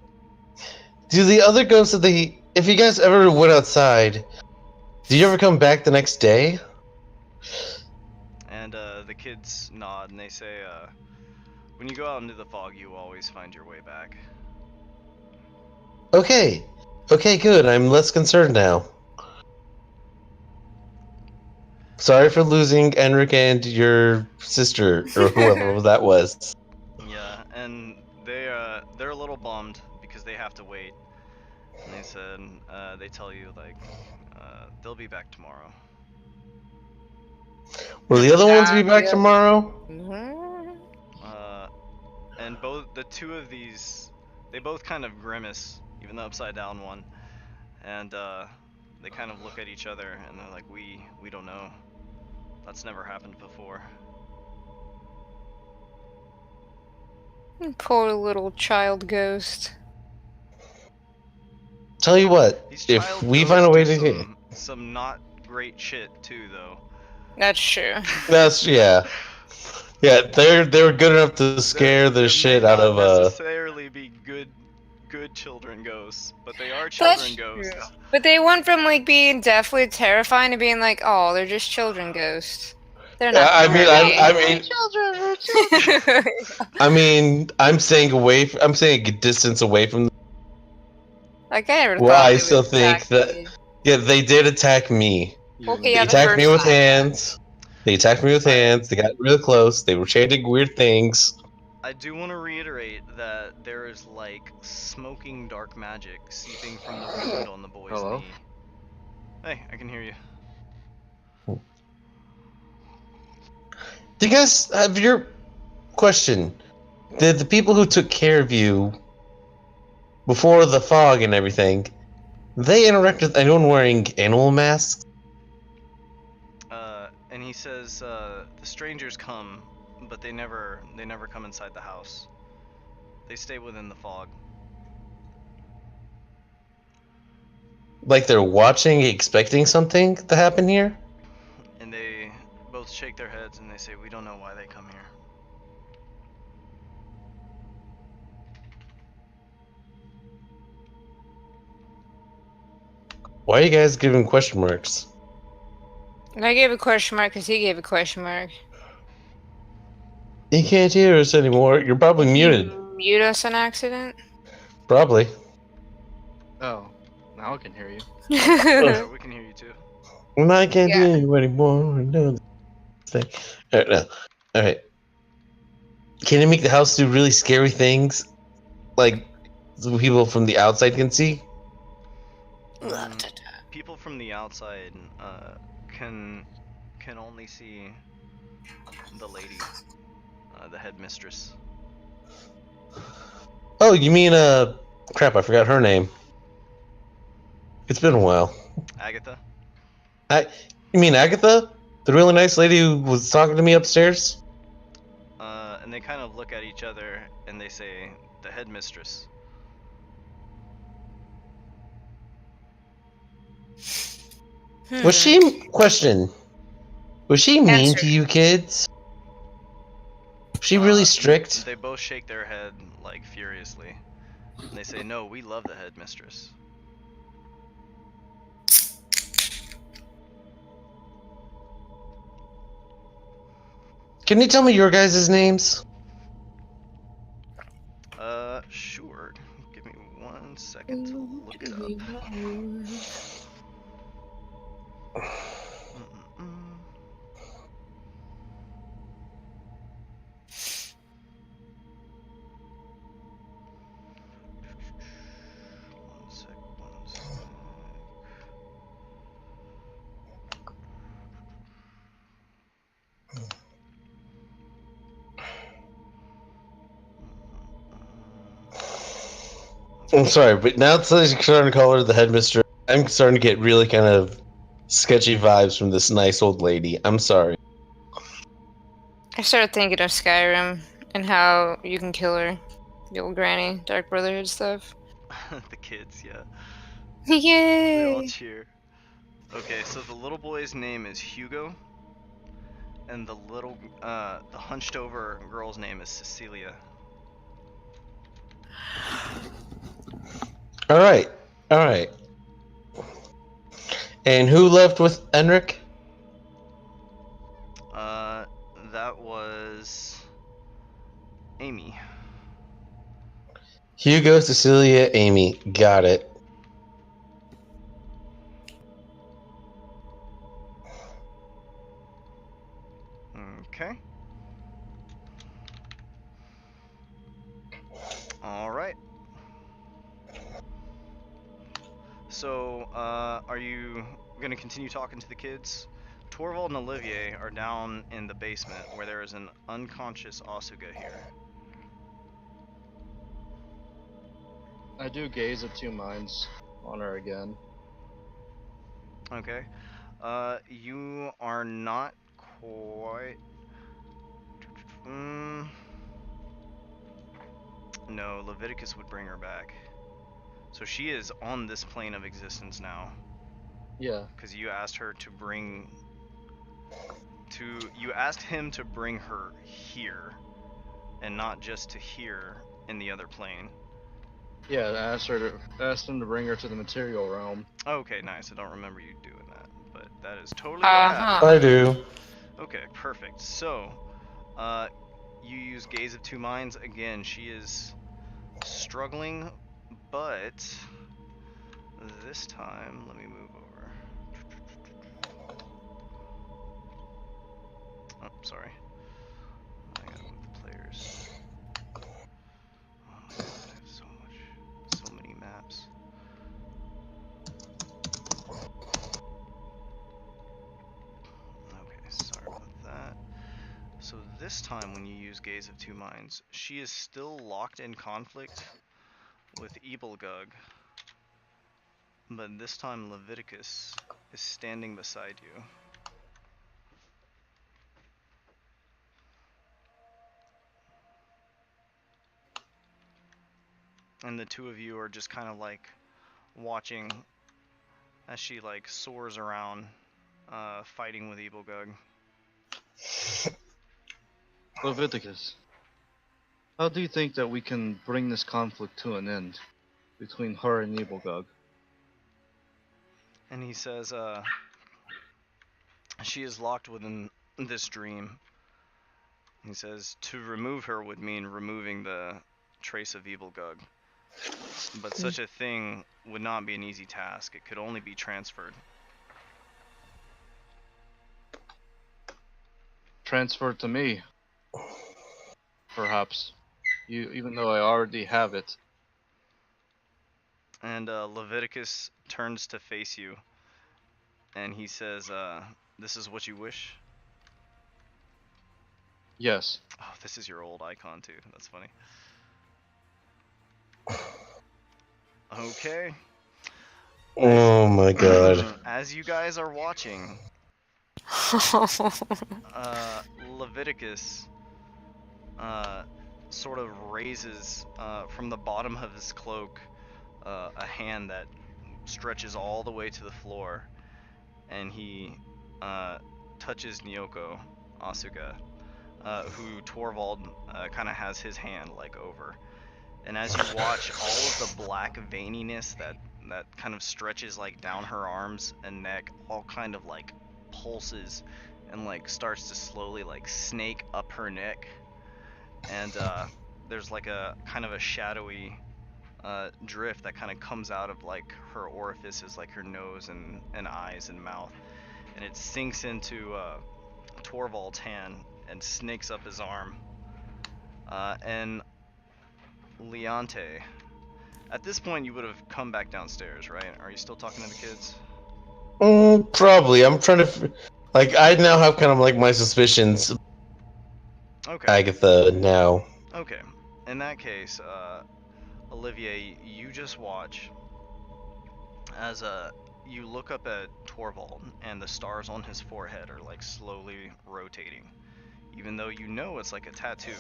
do the other ghosts of the? If you guys ever went outside, did you ever come back the next day? And the kids nod and they say, when you go out into the fog, you always find your way back. Okay, okay, good. I'm less concerned now. Sorry for losing Enric and your sister, or whoever that was. Yeah, and they're a little bummed because they have to wait. And they said, they tell you like, they'll be back tomorrow. Will the other ones be back Yeah. tomorrow? And the two of these, they both kind of grimace, even the upside down one, and they kind of look at each other and they're like, we don't know. That's never happened before. Poor little child ghost. Tell you what, These if child we ghosts find a way do to some not great shit too, though. That's true. that's yeah, they were good enough to scare the shit out of Not necessarily be good children ghosts, but they are children ghosts. True. But they went from like being definitely terrifying to being like, oh, they're just children ghosts. They're not. I'm staying away. I'm staying a distance away from. Like I never Well, thought. I they still would think attack that. you. Yeah, they did attack me. Okay, They yeah, the attacked me first with time. hands. They attacked me with hands. They got real close. They were chanting weird things. I do want to reiterate that there is like smoking dark magic seeping from the wound on the boy's Hello? knee. Hey, I can hear you. Do you guys have your question? Did the people who took care of you before the fog and everything, they interact with anyone wearing animal masks? And he says the strangers come, but they never come inside the house. They stay within the fog. Like they're watching, expecting something to happen here? And they both shake their heads and they say, we don't know why they come here. Why are you guys giving question marks? And I gave a question mark because he gave a question mark. You can't hear us anymore. You're probably muted. Mute us on accident. Probably. Oh, now I can hear you. Sure, we can hear you too. When I can't Yeah. hear you anymore. No thing. Alright, now. Alright. Can you make the house do really scary things? Like the people from the outside can see? People from the outside can only see the lady, the headmistress. Oh, you mean crap, I forgot her name. It's been a while. Agatha? You mean Agatha? The really nice lady who was talking to me upstairs? And they kind of look at each other and they say, the headmistress. Was she question? Was she mean Answer. to you kids? Was she really strict? They both shake their head like furiously. And they say, no, we love the headmistress. Can you tell me your guys' names? Sure. Give me 1 second to look it up. One sec. I'm sorry, but now that you're starting to call her the headmistress, I'm starting to get really kind of sketchy vibes from this nice old lady. I'm sorry. I started thinking of Skyrim and how you can kill her. The old granny, Dark Brotherhood stuff. The kids, yeah. They all Yay! cheer. Okay, so the little boy's name is Hugo, and the hunched over girl's name is Cecilia. All right. All right. And who left with Enric? That was Amy. Hugo, Cecilia, Amy. Got it. Okay. All right. So, are you gonna continue talking to the kids? Torvald and Olivier are down in the basement where there is an unconscious Asuga here. I do gaze of two minds on her again. Okay. You are not quite. No, Leviticus would bring her back. So she is on this plane of existence now. Yeah. Because you asked her to bring. You asked him to bring her here, and not just to here in the other plane. Yeah, I asked him to bring her to the material realm. Okay, nice. I don't remember you doing that, but that is totally what happened. I do. Okay, perfect. So, you use Gaze of Two Minds again. She is struggling, but this time, let me move over. Oh, sorry. I gotta move the players. Oh my god, I have so many maps. Okay, sorry about that. So this time when you use Gaze of Two Minds, she is still locked in conflict with Ebelgug. But this time Leviticus is standing beside you. And the two of you are just kind of like watching as she like soars around, fighting with Ebelgug. Leviticus, how do you think that we can bring this conflict to an end between her and Nibelgug? And he says, she is locked within this dream. He says, to remove her would mean removing the trace of Ebelgug. But such a thing would not be an easy task. It could only be transferred. Transferred to me. Perhaps. Even though I already have it. And Leviticus turns to face you. And he says, this is what you wish? Yes. Oh, this is your old icon too. That's funny. Okay. Oh my god. As you guys are watching, Leviticus sort of raises from the bottom of his cloak a hand that stretches all the way to the floor, and he touches Nyoko Asuka, who Torvald kind of has his hand like over. And as you watch, all of the black veininess that kind of stretches like down her arms and neck, all kind of like pulses and like starts to slowly like snake up her neck. And there's like a kind of a shadowy drift that kind of comes out of like her orifices, like her nose and eyes and mouth, and it sinks into Torvald's hand and snakes up his arm. And Leonte, at this point you would have come back downstairs, right? Are you still talking to the kids? Probably. I'm trying to. Like, I now have kind of like my suspicions. Okay. Agatha now. Okay. In that case, Olivier, you just watch as you look up at Torvald and the stars on his forehead are like slowly rotating. even though you know it's like a tattoo,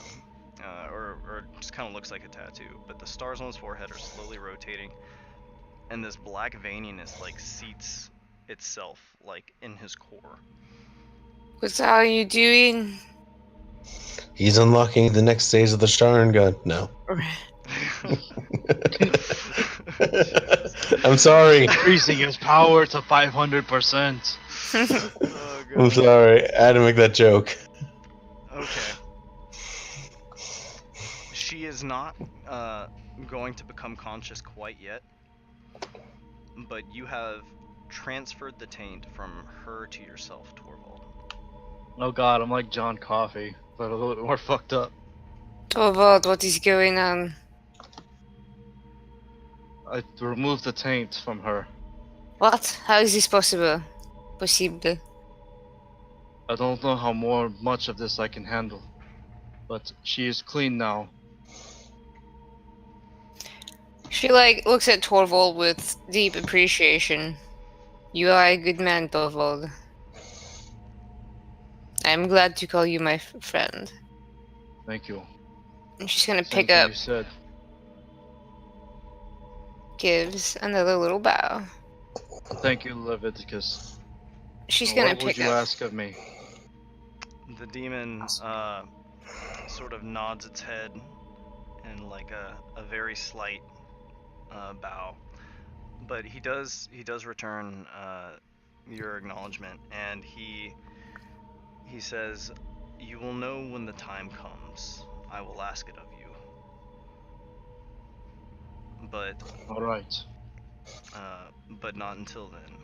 or just kind of looks like a tattoo. But the stars on his forehead are slowly rotating, and this black veininess like seats itself like in his core. What's all you doing? He's unlocking the next stage of the Sharon gun. No. I'm sorry. Increasing his power to 500%. Oh, I'm God. sorry. I had to make that joke. Okay. She is not going to become conscious quite yet, but you have transferred the taint from her to yourself, Torvald. Oh god, I'm like John Coffey, but a little bit more fucked up. Torvald, what is going on? I removed the taint from her. What? How is this possible? Possible. I don't know how much of this I can handle, but she is clean now. She like looks at Torvald with deep appreciation. You are a good man, Torvald. I'm glad to call you my friend. Thank you. And she's gonna Same pick thing up, you said. gives another little bow. Thank you, Leviticus. She's Now, gonna what would pick you up. ask of me? The demon sort of nods its head in like a very slight bow, but he does return your acknowledgement, and he says, "You will know when the time comes. I will ask it of you, but Alright. not until then."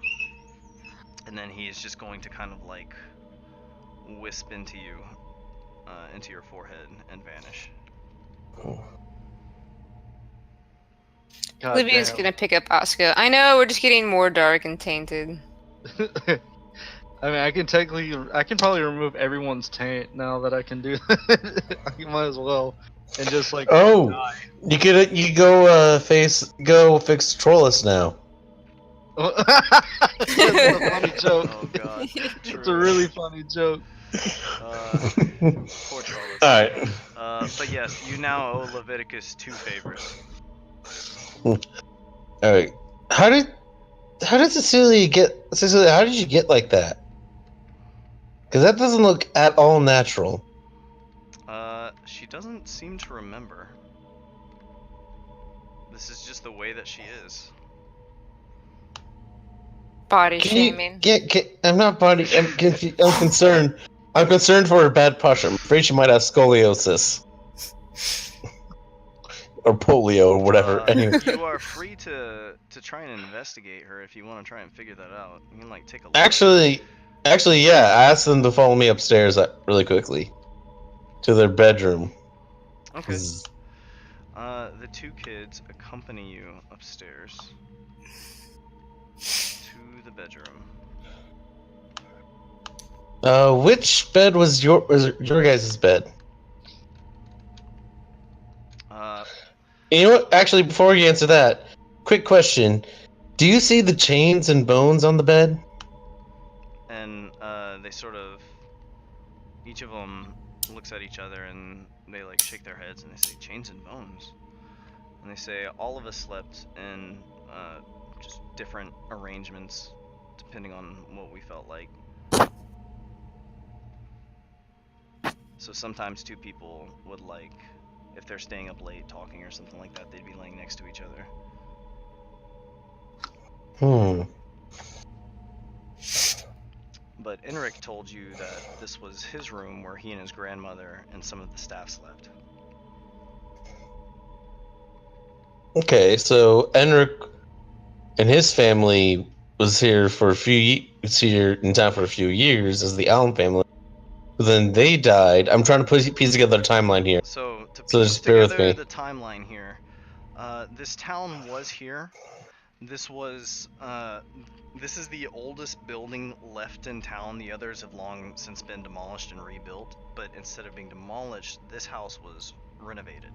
And then he is just going to kind of like wisp into you, into your forehead, and vanish. God Livia's damn. gonna pick up Oscar. I know, we're just getting more dark and tainted. I mean, I can probably remove everyone's taint now that I can do that. I might as well. And just like, Oh, you go fix Trollus now. That's a funny joke. Oh god, It's a true. really funny joke. Poor Trollus. Alright. But yes, you now owe Leviticus 2 favors. Alright. How did Cecilia, how did you get like that? Because that doesn't look at all natural. She doesn't seem to remember. This is just the way that she is. Body Can you shaming. I'm not body. I'm concerned. I'm concerned for her bad posture. I'm afraid she might have scoliosis. Or polio or whatever. Anyway. You are free to try and investigate her if you want to try and figure that out. You can like take a look. Actually, yeah. I asked them to follow me upstairs really quickly to their bedroom. Okay. The two kids accompany you upstairs to the bedroom. Which bed was your guys' bed? You know what? Actually, before you answer that, quick question: do you see the chains and bones on the bed? And they sort of, each of them looks at each other and they like shake their heads and they say, "Chains and bones." And they say, "All of us slept in just different arrangements depending on what we felt like. So sometimes two people would like, if they're staying up late talking or something like that, they'd be laying next to each other." But Enric told you that this was his room where he and his grandmother and some of the staff slept. Okay, so Enric and his family was here for here in town for a few years as the Allen family. But then they died. I'm trying to piece together a timeline here. So to So piece just bear with together me. the timeline here, this town was here. This was this is the oldest building left in town. The others have long since been demolished and rebuilt. But instead of being demolished, this house was renovated.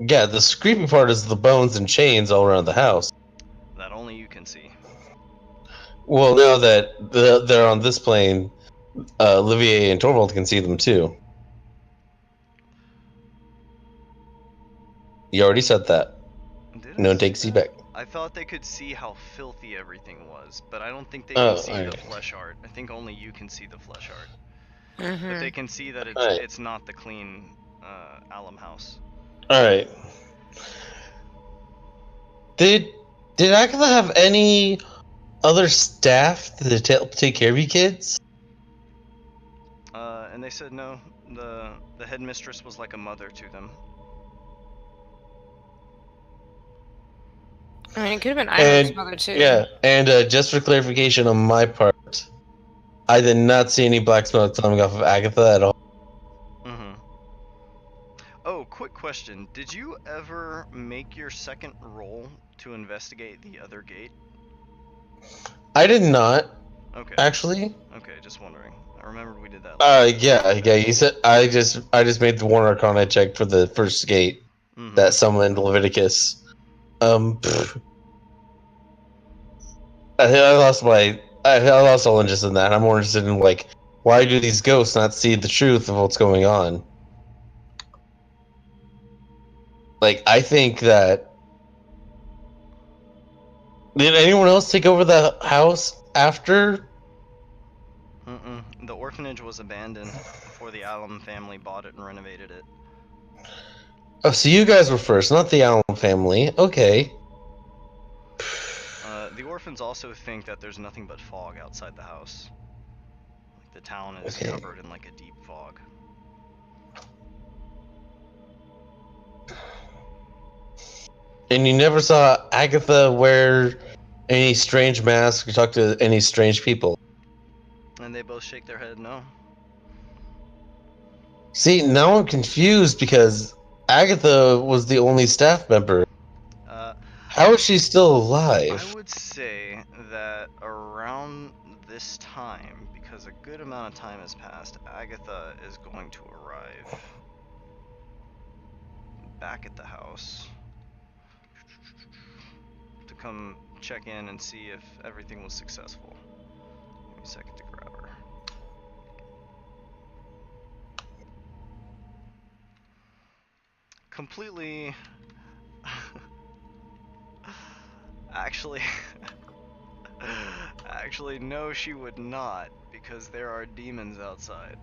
Yeah, the creepy part is the bones and chains all around the house. That only you can see. Well, now that they're on this plane, Olivier and Torvald can see them too. You already said that. Did I No one say takes you that? back. I thought they could see how filthy everything was, but I don't think they can Oh, see the alright. flesh art. I think only you can see the flesh art. But Mm-hmm. they can see that Alright. it's not the clean alum house. Alright. Did Agatha have any other staff to take care of you kids? And they said no. The headmistress was like a mother to them. I mean, it could have been Ivor's And mother too. yeah, and just for clarification on my part, I did not see any black smoke coming off of Agatha at all. Mm-hmm. Oh, quick question. Did you ever make your second roll to investigate the other gate? I did not Okay. actually. Okay, just wondering. I remembered we did that last time. Yeah. You said I just made the one Arcana check for the first gate Mm-hmm. that summoned Leviticus. Pfft, I lost all interest in that. I'm more interested in like why do these ghosts not see the truth of what's going on? Like I think that did anyone else take over the house after? Mm-mm. The orphanage was abandoned before the Alum family bought it and renovated it. Oh, so you guys were first, not the Allen family. Okay. The orphans also think that there's nothing but fog outside the house. Like the town is Okay. covered in like a deep fog. And you never saw Agatha wear any strange mask or talk to any strange people. And they both shake their head no. See, now I'm confused because Agatha was the only staff member. Uh, How is she still I alive? would say that around this time, because a good amount of time has passed, Agatha is going to arrive back at the house to come check in and see if everything was successful. Give me a second to grab her. Completely. Actually. Actually, no, she would not, because there are demons outside.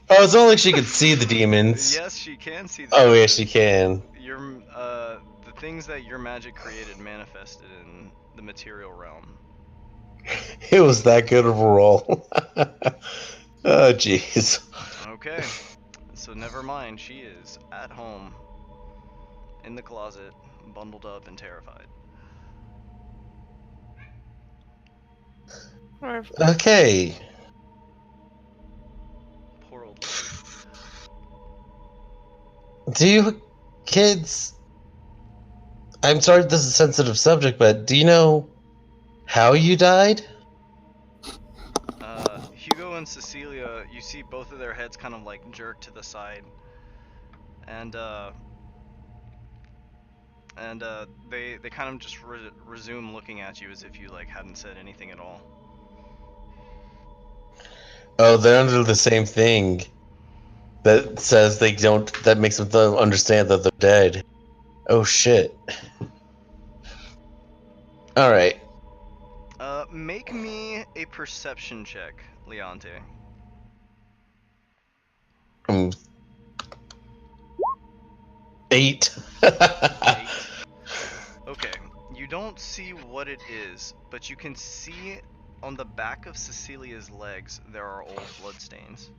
Oh, it's only she could see the demons. Yes, she can see the Oh, demons. yes, she can. The things that your magic created manifested in the material realm. It was that good of a roll. Oh, jeez. Okay, so never mind. She is at home, in the closet, bundled up and terrified. Or Okay. Poor old lady. Do you kids? I'm sorry this is a sensitive subject, but do you know how you died? Hugo and Cecilia, you see both of their heads kind of like jerk to the side, and they kind of just resume looking at you as if you like hadn't said anything at all. Oh, they're under the same thing that says they don't. That makes them understand that they're dead. Oh shit. All right. Make me a perception check, Leonte. 8. 8. Okay, you don't see what it is, but you can see on the back of Cecilia's legs there are old bloodstains.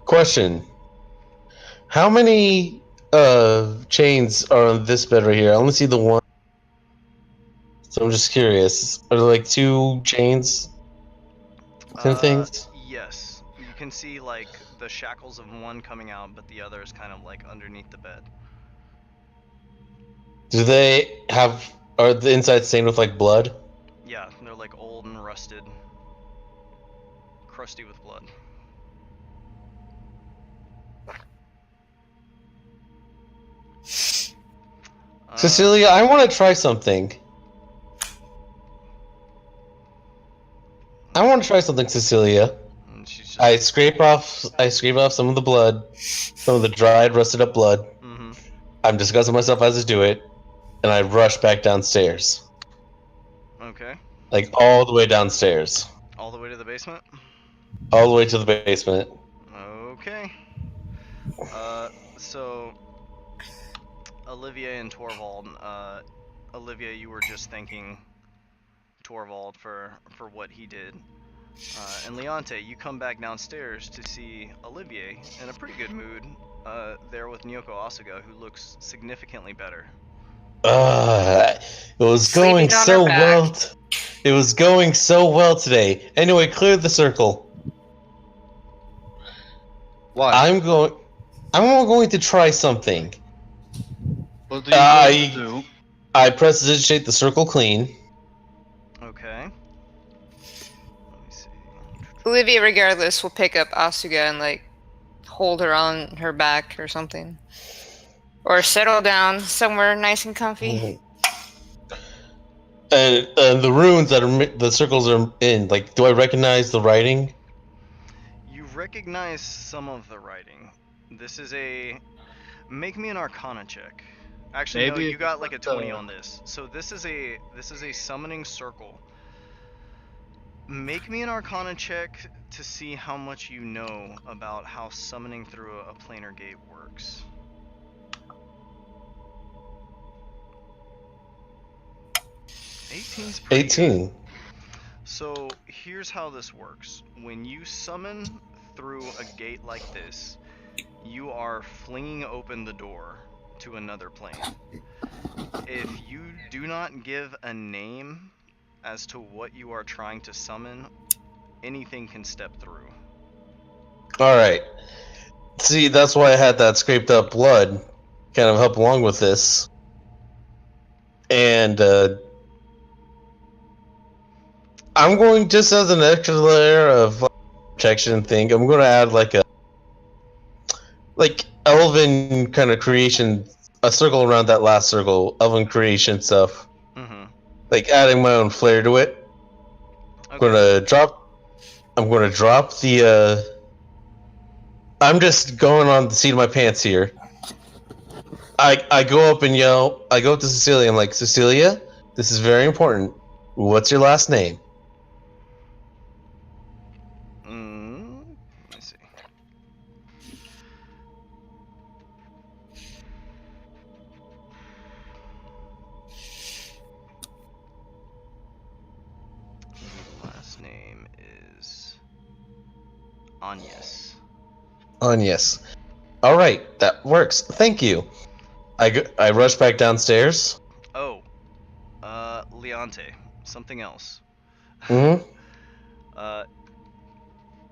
Question: how many chains are on this bed right here? I only see the one, so I'm just curious. Are there like 2 chains? Kind of things. Yes. You can see like the shackles of one coming out, but the other is kind of like underneath the bed. Do they have? Are the inside stained with like blood? Yeah, they're like old and rusted, crusty with blood. Cecilia, I want to try something. I want to try something, Cecilia. And she's just. I scrape off some of the blood, some of the dried, rusted up blood. Mm-hmm. I'm disgusting myself as I do it, and I rush back downstairs, Okay. like all the way downstairs, All the way to the basement. all the way to the basement. Okay. Uh, so Olivia and Torvald. Olivia, you were just thanking Torvald for what he did. And Leonte, you come back downstairs to see Olivier in a pretty good mood. There with Nyoko Asuga, who looks significantly better. It was going Sleeping on her so back. well. It was going so well today. Anyway, clear the circle. Why? I'm going to try something. What do you going to do? I prestidigitate the circle clean. Okay. Let me see. Olivia, regardless, will pick up Asuga and like hold her on her back or something, or settle down somewhere nice and comfy. And the runes that the circles are in, like, do I recognize the writing? You recognize some of the writing. This is a. Make me an Arcana check. Actually, no, Maybe you got like a put the- 20 on this. So this is a summoning circle. Make me an Arcana check to see how much you know about how summoning through a planar gate works. 18's pretty good. 18. So here's how this works. When you summon through a gate like this, you are flinging open the door to another plane. If you do not give a name as to what you are trying to summon, anything can step through. Alright. See, that's why I had that scraped up blood kind of help along with this. And I'm going, just as an extra layer of protection thing, I'm going to add like elven kind of creation, a circle around that last circle, elven creation stuff. Mm-hmm. Like adding my own flair to it. Okay. I'm gonna drop the I'm just going on the seat of my pants here. I go up and yell, I go up to Cecilia, I'm like, Cecilia, this is very important. What's your last name? Let me see. The last name is Agnes. Yes. Alright, that works. Thank you. I rush back downstairs. Oh, Leonte. Something else. Mm-hmm.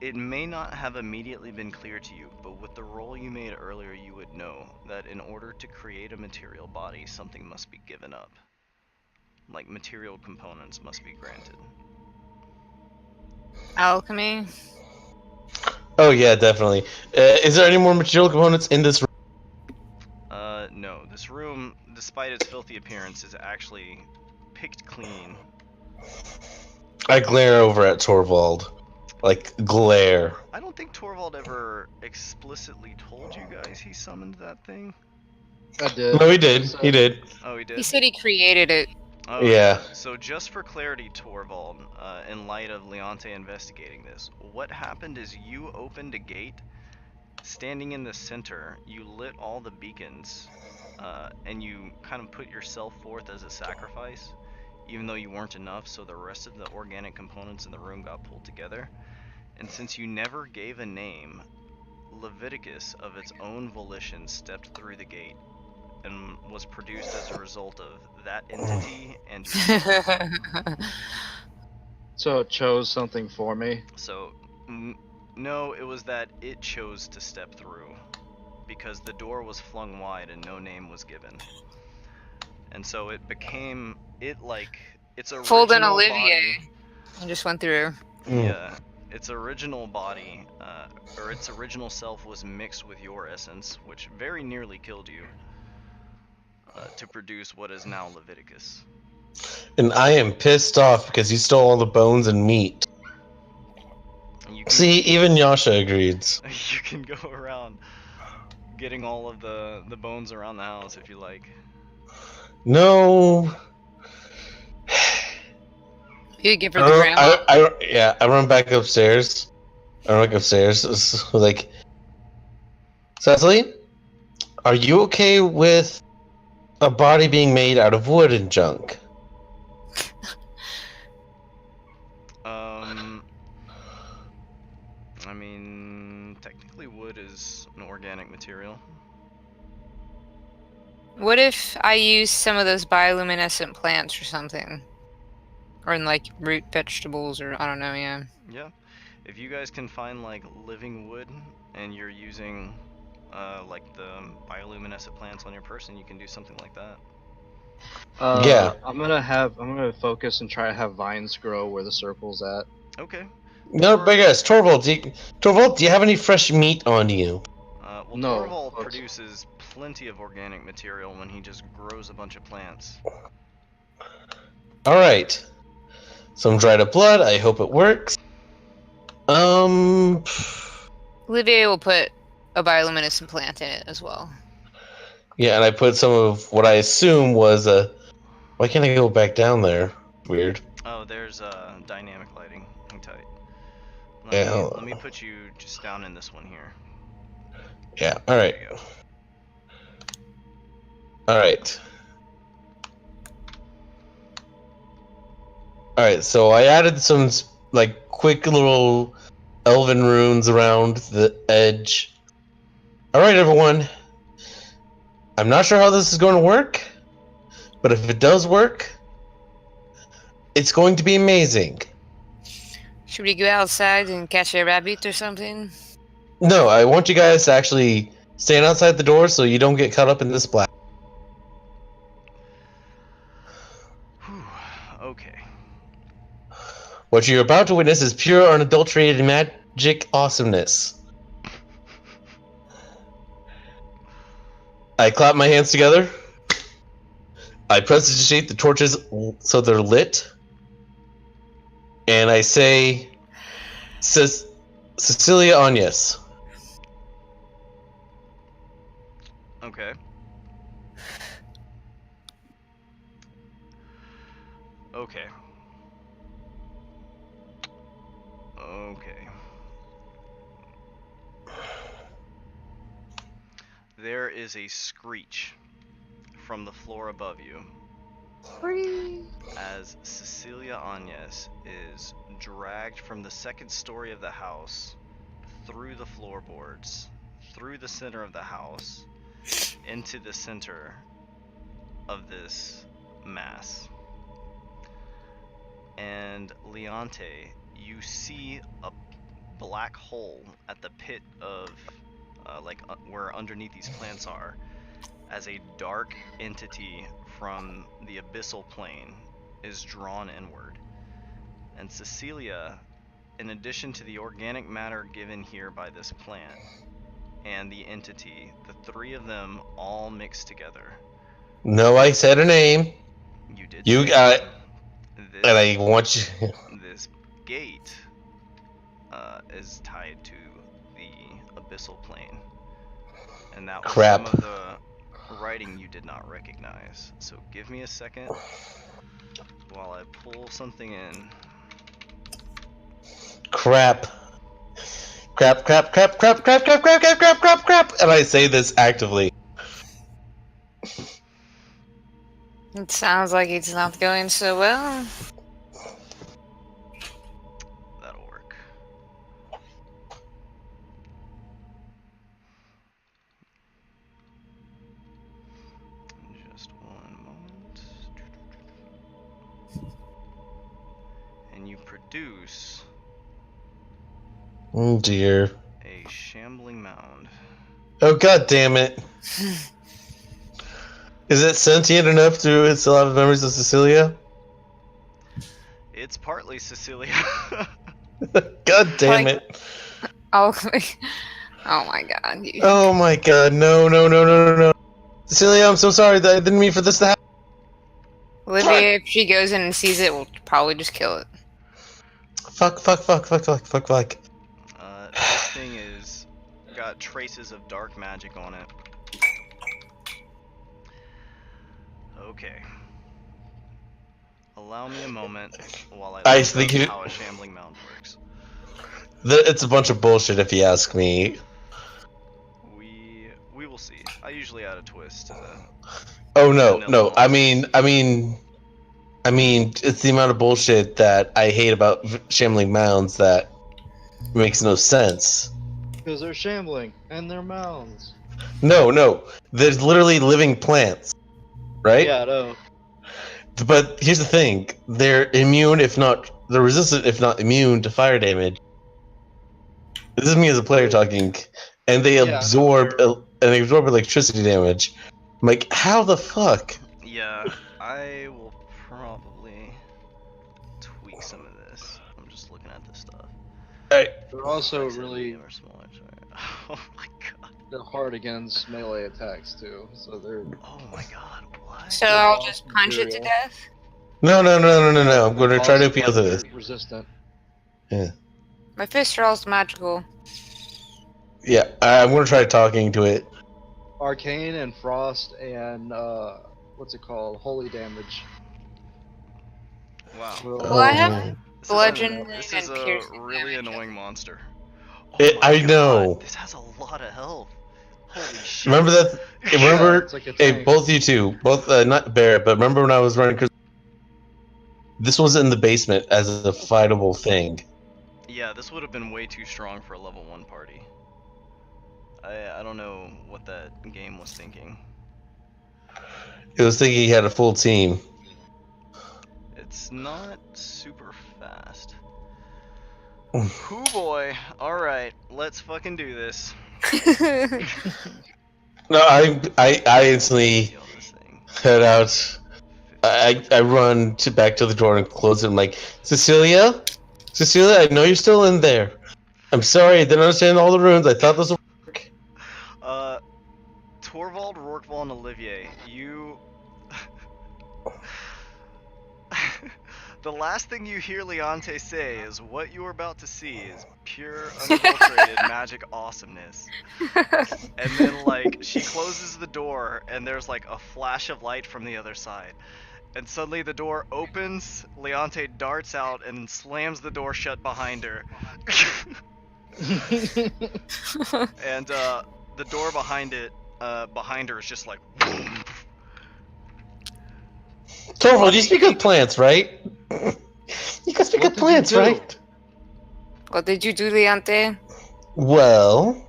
It may not have immediately been clear to you, but with the roll you made earlier, you would know that in order to create a material body, something must be given up. Like material components must be granted. Alchemy. Oh yeah, definitely. Is there any more material components in this room? No. This room, despite its filthy appearance, is actually picked clean. I glare over at Torvald. Like, glare. I don't think Torvald ever explicitly told you guys he summoned that thing. I did. No, he did. He did. Oh, he did? He said he created it. Oh, Yeah. So just for clarity, Torvald, in light of Leonte investigating this, what happened is you opened a gate. Standing in the center, you lit all the beacons, and you kind of put yourself forth as a sacrifice, even though you weren't enough, so the rest of the organic components in the room got pulled together. And since you never gave a name, Leviticus, of its own volition, stepped through the gate and was produced as a result of that entity and So it chose something for me. so no, it was that it chose to step through because the door was flung wide and no name was given. And so it became its original Fold in Olivier. body. I just went through. Yeah, its original body, or its original self, was mixed with your essence, which very nearly killed you, to produce what is now Leviticus. And I am pissed off because he stole all the bones and meat. you can See, even Yasha agreed. you can go around getting all of the bones around the house if you like. No. You give her the grandma. I run back upstairs. I run back upstairs. It's like, Cecily, are you okay with a body being made out of wood and junk? I mean, technically wood is an organic material. What if I use some of those bioluminescent plants or something? Or in like root vegetables or I don't know, yeah. Yeah. If you guys can find like living wood and you're using like the bioluminescent plants on your person, you can do something like that. Yeah. I'm gonna focus and try to have vines grow where the circle's at. Okay. No, Or- big ass. Torvald, do you have any fresh meat on you? Well, No, Torvald but- produces plenty of organic material when he just grows a bunch of plants. Alright. Some dried up blood. I hope it works. Olivier will put a bioluminescent plant in it as well. Yeah, and I put some of what I assume was a. Why can't I go back down there? Weird. Oh, there's dynamic lighting. Hang tight. Yeah. Let me put you just down in this one here. Yeah. All right. There you go. All right. All right. So I added some like quick little elven runes around the edge. All right, everyone. I'm not sure how this is going to work, but if it does work, it's going to be amazing. Should we go outside and catch a rabbit or something? No, I want you guys to actually stand outside the door so you don't get caught up in this blast. Whew. Okay. What you're about to witness is pure unadulterated magic awesomeness. I clap my hands together. I prestidigitate the torches so they're lit. And I say, Cecilia Agnes. Okay. Okay. Okay. There is a screech from the floor above you as Cecilia Agnes is dragged from the second story of the house through the floorboards, through the center of the house, into the center of this mass. And Leonte, you see a black hole at the pit of where underneath these plants are, as a dark entity from the abyssal plane is drawn inward. And Cecilia, in addition to the organic matter given here by this plant and the entity, the three of them all mix together. No, I said her name. You did. You say got it. this, And I want you. this gate is tied to the abyssal plane, and that was Crap. some of the writing you did not recognize. So give me a second while I pull something in. Crap. Crap, crap, crap, crap, crap, crap, crap, crap, crap, crap, crap. And I say this actively. It sounds like it's not going so well. That'll work. Just one moment. And you produce Oh dear. a shambling mound. Oh god damn it. Is it sentient enough to still have memories of Cecilia? It's partly Cecilia. God damn Like- it. Oh, oh my god. You... Oh my god, no, no, no, no, no, no. Cecilia, I'm so sorry that I didn't mean for this to happen. Olivia, if she goes in and sees it, will probably just kill it. Fuck, fuck, fuck, fuck, fuck, fuck, fuck. traces of dark magic on it. Okay. Allow me a moment while I I look think up it- how a shambling mound works. It's a bunch of bullshit if you ask me. We will see. I usually add a twist to the Oh no, vanilla no. I monsters. mean, it's the amount of bullshit that I hate about shambling mounds that makes no sense. Because they're shambling and they're mounds. No. There's literally living plants, right? Yeah, no. But here's the thing: they're immune, if not they're resistant, if not immune to fire damage. This is me as a player talking, and they Yeah, absorb electricity damage. I'm like, how the fuck? Yeah, I will probably tweak some of this. I'm just looking at this stuff. They're also Attacks at really medium or small. Oh my god. they're hard against melee attacks too. So they're Oh my god. What? So They're I'll boss just punch it to material. death. No. I'm They're going to try to appeal to this. resistant. My fist are also magical. Yeah, I'm going to try talking to it. Arcane and frost and what's it called? Holy damage. Wow. Well, I have Oh. This bludgeoning This and is a piercing really damage. annoying monster. Oh It- my I god, know. This has a lot of health. Holy shit. Remember that? Remember, It's like a hey, tank. both you two, both not Barrett, but remember when I was running? This was in the basement as a fightable thing. Yeah, this would have been way too strong for a level 1 party. I don't know what that game was thinking. It was thinking he had a full team. It's not super fast. Hoo boy. Alright, let's fucking do this. No, I instantly Kill this thing. head out. I run back to the door and close it. I'm like, Cecilia, I know you're still in there. I'm sorry, I didn't understand all the runes. I thought this would work. Torvald, Rorqual, and Olivier, you... The last thing you hear Leonte say is, what you are about to see is pure, unadulterated magic awesomeness. And then, like, she closes the door, and there's, like, a flash of light from the other side. And suddenly the door opens, Leonte darts out and slams the door shut behind her. And, the door behind her is just like... Torvald, you speak of plants, right? You can speak What of did you plants, do? right? What did you do, Leonte? Well,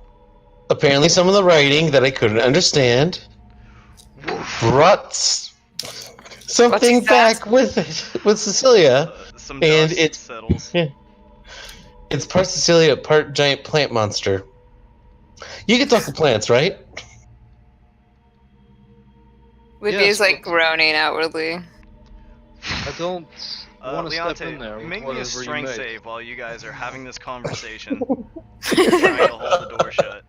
apparently some of the writing that I couldn't understand brought something What's that? back with it, with Cecilia. Some And dust it's- settles. It's part Cecilia, part giant plant monster. You can talk to plants, right? Libya's Yes, like but- groaning outwardly. I don't want to step in there. Leonte, with make me whatever a you strength make. save while you guys are having this conversation. Trying to hold the door shut.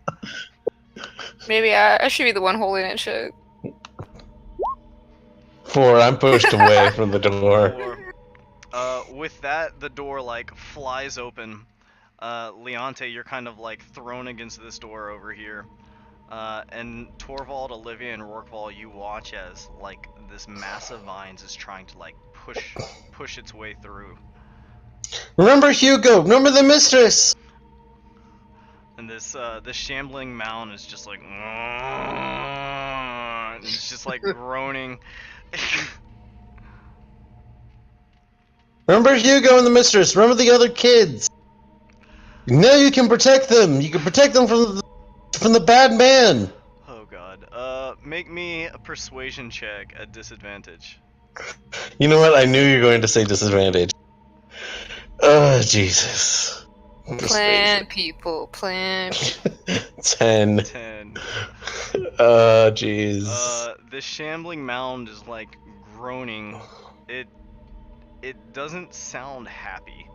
Maybe I should be the one holding it shut. 4, I'm pushed away from the door. With that, the door, like, flies open. Leonte, you're kind of, like, thrown against this door over here. And Torvald, Olivia, and Rorqual, you watch as, like, this mass of vines is trying to, like, push its way through. Remember Hugo, remember the mistress! And this shambling mound is just like, and it's just like groaning. Remember Hugo and the mistress, remember the other kids! Now you can protect them! You can protect them from the bad man! Oh god. Make me a persuasion check at disadvantage. You know what? I knew you were going to say disadvantage. Oh, Jesus. Plant people, plant. 10. 10. Jeez. This shambling mound is like groaning. It doesn't sound happy.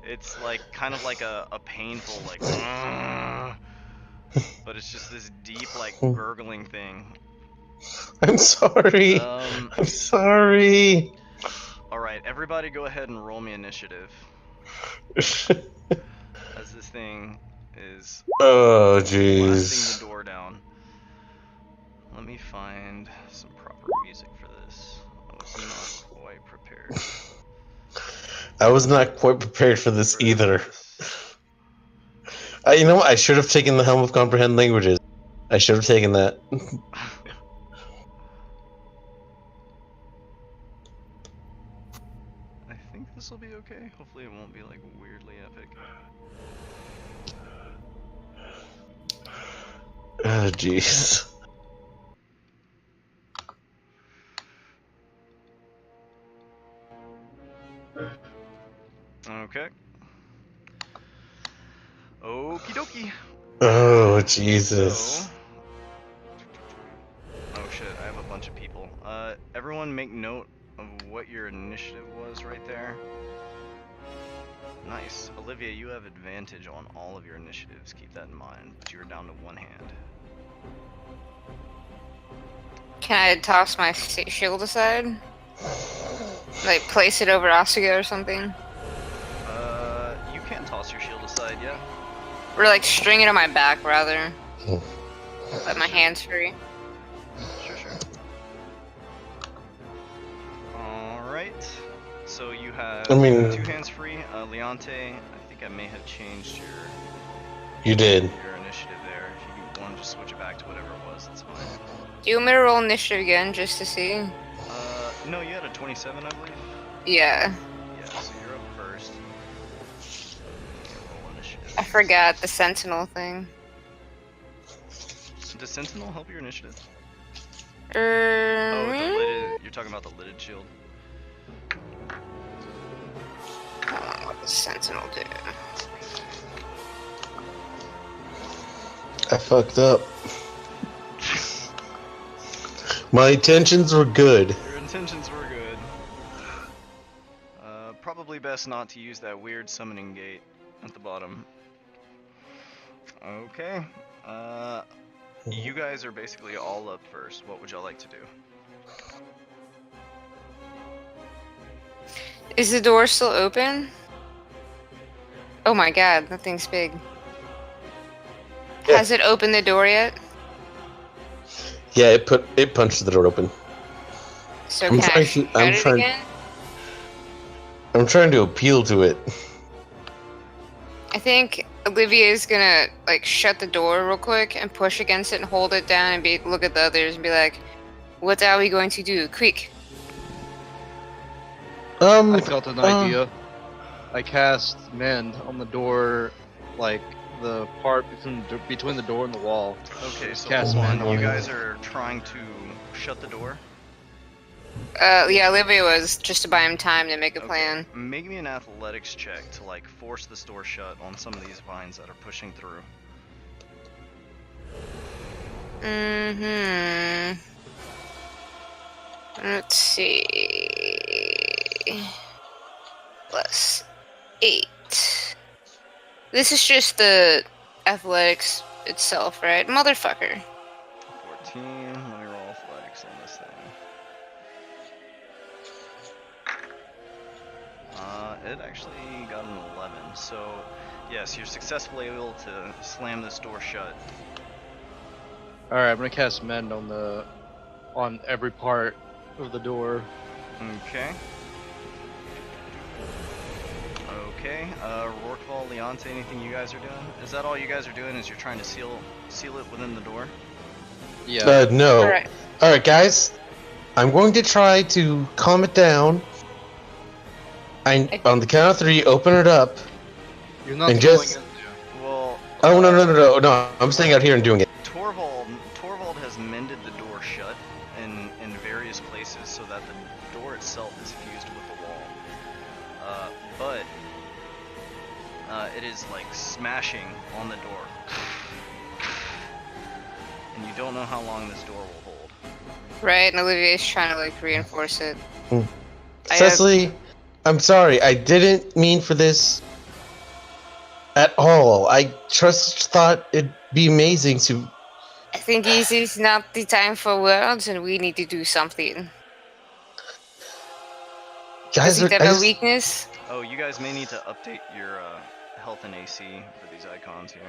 It's like kind of like a painful like but it's just this deep like gurgling thing. I'm sorry. I'm sorry. Alright, everybody go ahead and roll me initiative. As this thing is Oh, blasting the jeez. door down. Let me find some proper music for this. I was not quite prepared I was not quite prepared for this for either. this. You know what? I should have taken the Helm of Comprehend Languages. I should have taken that. I think this will be okay. Hopefully it won't be like weirdly epic. Oh, jeez. Okay. Okie dokie. Oh, Jesus. So, oh shit, I have a bunch of people. Everyone make note of what your initiative was right there. Nice. Olivia, you have advantage on all of your initiatives. Keep that in mind, but you're down to one hand. Can I toss my shield aside? Like place it over Asuga or something? You can toss your shield aside, yeah. Or like string it on my back rather. Let my hands free. Sure. Alright. So you have I mean- 2 hands free. Leonte, I think I may have changed You did. your initiative there. If you want to just switch it back to whatever it was, that's fine. Do you want me to roll initiative again just to see? No, you had a 27, I believe. Yeah. Yeah, so you're up first. Roll initiative. I forgot the sentinel thing. Does Sentinel help your initiative? Oh, Oh, the lidded. You're talking about the lidded shield. what does sentinel do? I fucked up. My intentions were good. Your intentions were good. Probably best not to use that weird summoning gate at the bottom. Okay. You guys are basically all up first. What would y'all like to do? Is the door still open? Oh my god, that thing's big. Yeah. Has it opened the door yet? Yeah, it punched the door open. So I'm can I trying shut to- I'm it trying- again? I'm trying to appeal to it. I think Olivia is gonna like shut the door real quick and push against it and hold it down and look at the others and be like, "What are we going to do? Quick!" I got an idea. I cast Mend on the door, like the part between the door and the wall. Okay, so Cast hold Mend on. on You it. guys are trying to shut the door? Yeah, Olivia was just to buy him time to make a Okay. plan. Make me an athletics check to like force this door shut on some of these vines that are pushing through. Let's see. +8. This is just the athletics itself, right? Motherfucker. 14. Let me roll athletics on this thing. It actually got an 11. So, yes, you're successfully able to slam this door shut. All right, I'm gonna cast Mend on every part of the door. Okay. Okay. Rorqual, Leonte, anything you guys are doing? Is that all you guys are doing? Is you're trying to seal it within the door? Yeah. No. Alright. Alright, guys. I'm going to try to calm it down. On the count of 3, open it up. You're not And going just- in Well. Oh, no. I'm staying out here and doing it. Torvald has mended the door shut in various places so that the door itself is fused with the wall. But it is like smashing on the door. And you don't know how long this door will hold. Right, and Olivia is trying to like reinforce it. I have- Cecily, I'm sorry. I didn't mean for this at all. I just thought it'd be amazing to. I think this is not the time for words, and we need to do something. Does Guys, he I have a just- weakness? Oh, you guys may need to update your health and AC for these icons here.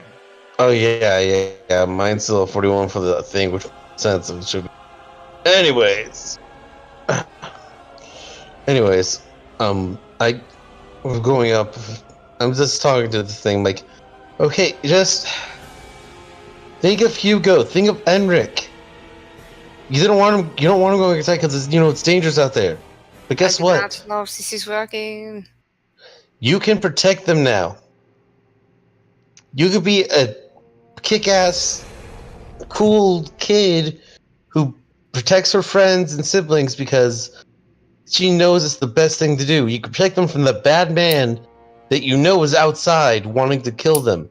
Oh yeah. Mine's still a 41 for the thing, which makes sense. It should be. Anyways, I was going up. I'm just talking to the thing, like, okay, just think of Hugo. Think of Enric. You don't want him. You don't want him going outside because it's dangerous out there. But guess I do what? not know if this is working. You can protect them now. You could be a kick-ass, cool kid who protects her friends and siblings because she knows it's the best thing to do. You can protect them from the bad man that you know is outside wanting to kill them.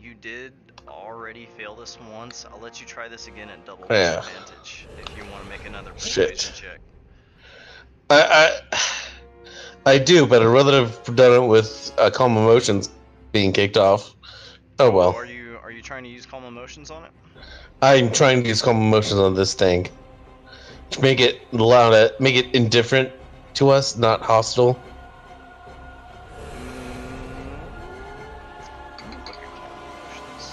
You did already fail this once. I'll let you try this again at double Yeah. disadvantage if you want to make another persuasion Shit. check. I do, but I'd rather have done it with calm emotions being kicked off. Oh well. Are you trying to use calm emotions on it? I'm trying to use calm emotions on this thing to make it make it indifferent to us, not hostile. Look at calm emotions.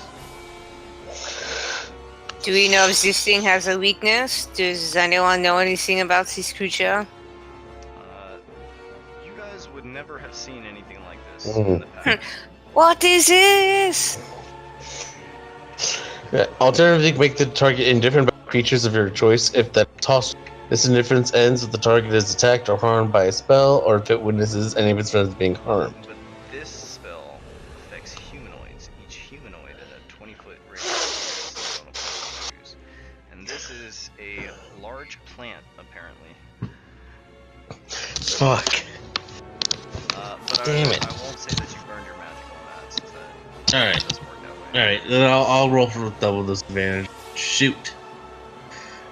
Do we know if this thing has a weakness? Does anyone know anything about this creature? You guys would never have seen anything like this in the past. What is this? Alternatively, make the target indifferent by creatures of your choice if that toss. This indifference ends if the target is attacked or harmed by a spell, or if it witnesses any of its friends being harmed. But this spell affects humanoids. Each humanoid at a 20-foot radius. And this is a large plant, apparently. Fuck. But Damn it. I won't say that you burned your magic on that, since that All right. doesn't work that way. All right. Then I'll roll for double disadvantage. Shoot.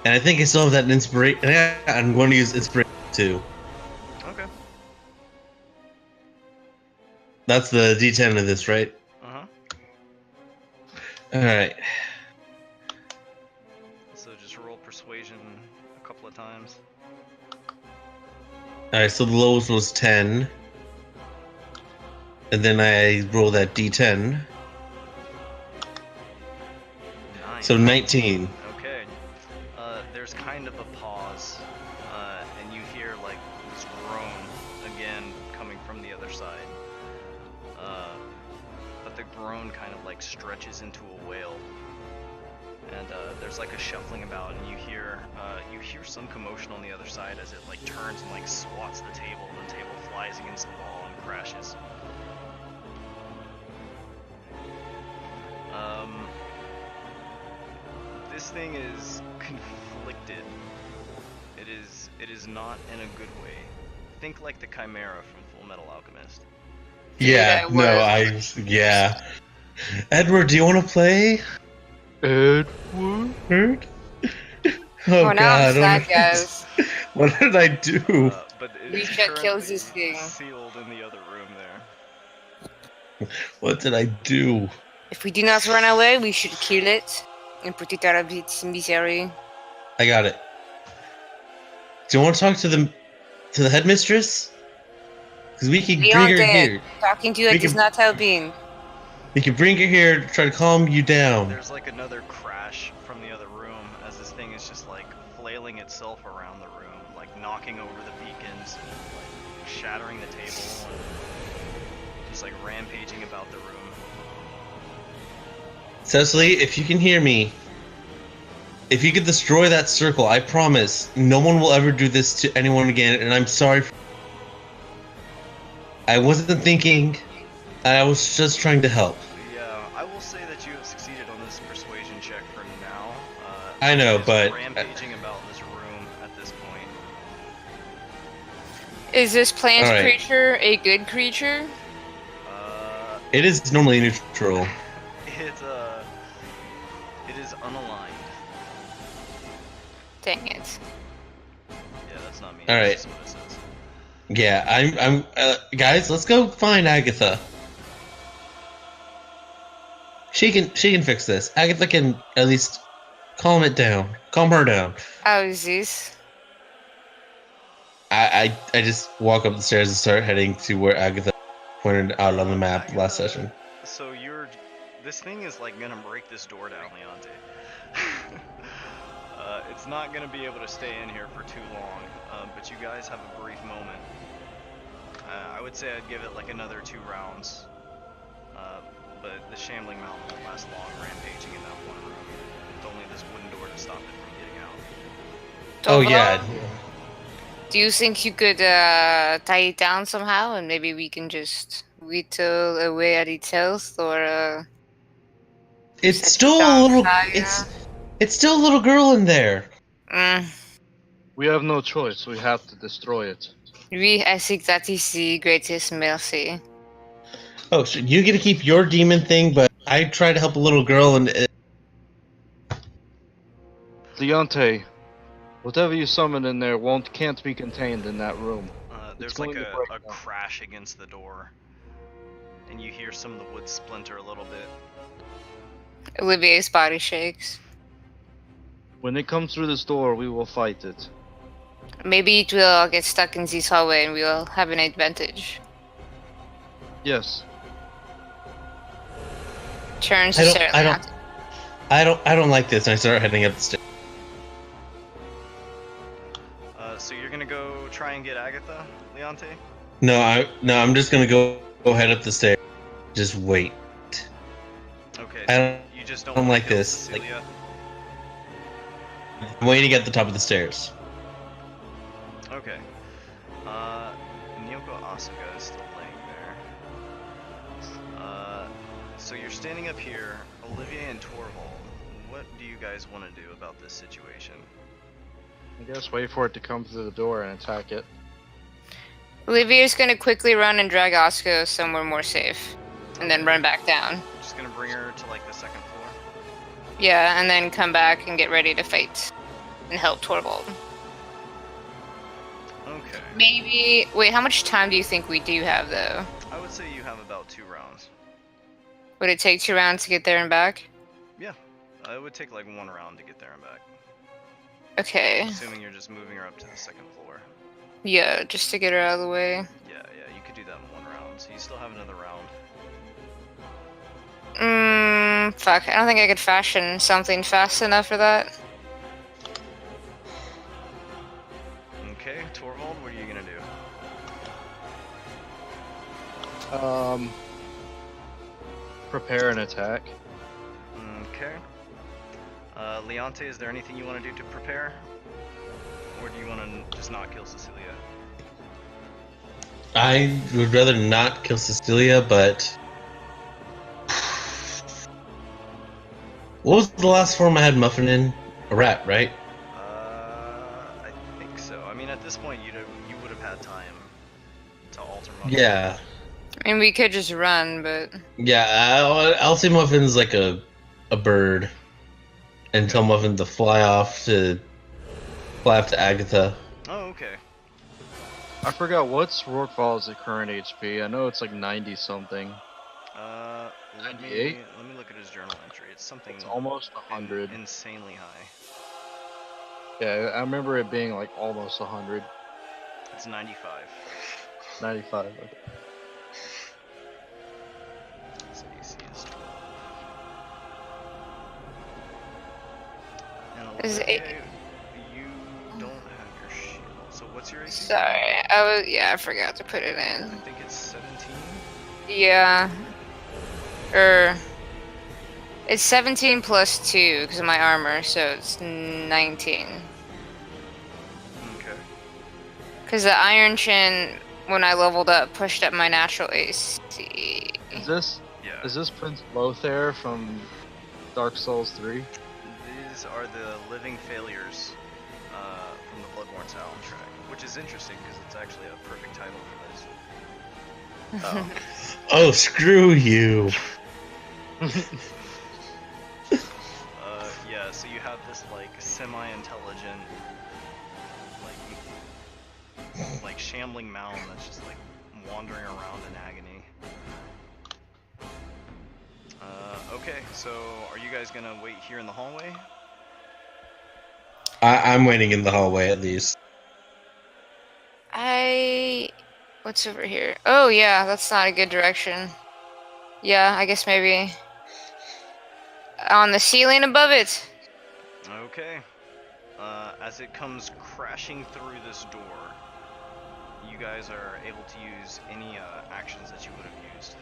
And I think I still have that inspiration. I'm going to use inspiration too. Okay. That's the D10 of this, right? Uh-huh. All right. So just roll persuasion a couple of times. All right. So the lowest was 10, and then I roll that D10. 9. So 19. Okay. There's kind of a pause, and you hear like this groan again coming from the other side. But the groan kind of like stretches into a wail, and there's like a shuffling about, and you hear some commotion on the other side as it like turns and like swats the table, and the table flies against the wall and crashes. This thing is conflicted. It is not in a good way. Think like the Chimera from Full Metal Alchemist. Yeah. No. Yeah. Edward, do you want to play? Edward? Oh now God! I'm sad, guys. What did I do? But it We is should kill currently this thing. sealed in the other room there. What did I do? If we do not run away, we should kill it and put it out of its misery. I got it. Do you want to talk to the headmistress? Because we can bring her Leonte, here. talking to you is not helping. We can bring her here to try to calm you down. There's like another crash from the other room as this thing is just like flailing itself around the room, like knocking over the beacons, like shattering the table, and just like rampaging about the room. Cecily, if you can hear me, if you could destroy that circle, I promise no one will ever do this to anyone again, and I'm sorry. I wasn't thinking. I was just trying to help. Yeah, I will say that you have succeeded on this persuasion check for now. I know, it is but rampaging about this room at this point. Is this plant All right. creature a good creature? It is normally neutral. It is unaligned. Dang it. Yeah, that's not me. All right. That's just what it says. Yeah, I'm guys, let's go find Agatha. She can fix this. Agatha can at least calm her down. How is this? I just walk up the stairs and start heading to where Agatha pointed out on the map Agatha, last session. So this thing is like gonna break this door down, Leonte. It's not gonna be able to stay in here for too long, but you guys have a brief moment. I would say I'd give it like another 2 rounds, but the shambling mountain won't last long rampaging in that one room. With only this wooden door to stop it from getting out. Oh Tova, yeah. Do you think you could tie it down somehow, and maybe we can just whittle away at its health, or It's set still it a on little. fire? It's still a little girl in there. We have no choice. We have to destroy it. I think that is the greatest mercy. Oh, so you get to keep your demon thing, but I try to help a little girl, and Leonte, whatever you summon in there can't be contained in that room. There's going like to a break down. crash against the door, and you hear some of the wood splinter a little bit. Olivier's body shakes. When it comes through this door, we will fight it. Maybe it will get stuck in this hallway, and we'll have an advantage. Yes. Turns I to don't- Sarah I don't- Leonte. I don't like this, and I start heading up the stairs. So you're gonna go try and get Agatha, Leonte? No, I'm just gonna go head up the stairs. Just wait. Okay. I So don't- you just don't don't wanna like kill this, Cecilia? I'm waiting at the top of the stairs. Okay. Nyoko Asuka is still laying there. So you're standing up here, Olivier and Torvald. What do you guys want to do about this situation? I guess wait for it to come through the door and attack it. Olivier's gonna quickly run and drag Oscar somewhere more safe, and then run back down. Just gonna bring her to like the second floor? Yeah, and then come back and get ready to fight and help Torvald. Okay. Maybe. Wait, how much time do you think we do have, though? I would say you have about 2 rounds. Would it take 2 rounds to get there and back? Yeah. It would take like 1 round to get there and back. Okay. Assuming you're just moving her up to the second floor. Yeah, just to get her out of the way. Yeah, you could do that in 1 round. So you still have another round. Fuck. I don't think I could fashion something fast enough for that. Okay, Torvald, what are you gonna do? Prepare an attack. Okay. Leonte, is there anything you want to do to prepare? Or do you want to just not kill Cecilia? I would rather not kill Cecilia, but what was the last form I had Muffin in? A rat, right? I think so. I mean, at this point, you would have had time to alter Muffin. Yeah, I mean, we could just run, but yeah. I'll say Muffin's like a bird, and tell Muffin to fly off to Agatha. Oh, okay. I forgot what's Rorqual's current HP. I know it's like 90 something. Let me 98? look at his journal entry. It's something It's almost 100. insanely high. Yeah, I remember it being like almost 100. It's 95. 95. Okay. So AC is 12. And Is it Olivia, you don't have your shield. So what's your AC? sorry. I forgot to put it I in. think it's 17. Yeah. It's 17 plus 2 because of my armor, so it's 19. Okay. Because the Iron Chin, when I leveled up, pushed up my natural AC. Yeah. Is this Prince Lothair from Dark Souls 3? These are the living failures from the Bloodborne soundtrack, which is interesting because it's actually a perfect title for this. Oh, screw you! Yeah, so you have this like semi-intelligent, like shambling mound that's just like wandering around in agony. Okay, so are you guys gonna wait here in the hallway? I'm waiting in the hallway at least. What's over here? Oh yeah, that's not a good direction. Yeah, I guess maybe on the ceiling above it. Okay. As it comes crashing through this door, you guys are able to use any actions that you would have used.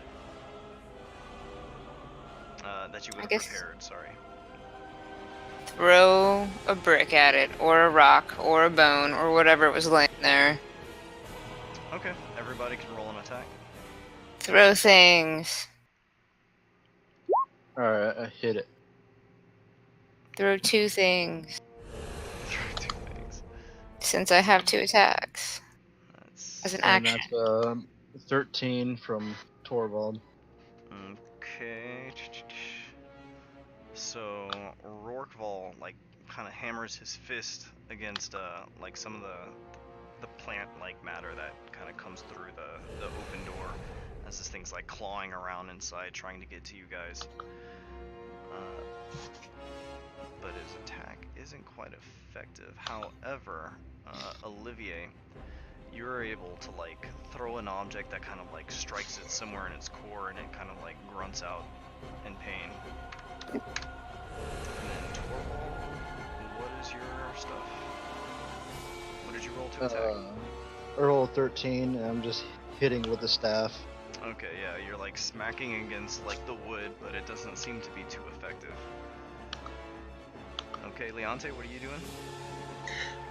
That you would I have guess- prepared, sorry. Throw a brick at it, or a rock, or a bone, or whatever was laying there. Okay, everybody can roll an attack. Throw things. Alright, I hit it. Throw 2 things. Throw 2 things. Since I have 2 attacks That's as an And action. that's 13 from Torvald. okay. So Rorkval like kind of hammers his fist against like some of the plant like matter that kind of comes through the open door as this thing's like clawing around inside trying to get to you guys. But his attack isn't quite effective. However, Olivier, you're able to like throw an object that kind of like strikes it somewhere in its core and it kind of like grunts out in pain. And then Torvald, what is your stuff? What did you roll to attack? I rolled 13 and I'm just hitting with the staff. Okay, yeah, you're like smacking against like the wood, but it doesn't seem to be too effective. Okay, Leonte, what are you doing?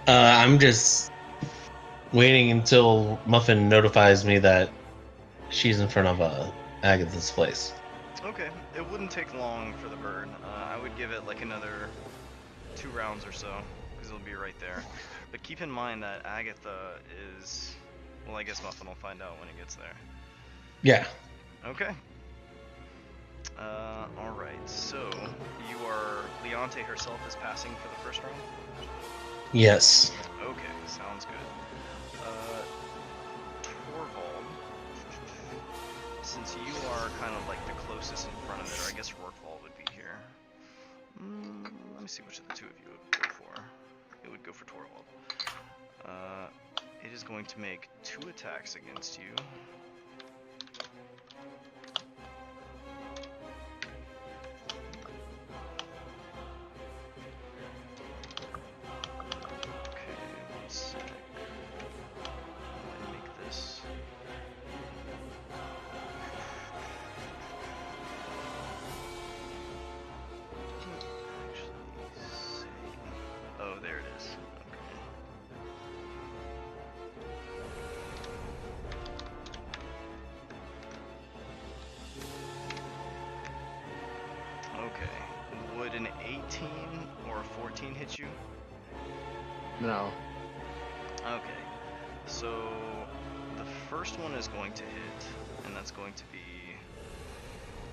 I'm just waiting until Muffin notifies me that she's in front of Agatha's place. Okay, it wouldn't take long for the bird. I would give it like another 2 rounds or so, because it'll be right there. But keep in mind that Agatha is... Well, I guess Muffin will find out when it gets there. Yeah. Okay. Alright, so you are... Leonte herself is passing for the first round? Yes. Okay, sounds good. Torvald, since you are kind of like the closest in front of it, or I guess Rorkval would be here. Let me see which of the 2 of you it would go for. It would go for Torvald. It is going to make 2 attacks against you. Okay, 1 sec. I'll make this. Actually say... Oh, there it is. Okay. Okay. Would an 18 or a 14 hit you? No. Okay. So the first one is going to hit, and that's going to be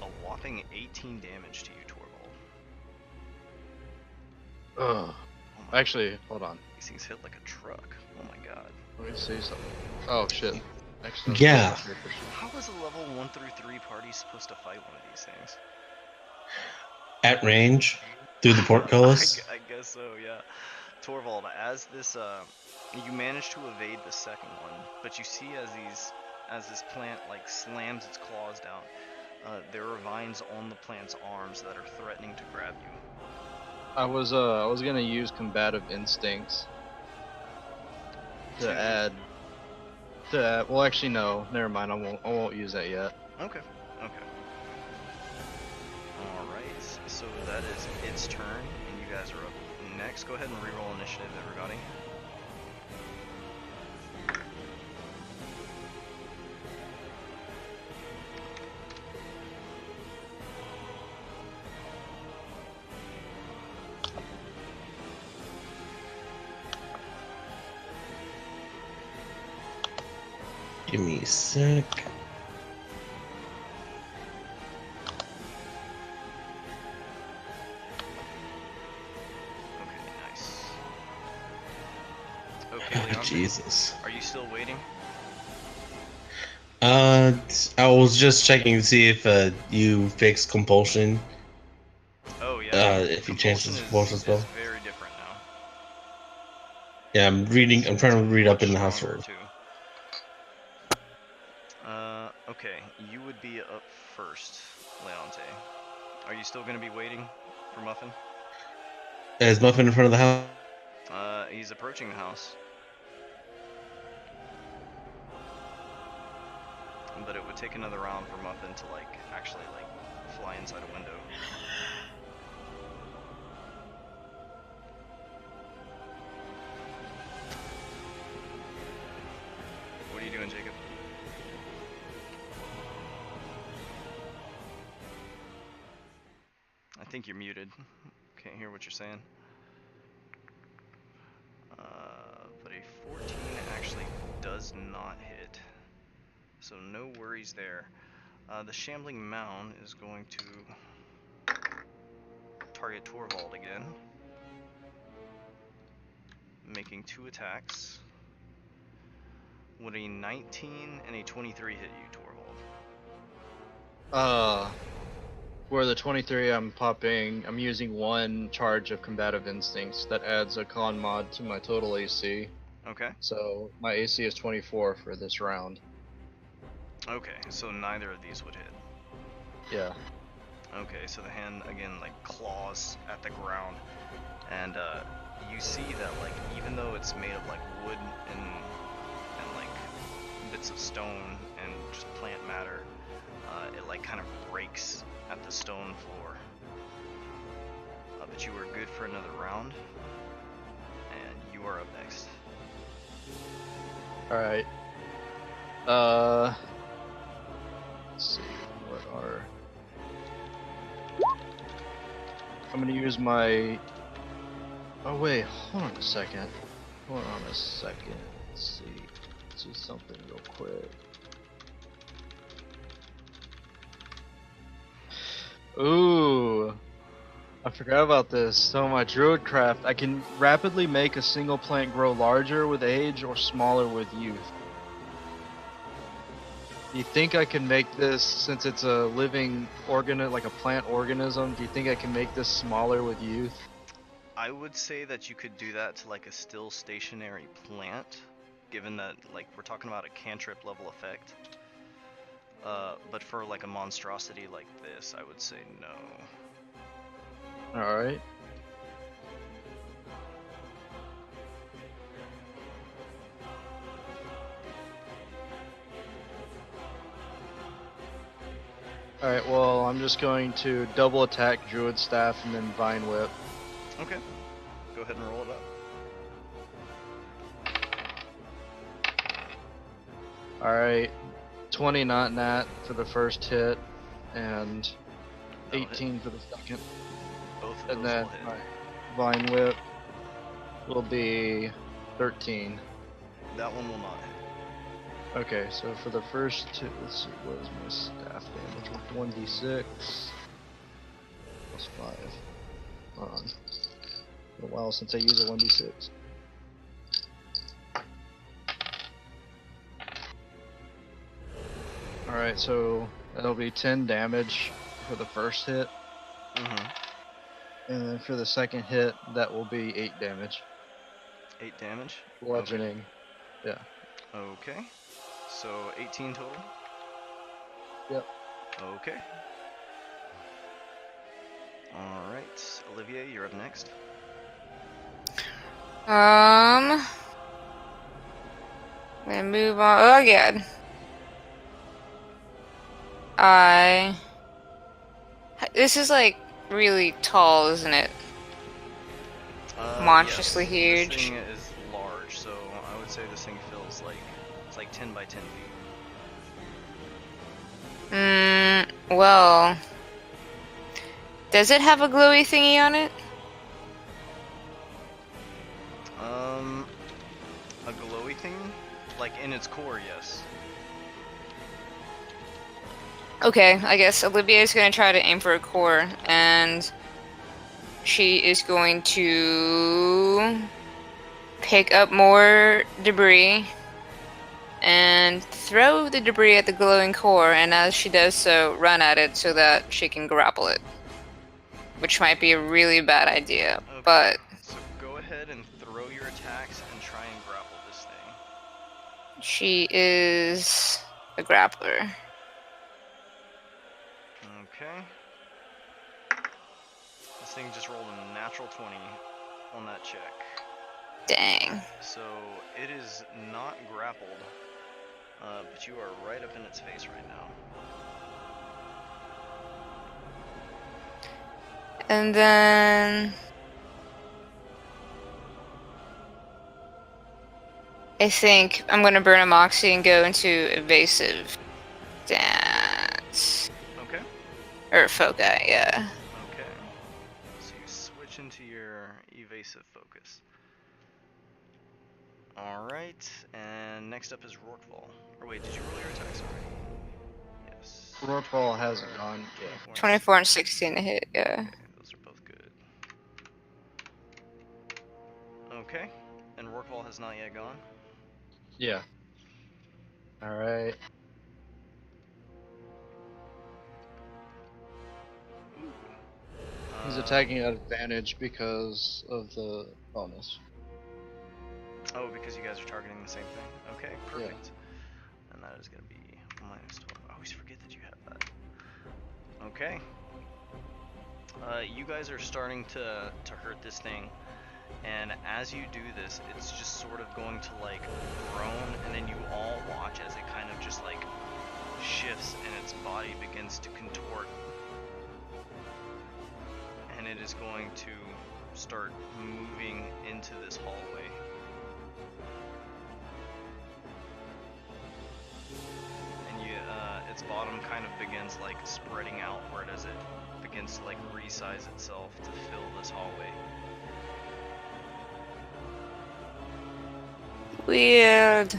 a whopping 18 damage to you, Torvald. Ugh. Oh my, Actually, hold on. these things hit like a truck. Oh my god. Let me see something. Oh shit. Actually, Yeah. How is a level 1 through 3 party supposed to fight one of these things? At range, through the portcullis. I guess so, yeah. Torvald, as this, you manage to evade the second one, but you see as this plant like slams its claws down, there are vines on the plant's arms that are threatening to grab you. I was gonna use combative instincts to add. Well, actually, no. Never mind. I won't use that yet. Okay. Okay. All right. So that is its turn, and you guys are up next. Go ahead and reroll initiative, everybody. Give me a sec. Okay, nice. Okay, Leon. Jesus. Are you still waiting? I was just checking to see if you fixed compulsion. Oh yeah. If you change the compulsion is spell. very different now. Yeah, I'm reading. I'm trying to read up in the Much house stronger, rules. too. Okay, you would be up first, Leonte. Are you still gonna be waiting for Muffin? Is Muffin in front of the house? He's approaching the house. But it would take another round for Muffin to, like, actually, like, fly inside a window. What are you doing, Jacob? I think you're muted. Can't hear what you're saying. But a 14 actually does not hit. So no worries there. The Shambling Mound is going to target Torvald again. Making 2 attacks. Would a 19 and a 23 hit you, Torvald? For the 23, I'm using 1 charge of Combative Instincts that adds a con mod to my total AC. Okay. So my AC is 24 for this round. Okay, so neither of these would hit. Yeah. Okay, so the hand again like claws at the ground, and you see that like even though it's made of like wood and like bits of stone and just plant matter, it like kind of breaks at the stone floor. But you are good for another round, and you are up next. All right. Let's see what are. I'm gonna use my. Oh wait, hold on a second. Hold on a second. Let's see something real quick. Ooh, I forgot about this. So my Druidcraft, I can rapidly make a single plant grow larger with age or smaller with youth. Do you think I can make this, since it's a living organism, like a plant organism, do you think I can make this smaller with youth? I would say that you could do that to like a still stationary plant, given that like we're talking about a cantrip level effect. But for like a monstrosity like this, I would say no. Alright. Alright, well, I'm just going to double attack Druid Staff and then Vine Whip. Okay. Go ahead and roll it up. Alright. 20 not nat for the first hit, and That'll 18 hit. for the second. Both of And those then will hit. my Vine Whip will be 13. That one will not hit. Okay, so for the first two, let's see, what is my staff damage? 1d6 plus 5. Hold on. It's been a while since I used a 1d6. Alright, so that'll be 10 damage for the first hit. Mm-hmm. And then for the second hit, that will be 8 damage. 8 damage? Bludgeoning. Yeah. Okay. So 18 total? Yep. Okay. Alright. Olivier, you're up next. I'm gonna move on. Oh god. This is like really tall, isn't it? Monstrously yes. huge. This thing is large, so I would say this thing feels like it's like 10 by 10 feet. Well, does it have a glowy thingy on it? A glowy thing? Like in its core, yes. Okay, I guess Olivia is going to try to aim for a core, and she is going to pick up more debris and throw the debris at the glowing core, and as she does so, run at it so that she can grapple it. Which might be a really bad idea, Okay. but So go ahead and throw your attacks and try and grapple this thing. she is a grappler. Okay. This thing just rolled a natural 20 on that check. Dang. So it is not grappled, but you are right up in its face right now. And then I think I'm gonna burn a moxie and go into evasive dance. Okay. Or foci, yeah. Okay. So you switch into your evasive focus. Alright, and next up is Rourkefall. Or wait, did you roll your attacks already? Yes. Rourkefall hasn't gone yet. 24 and 16 to hit, yeah. Okay, those are both good. Okay, and Rourkefall has not yet gone. Yeah. Alright. He's attacking at advantage because of the bonus. Oh, because you guys are targeting the same thing? Okay, perfect. And that is going to be minus 12. I always forget that you have that. Okay. You guys are starting to hurt this thing. And as you do this, it's just sort of going to like groan, and then you all watch as it kind of just like shifts and its body begins to contort. And it is going to start moving into this hallway. And its bottom kind of begins like spreading outward as it begins to like resize itself to fill this hallway. Weird.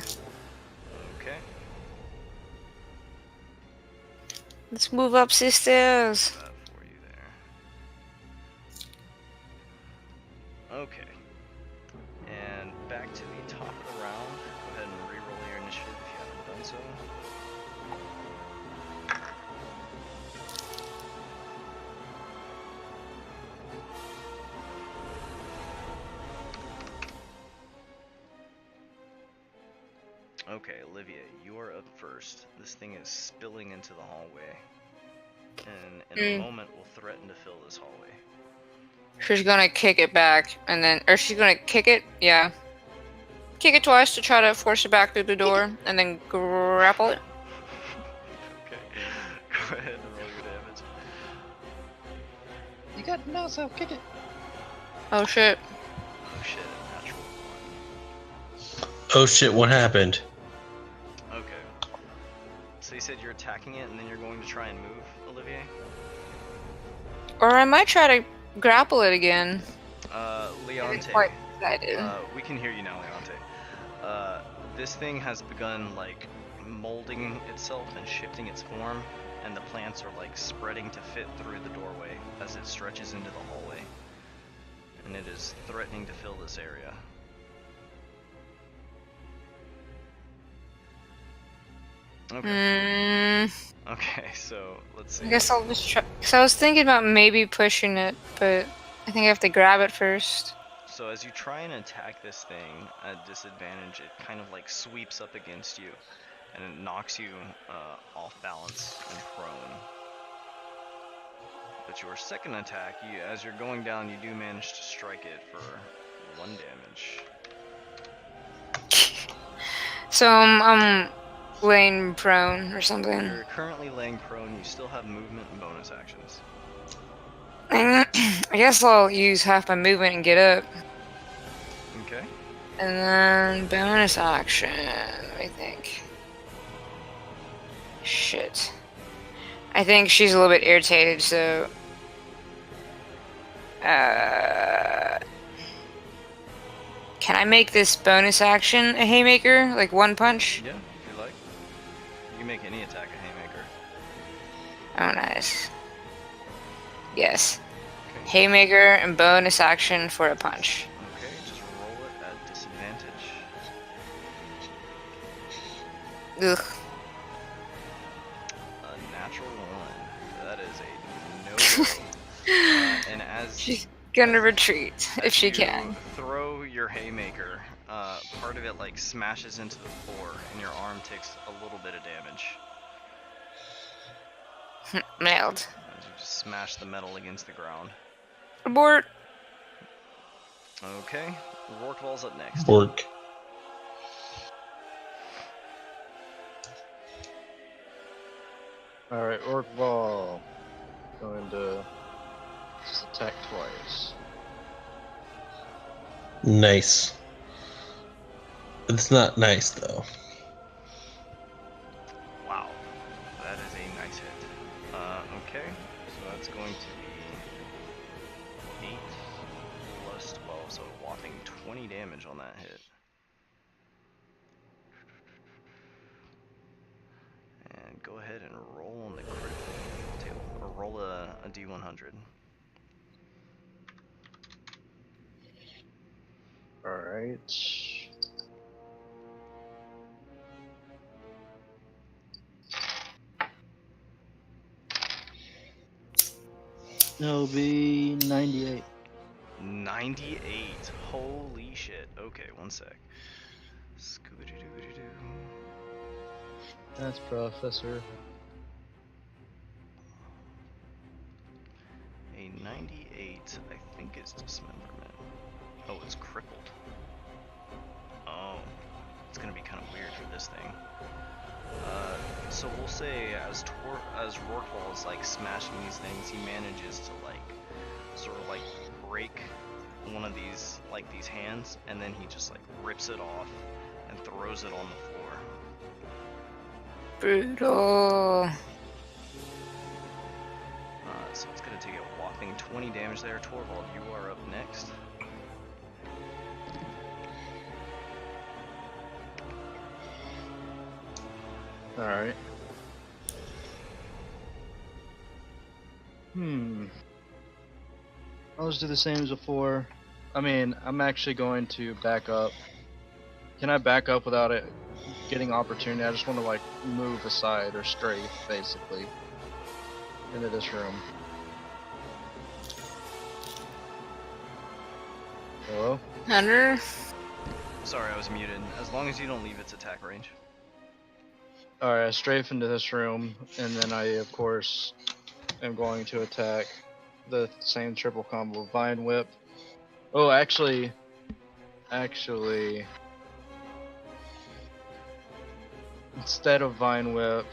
Okay. Let's move up sisters. That for you there. Okay. And back to the top of the round. Go ahead and re-roll your initiative if you haven't done so. Okay, Olivia, you are up first. This thing is spilling into the hallway. And in a moment will threaten to fill this hallway. She's gonna kick it back, and then, or she's gonna kick it, yeah. Kick it twice to try to force it back through the door, and then grapple it. Okay. Go ahead and roll your damage. You got no, so kick it. Oh shit. Oh shit, natural 1. Oh shit, what happened? Okay. So you said you're attacking it and then you're going to try and move, Olivier? Or I might try to grapple it again. Leonte. Quite excited. We can hear you now, Leonte. This thing has begun like molding itself and shifting its form, and the plants are like spreading to fit through the doorway as it stretches into the hallway. And it is threatening to fill this area. Okay. Okay, so let's see. I guess I'll just try. Cause I was thinking about maybe pushing it, but I think I have to grab it first. So as you try and attack this thing at disadvantage, it kind of like sweeps up against you, and it knocks you off balance and prone. But your second attack, as you're going down, you do manage to strike it for 1 damage. So I'm laying prone or something. You're currently laying prone. You still have movement and bonus actions. I guess I'll use half my movement and get up. Okay. And then bonus action, let me think. Shit. I think she's a little bit irritated, so... Can I make this bonus action a haymaker? Like one punch? Yeah, if you like. You can make any attack a haymaker. Oh, nice. Yes. Okay. Haymaker and bonus action for a punch. Okay, just roll it at disadvantage. Ugh. A natural 1. That is a no-go. And as She's gonna retreat if she you can. throw your haymaker, part of it like smashes into the floor, and your arm takes a little bit of damage. Nailed. As you just smash the metal against the ground. Abort. Okay, Rorqual's up next. Work. Alright, Orc Ball. Going to just attack twice. Nice. It's not nice though. Wow, that is a nice hit. Okay, so that's going to be 8 plus 12, so a whopping 20 damage on that hit. And go ahead and roll on the critical table, or roll a d100. Alright. It'll be 98. 98. Holy shit. Okay, one sec. Scooby-doo-doo-doo-doo. That's Professor. A 98, I think, is dismemberment. Oh, it's crippled. Oh, it's gonna be kind of weird for this thing. So we'll say as Rorqual is like smashing these things, he manages to like sort of like break one of these these hands, and then he just like rips it off and throws it on the floor. Brutal. So it's gonna take a whopping 20 damage there. Torvald, you are up next. Alright. I'll just do the same as before. I mean, I'm actually going to back up. Can I back up without it getting opportunity? I just want to like move aside or strafe, basically, into this room. Hello? Hunter. Sorry, I was muted. As long as you don't leave its attack range. Alright, I strafe into this room, and then I, of course, am going to attack the same triple combo. Vine Whip. Oh, actually, instead of Vine Whip,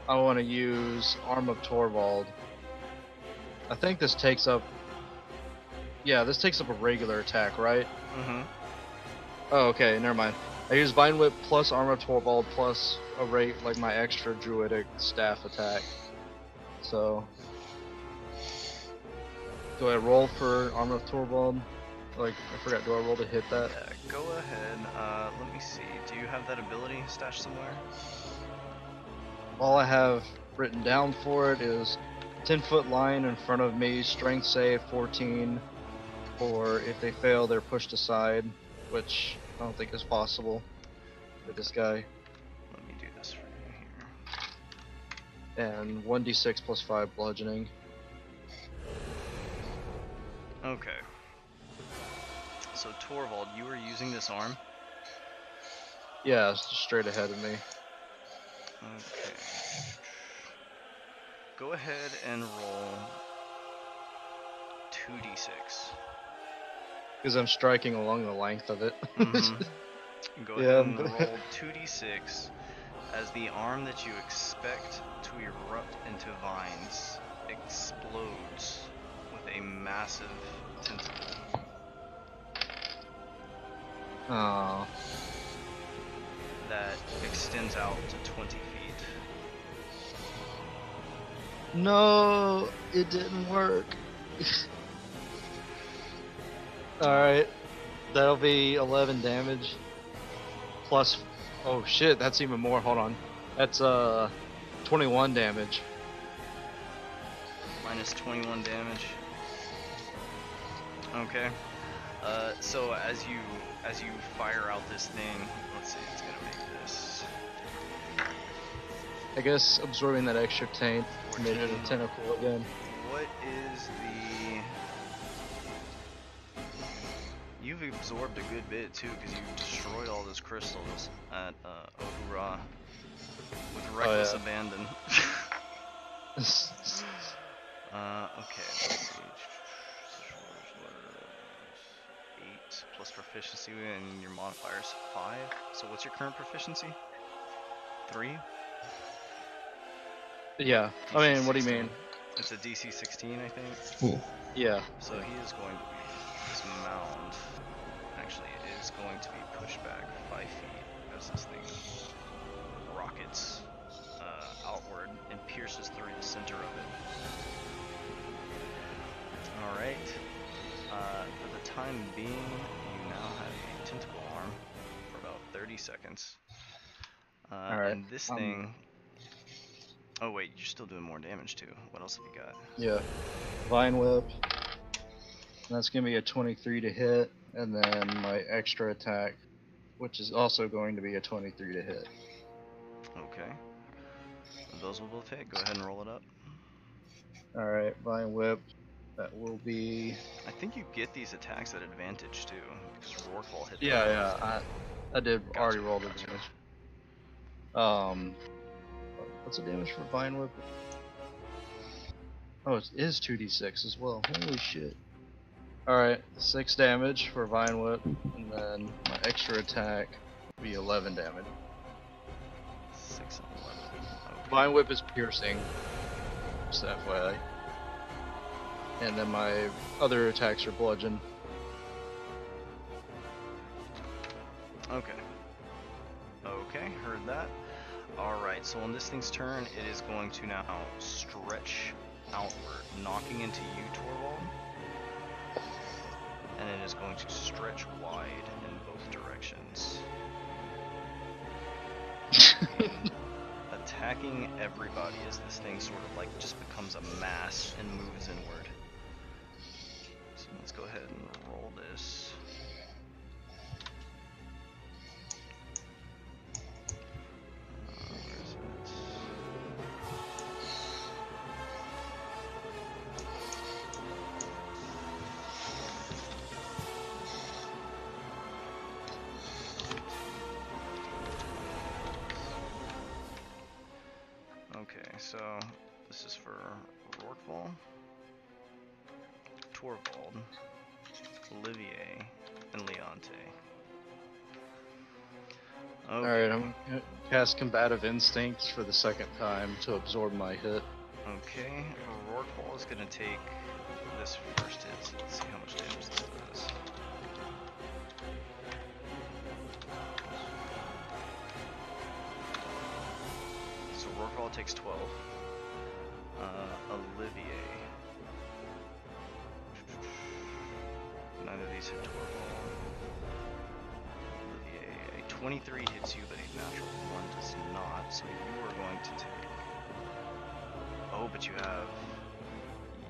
I want to use Arm of Torvald. I think this takes up... Yeah, this takes up a regular attack, right? Mm-hmm. Oh, okay, never mind. I use Vine Whip plus Armor of Torvald plus a rate like my extra druidic staff attack. So, do I roll for Armor of Torvald? Like, I forgot, do I roll to hit that? Yeah, go ahead. Let me see. Do you have that ability stashed somewhere? All I have written down for it is 10-foot line in front of me, strength save 14, or if they fail, they're pushed aside, which I don't think is possible for this guy. Let me do this for you here. And 1d6 plus 5 bludgeoning. Okay. So Torvald, you were using this arm? Yeah, it's just straight ahead of me. Okay. Go ahead and roll 2d6. Because I'm striking along the length of it. Mm-hmm. Go Yeah. ahead and roll 2d6 as the arm that you expect to erupt into vines explodes with a massive tentacle. Oh. That extends out to 20 feet. No, it didn't work. Alright, that'll be 11 damage. Plus, oh shit, that's even more, hold on. That's 21 damage. Minus 21 damage. Okay. So as you fire out this thing, let's see, it's gonna make this. I guess absorbing that extra taint made it a 14. tentacle again. What is the? You've absorbed a good bit too, because you destroyed all those crystals at Ohura with reckless yeah. abandon. Okay, let's see. 8 plus proficiency, and your modifier's 5. So what's your current proficiency? 3? Yeah. I DC mean, what do you 16. mean? It's a DC 16, I think. Yeah. So he is going to be, this mound actually is going to be pushed back 5 feet as this thing rockets outward and pierces through the center of it. Alright. For the time being, you now have a tentacle arm for about 30 seconds. Alright. And this thing... Oh wait, you're still doing more damage too. What else have you got? Yeah. Vine Whip. That's gonna be a 23 to hit, and then my extra attack, which is also going to be a 23 to hit. Okay. Those will both hit. Go ahead and roll it up. Alright, Vine Whip. That will be. I think you get these attacks at advantage too, because Rorqual hit them Yeah, both. yeah. I did Gotcha, already roll the gotcha. damage. What's the damage for Vine Whip? Oh, it is 2d6 as well. Holy shit. Alright, 6 damage for Vine Whip, and then my extra attack will be 11 damage. 6 and 11. Okay. Vine Whip is piercing, just FYI. And then my other attacks are bludgeon. Okay. Okay, heard that. Alright, so on this thing's turn, it is going to now stretch outward, knocking into you, Torvald. And it is going to stretch wide in both directions. Attacking everybody as this thing sort of like just becomes a mass and moves inward. So let's go ahead and roll this. Where is it? Okay, so this is for Rorqual, Torvald, Olivier, and Leonte. Okay. Alright, I'm gonna cast Combative Instincts for the second time to absorb my hit. Okay, Rorqual is gonna take this first hit, so let's see how much damage this does. So Rorqual takes 12. Olivier. None of these hit Torvald. Olivier, a 23 hits you, but a natural 1 does not, so you are going to take... Oh, but you have...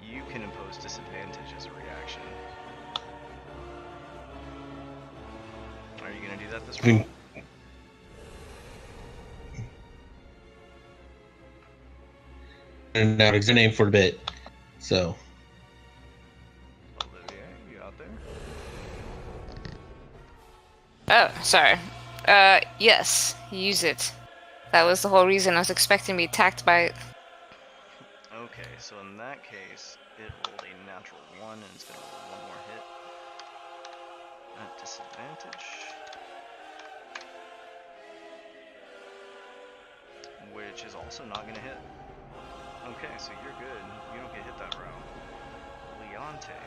You can impose disadvantage as a reaction. Are you gonna do that this round? And now it's a name for a bit. So Olivier, you out there? Oh, sorry. Yes, use it. That was the whole reason I was expecting to be attacked by it. Okay, so in that case, it rolled a natural 1 and it's gonna roll 1 more hit. At disadvantage. Which is also not gonna hit. Okay, so you're good. You don't get hit that round. Leonte.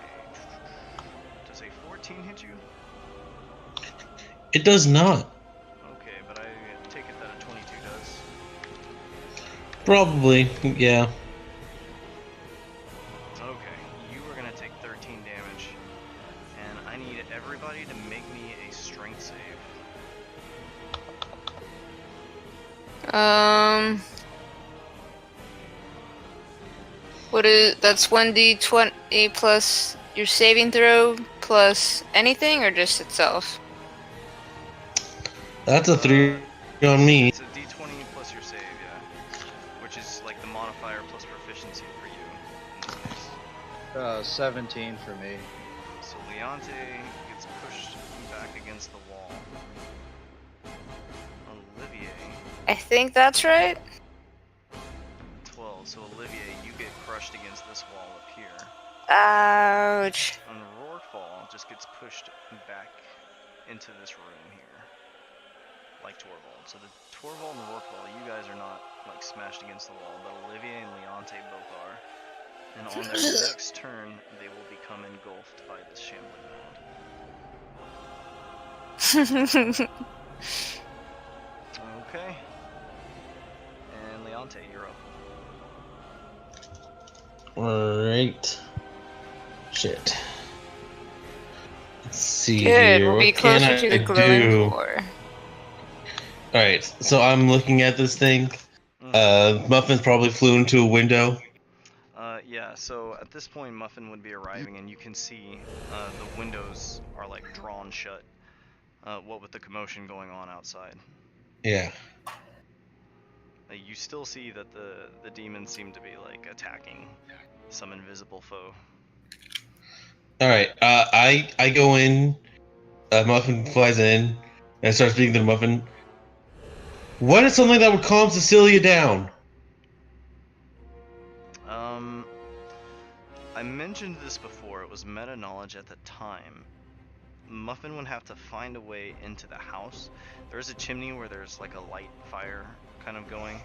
Does a 14 hit you? it does not. Okay, but I take it that a 22 does. Probably, yeah. Okay, you are gonna take 13 damage, and I need everybody to make me a strength save. That's 1d20 plus your saving throw plus anything, or just itself? That's a 3 on me. It's a d20 plus your save, yeah. Which is like the modifier plus proficiency for you in this case. 17 for me. So Leonte gets pushed back against the wall. Olivier, I think that's right. 12. So Olivia, you get crushed against this wall up here. Ouch. And Rourkefall just gets pushed back into this room here. Like Torvald. So the Torvald and Rourkefall, you guys are not like smashed against the wall, but Olivia and Leonte both are. And on their next turn, they will become engulfed by this shambling mound. Okay. And Leonte, you're up. Alright. Shit. Let's see Good, here. we'll be What can closer I to the glowing do? core. Alright, so I'm looking at this thing. Muffin probably flew into a window. Yeah, so at this point, Muffin would be arriving, and you can see the windows are like drawn shut. What with the commotion going on outside. Yeah. You still see that the demons seem to be like attacking some invisible foe. Alright, I go in. Muffin flies in, and I start speaking to the Muffin. What is something that would calm Cecilia down? I mentioned this before, it was meta knowledge at the time. Muffin would have to find a way into the house. There's a chimney where there's like a light fire kind of going.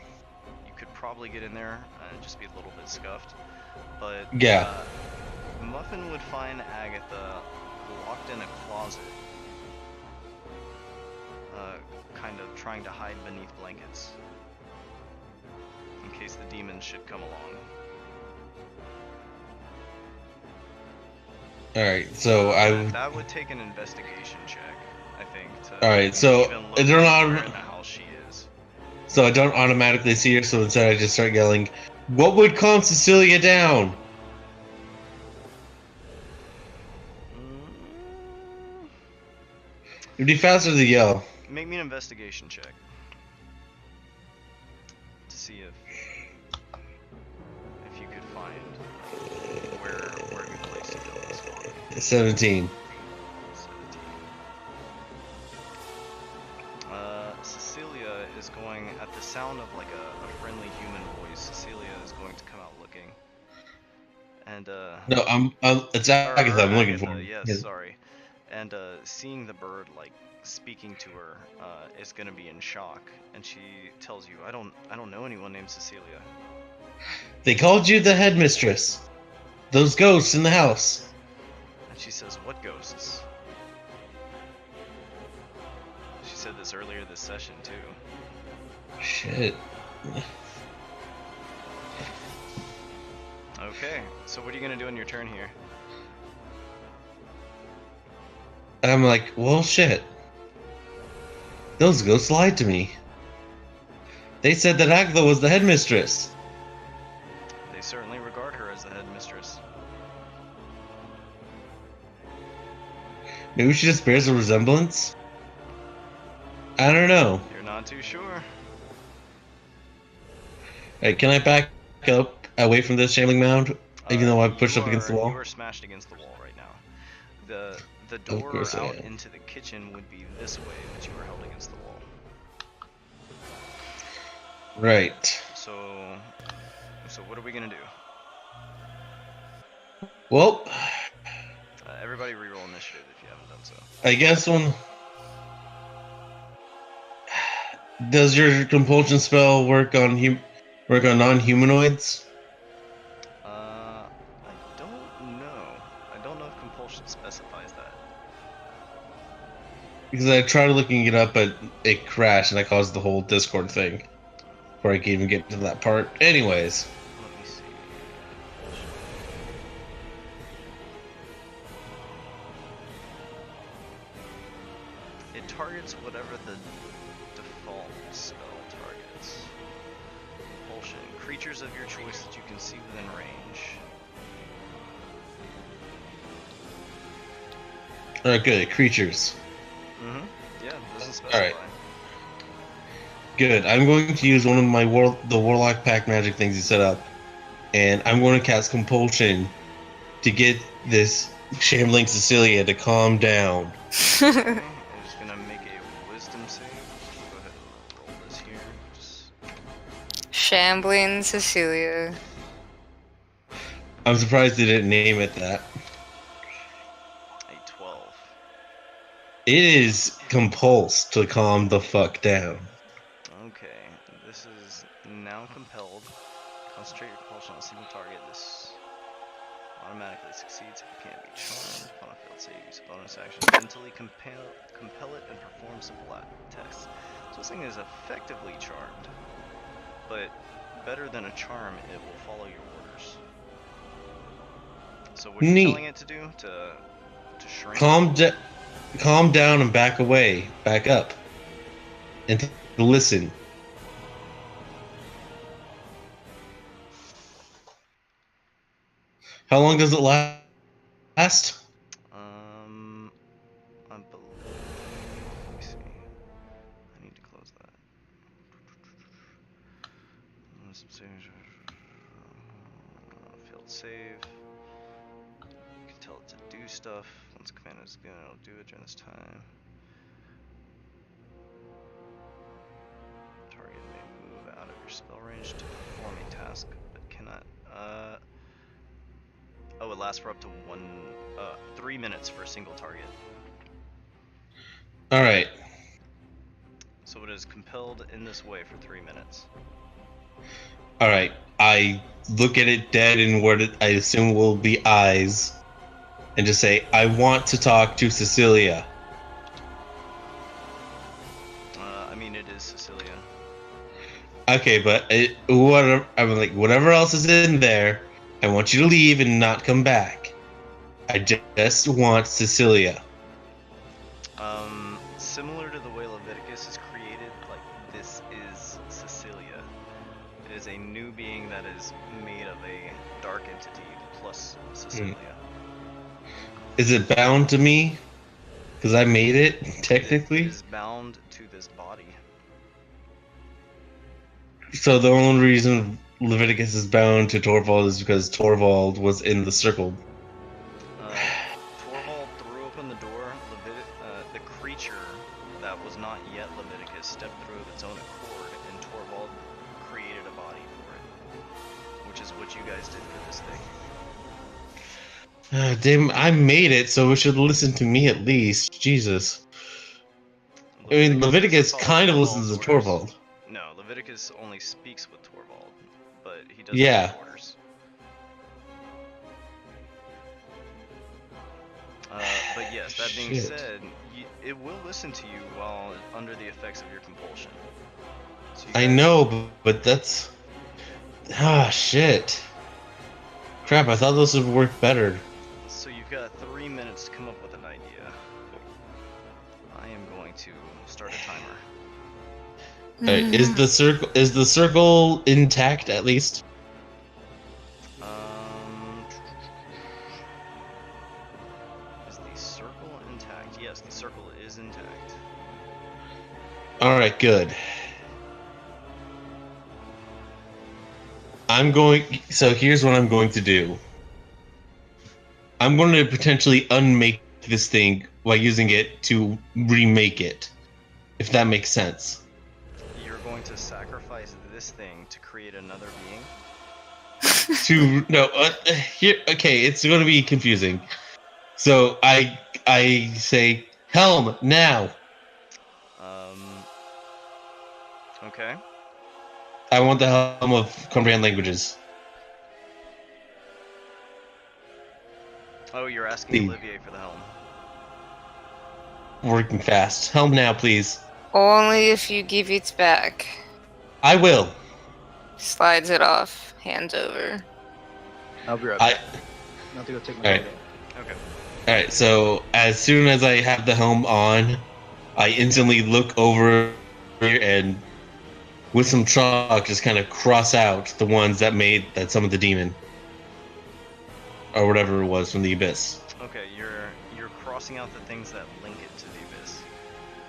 You could probably get in there and just be a little bit scuffed. But Yeah. Muffin would find Agatha locked in a closet. Kind of trying to hide beneath blankets. In case the demons should come along. Alright, so that would take an investigation check, I think. Alright, so even look they're not where in the house she is. So I don't automatically see her, so instead I just start yelling, "What would calm Cecilia down?" It'd be faster to yell. Make me an investigation check. To see if you could find where a good place to build this one. 17. 17. Cecilia is going, at the sound of like a friendly human voice, Cecilia is going to come out looking. And No, it's Agatha I'm looking for. Yes, Yeah. sorry. And seeing the bird like speaking to her is gonna be in shock, and she tells you, I don't know anyone named Cecilia. They called you the headmistress. Those ghosts in the house. And she says, what ghosts? She said this earlier this session too. Shit. Okay, so what are you gonna do on your turn here? I'm like, well, shit. Those ghosts lied to me. They said that Agatha was the headmistress. They certainly regard her as the headmistress. Maybe she just bears a resemblance? I don't know. You're not too sure. Hey, can I back up away from this shambling mound? Even though I pushed up against the wall? You are smashed against the wall right now. The door out into the kitchen would be this way, but you are held against the wall. Right. So what are we gonna do? Well, everybody reroll initiative if you haven't done so. I guess does your compulsion spell work on non-humanoids? I don't know. I don't know if compulsion specifies that. Because I tried looking it up, but it crashed and I caused the whole Discord thing before I could even get to that part. Anyways. Let me see. It targets whatever the default spell targets. Compulsion. Creatures of your choice that you can see within range. Alright, good. Creatures. Mm-hmm. Yeah, it doesn't specify. Alright. Good. I'm going to use one of my the Warlock Pack magic things you set up. And I'm going to cast Compulsion to get this shambling Cecilia to calm down. Okay, I'm just gonna make a wisdom save. Go ahead and roll this here. Shambling Cecilia. I'm surprised they didn't name it that. A 12. It is compulsed to calm the fuck down. Okay, this is now compelled. Concentrate your compulsion on a single target. This automatically succeeds if it can't be charmed. Upon a failed save, use a bonus action to mentally compel it and perform simple tests. So this thing is effectively charmed, but better than a charm, it will follow your orders. So what are you Neat. telling it to do? To shrink? Calm down and back away, back up, and to listen. How long does it last? I believe. Let me see. I need to close that. Failed save. You can tell it to do stuff. Once command is given, it'll do it during this time. Target may move out of your spell range to perform a task, but cannot. Oh, it lasts for up to 3 minutes for a single target. All right. So it is compelled in this way for 3 minutes. All right. I look at it dead in what I assume will be eyes, and just say, "I want to talk to Cecilia." I mean, it is Cecilia. Okay, but whatever. I'm like, whatever else is in there, I want you to leave and not come back. I just want Cecilia. Similar to the way Leviticus is created, like, this is Cecilia. It is a new being that is made of a dark entity plus Cecilia. Is it bound to me? Because I made it, technically? It is bound to this body. So the only reason Leviticus is bound to Torvald is because Torvald was in the circle. Torvald threw open the door. The creature that was not yet Leviticus stepped through of its own accord, and Torvald created a body for it, which is what you guys did for this thing. Damn, I made it, so it should listen to me at least. Jesus. I mean, Leviticus kind of listens to Torvald. No, Leviticus only speaks with Torvald, but he doesn't Yeah. give orders. But yes, that being Shit. said, it will listen to you while under the effects of your compulsion. So you I guys- know, but that's... Ah, shit. Crap, I thought those would work better. So you've got 3 minutes to come up with an idea. I am going to start a timer. Alright, is the circle intact at least? Is the circle intact? Yes, the circle is intact. Alright, good. So here's what I'm going to do. I'm going to potentially unmake this thing by using it to remake it. If that makes sense. You're going to sacrifice this thing to create another being? Okay, it's going to be confusing. So I say, Helm, now! Okay. I want the Helm of Comprehend Languages. Oh, you're asking Olivier for the helm. Working fast. Helm now, please. Only if you give it back. I will. Slides it off, hands over. I'll be right back. I have to go take my Alright. photo. Okay. Alright, so as soon as I have the helm on, I instantly look over and with some chalk just kind of cross out the ones that summoned the demon. Or whatever it was from the abyss. Okay, you're crossing out the things that link it to the abyss.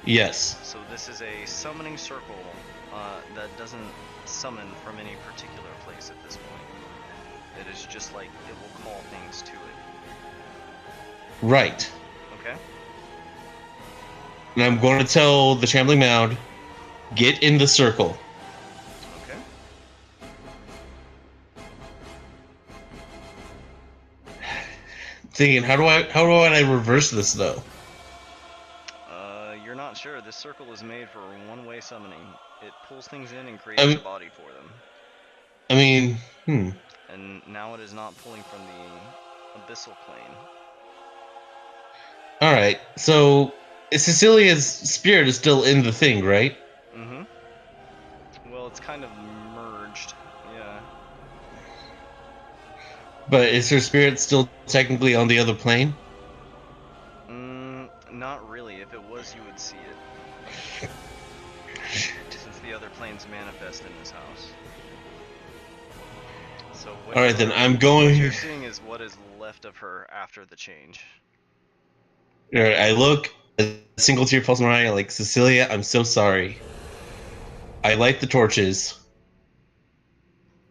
Yes. So this is a summoning circle that doesn't summon from any particular place at this point. It is just like it will call things to it. Right. Okay? And I'm going to tell the Shambling Mound, get in the circle. Okay. thinking, how do I reverse this though? You're not sure. This circle is made for one-way summoning. It pulls things in and I creates a mean, body for them. I mean, And now it is not pulling from the abyssal plane. All right. So Cecilia's spirit is still in the thing, right? Mm-hmm. Well, it's kind of merged. Yeah. But is her spirit still technically on the other plane? Not really. If it was, you would see it. Since the other planes manifest in this house. So what All right, then I'm what going. you're seeing is what is left of her after the change. All right, I look. A single tear falls in my eye. Like, Cecilia, I'm so sorry. I light the torches,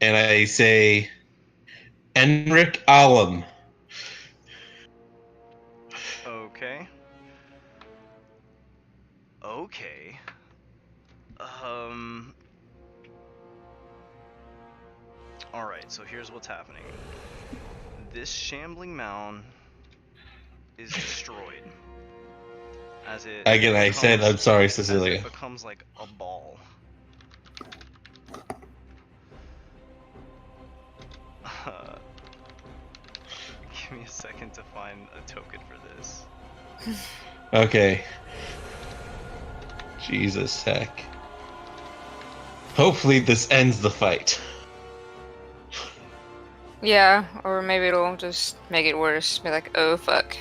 and I say, Enric Alum. Okay. Okay. Um. Alright, so here's what's happening. This shambling mound is destroyed. As it Again, I said, I'm sorry, as Cecilia. it becomes like a ball. Give me a second to find a token for this. Okay. Jesus heck. Hopefully this ends the fight. Yeah, or maybe it'll just make it worse. Be like, oh fuck.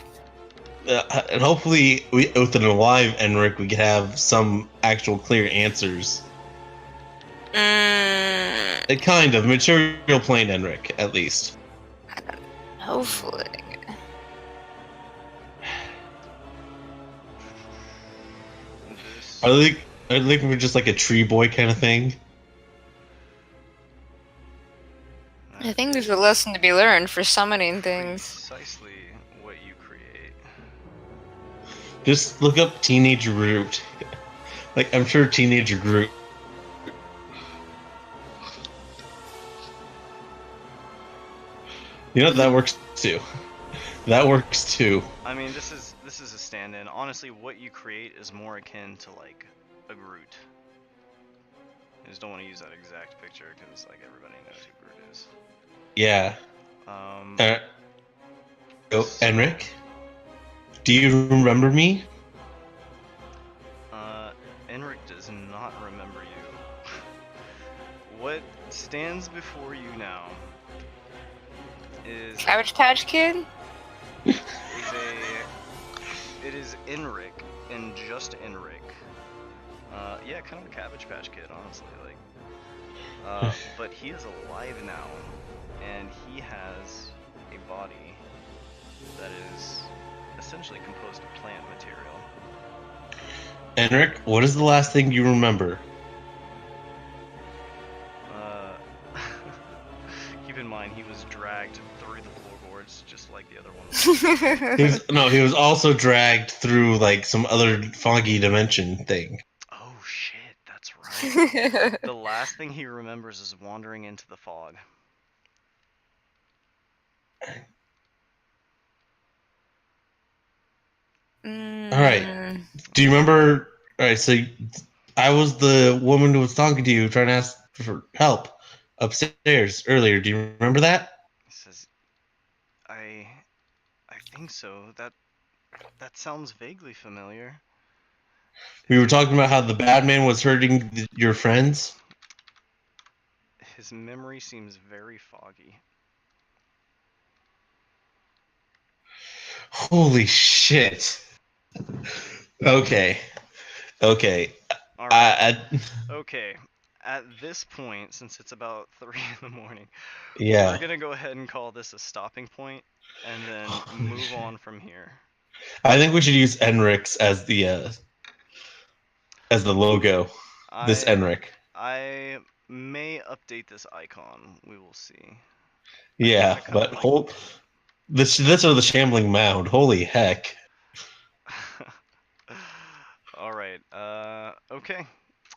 And hopefully, with an alive Enric, we can have some actual clear answers. A kind of material plane Enric, at least. Hopefully. This Are they looking for just like a tree boy kind of thing? I think there's a lesson to be learned for summoning things. precisely what you create. Just look up Teenage Groot. Like, I'm sure Teenage Groot. You know, that works too. That works too. I mean, this is a stand-in. Honestly, what you create is more akin to like a Groot. I just don't want to use that exact picture because like everybody knows who Groot is. Yeah. Um. Oh, Enric? Do you remember me? Enric does not remember you. What stands before you now is Cabbage Patch Kid? it is Enric and just Enric. Yeah, kind of a Cabbage Patch Kid, honestly. Like, but he is alive now, and he has a body that is essentially composed of plant material. Enric, what is the last thing you remember? Keep in mind, he was dragged through the floorboards just like the other one. He was also dragged through like some other foggy dimension thing. Oh shit, that's right. The last thing he remembers is wandering into the fog. Alright. Do you remember? Alright, so I was the woman who was talking to you trying to ask for help upstairs earlier. Do you remember that? He says, I think so. That sounds vaguely familiar. We were talking about how the bad man was hurting your friends. His memory seems very foggy. Holy shit. Okay. Alright. Okay. At this point, since it's about 3 in the morning, Yeah. we're gonna go ahead and call this a stopping point, and then move on from here. I think we should use Enric's as the logo. This Enric. I may update this icon. We will see. Yeah, but like this are the shambling mound. Holy heck. All right. Okay.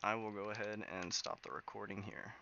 I will go ahead and stop the recording here.